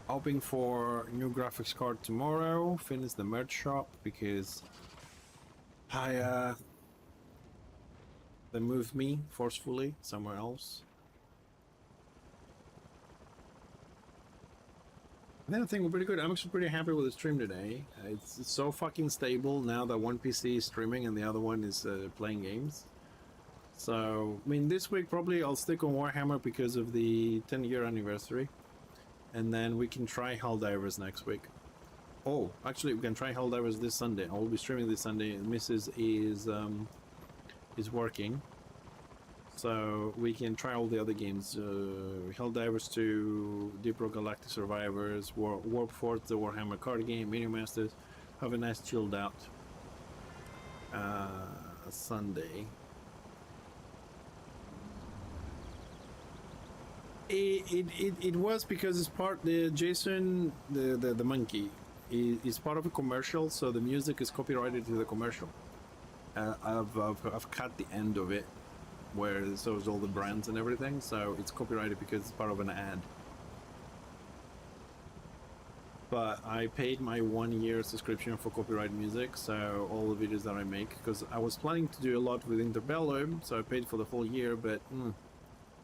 Hoping for new graphics card tomorrow. Finish the merch shop because they moved me forcefully somewhere else. And then I think we're pretty good. I'm actually pretty happy with the stream today. It's so fucking stable now that one PC is streaming and the other one is playing games. So, I mean, this week probably I'll stick on Warhammer because of the 10-year anniversary. And then we can try Helldivers next week. Oh, actually, we can try Helldivers this Sunday. I'll be streaming this Sunday. Mrs. is working. So we can try all the other games. Helldivers 2, Deep Rock Galactic Survivors, Warp Force, the Warhammer card game, Mini Masters. Have a nice chilled out Sunday. It was because it's part the Jason the monkey is part of a commercial, so the music is copyrighted to the commercial. I've cut the end of it where it shows all the brands and everything, so it's copyrighted because it's part of an ad. But I paid my 1-year subscription for copyright music, so all the videos that I make, because I was planning to do a lot with Interbellum, so I paid for the full year, but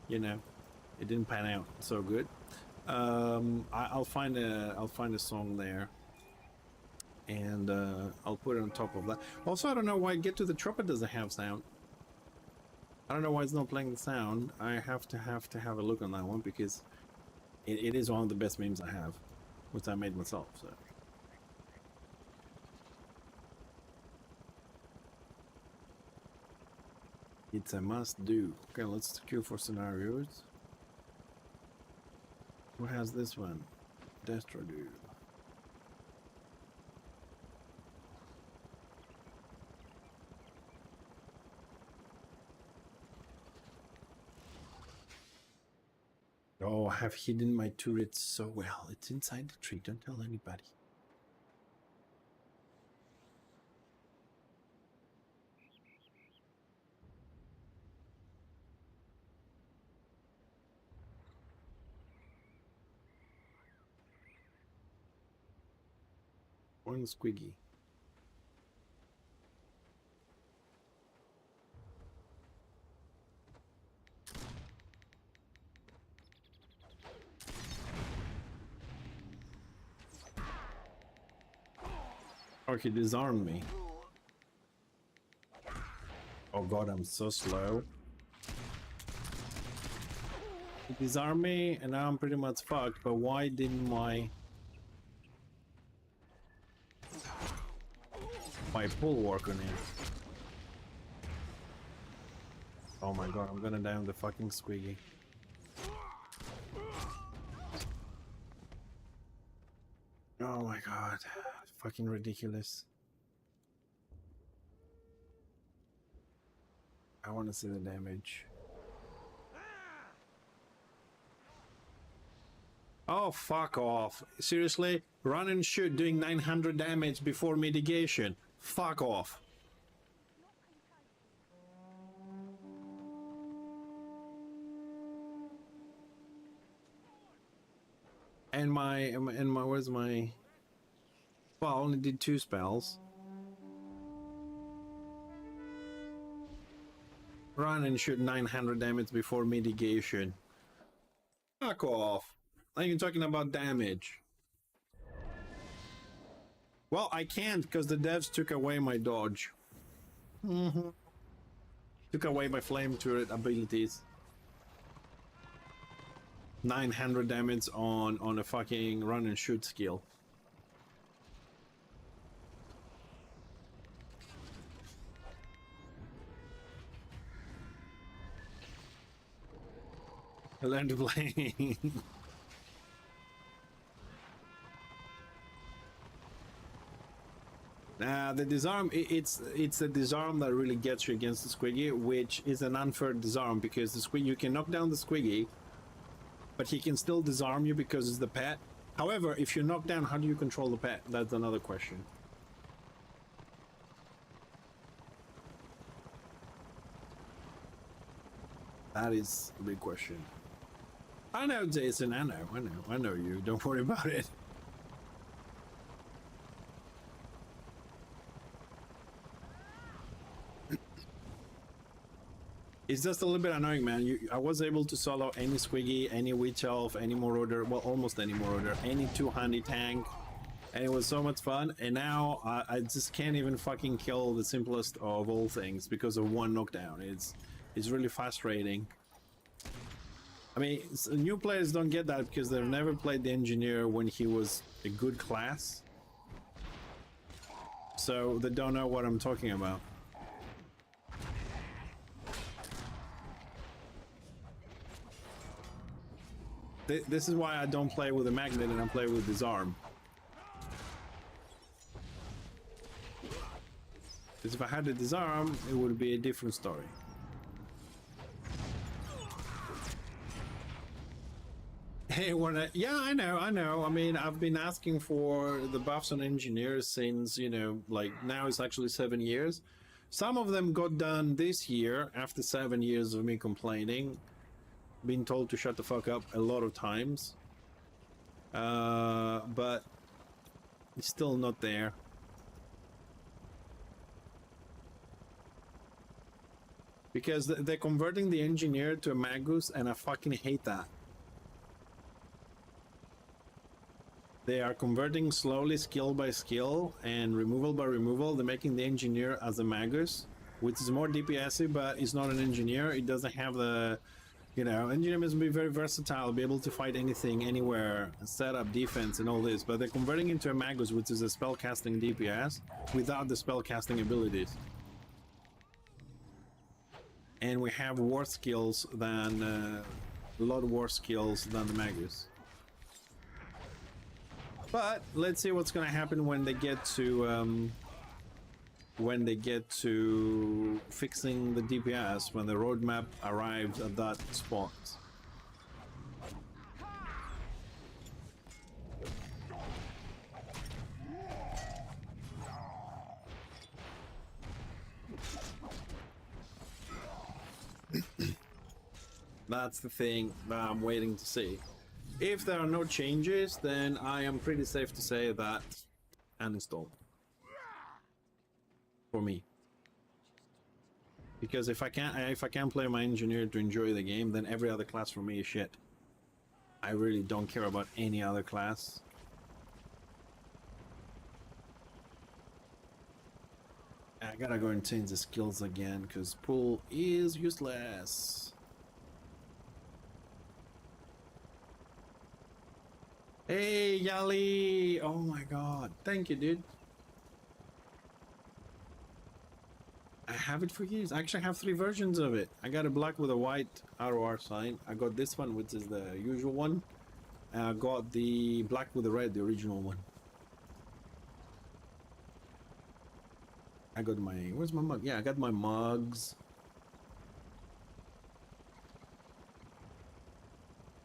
you know, it didn't pan out so good. I'll find a song there, and I'll put it on top of that. Also, I don't know why Get to the Chopper doesn't have sound. I don't know why it's not playing the sound. I have to have a look on that one because it is one of the best memes I have, which I made myself. So. It's a must do. Okay, let's queue for scenarios. Who has this one? Destro do. Oh, I have hidden my turrets so well. It's inside the tree. Don't tell anybody. One squiggy. Oh, he disarmed me. Oh god, I'm so slow. He disarmed me and now I'm pretty much fucked, but why didn't my pull work on him? Oh my god, I'm gonna down the fucking squiggy. Oh my god, fucking ridiculous. I want to see the damage. Oh, fuck off. Seriously? Run and shoot doing 900 damage before mitigation. Fuck off. And where's my... Well, I only did 2 spells. Run and shoot 900 damage before mitigation. Fuck off. Are you talking about damage? Well, I can't because the devs took away my dodge. Took away my flame turret abilities. 900 damage on a fucking run and shoot skill. I learned to play. The disarm, it's the disarm that really gets you against the squiggy, which is an unfair disarm because the squiggy, you can knock down the squiggy, but he can still disarm you because it's the pet. However, if you knock down, how do you control the pet? That's another question. That is a big question. I know, Jason. I know you. Don't worry about it. It's just a little bit annoying, man. I was able to solo any Squiggy, any Witch Elf, any Marauder, well, almost any Marauder, any two-handy tank, and it was so much fun. And now I just can't even fucking kill the simplest of all things because of one knockdown. It's really frustrating. I mean, new players don't get that because they've never played the Engineer when he was a good class, so they don't know what I'm talking about. This is why I don't play with a magnet and I play with disarm. Because if I had a disarm, it would be a different story. Hey, yeah, I know. I mean, I've been asking for the buffs on engineers since, you know, like now it's actually 7 years. Some of them got done this year after 7 years of me complaining. Been told to shut the fuck up a lot of times, but it's still not there. Because they're converting the Engineer to a Magus, and I fucking hate that. They are converting slowly, skill by skill and removal by removal. They're making the Engineer as a Magus, which is more DPS-y, but it's not an Engineer. It doesn't have the, you know, Engineer must be very versatile, be able to fight anything, anywhere, set up defense and all this, but they're converting into a Magus, which is a spellcasting DPS, without the spellcasting abilities. And we have worse skills than, a lot worse skills than the Magus. But, let's see what's gonna happen when they get to, fixing the DPS, when the roadmap arrives at that spot. That's the thing that I'm waiting to see. If there are no changes, then I am pretty safe to say that uninstall. For me. Because if I can't play my Engineer to enjoy the game, then every other class for me is shit. I really don't care about any other class. I gotta go and change the skills again, because pull is useless. Hey, Yali! Oh my god. Thank you, dude. I have it for years. I actually have 3 versions of it. I got a black with a white ROR sign. I got this one, which is the usual one. And I got the black with the red, the original one. I got my... Where's my mug? Yeah, I got my mugs.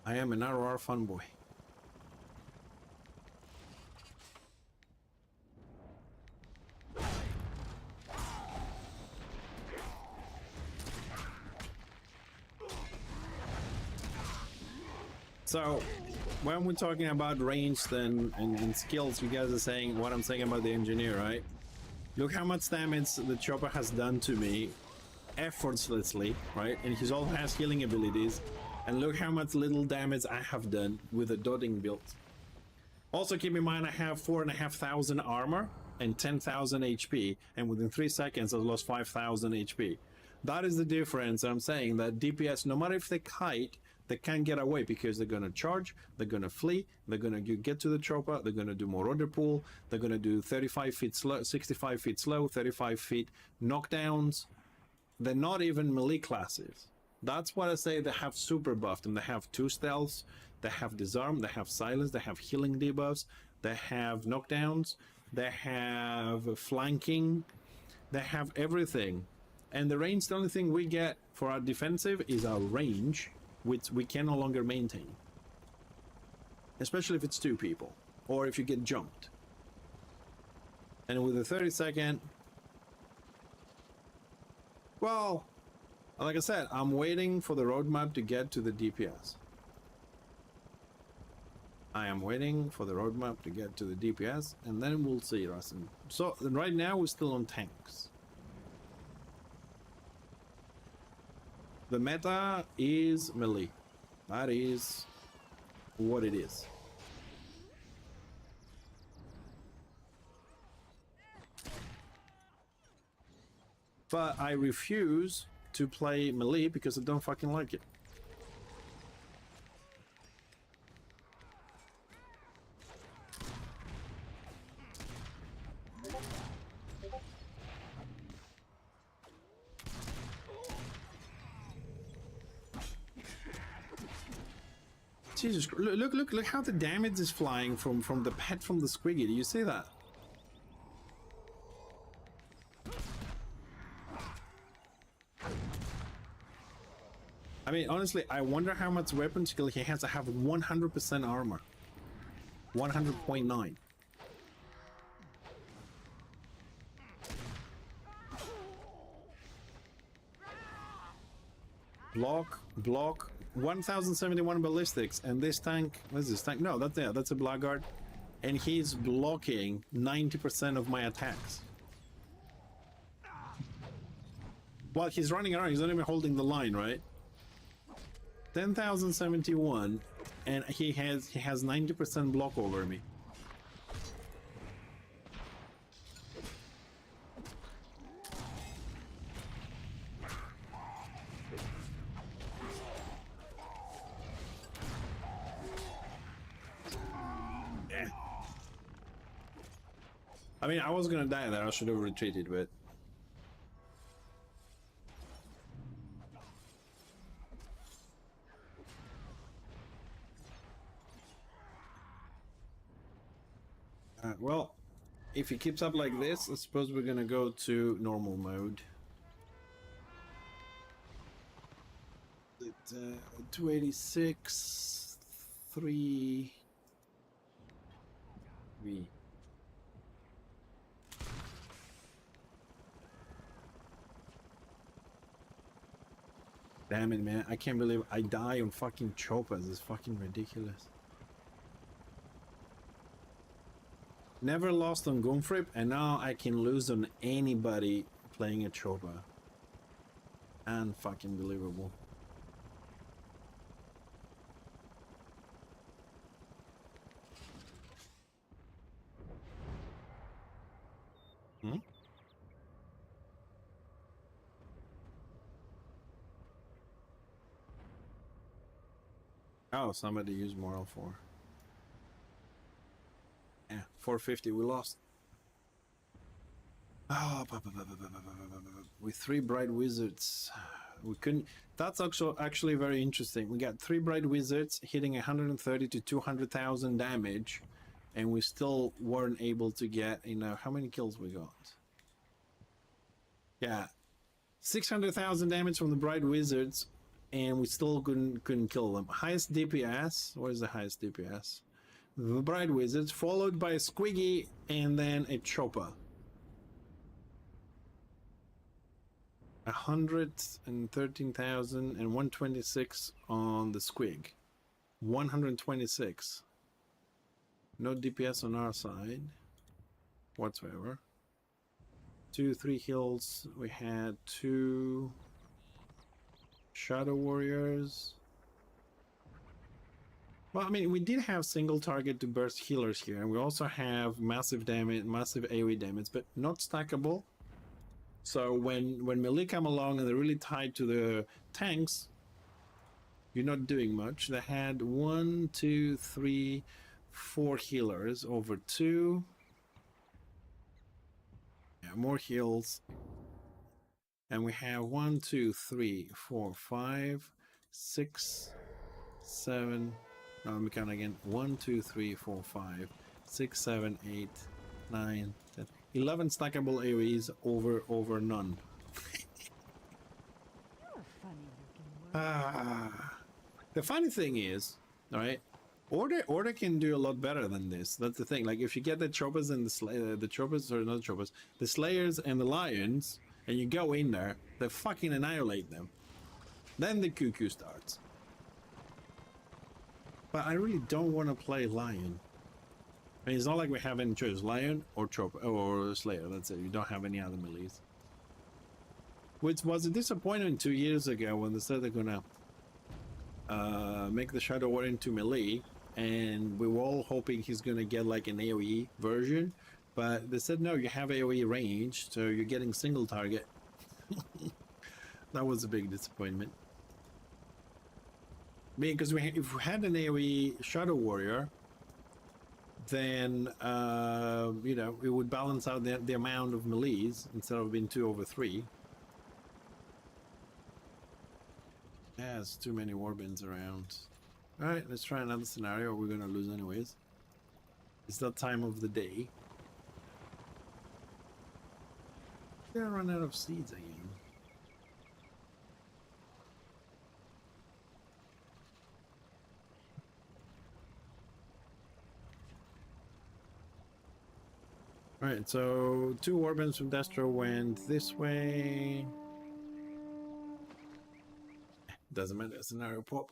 I am an ROR fanboy. So, when we're talking about range and skills, you guys are saying what I'm saying about the Engineer, right? Look how much damage the chopper has done to me effortlessly, right? And he also has healing abilities. And look how much little damage I have done with the dotting build. Also keep in mind I have 4,500 armor and 10,000 HP. And within 3 seconds I lost 5,000 HP. That is the difference. I'm saying that DPS, no matter if they kite, they can't get away because they're gonna charge, they're gonna flee, they're gonna get to the chopper, they're gonna do more order pull, they're gonna do 35 feet slow, 65 feet slow, 35 feet knockdowns. They're not even melee classes. That's what I say. They have super buffed, and they have 2 stealths, they have disarm, they have silence, they have healing debuffs, they have knockdowns, they have flanking, they have everything. And the range, the only thing we get for our defensive is our range, which we can no longer maintain. Especially if it's 2 people, or if you get jumped. And with a 30-second... Well, Like I said, I'm waiting for the roadmap to get to the DPS. I am waiting for the roadmap to get to the DPS, and then we'll see, Rasen. So right now we're still on tanks. The meta is melee. That is what it is. But I refuse to play melee because I don't fucking like it. Jesus, look how the damage is flying from the pet from the squiggy. Do you see that? I mean, honestly, I wonder how much weapon skill he has to have 100% armor. 100.9. Block. 1071 ballistics, and this tank, what is this tank? No, that's a blackguard, and he's blocking 90% of my attacks. While he's running around, he's not even holding the line, right? 10,071, and he has 90% block over me. I mean, I was gonna die there. I should have retreated, but well, if he keeps up like this, I suppose we're gonna go to normal mode. 286, 3, V. Damn it, man. I can't believe I die on fucking choppers. It's fucking ridiculous. Never lost on Gunfrip, and now I can lose on anybody playing a chopper. Unfucking believable. Hmm? Oh, somebody used Moral 4. Yeah, 450, we lost. Oh, with 3 Bright Wizards. We couldn't... That's actually very interesting. We got 3 Bright Wizards hitting 130 to 200,000 damage, and we still weren't able to get, you know, how many kills we got? Yeah, 600,000 damage from the Bright Wizards, and we still couldn't kill them. Highest DPS, where's the highest DPS? The Bright Wizards, followed by a Squiggy, and then a Chopper. 113,000 and 126 on the Squig. 126. No DPS on our side whatsoever. 2-3 heals. We had 2 Shadow Warriors. Well, I mean, we did have single target to burst healers here, and we also have massive damage, massive AoE damage, but not stackable. So when melee come along and they're really tied to the tanks, you're not doing much. They had 1, 2, 3, 4 healers over 2. Yeah, more heals. And we have 1, 2, 3, 4, 5, 6, 7. Now let me count again. 1, 2, 3, 4, 5, 6, 7, 8, 9, 10. 11 stackable AoEs over none. The funny thing is, all right, Order can do a lot better than this. That's the thing. Like if you get the choppers and the choppers, or not the choppers, the slayers and the lions, and you go in there, they fucking annihilate them. Then the cuckoo starts. But I really don't want to play Lion. I mean, it's not like we have any choice. Lion or Chopper or Slayer. That's it. You don't have any other melees. Which was a disappointment 2 years ago when they said they're gonna make the Shadow War into melee, and we were all hoping he's gonna get like an AoE version, but they said no, you have AoE range, so you're getting single target. That was a big disappointment. I mean, because if we had an AoE Shadow Warrior, then you know, it would balance out the amount of melees instead of being 2/3. Yeah, it's too many warbins around. Alright, let's try another scenario. We're gonna lose anyways. It's that time of the day. Gonna run out of seeds again. Alright, so 2 warbins from Destro went this way. Doesn't matter, scenario pop.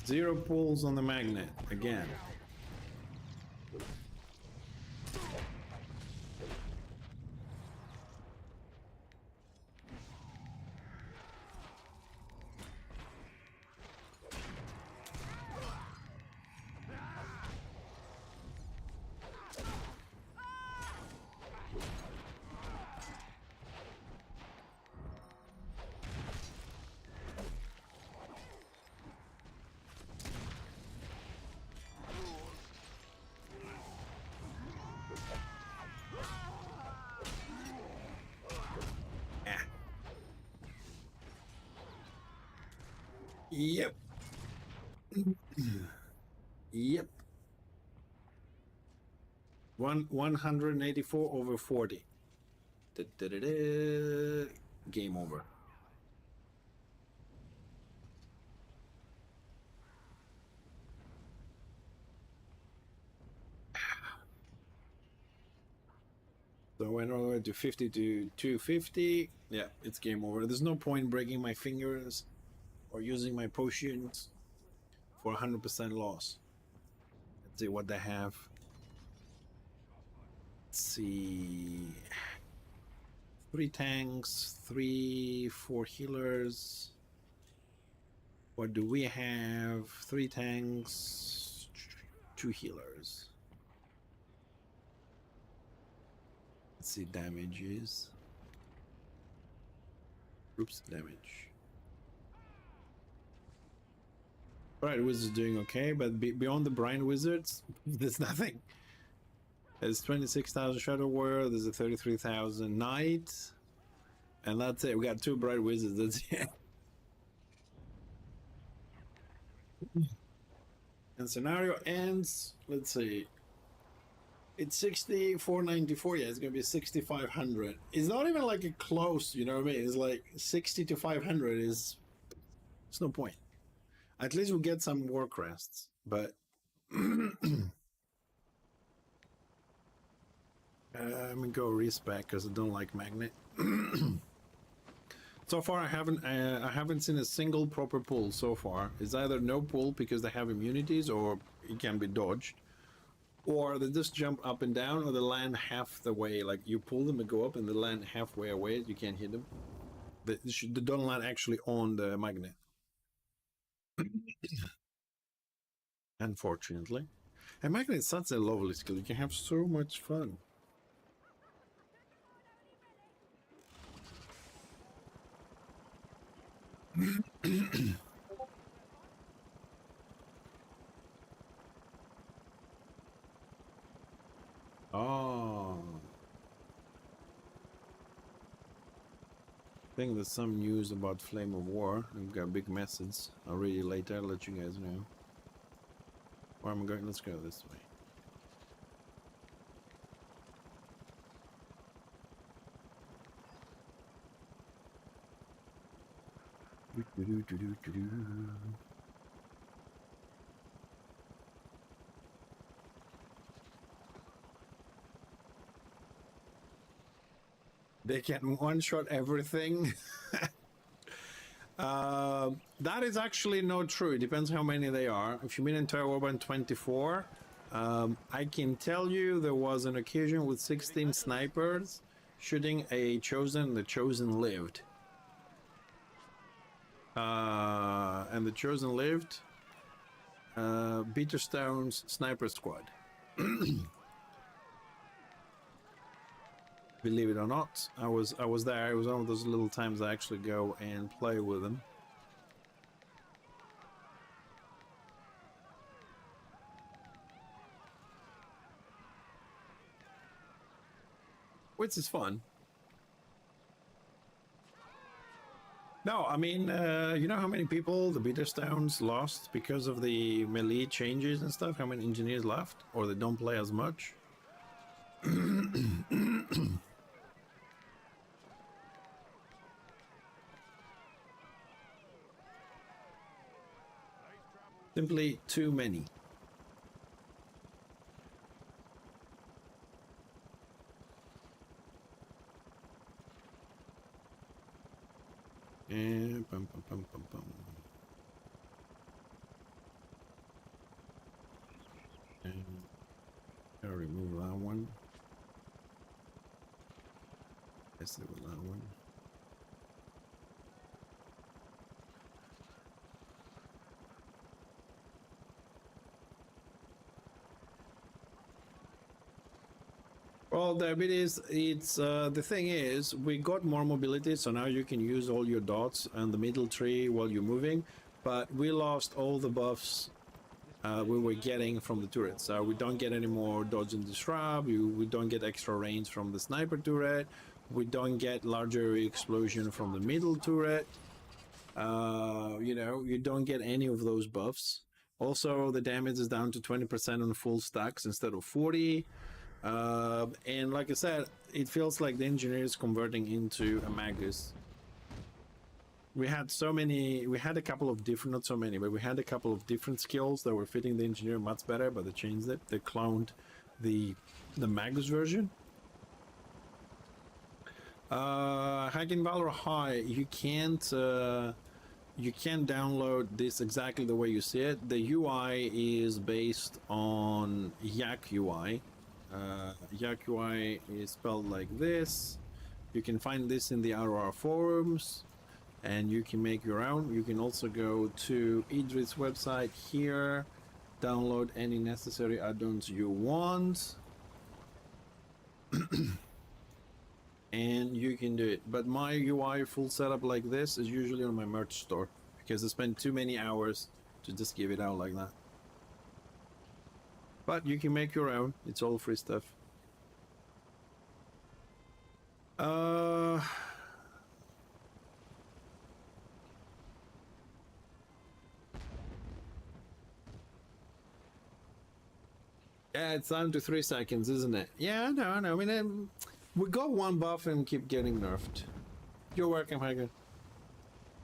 Zero pulls on the magnet again. Yep. Yep. 184/40. Da-da-da-da. Game over. So I went all the way to 50 to 250. Yeah, it's game over. There's no point breaking my fingers or using my potions for 100% loss. Let's see what they have. Let's see. 3 tanks, 4 healers. What do we have? 3 tanks, 2 healers. Let's see damages. Oops, damage. Alright, Wizards doing okay, but beyond the Brine Wizards, there's nothing. There's 26,000 Shadow Warrior, there's a 33,000 Knight, and that's it. We got 2 Bright Wizards, that's it. And scenario ends, let's see. It's 6494. Yeah, it's gonna be 6500. It's not even like a close, you know what I mean? It's like 60 to 500 is. It's no point. At least we'll get some war crests, but I'm gonna go respec because I don't like magnet. So far, I haven't seen a single proper pull so far. It's either no pull because they have immunities, or it can be dodged. Or they just jump up and down, or they land half the way. Like you pull them and go up, and they land halfway away. You can't hit them. They don't land actually on the magnet. Unfortunately. And magnet is such a lovely skill. You can have so much fun. think there's some news about Flame of War. I've got a big message. I'll read it later. I'll let you guys know. Where am I going? Let's go this way. They can one-shot everything. That is actually not true. It depends how many they are. If you mean entire Warband 24, I can tell you there was an occasion with 16 snipers shooting a Chosen. The Chosen lived. And the Chosen lived. Bitterstone's sniper squad. Believe it or not, I was there. It was one of those little times I actually go and play with them. Which is fun. No, I mean, you know how many people the Bitterstones lost because of the melee changes and stuff? How many engineers left? Or they don't play as much? Simply too many. And bum, bum, bum, bum, bum. And I'll remove that one. Let's do that one. Well, diabetes, it's the thing is, we got more mobility, so now you can use all your dots and the middle tree while you're moving, but we lost all the buffs we were getting from the turrets. So we don't get any more dodge and disrupt, we don't get extra range from the sniper turret, we don't get larger explosion from the middle turret, you know, you don't get any of those buffs. Also, the damage is down to 20% on full stacks instead of 40. And like I said, it feels like the engineer is converting into a Magus. We had so many, we had a couple of different, not so many, but we had a couple of different skills that were fitting the engineer much better, but they changed it. They cloned the Magus version. Hacking Valor High, you can't download this exactly the way you see it. The UI is based on Yak UI. Yak UI is spelled like this. You can find this in the RR forums and you can make your own. You can also go to Idris' website here, download any necessary add-ons you want, and you can do it. But my UI full setup like this is usually on my merch store because I spend too many hours to just give it out like that. But you can make your own. It's all free stuff. Yeah, it's down to 3 seconds, isn't it? Yeah, I know. I mean, we got one buff and keep getting nerfed. You're welcome, Hager.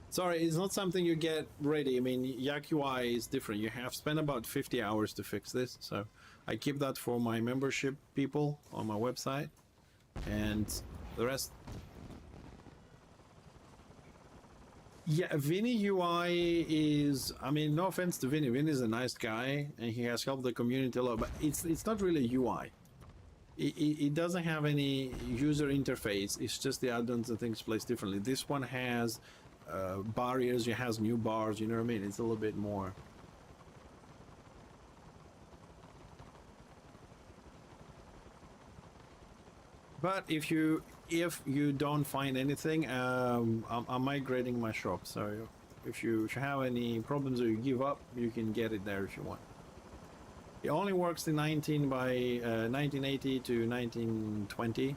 Sorry, it's not something you get ready. I mean, Yak UI is different. You have spent about 50 hours to fix this, so I keep that for my membership people on my website, and the rest. Yeah, Vinny UI is, I mean, no offense to Vinny. Vinny is a nice guy, and he has helped the community a lot, but it's not really UI. It doesn't have any user interface. It's just the add-ons and things placed differently. This one has barriers, it has new bars, you know what I mean? It's a little bit more. But if you don't find anything, I'm migrating my shop. So if you have any problems or you give up, you can get it there if you want. It only works in 1980 to 1920.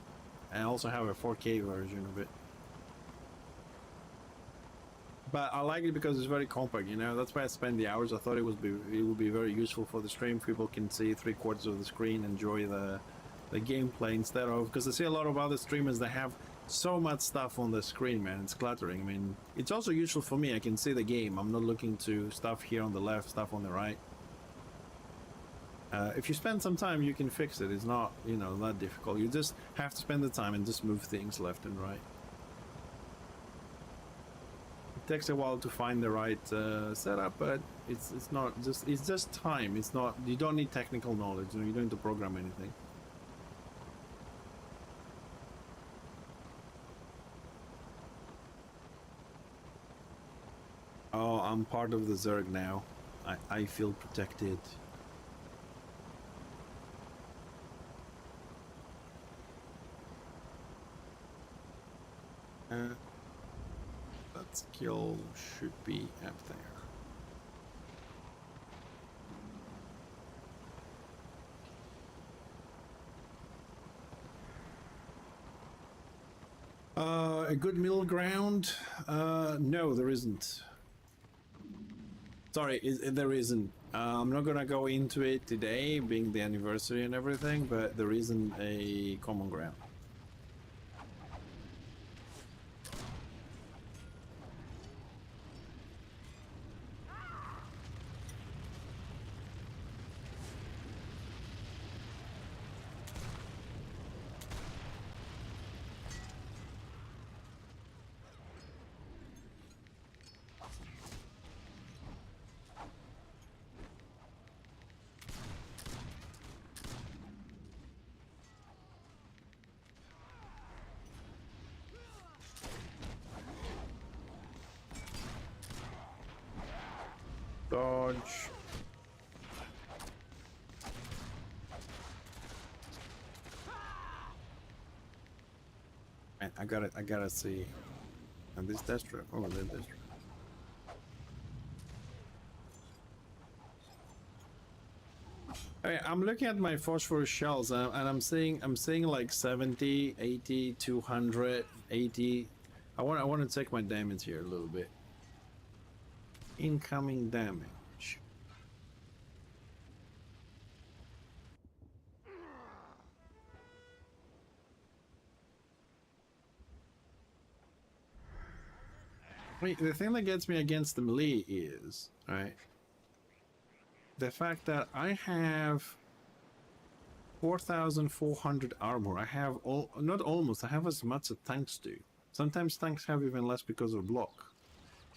I also have a 4K version of it. But I like it because it's very compact, you know. That's why I spend the hours. I thought it would be very useful for the stream. People can see 3/4 of the screen, enjoy the gameplay instead of, because I see a lot of other streamers that have so much stuff on the screen, man. It's cluttering. I mean, it's also useful for me. I can see the game. I'm not looking to stuff here on the left, stuff on the right. If you spend some time, you can fix it. It's not, you know, that difficult. You just have to spend the time and just move things left and right. Takes a while to find the right setup, but it's just time. It's not, you don't need technical knowledge, you know, you don't need to program anything. Oh, I'm part of the Zerg now. I feel protected. That skill should be up there. A good middle ground? No, there isn't. Sorry, there isn't. I'm not gonna go into it today, being the anniversary and everything, but there isn't a common ground. Dodge. Man, I gotta see. And this Destro. Oh, there's Destro. Hey, I'm looking at my phosphorus shells and I'm seeing like 70, 80, 200, 80. I want to check my damage here a little bit. Incoming damage. Wait, the thing that gets me against the melee is, right, the fact that I have 4,400 armor. I have not almost, I have as much as tanks do. Sometimes tanks have even less because of block.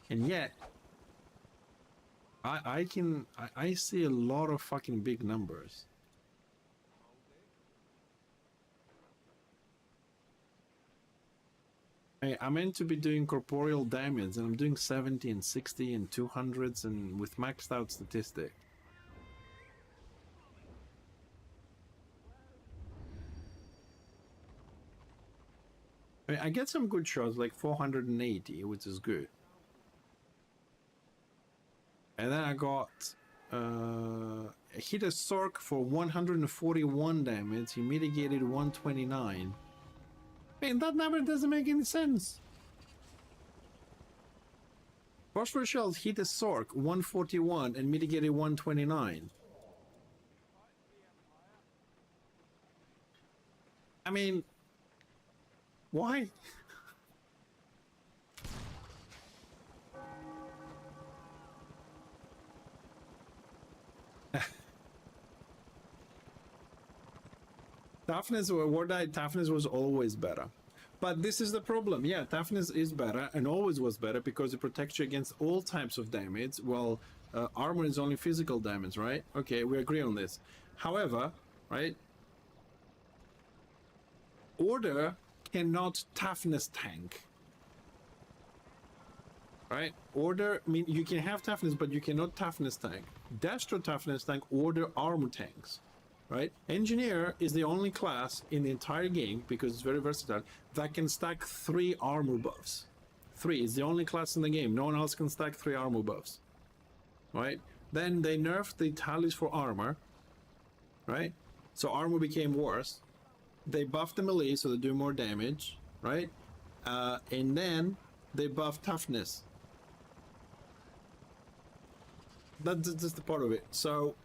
And yet, I see a lot of fucking big numbers. Hey, I'm meant to be doing corporeal damage and I'm doing 70 and 60 and 200s and with maxed out statistic. I mean, I get some good shots like 480, which is good. And then I got hit a Sork for 141 damage. He mitigated 129. Man, that number doesn't make any sense. Phosphorus shells hit a Sork 141 and mitigated 129. I mean, why? Toughness, Wardied toughness was always better. But this is the problem. Yeah, toughness is better and always was better because it protects you against all types of damage, while armor is only physical damage, right? Okay, we agree on this. However, right, Order cannot toughness tank. Right? Order, I mean, you can have toughness, but you cannot toughness tank. Destro toughness tank, Order armor tanks. Right? Engineer is the only class in the entire game, because it's very versatile, that can stack 3 armor buffs. 3 is the only class in the game. No one else can stack 3 armor buffs. Right? Then they nerfed the tallies for armor. Right? So armor became worse. They buffed the melee so they do more damage. Right? And then they buffed toughness. that's just the part of it. So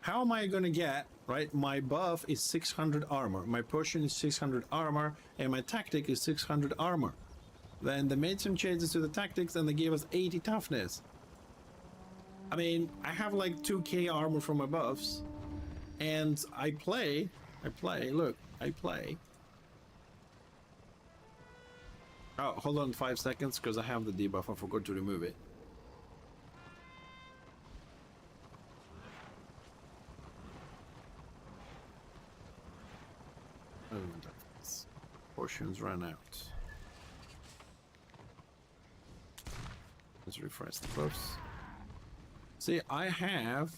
how am I going to get, right? My buff is 600 armor. My potion is 600 armor. And my tactic is 600 armor. Then they made some changes to the tactics and they gave us 80 toughness. I mean, I have like 2k armor from my buffs. And I play. Look, I play. Oh, hold on 5 seconds because I have the debuff. I forgot to remove it. Oh, potions ran out. Let's refresh the buffs. See, I have...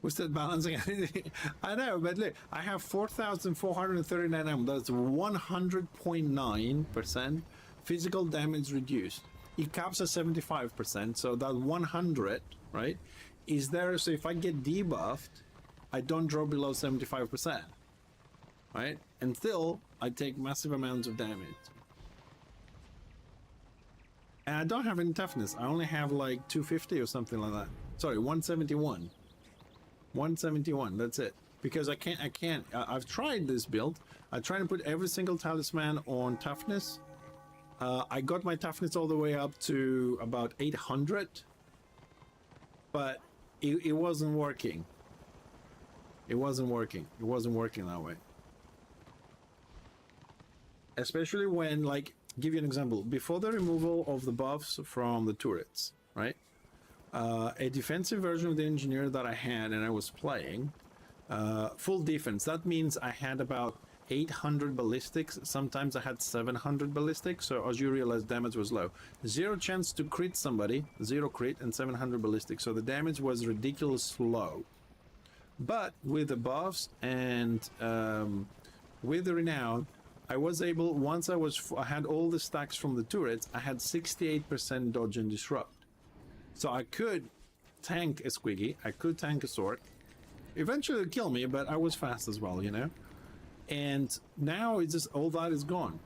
What's that balancing? I know, but look, I have 4,439 ammo. That's 100.9% physical damage reduced. It caps at 75%, so that 100, right, is there. So if I get debuffed, I don't drop below 75%, right? And still, I take massive amounts of damage. And I don't have any toughness. I only have like 250 or something like that. Sorry, 171. 171, that's it. Because I've tried this build. I try to put every single talisman on toughness. I got my toughness all the way up to about 800. But it wasn't working. It wasn't working. It wasn't working that way. Especially when, like, give you an example. Before the removal of the buffs from the turrets, right? A defensive version of the engineer that I had and I was playing, full defense. That means I had about 800 ballistics. Sometimes I had 700 ballistics. So as you realize, damage was low. 0 chance to crit somebody, 0 crit, and 700 ballistics. So the damage was ridiculously low. But with the buffs and with the renown, I was able, once I had all the stacks from the turrets, I had 68% dodge and disrupt. So I could tank a squiggy, I could tank a sword. Eventually it'd kill me, but I was fast as well, you know? And now it's just, all that is gone.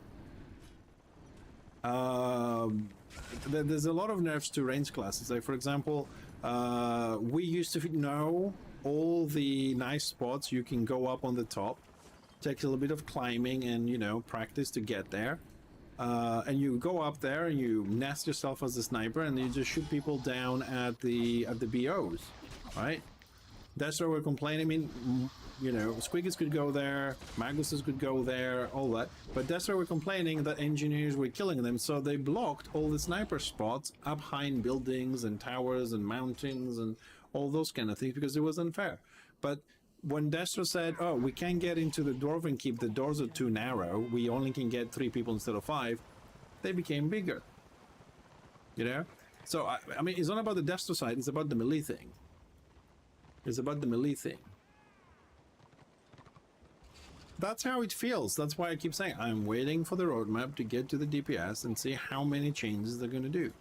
There's a lot of nerfs to range classes. Like, for example, we used to know all the nice spots you can go up on the top. Takes a little bit of climbing and, you know, practice to get there. And you go up there and you nest yourself as a sniper and you just shoot people down at the BOs, right? That's where we're complaining. I mean, you know, Squiggies could go there, Maguses could go there, all that. But that's where we're complaining that engineers were killing them. So they blocked all the sniper spots up high in buildings and towers and mountains and all those kind of things because it was unfair. But when Destro said, oh, we can't get into the Dwarven Keep, the doors are too narrow, we only can get 3 people instead of 5, they became bigger. You know? So, I mean, it's not about the Destro side, it's about the melee thing. It's about the melee thing. That's how it feels. That's why I keep saying, I'm waiting for the roadmap to get to the DPS and see how many changes they're going to do.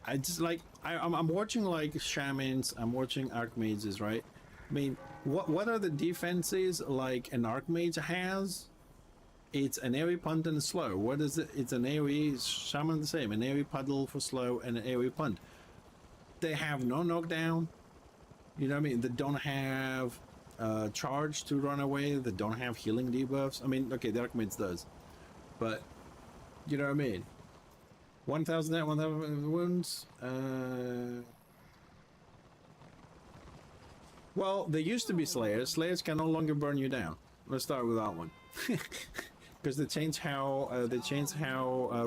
I just like, I'm watching like shamans, I'm watching archmages, right? I mean, what are the defenses like an archmage has? It's an AoE punt and a slow. What is it? It's an AoE shaman the same, an AoE puddle for slow and an AoE punt. They have no knockdown. You know what I mean? They don't have charge to run away. They don't have healing debuffs. I mean, okay, the archmage does, but you know what I mean? 1,000 wounds. Well, there used to be Slayers. Slayers can no longer burn you down. Let's start with that one. Because they changed how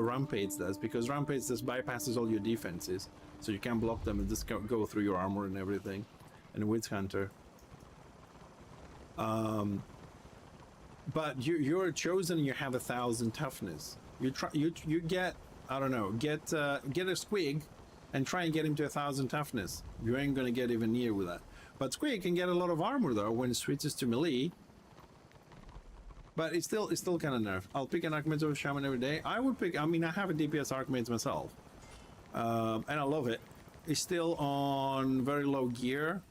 Rampage does. Because Rampage just bypasses all your defenses, so you can't block them and just go through your armor and everything. And Witch Hunter. But you're chosen. You have 1,000 toughness. You get. I don't know, get a Squig and try and get him to 1,000 toughness. You ain't gonna get even near with that. But Squig can get a lot of armor though when it switches to melee. But it's still kind of nerfed. I'll pick an Archmage over Shaman every day. I would pick, I mean, I have a DPS Archmage myself. And I love it. It's still on very low gear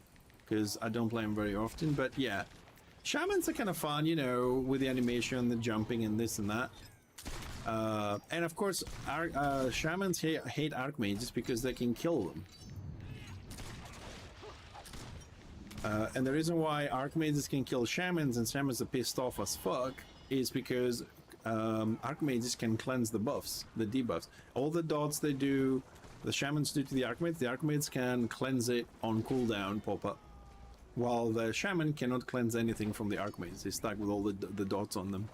because I don't play him very often. But yeah, Shamans are kind of fun, you know, with the animation, the jumping and this and that. And of course, shamans hate archmages because they can kill them. And the reason why archmages can kill shamans and shamans are pissed off as fuck is because archmages can cleanse the buffs, the debuffs. All the dots they do, the shamans do to the archmages can cleanse it on cooldown, pop up. While the shaman cannot cleanse anything from the archmages. He's stuck with all the dots on them.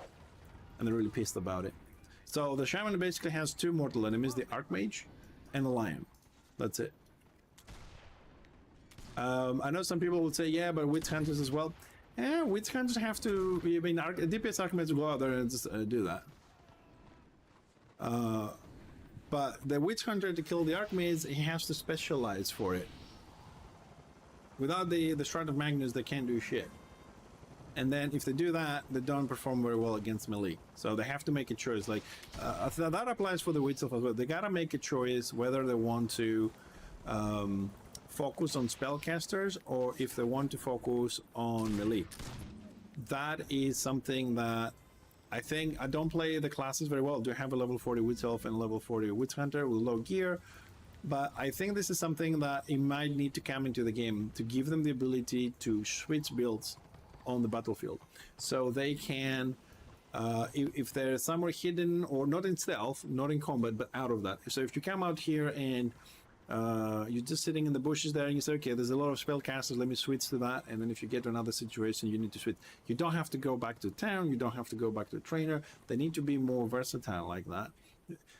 And they're really pissed about it. So the shaman basically has two mortal enemies, the archmage and the lion. That's it. I know some people would say, yeah, but witch hunters as well. Yeah, witch hunters have to, I mean, DPS archmages will go out there and just do that. But the witch hunter to kill the archmage, he has to specialize for it. Without the Shroud of Magnus, they can't do shit. And then if they do that, they don't perform very well against melee. So they have to make a choice. Like that applies for the witch elf as well. They gotta make a choice whether they want to focus on spellcasters or if they want to focus on melee. That is something that I think I don't play the classes very well. I do have a level 40 witch elf and a level 40 witch hunter with low gear. But I think this is something that it might need to come into the game to give them the ability to switch builds on the battlefield. So they can, if they're somewhere hidden or not in stealth, not in combat, but out of that. So if you come out here and you're just sitting in the bushes there and you say, okay, there's a lot of spellcasters, let me switch to that. And then if you get to another situation, you need to switch. You don't have to go back to town. You don't have to go back to a trainer. They need to be more versatile like that.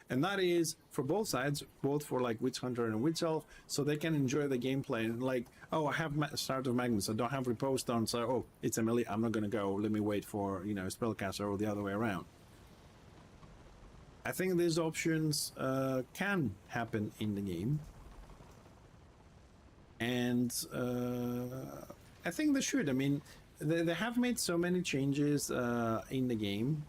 And that is for both sides, both for like Witch Hunter and Witch Elf, so they can enjoy the gameplay. And like, oh, I have Shroud of Magnus, I don't have Riposte on, so oh, it's a melee, I'm not going to go, let me wait for, you know, Spellcaster or the other way around. I think these options can happen in the game. And I think they should. I mean, they have made so many changes in the game.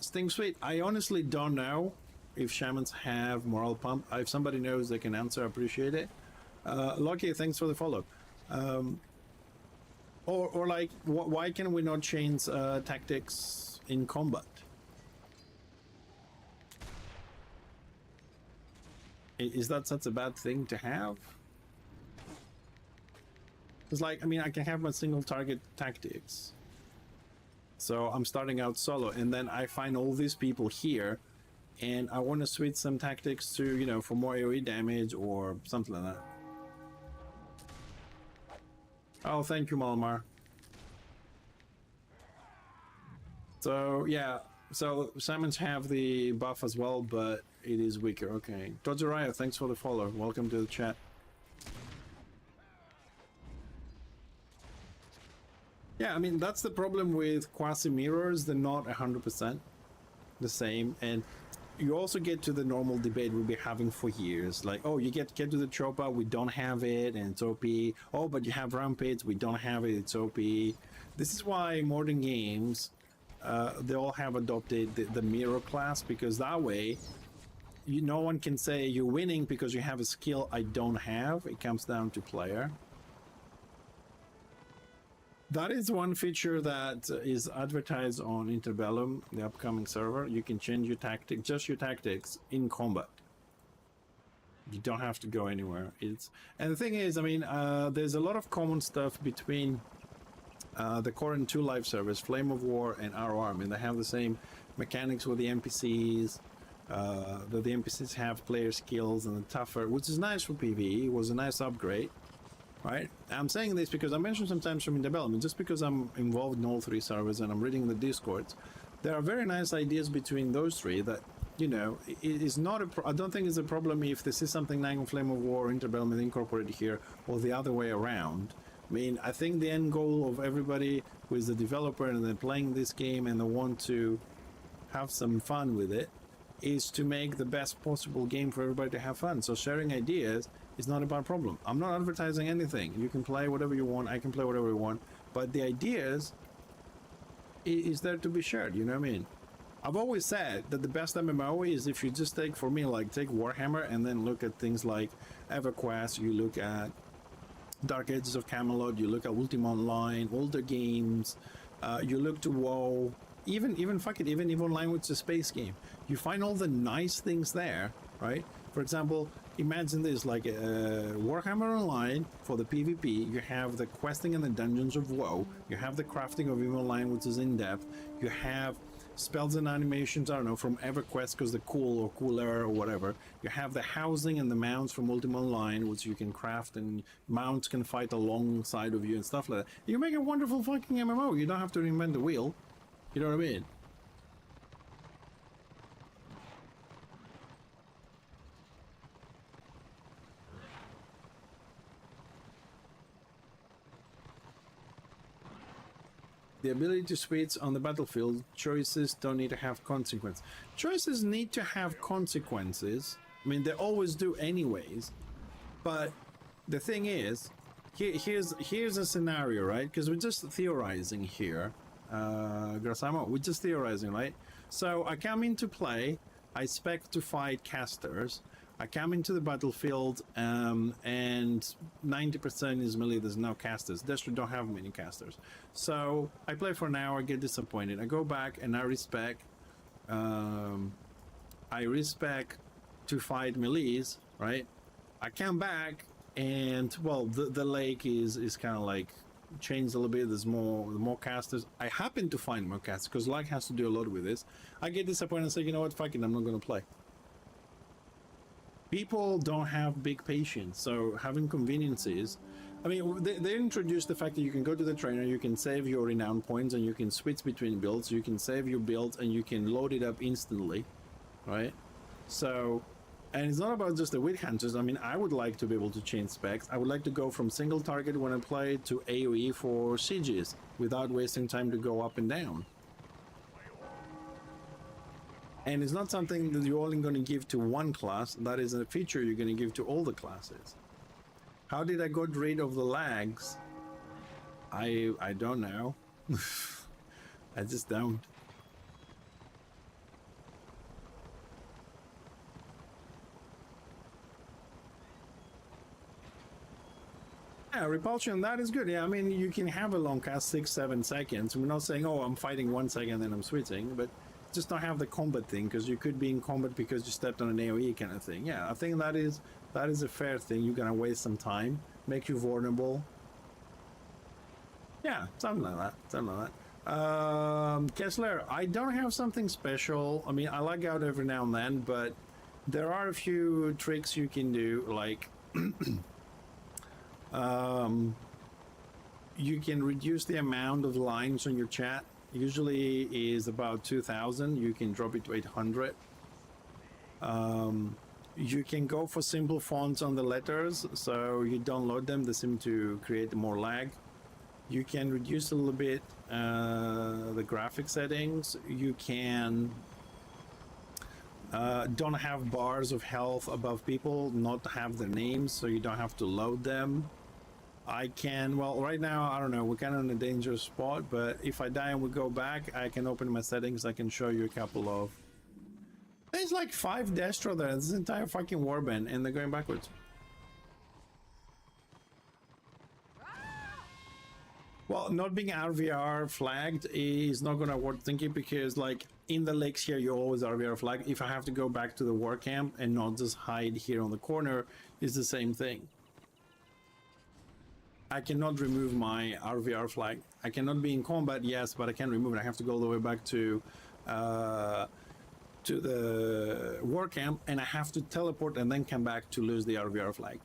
Sting Sweet, I honestly don't know if shamans have moral pump. If somebody knows, they can answer. I appreciate it. Lucky, thanks for the follow. Or like, why can we not change tactics in combat? Is that such a bad thing to have? It's like, I mean, I can have my single target tactics. So I'm starting out solo, and then I find all these people here, and I want to switch some tactics to, you know, for more AoE damage or something like that. Oh, thank you, Malmar. So, yeah, so Salmons have the buff as well, but it is weaker. Okay. Dodgeraya, thanks for the follow. Welcome to the chat. Yeah, I mean, that's the problem with quasi-mirrors. They're not 100% the same. And you also get to the normal debate we've been having for years. Like, oh, you get to the Chopa, we don't have it, and it's OP. Oh, but you have Rampage, we don't have it, it's OP. This is why modern games, they all have adopted the mirror class, because that way, no one can say you're winning because you have a skill I don't have. It comes down to player. That is one feature that is advertised on Interbellum, the upcoming server. You can change your tactic, just your tactics in combat. You don't have to go anywhere. And the thing is, I mean, there's a lot of common stuff between the core and 2 live servers, Flame of War and ROR. I mean, they have the same mechanics with the NPCs. The NPCs have player skills and the tougher, which is nice for PvE. It was a nice upgrade. Right? I'm saying this because I mentioned sometimes from development, just because I'm involved in all 3 servers and I'm reading the Discords, there are very nice ideas between those 3 that, you know, it is not I don't think it's a problem if this is something like on Flame of War, Interbellum is incorporated here, or the other way around. I mean, I think the end goal of everybody who is the developer and they're playing this game and they want to have some fun with it is to make the best possible game for everybody to have fun. So sharing ideas is not a bad problem. I'm not advertising anything. You can play whatever you want. I can play whatever you want. But the ideas is there to be shared. You know what I mean? I've always said that the best MMO is if you just take, for me, like take Warhammer and then look at things like EverQuest. You look at Dark Ages of Camelot. You look at Ultima Online, older games. You look to WoW. even fuck it, even online with the space game, you find all the nice things there, right? For example, imagine this, like Warhammer Online for the PvP, you have the questing in the dungeons of WoW, you have the crafting of EVE Online, which is in depth, you have spells and animations, I don't know, from EverQuest because they're cool or cooler or whatever. You have the housing and the mounts from Ultima Online, which you can craft, and mounts can fight alongside of you and stuff like that. You make a wonderful fucking MMO. You don't have to reinvent the wheel. You know what I mean? The ability to switch on the battlefield, choices don't need to have consequences. Choices need to have consequences. I mean, they always do anyways. But the thing is, here's a scenario, right? Because we're just theorizing here. Grasamo, we're just theorizing, right? So I come into play, I spec to fight casters. I come into the battlefield, and 90% is melee. There's no casters. Destro don't have many casters. So I play for an hour, get disappointed. I go back and I respec. I respec to fight melees, right? I come back and, well, the lake is kind of like changed a little bit. There's more casters. I happen to find more casters because lag has to do a lot with this. I get disappointed and say, you know what, fuck it, I'm not going to play. People don't have big patience, so having conveniences. I mean, they introduced the fact that you can go to the trainer, you can save your renown points, and you can switch between builds. You can save your build, and you can load it up instantly, right? So, and it's not about just the witch hunters. I mean, I would like to be able to change specs. I would like to go from single target when I play to AoE for sieges without wasting time to go up and down. And it's not something that you're only going to give to one class. That is a feature you're going to give to all the classes. How did I get rid of the lags? I don't know. I just don't. Yeah, repulsion, that is good. Yeah, I mean, you can have a long cast, 6-7 seconds. We're not saying, oh, I'm fighting 1 second, then I'm switching, but just don't have the combat thing, because you could be in combat because you stepped on an AoE kind of thing. Yeah, I think that is a fair thing. You're gonna waste some time, make you vulnerable. Yeah, something like that. Kessler, I don't have something special. I mean, I lag out every now and then, but there are a few tricks you can do, like you can reduce the amount of lines on your chat. Usually is about 2,000. You can drop it to 800. You can go for simple fonts on the letters, so you download them. They seem to create more lag. You can reduce a little bit the graphic settings. You can don't have bars of health above people, not have their names, so you don't have to load them. I can, well, right now, I don't know, we're kind of in a dangerous spot, but if I die and we go back, I can open my settings. I can show you a couple of... There's like 5 Destro there, this entire fucking warband, and they're going backwards. Well, not being RVR flagged is not gonna work thinking, because like in the lakes here, you always RVR flagged. If I have to go back to the war camp and not just hide here on the corner, it's the same thing. I cannot remove my RVR flag. I cannot be in combat, yes, but I can remove it. I have to go all the way back to the war camp, and I have to teleport and then come back to lose the RVR flag.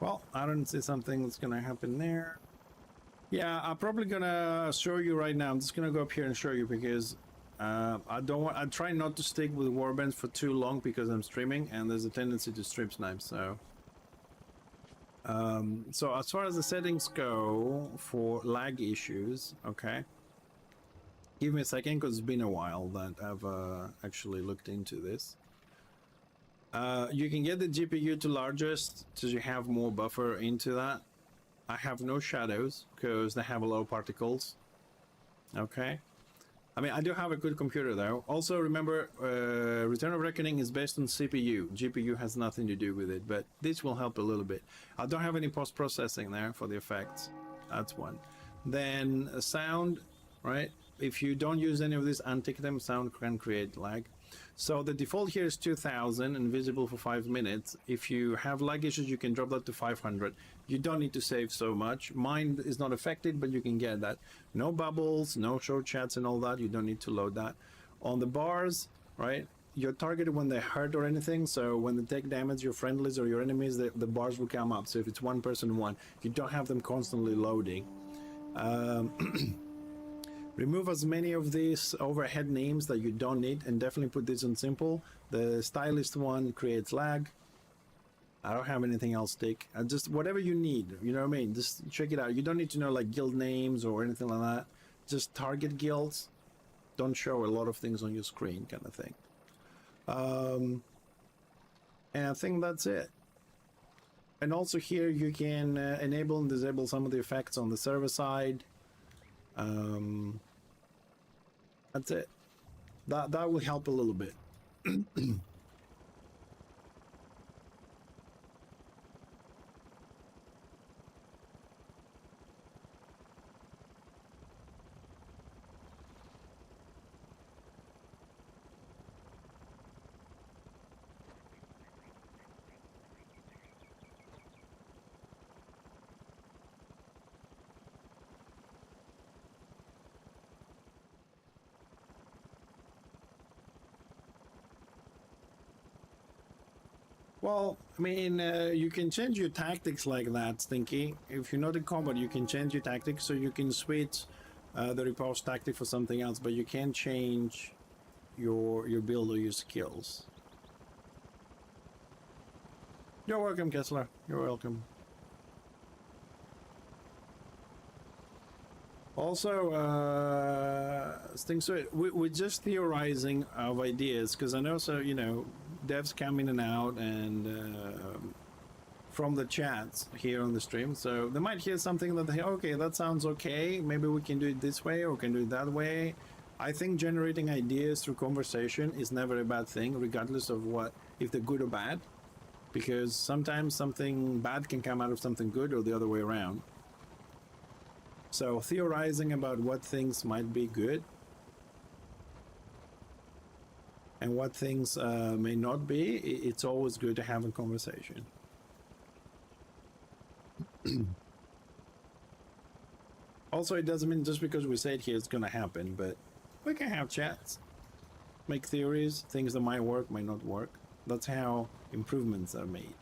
Well, I don't see something that's gonna happen there. Yeah, I'm probably gonna show you right now. I'm just gonna go up here and show you, because I try not to stick with warbands for too long because I'm streaming and there's a tendency to stream snipe. So so as far as the settings go for lag issues, okay, give me a second because it's been a while that I've actually looked into this. You can get the GPU to largest so you have more buffer into that. I have no shadows because they have a lot of particles. Okay. I mean, I do have a good computer though. Also, remember, Return of Reckoning is based on CPU. GPU has nothing to do with it, but this will help a little bit. I don't have any post-processing there for the effects. That's one. Then sound, right? If you don't use any of this, untick them, sound can create lag. So the default here is 2000 and visible for 5 minutes. If you have lag issues, you can drop that to 500. You don't need to save so much. Mine is not affected, but you can get that. No bubbles, no short chats and all that. You don't need to load that. On the bars, right? You're targeted when they hurt or anything. So when they take damage, your friendlies or your enemies, the bars will come up. So if it's one person, one, you don't have them constantly loading. Remove as many of these overhead names that you don't need, and definitely put this on simple. The stylist one creates lag. I don't have anything else tick. Just whatever you need, you know what I mean? Just check it out. You don't need to know like guild names or anything like that. Just target guilds. Don't show a lot of things on your screen, kind of thing. And I think that's it. And also here you can enable and disable some of the effects on the server side. That's it. That will help a little bit. Well, I mean, you can change your tactics like that, Stinky. If you're not in combat, you can change your tactics, so you can switch the riposte tactic for something else, but you can't change your build or your skills. You're welcome, Kessler. You're welcome. Also, we're just theorizing of ideas, because I know, so, you know, devs come in and out and from the chats here on the stream, so they might hear something that they, okay, that sounds okay, maybe we can do it this way or can do it that way. I think generating ideas through conversation is never a bad thing, regardless of what, if they're good or bad, because sometimes something bad can come out of something good or the other way around. So theorizing about what things might be good and what things may not be, it's always good to have a conversation. Also, it doesn't mean just because we say it here it's gonna happen, but we can have chats, make theories, things that might work, might not work. That's how improvements are made.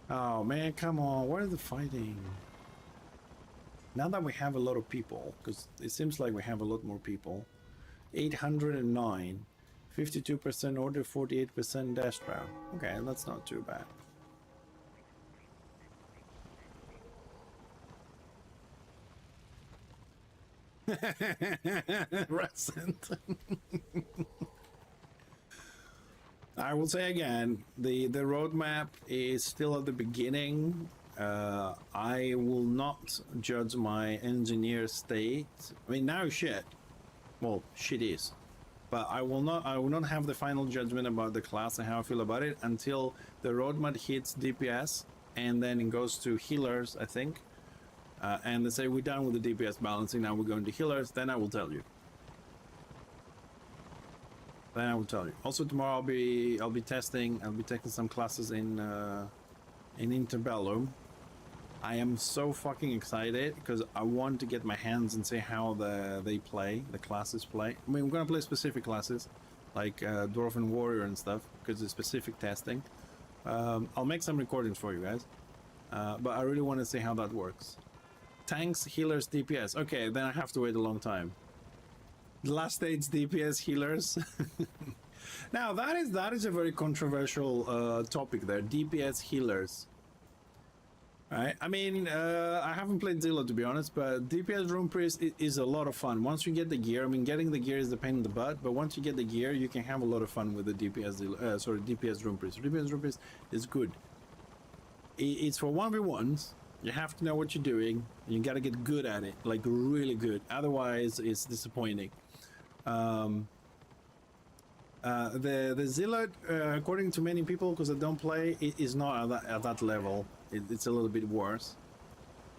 Oh man, come on, where are the fighting? Now that we have a lot of people, because it seems like we have a lot more people. 809, 52% order, 48% dash route. Okay, that's not too bad. Recent. I will say again, the roadmap is still at the beginning. I will not judge my engineer state. I mean, now shit. Well, shit is. But I will not have the final judgment about the class and how I feel about it until the roadmap hits DPS and then it goes to healers, I think. And they say we're done with the DPS balancing, now we're going to healers, then I will tell you. Then I will tell you. Also tomorrow I'll be taking some classes in Interbellum. I am so fucking excited because I want to get my hands and see how the classes play. I mean, we're gonna play specific classes like Dwarf and Warrior and stuff because it's specific testing. I'll make some recordings for you guys, but I really want to see how that works. Tanks, healers, DPS. Okay, then I have to wait a long time. Last stage DPS healers. Now that is a very controversial topic there. DPS healers. Right? I mean, I haven't played Zilla to be honest, but DPS Rune Priest is a lot of fun. Once you get the gear, I mean, getting the gear is the pain in the butt, but once you get the gear, you can have a lot of fun with the DPS Rune Priest. DPS Rune Priest is good. It's for 1v1s, You have to know what you're doing. And you got to get good at it, like really good. Otherwise, it's disappointing. The Zealot, according to many people, because I don't play, it is not at that level. It's a little bit worse.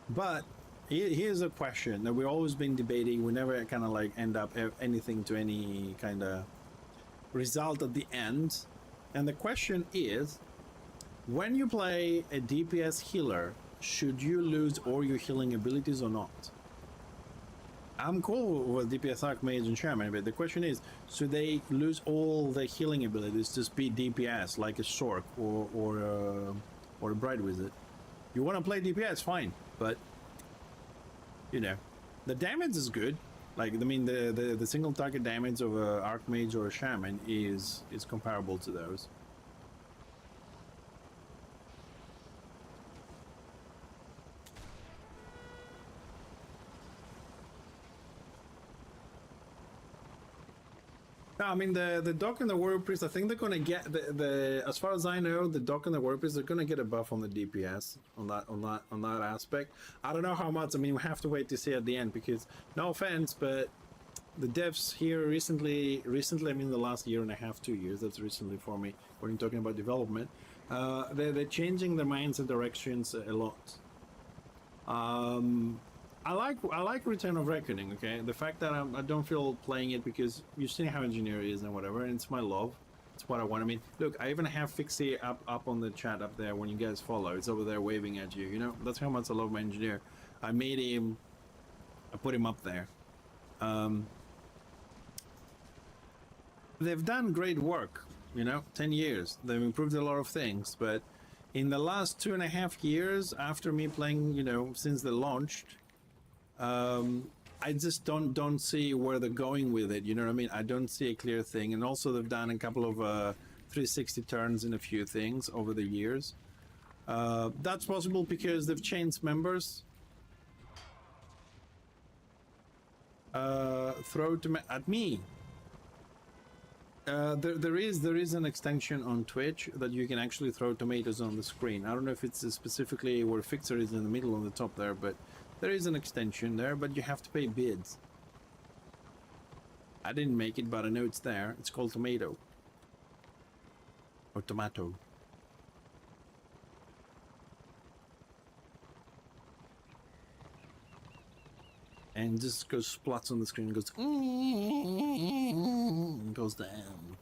But here's a question that we've always been debating. We never kind of like end up anything to any kind of result at the end. And the question is, when you play a DPS healer, should you lose all your healing abilities or not? I'm cool with DPS Archmage and Shaman, but the question is, should they lose all their healing abilities to be DPS, like a Sork or a Bright Wizard? You want to play DPS, fine, but you know, the damage is good. Like, I mean, the single target damage of a Archmage or a Shaman is comparable to those. No, I mean the Doc and the Warrior Priest. I think they're gonna get the as far as I know, the Doc and the Warrior Priest are gonna get a buff on the DPS on that aspect. I don't know how much. I mean, we have to wait to see at the end because no offense, but the devs here recently, I mean the last year and a half, 2 years. That's recently for me. When you're talking about development, they're changing their minds and directions a lot. I like Return of Reckoning, okay? The fact that I don't feel playing it because you've seen how engineer is and whatever, and it's my love. It's what I want. I mean, look, I even have Fixxer up on the chat up there when you guys follow. It's over there waving at you, you know? That's how much I love my engineer. I made him, I put him up there. They've done great work, you know, 10 years. They've improved a lot of things, but in the last 2.5 years after me playing, you know, since they launched, I just don't see where they're going with it. You know what I mean? I don't see a clear thing. And also they've done a couple of 360 turns in a few things over the years. That's possible because they've changed members. Throw at me. There is an extension on Twitch that you can actually throw tomatoes on the screen. I don't know if it's specifically where Fixxer is in the middle on the top there, but there is an extension there, but you have to pay bids. I didn't make it, but I know it's there. It's called Tomato. Or Tomato. And just goes splats on the screen and goes and goes down.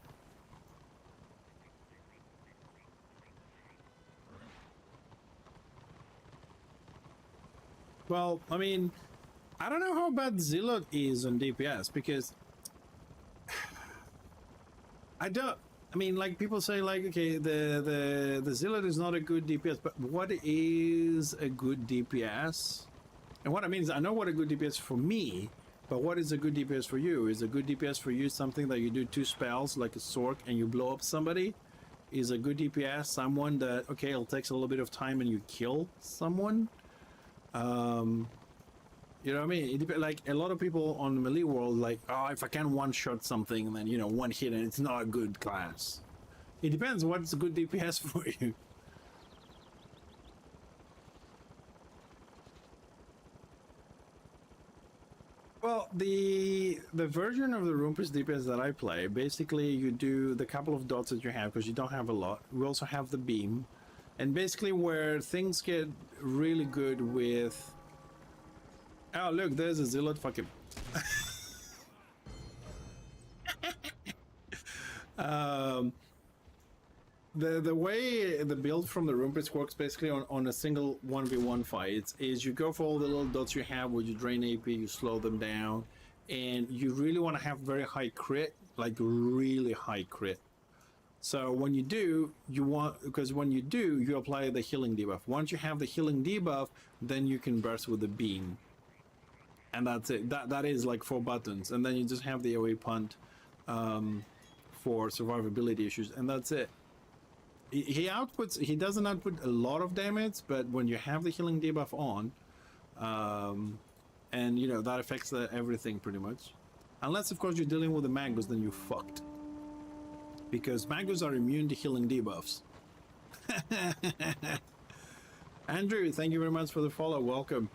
Well, I mean, I don't know how bad Zealot is on DPS because I mean, like people say, like, okay, the Zealot is not a good DPS, but what is a good DPS? And what I mean is, I know what a good DPS is for me, but what is a good DPS for you? Is a good DPS for you something that you do 2 spells like a Sork and you blow up somebody? Is a good DPS someone that, okay, it takes a little bit of time and you kill someone? You know what I mean? Like a lot of people on the melee world, like, oh, if I can one-shot something, then, you know, one hit and it's not a good class. It depends what's a good DPS for you. Well, the version of the Rumpus DPS that I play, basically you do the couple of dots that you have, because you don't have a lot. We also have the beam. And basically where things get really good with... Oh, look, there's a Zealot. Fuck him. The way the build from the Rumpus works basically on a single 1v1 fight is you go for all the little dots you have where you drain AP, you slow them down, and you really want to have very high crit, like really high crit. So when you do, you apply the healing debuff. Once you have the healing debuff, then you can burst with the beam. And that's it. That is like 4 buttons. And then you just have the AoE punt for survivability issues, and that's it. He doesn't output a lot of damage, but when you have the healing debuff on, and you know, that affects everything pretty much. Unless of course you're dealing with the mangoes, then you're fucked. Because mangoes are immune to healing debuffs. Andrew, thank you very much for the follow. Welcome.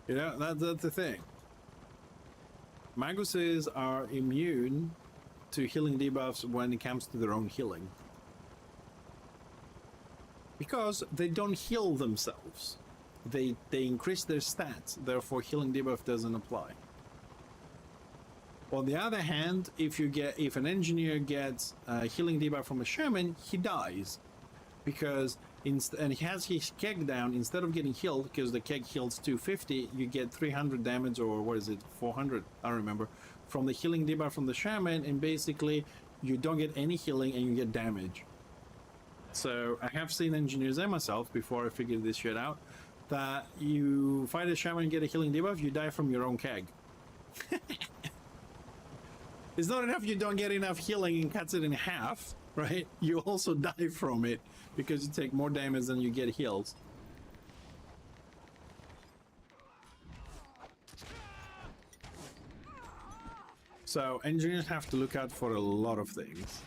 You know, that's the thing. Maguses are immune to healing debuffs when it comes to their own healing. Because they don't heal themselves. They increase their stats, therefore healing debuff doesn't apply. On the other hand, if an engineer gets a healing debuff from a shaman, he dies. Because and he has his keg down, instead of getting healed, because the keg heals 250, you get 300 damage, or what is it, 400, I don't remember, from the healing debuff from the shaman, and basically you don't get any healing and you get damage. So I have seen engineers and myself, before I figured this shit out, that you fight a shaman and get a healing debuff, you die from your own keg. It's not enough you don't get enough healing and cuts it in half, right? You also die from it because you take more damage than you get heals. So engineers have to look out for a lot of things.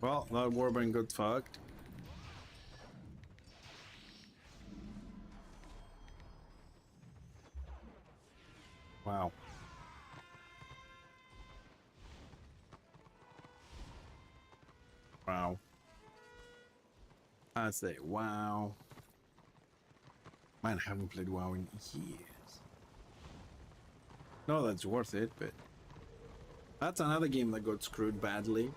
Well, that warband got fucked. Wow. Wow. I say wow. Man, I haven't played WoW in years. No, that's worth it, but that's another game that got screwed badly.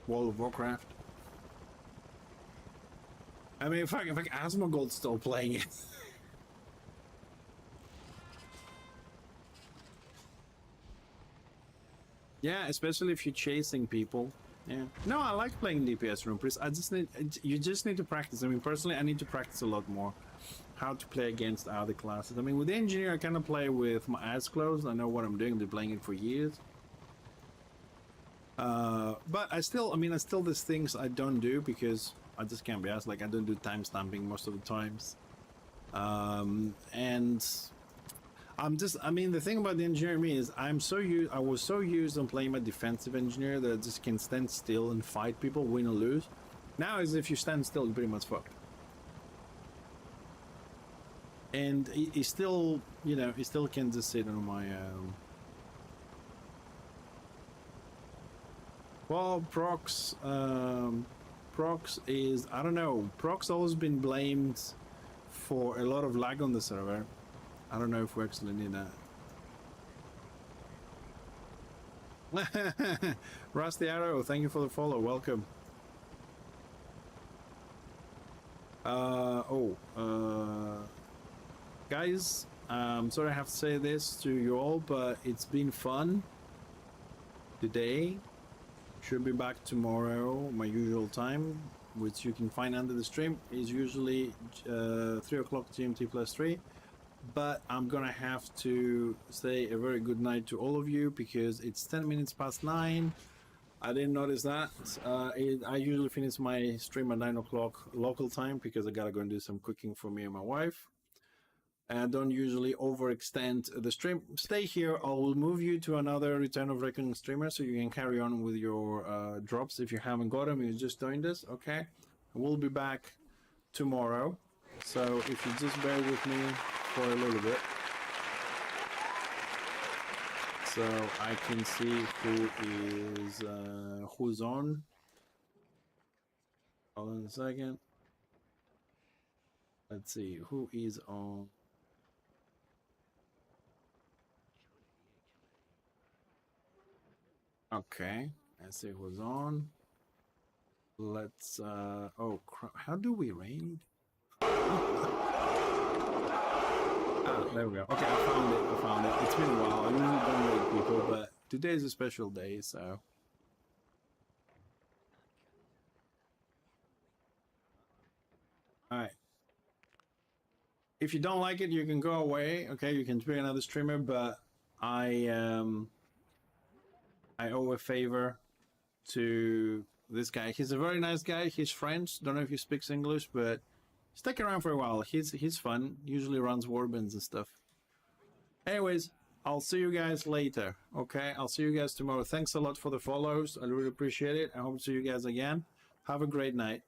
World of Warcraft. I mean, if Asmongold's still playing it. Yeah, especially if you're chasing people. Yeah. No, I like playing DPS Rune Priest. You just need to practice. I mean, personally, I need to practice a lot more how to play against other classes. I mean, with the engineer, I kind of play with my eyes closed. I know what I'm doing. I've been playing it for years. But I still there's things I don't do because I just can't be asked. Like, I don't do time stamping most of the times. And the thing about the engineer me is I was so used on playing my defensive engineer that I just can stand still and fight people, win or lose. Now, as if you stand still, you're pretty much fucked. And he still, he still can just sit on my. Well, Prox is, I don't know. Prox always been blamed for a lot of lag on the server. I don't know if we actually need that. Rusty Arrow, thank you for the follow. Welcome. Guys, sorry I have to say this to you all, but it's been fun today. Should be back tomorrow, my usual time, which you can find under the stream, is usually 3 o'clock GMT plus 3. But I'm gonna have to say a very good night to all of you because it's 10 minutes past 9. I didn't notice that. I usually finish my stream at 9 o'clock local time because I gotta go and do some cooking for me and my wife. And I don't usually overextend the stream. Stay here. I will move you to another Return of Reckoning streamer so you can carry on with your drops if you haven't got them. You just joined us, okay? We'll be back tomorrow. So if you just bear with me for a little bit, so I can see who's on. Hold on a second. Let's see who is on. Okay, let's see who's on. Let's how do we raid? There we go. Okay, I found it. It's been a while. I usually don't raid people, but today is a special day, so. Alright. If you don't like it, you can go away. Okay, you can be another streamer, but I owe a favor to this guy. He's a very nice guy. He's French. Don't know if he speaks English, but Stick around for a while. He's fun. Usually runs warbins and stuff. Anyways, I'll see you guys later. Okay, I'll see you guys tomorrow. Thanks a lot for the follows. I really appreciate it. I hope to see you guys again. Have a great night.